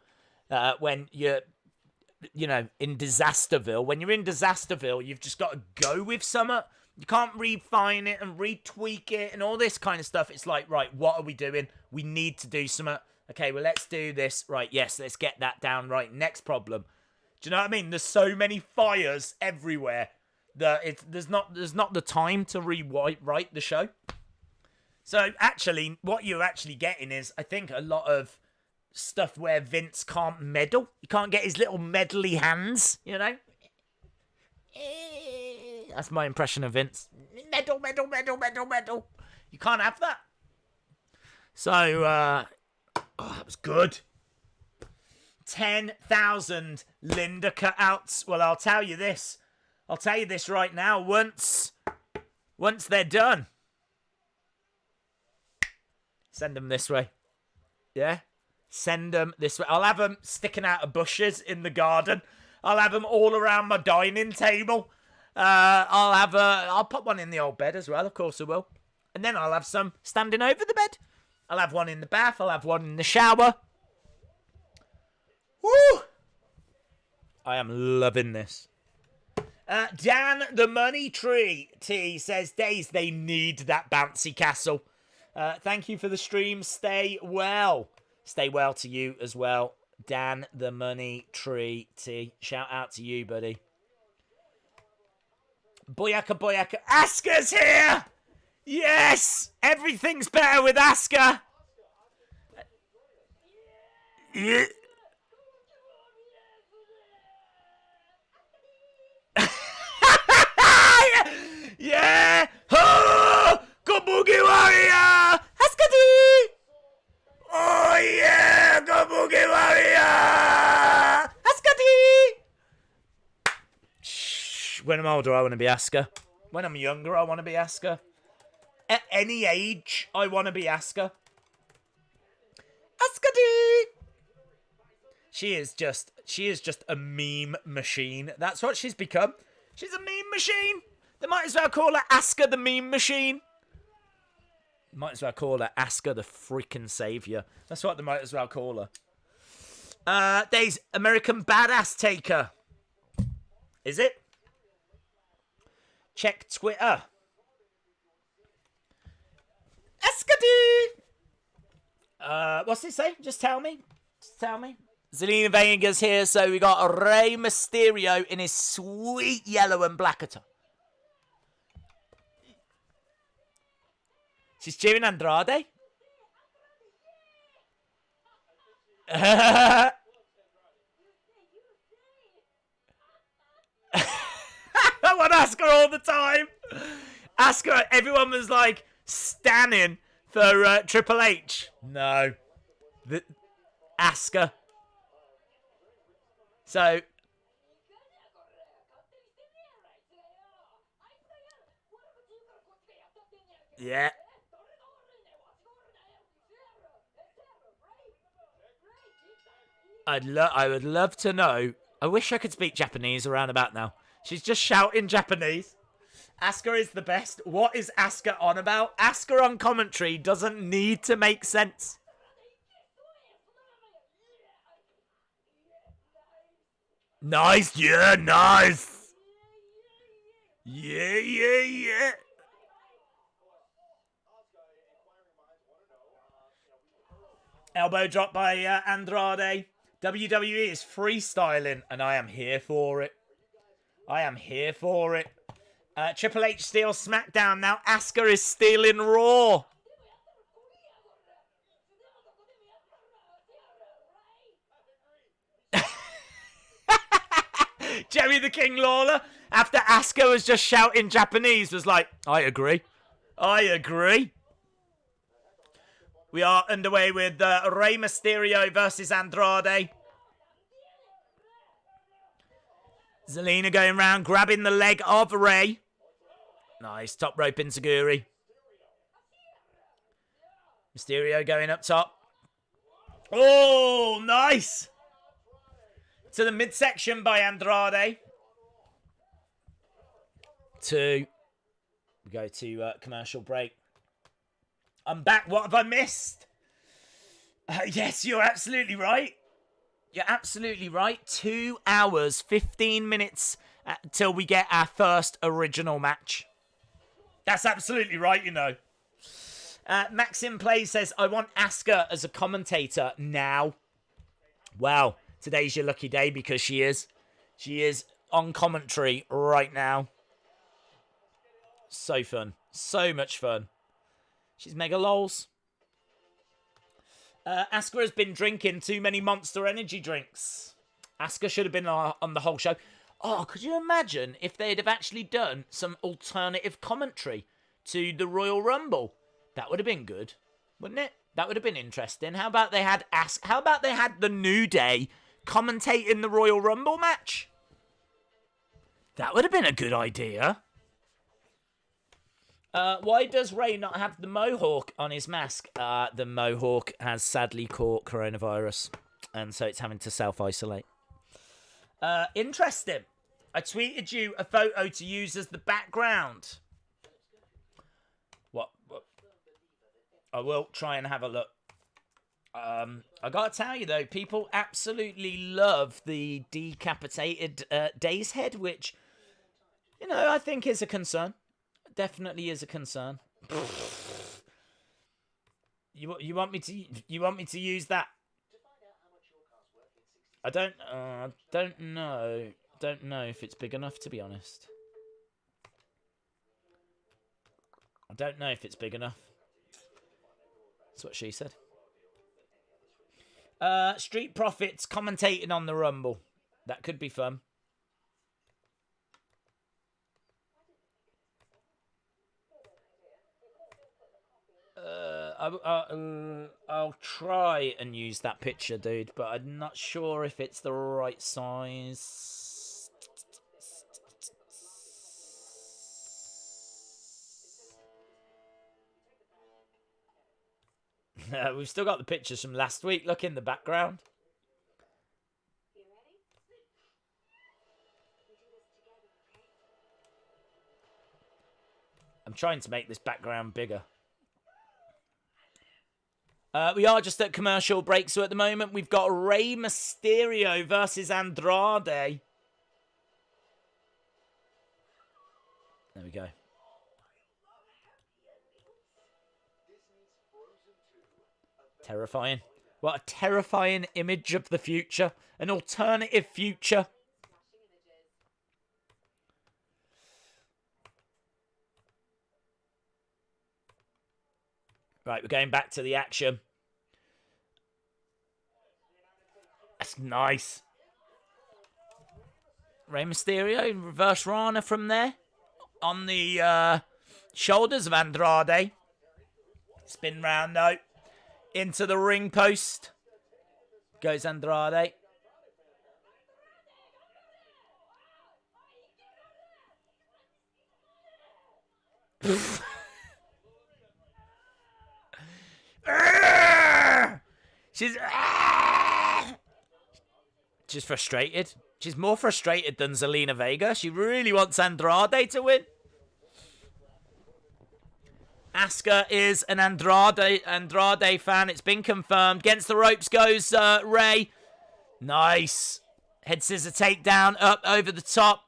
Speaker 1: when you're, you know, in Disasterville. When you're in Disasterville, you've just got to go with something. You can't refine it and retweak it and all this kind of stuff. It's like, right, what are we doing? We need to do something. Okay, well, let's do this. Right, yes, let's get that down. Right, next problem. Do you know what I mean? There's so many fires everywhere that there's not the time to rewrite the show. So actually, what you're actually getting is, I think, a lot of stuff where Vince can't meddle. He can't get his little meddly hands, you know? That's my impression of Vince. Meddle. You can't have that. So, that was good. 10,000 Linda cutouts. Well, I'll tell you this right now. Once they're done, send them this way. Yeah? Send them this way. I'll have them sticking out of bushes in the garden. I'll have them all around my dining table. I'll put one in the old bed as well. Of course I will. And then I'll have some standing over the bed. I'll have one in the bath. I'll have one in the shower. Woo! I am loving this. Dan the Money Tree T says, Days, they need that bouncy castle. Thank you for the stream. Stay well. Stay well to you as well. Dan the Money Tree T. Shout out to you, buddy. Boyaka. Asuka's here! Yes! Everything's better with Asuka. Yeah. Yeah! Oh! Go Boogie Warrior! Asuka-D! Oh yeah! Go Boogie Warrior! Asuka-D! Shh. When I'm older, I want to be Asuka. When I'm younger, I want to be Asuka. At any age, I want to be Asuka. Asuka-D! She is just a meme machine. That's what she's become. She's a meme machine. They might as well call her Asuka the meme machine. Might as well call her Asuka the freaking savior. That's what they might as well call her. There's American Badass Taker. Is it? Check Twitter. Asuka-D! What's it say? Just tell me. Zelina Vega's here, so we got Rey Mysterio in his sweet yellow and black attire. She's cheering Andrade. I want Asuka all the time. Asuka, everyone was like standing for Triple H. No. Asuka. So, Yeah. I would love to know. I wish I could speak Japanese around about now. She's just shouting Japanese. Asuka is the best. What is Asuka on about? Asuka on commentary doesn't need to make sense. Nice, yeah, nice. Yeah. Elbow drop by Andrade. WWE is freestyling, and I am here for it. Triple H steals SmackDown. Now Asuka is stealing Raw. Jerry the King Lawler, after Asuka was just shouting Japanese, was like, I agree. We are underway with Rey Mysterio versus Andrade. Zelina going round, grabbing the leg of Rey. Nice, top rope enziguri. Mysterio going up top. Oh, nice! To the midsection by Andrade. 2. We go to commercial break. I'm back. What have I missed? Yes, you're absolutely right. 2 hours, 15 minutes till we get our first original match. That's absolutely right, you know. Maxim Play says, I want Asuka as a commentator now. Well, today's your lucky day because she is. She is on commentary right now. So fun. So much fun. She's mega lols. Asuka has been drinking too many Monster Energy drinks. Asuka should have been on the whole show. Oh, could you imagine if they'd have actually done some alternative commentary to the Royal Rumble? That would have been good, wouldn't it? That would have been interesting. How about they had the New Day commentating the Royal Rumble match? That would have been a good idea. Why does Rey not have the mohawk on his mask? The mohawk has sadly caught coronavirus, and so it's having to self-isolate. Interesting. I tweeted you a photo to use as the background. What? I will try and have a look. I gotta tell you though, people absolutely love the decapitated Days head, which, you know, I think is a concern. Definitely is a concern. You want me to use that? I don't know. Don't know if it's big enough, to be honest. I don't know if it's big enough. That's what she said. Street Profits commentating on the Rumble. That could be fun. I'll try and use that picture, dude, but I'm not sure if it's the right size. We've still got the pictures from last week. Look in the background. I'm trying to make this background bigger. We are just at commercial break, so at the moment we've got Rey Mysterio versus Andrade. There we go. Terrifying. What a terrifying image of the future. An alternative future. Right, we're going back to the action. That's nice. Rey Mysterio, reverse Rana from there. On the shoulders of Andrade. Spin round though. Into the ring post. Goes Andrade. She's frustrated. She's more frustrated than Zelina Vega. She really wants Andrade to win. Asuka is an Andrade fan. It's been confirmed. Against the ropes goes Ray. Nice. Head scissor takedown up over the top.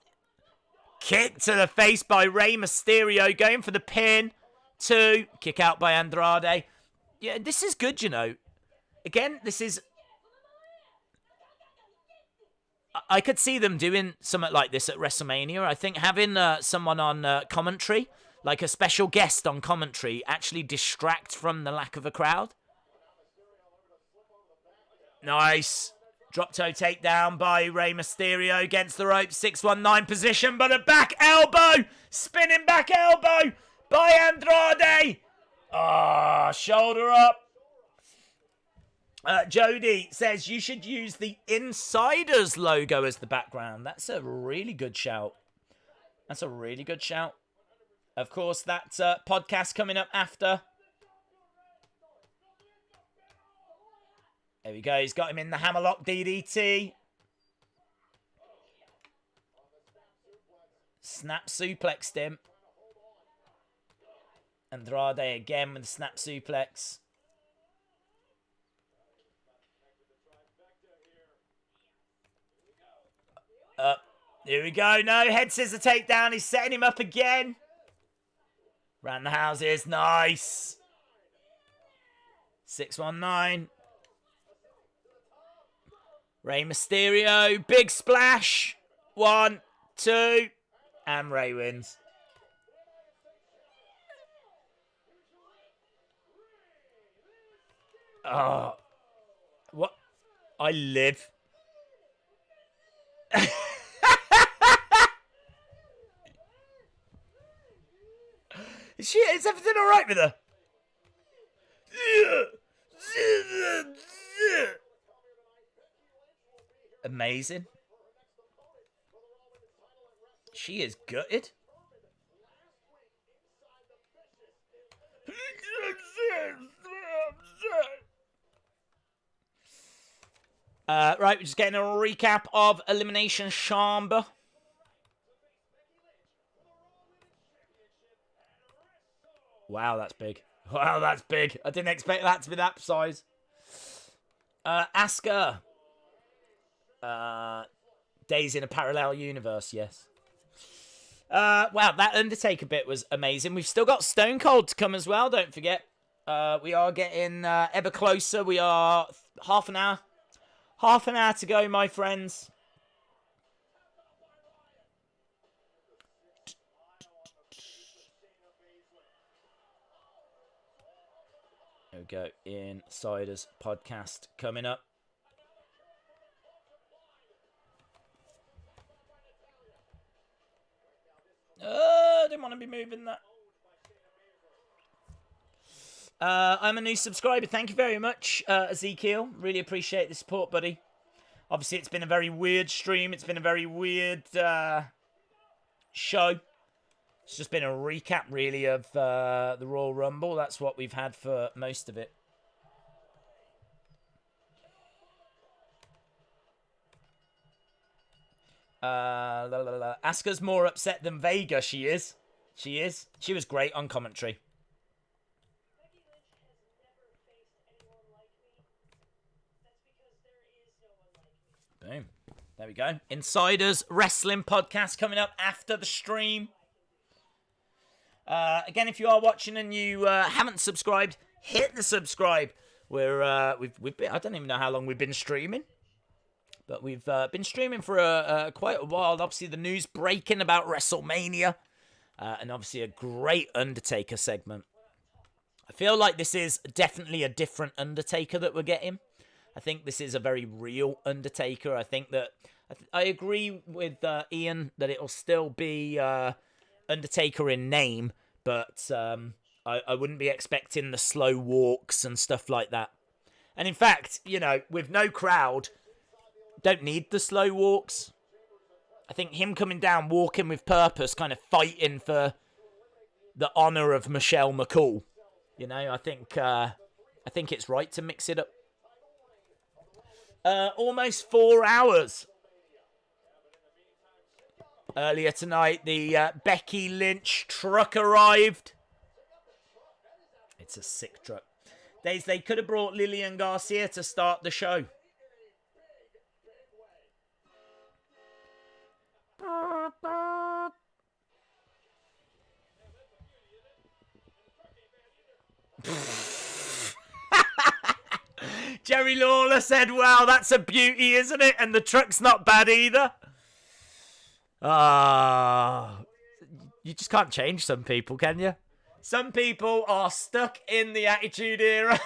Speaker 1: Kick to the face by Rey Mysterio. Going for the pin. 2. Kick out by Andrade. Yeah, this is good, you know. Again, this is... I could see them doing something like this at WrestleMania. I think having someone on commentary, like a special guest on commentary, actually distract from the lack of a crowd. Nice. Drop toe takedown by Rey Mysterio against the ropes. 619 position, but a back elbow. Spinning back elbow by Andrade. Ah, shoulder up. Jody says you should use the Insiders logo as the background. That's a really good shout. That's a really good shout. Of course, that podcast coming up after. There we go. He's got him in the hammerlock DDT. Snap suplexed him. Andrade again with the snap suplex. Here we go. No, head scissor takedown. He's setting him up again. Round the houses. Nice. 619. Rey Mysterio. Big splash. 1, 2. And Rey wins. Oh. What? I live. Is everything alright with her? Amazing. She is gutted. Right, we're just getting a recap of Elimination Chamber. Wow, that's big. Wow, that's big. I didn't expect that to be that size. Asuka. Days in a parallel universe, yes. Wow, that Undertaker bit was amazing. We've still got Stone Cold to come as well, don't forget. We are getting ever closer. We are half an hour. Half an hour to go, my friends. There we go. Insiders podcast coming up. I didn't want to be moving that. I'm a new subscriber. Thank you very much, Ezekiel. Really appreciate the support, buddy. Obviously, it's been a very weird stream. It's been a very weird show. It's just been a recap, really, of the Royal Rumble. That's what we've had for most of it. Asuka's more upset than Vega. She is. She is. She was great on commentary. Boom. There we go. Insiders Wrestling Podcast coming up after the stream. Again, if you are watching and you haven't subscribed, hit the subscribe. We've been, I don't even know how long we've been streaming, but we've been streaming for quite a while. Obviously, the news breaking about WrestleMania, and obviously a great Undertaker segment. I feel like this is definitely a different Undertaker that we're getting. I think this is a very real Undertaker. I think that I agree with Ian that it'll still be Undertaker in name, but I wouldn't be expecting the slow walks and stuff like that. And in fact, you know, with no crowd, don't need the slow walks. I think him coming down, walking with purpose, kind of fighting for the honour of Michelle McCool. You know, I think it's right to mix it up. Almost 4 hours. Earlier tonight, the Becky Lynch truck arrived. It's a sick truck. They could have brought Lillian Garcia to start the show. Jerry Lawler said, wow, that's a beauty, isn't it? And the truck's not bad either. You just can't change some people, can you? Some people are stuck in the Attitude Era.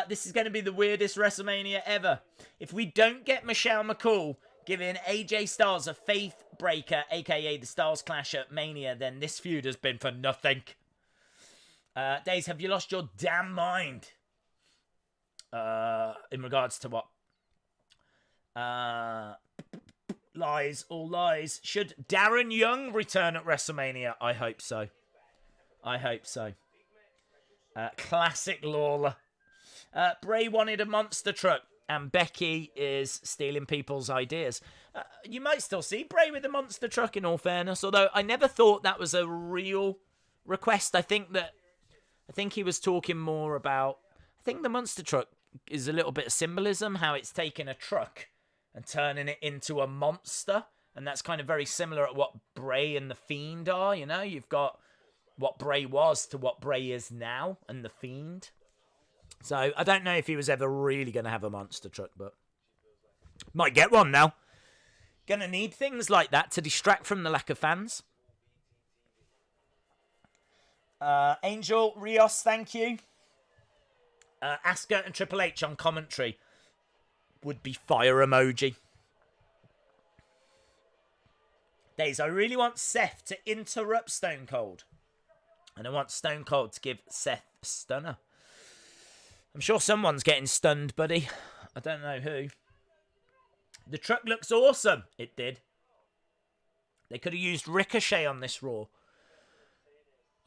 Speaker 1: This is going to be the weirdest WrestleMania ever. If we don't get Michelle McCool giving AJ Styles a faith breaker, aka the Styles Clash at Mania, then this feud has been for nothing. Days, have you lost your damn mind? In regards to what? Lies, all lies. Should Darren Young return at WrestleMania? I hope so. I hope so. Classic Lawler. Bray wanted a monster truck, and Becky is stealing people's ideas. You might still see Bray with a monster truck, in all fairness, although I never thought that was a real request. I think he was talking more about... I think the monster truck is a little bit of symbolism, how it's taking a truck and turning it into a monster. And that's kind of very similar at what Bray and The Fiend are, you know? You've got what Bray was to what Bray is now and The Fiend. So I don't know if he was ever really going to have a monster truck, but might get one now. Going to need things like that to distract from the lack of fans. Angel Rios, thank you. Asuka and Triple H on commentary would be fire emoji. Days, I really want Seth to interrupt Stone Cold. And I want Stone Cold to give Seth a stunner. I'm sure someone's getting stunned, buddy. I don't know who. The truck looks awesome. It did. They could have used Ricochet on this Raw.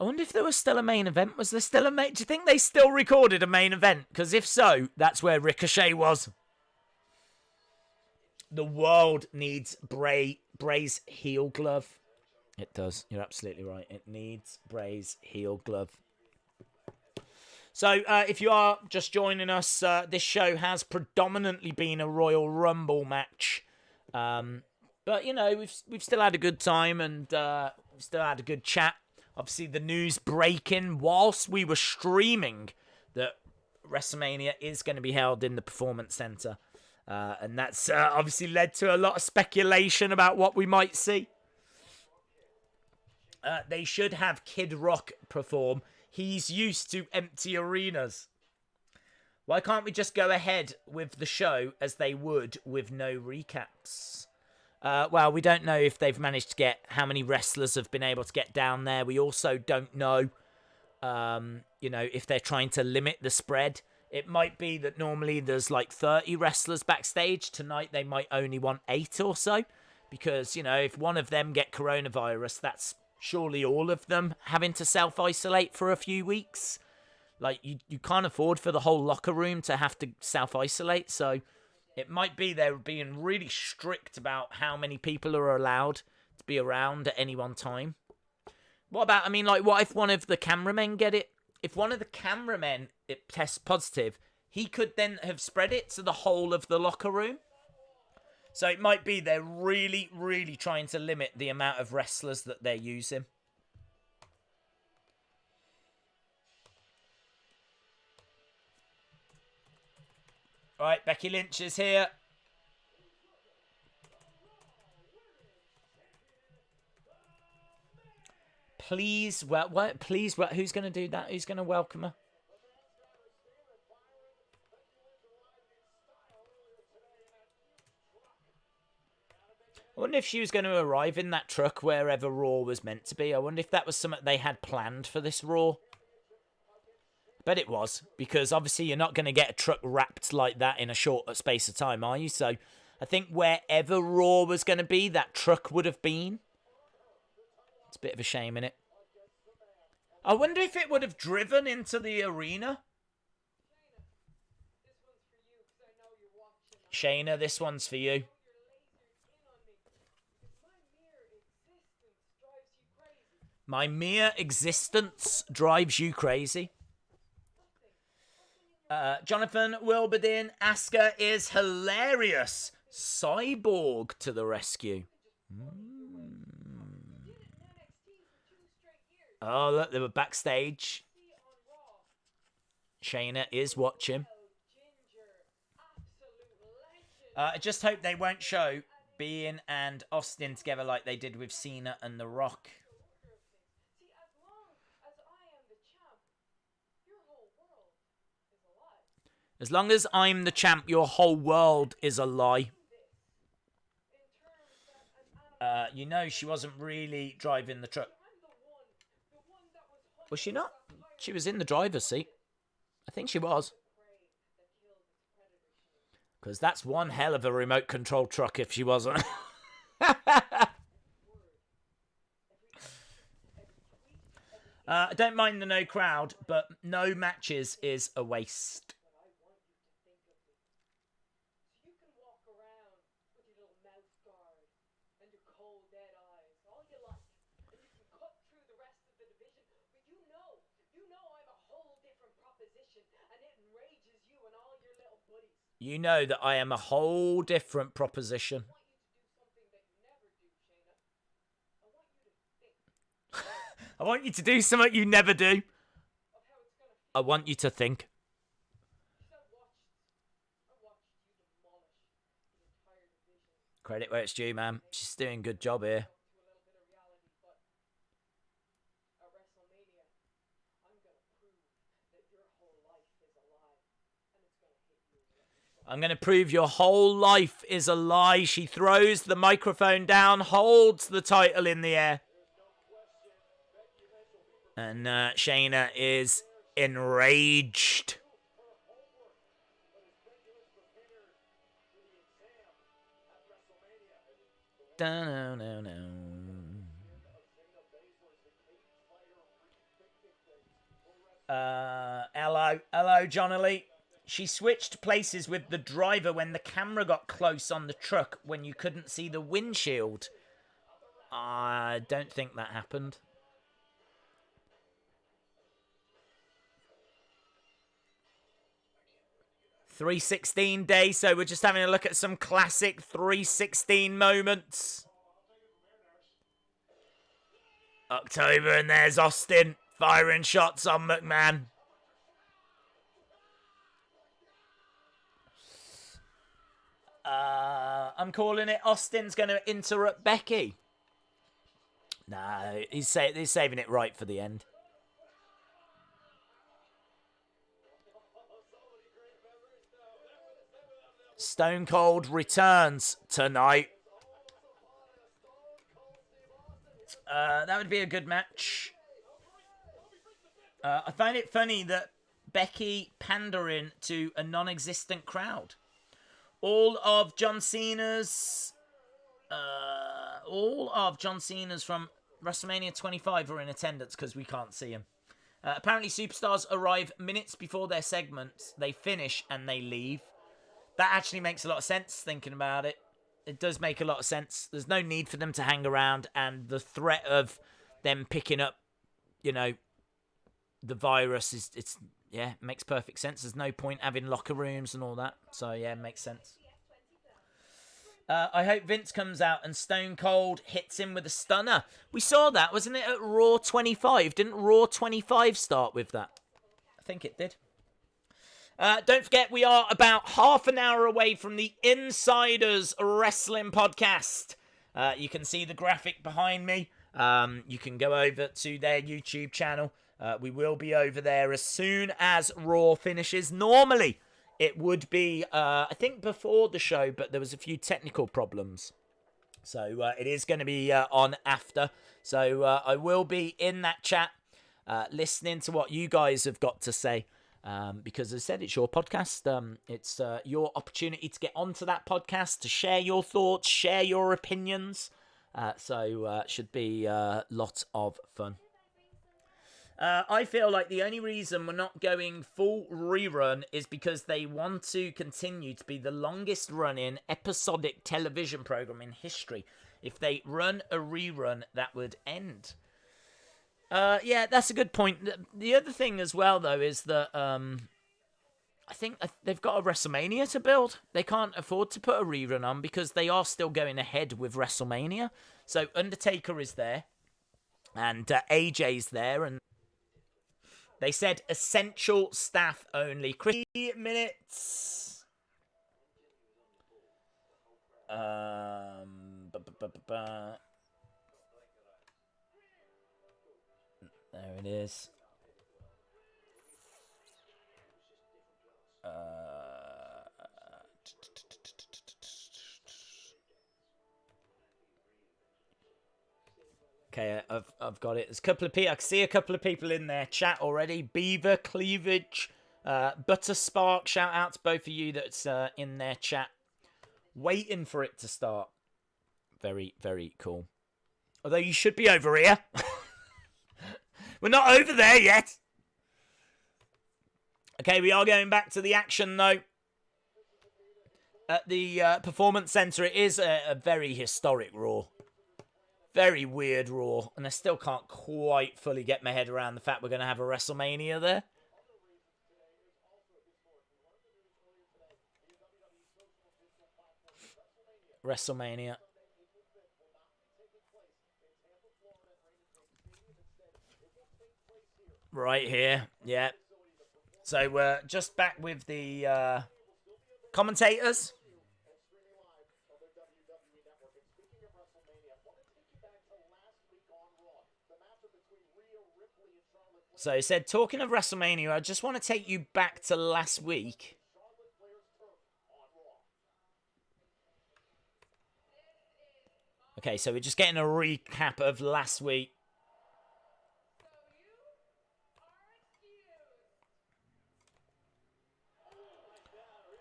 Speaker 1: I wonder if there was still a main event. Was there still a main... Do you think they still recorded a main event? Because if so, that's where Ricochet was. The world needs Bray's heel glove. It does. You're absolutely right. It needs Bray's heel glove. So, if you are just joining us, this show has predominantly been a Royal Rumble match. But, you know, we've still had a good time and we've still had a good chat. Obviously, the news breaking whilst we were streaming that WrestleMania is going to be held in the Performance Center. And that's obviously led to a lot of speculation about what we might see. They should have Kid Rock perform. He's used to empty arenas. Why can't we just go ahead with the show as they would with no recaps? Well, we don't know if they've managed to get how many wrestlers have been able to get down there. We also don't know, if they're trying to limit the spread. It might be that normally there's like 30 wrestlers backstage. Tonight they might only want 8 or so. Because, if one of them get coronavirus, that's surely all of them having to self-isolate for a few weeks. Like, you can't afford for the whole locker room to have to self-isolate. So it might be they're being really strict about how many people are allowed to be around at any one time. What about, what if one of the cameramen get it? If one of the cameramen it tests positive, he could then have spread it to the whole of the locker room. So it might be they're really, really trying to limit the amount of wrestlers that they're using. All right, Becky Lynch is here. Please, who's going to do that? Who's going to welcome her? I wonder if she was going to arrive in that truck wherever Raw was meant to be. I wonder if that was something they had planned for this Raw. Bet it was, because obviously you're not going to get a truck wrapped like that in a short space of time, are you? So I think wherever Raw was going to be, that truck would have been. It's a bit of a shame, innit? I wonder if it would have driven into the arena. Shayna, this one's for you. My mere existence drives you crazy. Jonathan Wilberdin, Asuka is hilarious. Cyborg to the rescue. Oh, look, they were backstage. Shayna is watching. I just hope they won't show Bean and Austin together like they did with Cena and The Rock. As long as I'm the champ, your whole world is a lie. You know she wasn't really driving the truck. Was she not? She was in the driver's seat. I think she was. Because that's one hell of a remote control truck if she wasn't. I don't mind the no crowd, but no matches is a waste. You know that I am a whole different proposition. I want you to do something you never do. I want you to think. Credit where it's due, man. She's doing a good job here. I'm going to prove your whole life is a lie. She throws the microphone down, holds the title in the air. And Shayna is enraged. Hello, Johnny. She switched places with the driver when the camera got close on the truck when you couldn't see the windshield. I don't think that happened. $316 day, so we're just having a look at some classic 316 moments. October, and there's Austin firing shots on McMahon. I'm calling it. Austin's going to interrupt Becky. No, he's saving it right for the end. Stone Cold returns tonight. That would be a good match. I find it funny that Becky pandering to a non-existent crowd. All of John Cena's from WrestleMania 25 are in attendance because we can't see them. Apparently, superstars arrive minutes before their segments. They finish and they leave. That actually makes a lot of sense, thinking about it. It does make a lot of sense. There's no need for them to hang around, and the threat of them picking up, the virus it makes perfect sense. There's no point having locker rooms and all that. So, yeah, it makes sense. I hope Vince comes out and Stone Cold hits him with a stunner. We saw that, wasn't it, at Raw 25? Didn't Raw 25 start with that? I think it did. Don't forget, we are about half an hour away from the Insiders Wrestling Podcast. You can see the graphic behind me. You can go over to their YouTube channel. We will be over there as soon as Raw finishes. Normally, it would be, I think, before the show, but there was a few technical problems. So it is going to be on after. So I will be in that chat, listening to what you guys have got to say. Because as I said, it's your podcast. It's your opportunity to get onto that podcast, to share your thoughts, share your opinions. So it should be a lot of fun. I feel like the only reason we're not going full rerun is because they want to continue to be the longest running episodic television program in history. If they run a rerun, that would end. Yeah, that's a good point. The other thing as well, though, is that I think they've got a WrestleMania to build. They can't afford to put a rerun on because they are still going ahead with WrestleMania. So Undertaker is there, and AJ's there, and they said essential staff only. 3 minutes. There it is. Okay, I've got it. There's a couple of people. I can see a couple of people in their chat already. Beaver, Cleavage, Butter Spark. Shout out to both of you that's in their chat, waiting for it to start. Very, very cool. Although you should be over here. We're not over there yet. Okay, we are going back to the action though. At the Performance Center, it is a very historic Raw. Very weird Raw. And I still can't quite fully get my head around the fact we're going to have a WrestleMania there. WrestleMania. Right here. Yeah. So we're just back with the commentators. So he said, talking of WrestleMania, I just want to take you back to last week. Okay, so we're just getting a recap of last week.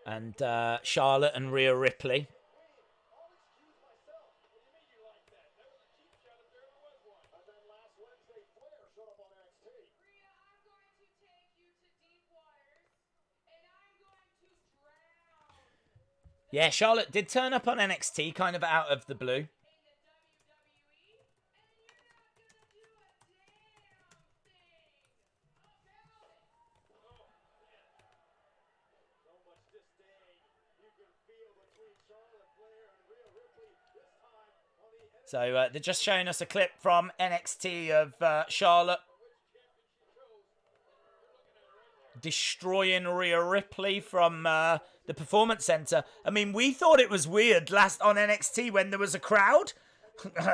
Speaker 1: And Charlotte and Rhea Ripley. Yeah, Charlotte did turn up on NXT kind of out of the blue. So they're just showing us a clip from NXT of Charlotte destroying Rhea Ripley from the Performance Center. I mean, we thought it was weird last on NXT when there was a crowd.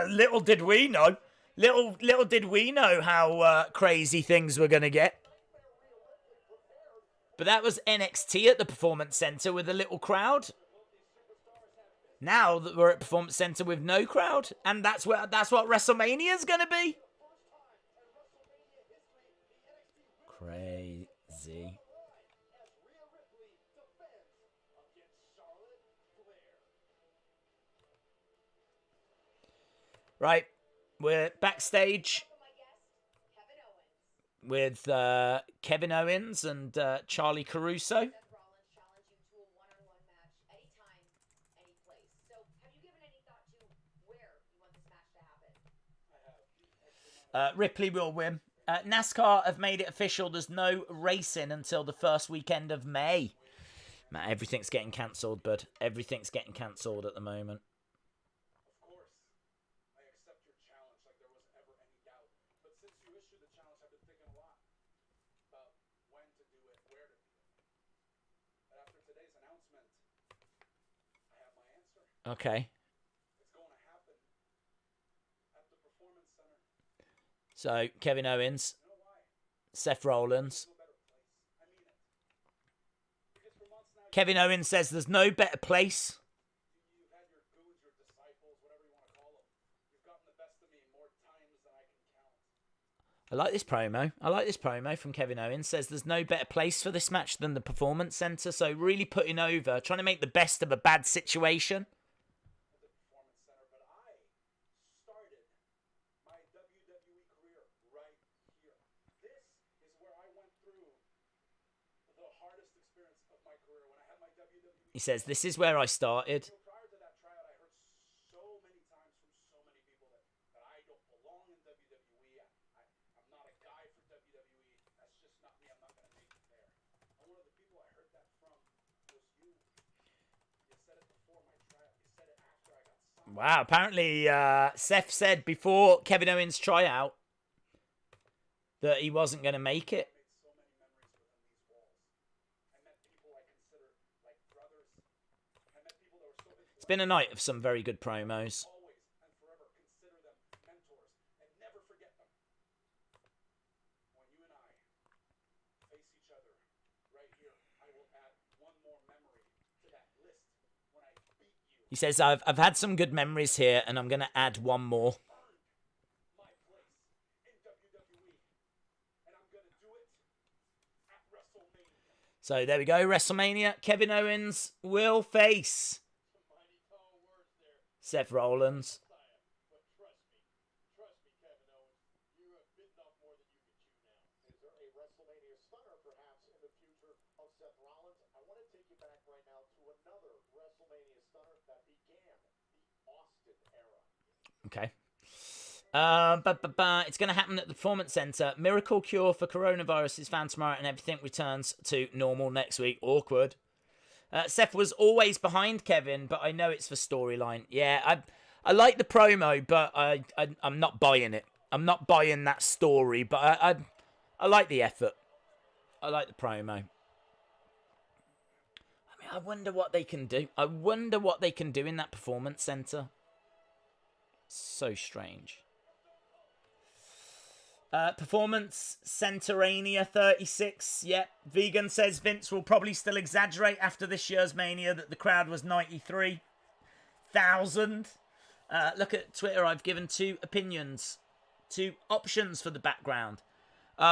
Speaker 1: Little did we know. Little did we know how crazy things were going to get. But that was NXT at the Performance Center with a little crowd. Now that we're at Performance Center with no crowd, and that's what WrestleMania is going to be. Crazy. Right, we're backstage with Kevin Owens and Charlie Caruso. Ripley will win. NASCAR have made it official. There's no racing until the first weekend of May. Man, everything's getting cancelled, bud. Everything's getting cancelled at the moment.
Speaker 2: Of course, I accept your challenge like there wasn't ever any doubt. But since you issued the challenge, I've been thinking a lot about when to do it, where to do it. And after today's announcement, I have my answer.
Speaker 1: Okay. So, Kevin Owens, Seth Rollins. Kevin Owens says there's no better place. I like this promo. I like this promo from Kevin Owens. Says there's no better place for this match than the Performance Center. So, really putting over, trying to make the best of a bad situation.
Speaker 2: This is where I went through the hardest experience of my career when I had my WWE.
Speaker 1: He says, this is where I started.
Speaker 2: Prior to that tryout, I heard so many times from so many people that I don't belong in WWE. I'm not a guy for WWE. That's just not me. I'm not going to make it there. And one of the people I heard that from was you. You said it before my tryout. You said it after I got signed.
Speaker 1: Wow, apparently Seth said before Kevin Owens' tryout that he wasn't going to make it.
Speaker 2: I made so many memories within these walls. I met people I consider like brothers. I met people that were so influential.
Speaker 1: It's been a night of some very good promos.
Speaker 2: Always and forever consider them mentors and never forget them. When you and I face each other right here, I will add one more memory to that list when I beat you.
Speaker 1: He says, I've had some good memories here, and I'm going to add one more.
Speaker 2: My place in WWE, and I'm gonna do it at WrestleMania.
Speaker 1: So there we go, WrestleMania. Kevin Owens will face
Speaker 2: Mighty tall words there,
Speaker 1: Seth Rollins.
Speaker 2: but trust me, Kevin Owens, you have bitten off more than you can chew now.
Speaker 3: Is there a WrestleMania stunner perhaps in the future of Seth Rollins? I want to take you back right now to another WrestleMania stunner that began the Austin era.
Speaker 1: Okay. It's going to happen at the Performance Center. Miracle cure for coronavirus is found tomorrow, and everything returns to normal next week. Awkward. Seth was always behind Kevin, but I know it's for storyline. Yeah, I like the promo, but I'm not buying it. I'm not buying that story, but I like the effort. I like the promo. I mean, I wonder what they can do. I wonder what they can do in that Performance Center. So strange. Performance Centerania 36. Yep. Vegan says Vince will probably still exaggerate after this year's Mania that the crowd was 93,000. Look at Twitter. I've given 2 opinions, 2 options for the background.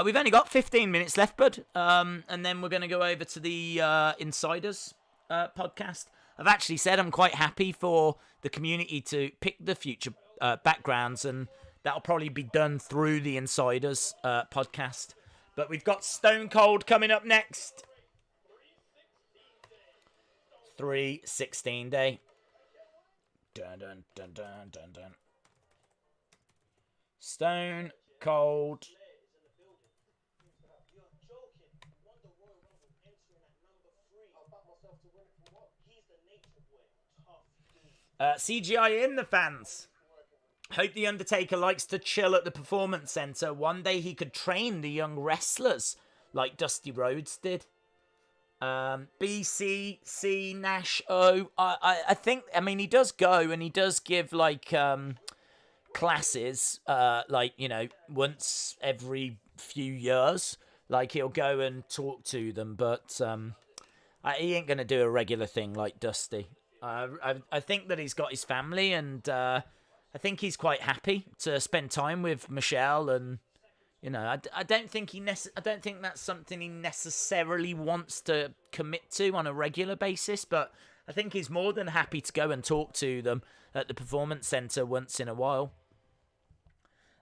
Speaker 1: We've only got 15 minutes left, bud. And then we're going to go over to the Insiders podcast. I've actually said I'm quite happy for the community to pick the future backgrounds, and that'll probably be done through the Insiders podcast. But we've got Stone Cold coming up next. 3/16 day. Dun dun dun dun dun dun. Stone Cold. CGI in the fans. Hope the Undertaker likes to chill at the Performance Center. One day he could train the young wrestlers like Dusty Rhodes did. BCC Nash O. I think, I mean, he does go and he does give like classes, like, you know, once every few years. Like he'll go and talk to them, but he ain't gonna do a regular thing like Dusty. I think that he's got his family, and I think he's quite happy to spend time with Michelle, and you know, I don't think I don't think that's something he necessarily wants to commit to on a regular basis, but I think he's more than happy to go and talk to them at the Performance Center once in a while.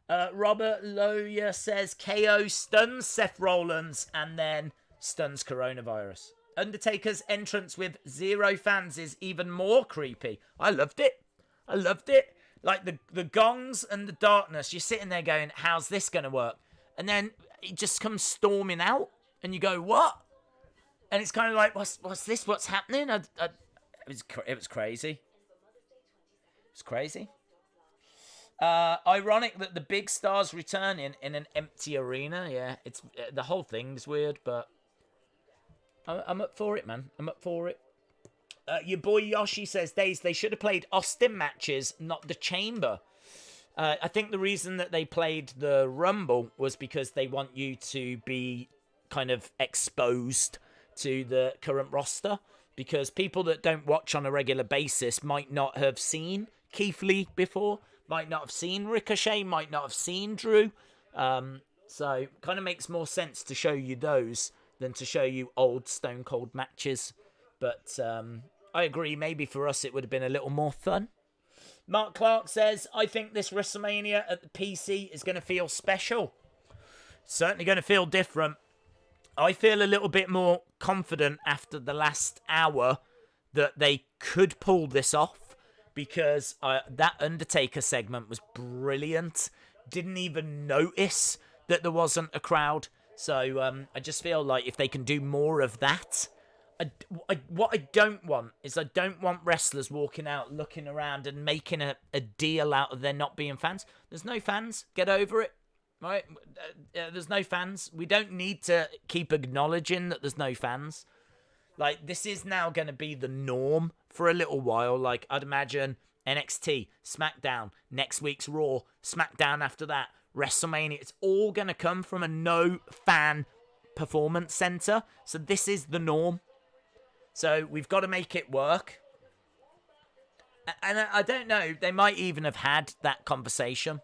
Speaker 1: Robert Loya says KO stuns Seth Rollins and then stuns coronavirus. Undertaker's entrance with 0 fans is even more creepy. I loved it. Like the gongs and the darkness, you're sitting there going, how's this going to work? And then it just comes storming out and you go, what? And it's kind of like, what's this? What's happening? It was crazy. It was crazy. Ironic that the big stars returning in an empty arena. Yeah, it's the whole thing's weird, but I'm up for it, man. I'm up for it. Your boy Yoshi says, Days, they should have played Austin matches, not the Chamber. I think the reason that they played the Rumble was because they want you to be kind of exposed to the current roster, because people that don't watch on a regular basis might not have seen Keith Lee before, might not have seen Ricochet, might not have seen Drew. So kind of makes more sense to show you those than to show you old Stone Cold matches. But I agree, maybe for us it would have been a little more fun. Mark Clark says, I think this WrestleMania at the PC is going to feel special. certainly going to feel different. I feel a little bit more confident after the last hour that they could pull this off, because that Undertaker segment was brilliant. Didn't even notice that there wasn't a crowd. So I just feel like if they can do more of that. What I don't want is I don't want wrestlers walking out, looking around and making a deal out of there not being fans. There's no fans. Get over it. Right? There's no fans. We don't need to keep acknowledging that there's no fans. Like, this is now going to be the norm for a little while. Like, I'd imagine NXT, SmackDown, next week's Raw, SmackDown after that, WrestleMania. It's all going to come from a no-fan performance center. So this is the norm. So we've got to make it work. And I don't know, they might even have had that conversation.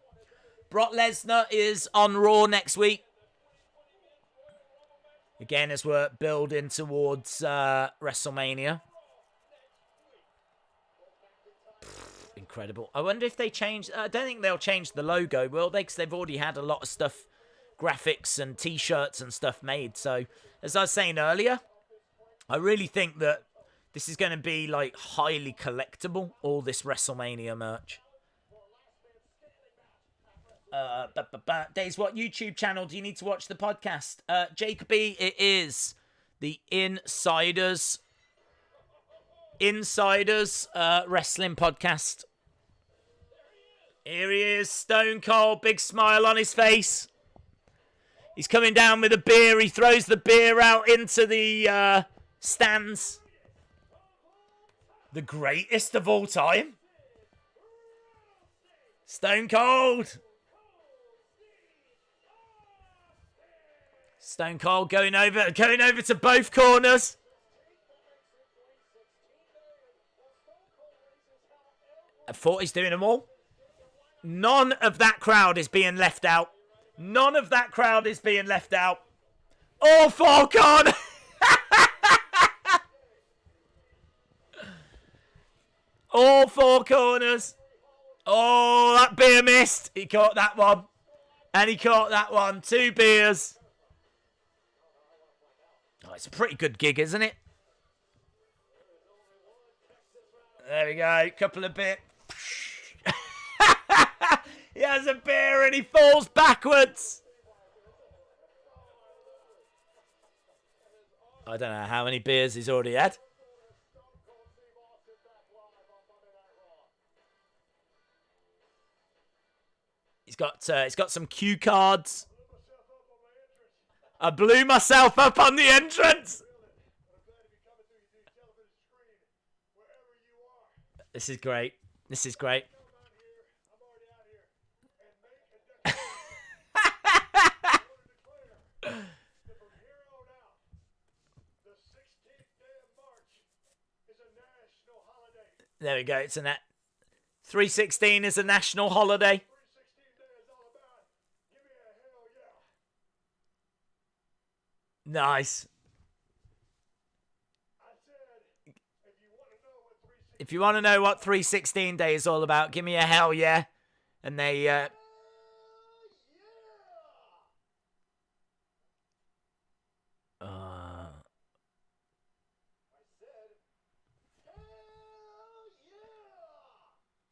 Speaker 1: Brock Lesnar is on Raw next week. Again, as we're building towards WrestleMania. Incredible. I wonder if they change. I don't think they'll change the logo, will they? Because they've already had a lot of stuff, graphics and t-shirts and stuff made. So, as I was saying earlier, I really think that this is going to be like highly collectible, all this WrestleMania merch. Days, what YouTube channel do you need to watch the podcast? Jacoby, it is the Insiders Wrestling Podcast. Here he is, Stone Cold, big smile on his face. He's coming down with a beer. He throws the beer out into the stands. The greatest of all time. Stone Cold. Stone Cold going over to both corners. I thought he's doing them all. None of that crowd is being left out. None of that crowd is being left out. All four corners. All four corners. Oh, that beer missed. He caught that one. And he caught that one. 2 beers. Oh, it's a pretty good gig, isn't it? There we go. Couple of beer. He has a beer and he falls backwards. I don't know how many beers he's already had. He's got some cue cards. I blew myself up on the entrance. This is great. This is great. There we go. It's 316 is a national holiday. Nice. If you want to know what 316 Day is all about, give me a hell yeah. And they...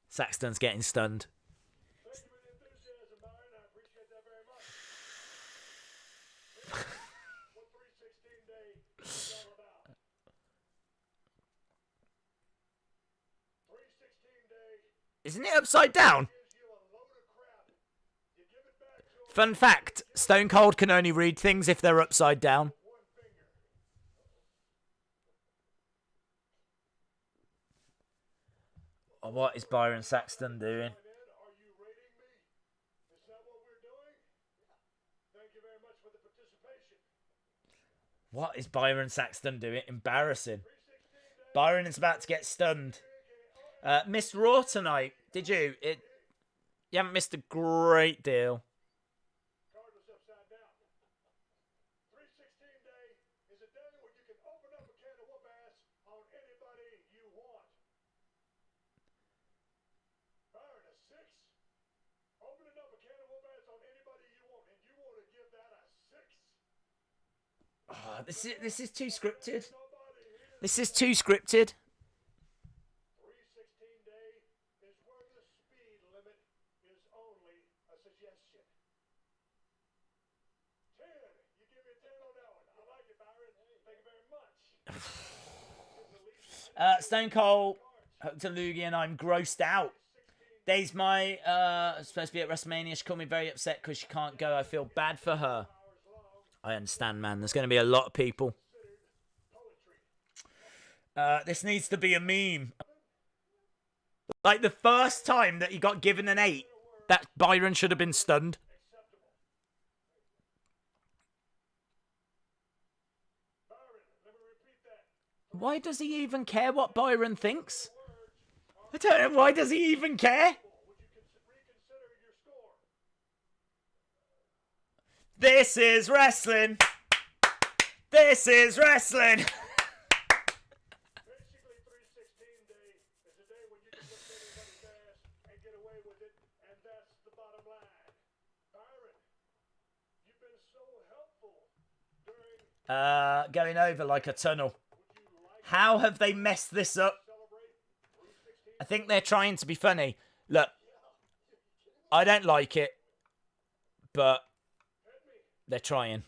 Speaker 1: Saxton's getting stunned. Isn't it upside down? Fun fact, Stone Cold can only read things if they're upside down. Oh, what is Byron Saxton doing? What is Byron Saxton doing? Embarrassing. Byron is about to get stunned. Missed Raw tonight, did you? You haven't missed a great deal. Oh, this is too scripted. This is too scripted.
Speaker 3: 316 day is where the speed limit is only a suggestion. 10. You give me a 10 on that one. I like it, Byron. Thank you very much.
Speaker 1: Stone Cold, hooked to Loogie, and I'm grossed out. Days my supposed to be at WrestleMania. She called me very upset because she can't go. I feel bad for her. I understand, man. There's going to be a lot of people. This needs to be a meme. Like the first time that he got given an 8, that Byron should have been stunned. Why does he even care what Byron thinks? I don't know. Why does he even care? This is wrestling. This is wrestling.
Speaker 3: Basically, 316 day is a day when you can whip anybody's ass and get away with it, and that's the bottom line. Byron, you've been so helpful during
Speaker 1: Going over like a tunnel. How have they messed this up? I think they're trying to be funny. Look, I don't like it, but they're trying.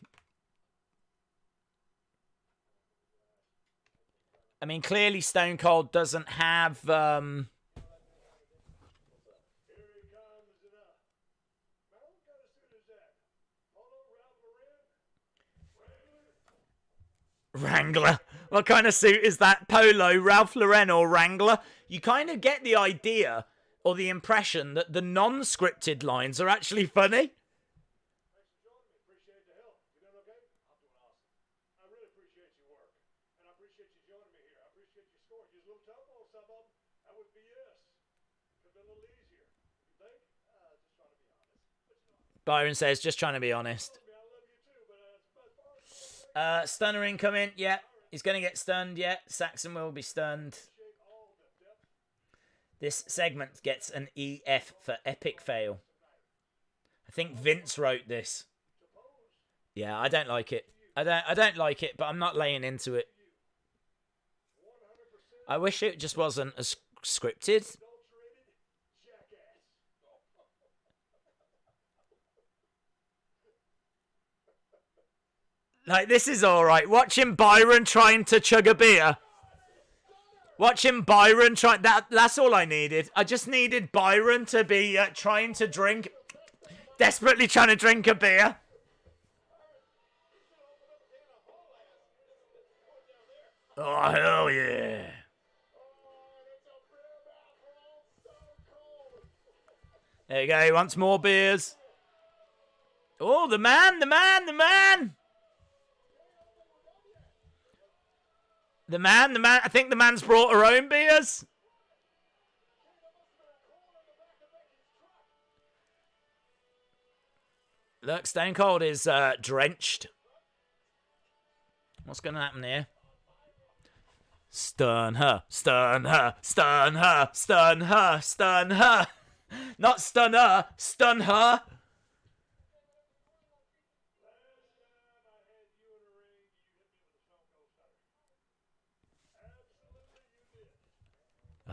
Speaker 1: I mean, clearly Stone Cold doesn't have...
Speaker 3: Here he comes it up. Now, what kind of suit is that? Polo Ralph Lauren?
Speaker 1: Wrangler. What kind of suit is that? Polo, Ralph Lauren, or Wrangler? You kind of get the idea or the impression that the non-scripted lines are actually funny.
Speaker 3: Thanks for joining me. Appreciate the help. You doing okay? I'm doing awesome. I really appreciate your work. And I appreciate you joining me here. I appreciate your score. You're a little tough on some of them. That was BS. Could have been a little easier. You think? Just trying to be honest. But you know,
Speaker 1: Byron says, just trying to be honest.
Speaker 3: I love you too, but as far as
Speaker 1: Stunner incoming. Yeah, he's going to get stunned. Yeah, Saxon will be stunned. This segment gets an EF for epic fail. I think Vince wrote this. Yeah, I don't like it. I don't like it, but I'm not laying into it. I wish it just wasn't as scripted. Like, this is alright. Watching Byron trying to chug a beer. Watching Byron try... That's all I needed. I just needed Byron to be trying to drink... Desperately trying to drink a beer. Oh, hell yeah. There you go. He wants more beers. Oh, the man, the man, the man. The man. I think the man's brought her own beers. Look, Stone Cold is drenched. What's going to happen here? Stun her, stun her, stun her, stun her, stun her. Not stun her, stun her.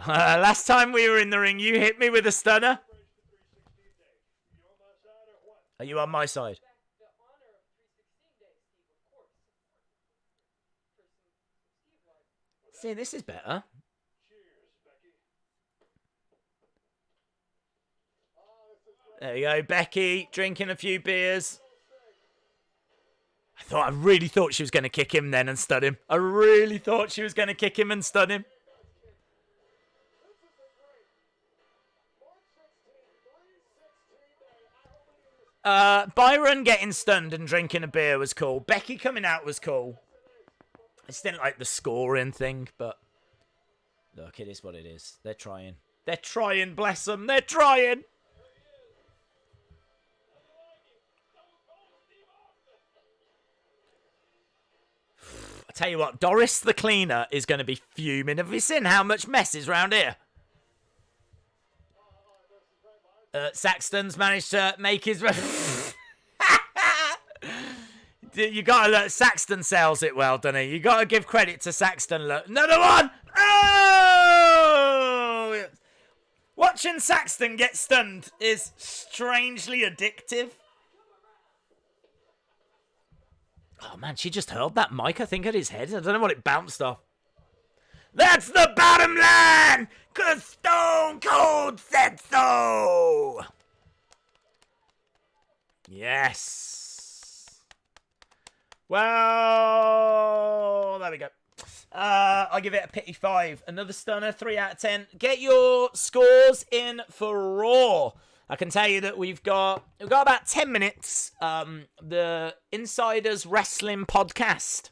Speaker 1: Last time we were in the ring, you hit me with a stunner. Are you on my side? See, this is better. There you go, Becky drinking a few beers. I really thought she was going to kick him then and stun him. I really thought she was going to kick him and stun him. Byron getting stunned and drinking a beer was cool. Becky coming out was cool. I just didn't like the scoring thing, but look, it is what it is. They're trying. They're trying, bless them. They're trying. I tell you what, Doris the cleaner is going to be fuming. Have you seen how much mess is round here? Saxton's managed to make his... You gotta look. Saxton sells it well, doesn't he? You gotta give credit to Saxton. Look, another one. Oh! Watching Saxton get stunned is strangely addictive. Oh man, she just hurled that mic, I think, at his head. I don't know what it bounced off. That's the bottom line, 'cause Stone Cold said so. Yes. Well, there we go. I give it a pity 5. Another stunner, 3 out of 10. Get your scores in for Raw. I can tell you that we've got about 10 minutes. The Insiders Wrestling Podcast,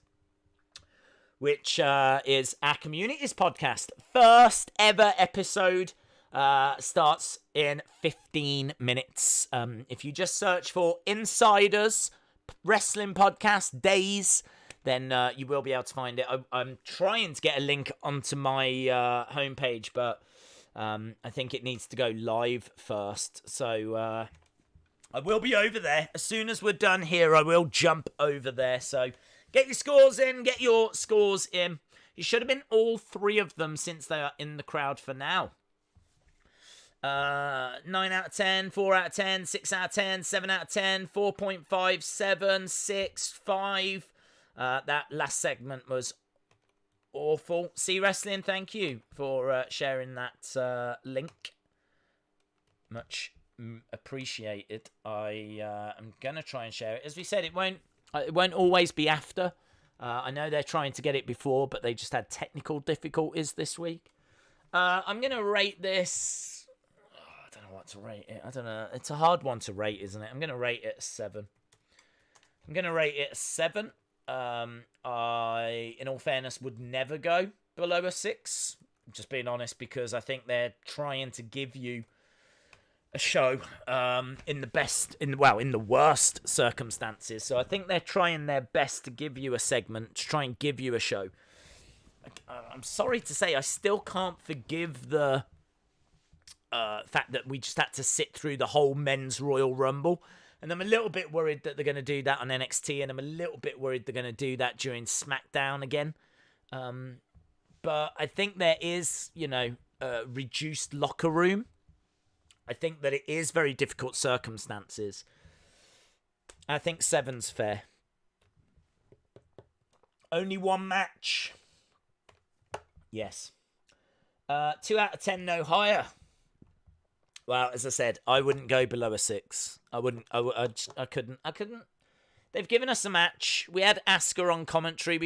Speaker 1: which is our community's podcast. First ever episode starts in 15 minutes. If you just search for Insiders Wrestling Podcast Days, then you will be able to find it. I'm trying to get a link onto my homepage, but I think it needs to go live first. So I will be over there. As soon as we're done here, I will jump over there. So get your scores in. Get your scores in. You should have been all 3 of them since they are in the crowd for now. 9 out of 10, 4 out of 10, 6 out of 10, 7 out of 10, 4.5, 7, 6, 5. That last segment was awful. See Wrestling, thank you for sharing that link. Much appreciated. I'm gonna try and share it. As we said, it won't always be after. I know they're trying to get it before, but they just had technical difficulties this week. I'm gonna rate this. I don't know what to rate it. I don't know. It's a hard one to rate, isn't it? I'm gonna rate it a 7. I, in all fairness, would never go below a 6. Just being honest, because I think they're trying to give you a show in the worst circumstances. So I think they're trying their best to give you a segment, to try and give you a show. I'm sorry to say, I still can't forgive the fact that we just had to sit through the whole Men's Royal Rumble. And I'm a little bit worried that they're going to do that on NXT, and I'm a little bit worried they're going to do that during SmackDown again. But I think there is, a reduced locker room. I think that it is very difficult circumstances. I think 7's fair. Only 1 match. Yes. 2 out of 10, no higher. Well, as I said, I wouldn't go below a 6. I couldn't. They've given us a match. We had Asuka on commentary.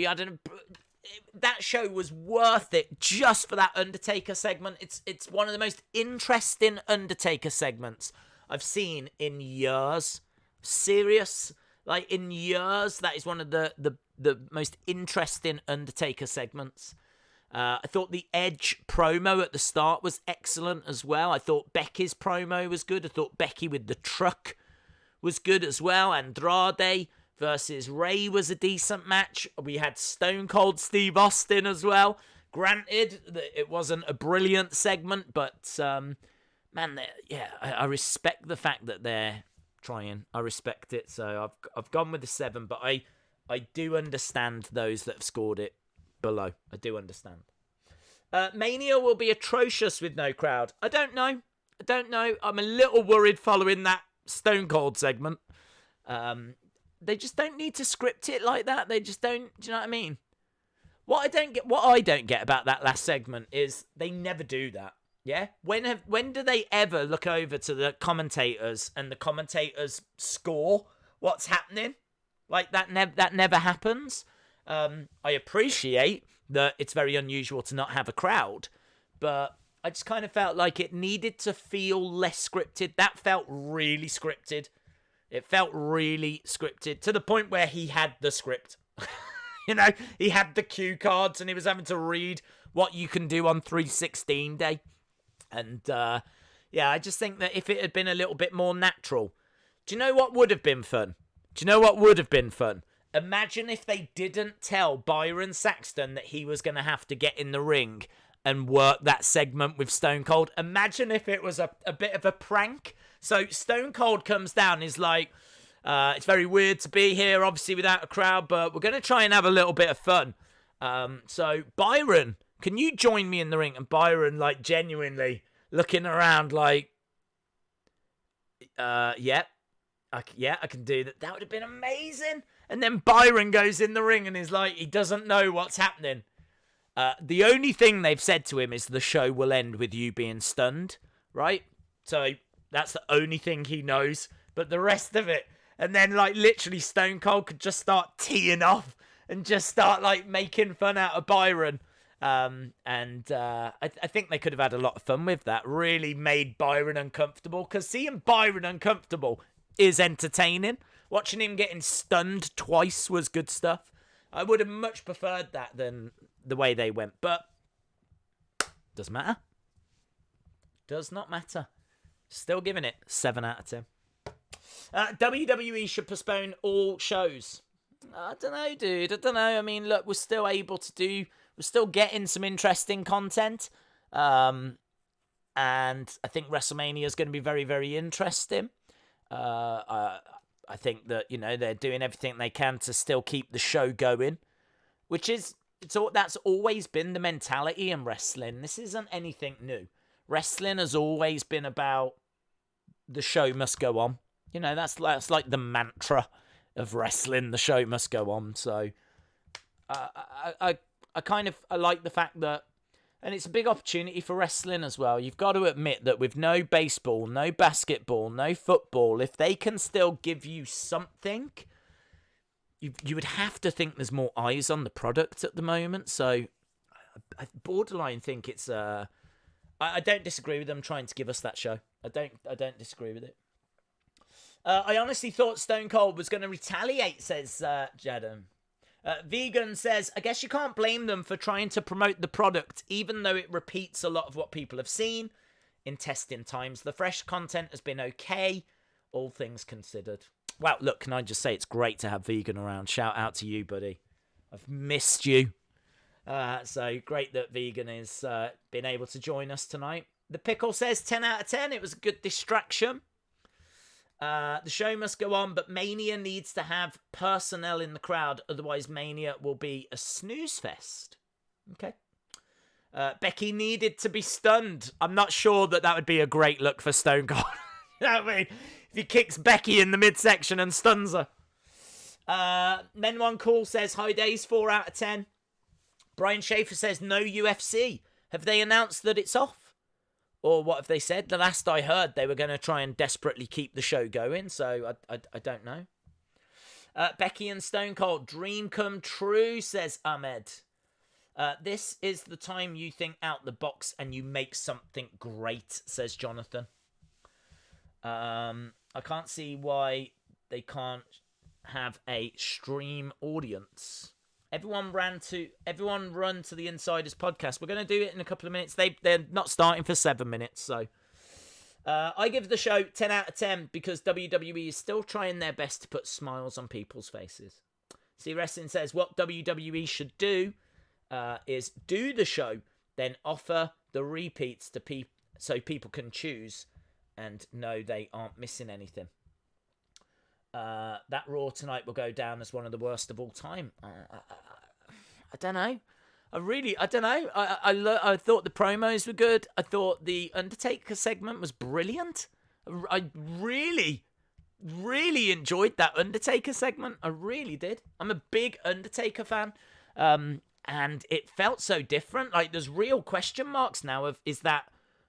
Speaker 1: That show was worth it just for that Undertaker segment. It's one of the most interesting Undertaker segments I've seen in years. Serious, like in years. That is one of the most interesting Undertaker segments. I thought the Edge promo at the start was excellent as well. I thought Becky's promo was good. I thought Becky with the truck was good as well. Andrade versus Ray was a decent match. We had Stone Cold Steve Austin as well. Granted, that it wasn't a brilliant segment, but man, I respect the fact that they're trying. I respect it. So I've gone with the 7, but I do understand those that have scored it below. I do understand. Mania will be atrocious with no crowd. I don't know. I'm a little worried following that Stone Cold segment. They just don't need to script it like that. They just don't. Do you know what I mean? What I don't get about that last segment is they never do that. Yeah? When do they ever look over to the commentators and the commentators score what's happening? Like that never happens. I appreciate that it's very unusual to not have a crowd, but I just kind of felt like it needed to feel less scripted. That felt really scripted. It felt really scripted to the point where he had the script. He had the cue cards and he was having to read what you can do on 316 day. And I just think that if it had been a little bit more natural, do you know what would have been fun? Imagine if they didn't tell Byron Saxton that he was going to have to get in the ring and work that segment with Stone Cold. Imagine if it was a bit of a prank. So Stone Cold comes down and is like, It's very weird to be here, obviously, without a crowd, but we're going to try and have a little bit of fun. So, Byron, can you join me in the ring? And Byron, like, genuinely looking around like, yeah, I can do that. That would have been amazing. And then Byron goes in the ring and is like, he doesn't know what's happening. The only thing they've said to him is the show will end with you being stunned, right? So that's the only thing he knows. But the rest of it, and then like literally Stone Cold could just start teeing off and just start like making fun out of Byron. I think they could have had a lot of fun with that. Really made Byron uncomfortable, because seeing Byron uncomfortable is entertaining. Watching him getting stunned twice was good stuff. I would have much preferred that than the way they went, but doesn't matter. Does not matter. Still giving it 7 out of 10. WWE should postpone all shows. I don't know, dude. I don't know. I mean, look, we're still getting some interesting content. And I think WrestleMania is going to be very, very interesting. I think that, they're doing everything they can to still keep the show going, which is, that's always been the mentality in wrestling. This isn't anything new. Wrestling has always been about the show must go on. That's like the mantra of wrestling. The show must go on. So I like the fact that, and it's a big opportunity for wrestling as well. You've got to admit that with no baseball, no basketball, no football, if they can still give you something, you would have to think there's more eyes on the product at the moment. So I borderline think it's I don't disagree with them trying to give us that show. I don't disagree with it. I honestly thought Stone Cold was going to retaliate, says Jadam. Vegan says, I guess you can't blame them for trying to promote the product, even though it repeats a lot of what people have seen in testing times. The fresh content has been okay, all things considered. Wow, look, can I just say it's great to have Vegan around. Shout out to you, buddy. I've missed you. So great that Vegan is been able to join us tonight. The Pickle says 10 out of 10. It was a good distraction. The show must go on, but Mania needs to have personnel in the crowd. Otherwise, Mania will be a snooze fest. Okay. Becky needed to be stunned. I'm not sure that would be a great look for Stone Cold. You know what I mean? If he kicks Becky in the midsection and stuns her. Men One Cool says, hi days, 4 out of 10. Brian Schaefer says, no UFC. Have they announced that it's off? Or what have they said? The last I heard, they were going to try and desperately keep the show going. So I don't know. Becky and Stone Cold, dream come true, says Ahmed. This is the time you think out the box and you make something great, says Jonathan. I can't see why they can't have a stream audience. Everyone run to the Insiders podcast. We're going to do it in a couple of minutes. They're not starting for 7 minutes, so I give the show 10 out of 10 because WWE is still trying their best to put smiles on people's faces. See, Wrestling says what WWE should do is do the show, then offer the repeats to people so people can choose and know they aren't missing anything. That Raw tonight will go down as one of the worst of all time. I don't know. I don't know. I thought the promos were good. I thought the Undertaker segment was brilliant. I really, really enjoyed that Undertaker segment. I really did. I'm a big Undertaker fan. And it felt so different. Like, there's real question marks now of, is that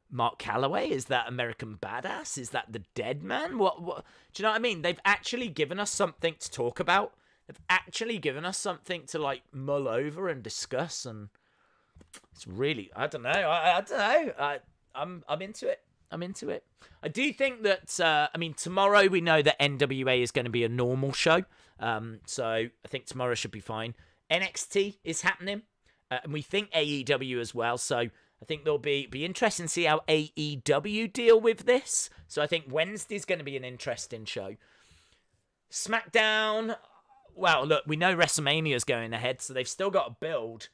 Speaker 1: Mark Calloway? Is that American Badass? Is that the Dead Man? What? Do you know what I mean? They've actually given us something to talk about. They've actually given us something to like mull over and discuss, and it's really, I don't know. I don't know. I'm into it. I'm into it. I do think that tomorrow we know that NWA is going to be a normal show. So I think tomorrow should be fine. NXT is happening, and we think AEW as well. So I think there'll be interesting to see how AEW deal with this. So I think Wednesday's going to be an interesting show. SmackDown, well, look, we know WrestleMania is going ahead, so they've still got to build.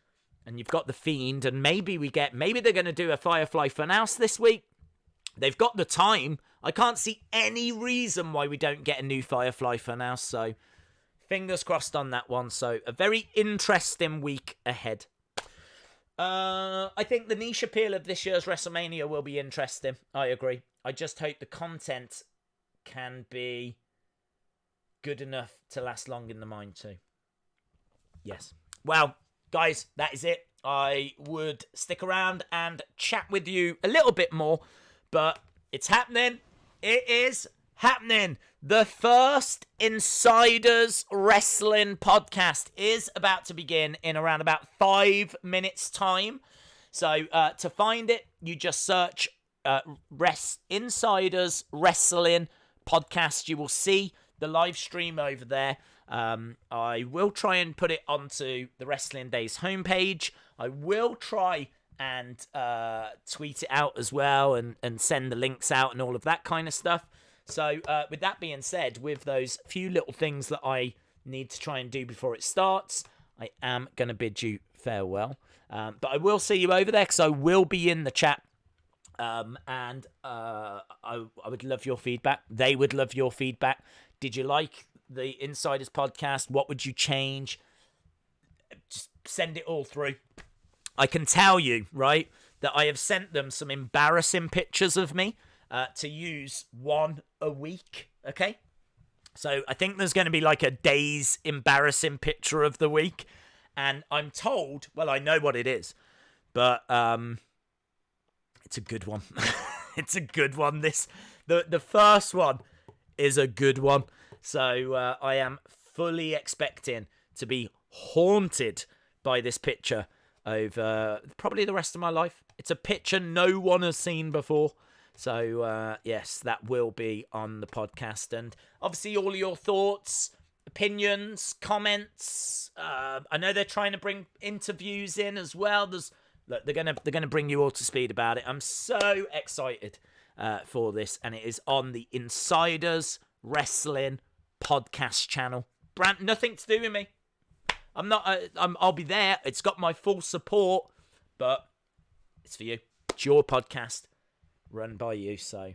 Speaker 1: And you've got The Fiend, and maybe they're going to do a Firefly Funhouse this week. They've got the time. I can't see any reason why we don't get a new Firefly for now, so fingers crossed on that one. So a very interesting week ahead. I think the niche appeal of this year's WrestleMania will be interesting. I agree. I just hope the content can be good enough to last long in the mind too. Yes. Well, guys, that is it. I would stick around and chat with you a little bit more, but it's happening. It is happening. The first Insiders Wrestling podcast is about to begin in around about 5 minutes' time. So to find it, you just search Insiders Wrestling podcast. You will see the live stream over there. I will try and put it onto the Wrestling Days homepage. I will try and tweet it out as well and send the links out and all of that kind of stuff. So with that being said, with those few little things that I need to try and do before it starts, I am going to bid you farewell. But I will see you over there because I will be in the chat. And I would love your feedback. They would love your feedback. Did you like the Insiders podcast? What would you change? Just send it all through. I can tell you, right, that I have sent them some embarrassing pictures of me to use one a week, okay? So I think there's going to be like a day's embarrassing picture of the week. And I'm told, well, I know what it is, but it's a good one. It's a good one. The first one is a good one. So I am fully expecting to be haunted by this picture over probably the rest of my life. It's a picture no one has seen before. So yes, that will be on the podcast. And obviously all your thoughts, opinions, comments. I know they're trying to bring interviews in as well. Look, they're gonna bring you all to speed about it. I'm so excited for this, and it is on the Insiders Wrestling podcast channel. Nothing to do with me. I'm not. I'll be there. It's got my full support, but it's for you. It's your podcast, run by you. So,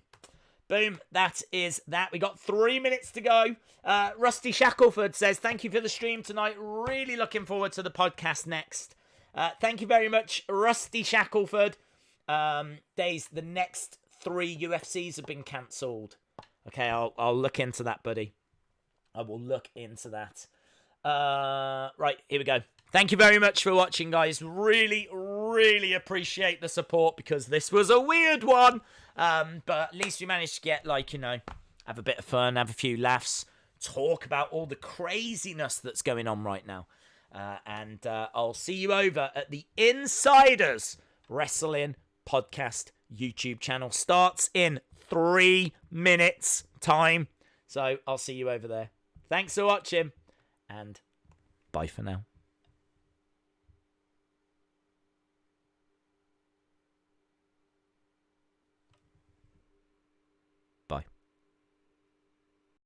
Speaker 1: boom. That is that. We got 3 minutes to go. Rusty Shackelford says, "Thank you for the stream tonight. Really looking forward to the podcast next." Thank you very much, Rusty Shackelford. Days, the next 3 UFCs have been cancelled. Okay, I'll look into that, buddy. I will look into that. Right, here we go. Thank you very much for watching, guys. Really, really appreciate the support because this was a weird one. But at least we managed to get, have a bit of fun, have a few laughs, talk about all the craziness that's going on right now. And I'll see you over at the Insiders Wrestling Podcast YouTube channel. Starts in 3 minutes time. So I'll see you over there. Thanks for watching and bye for now.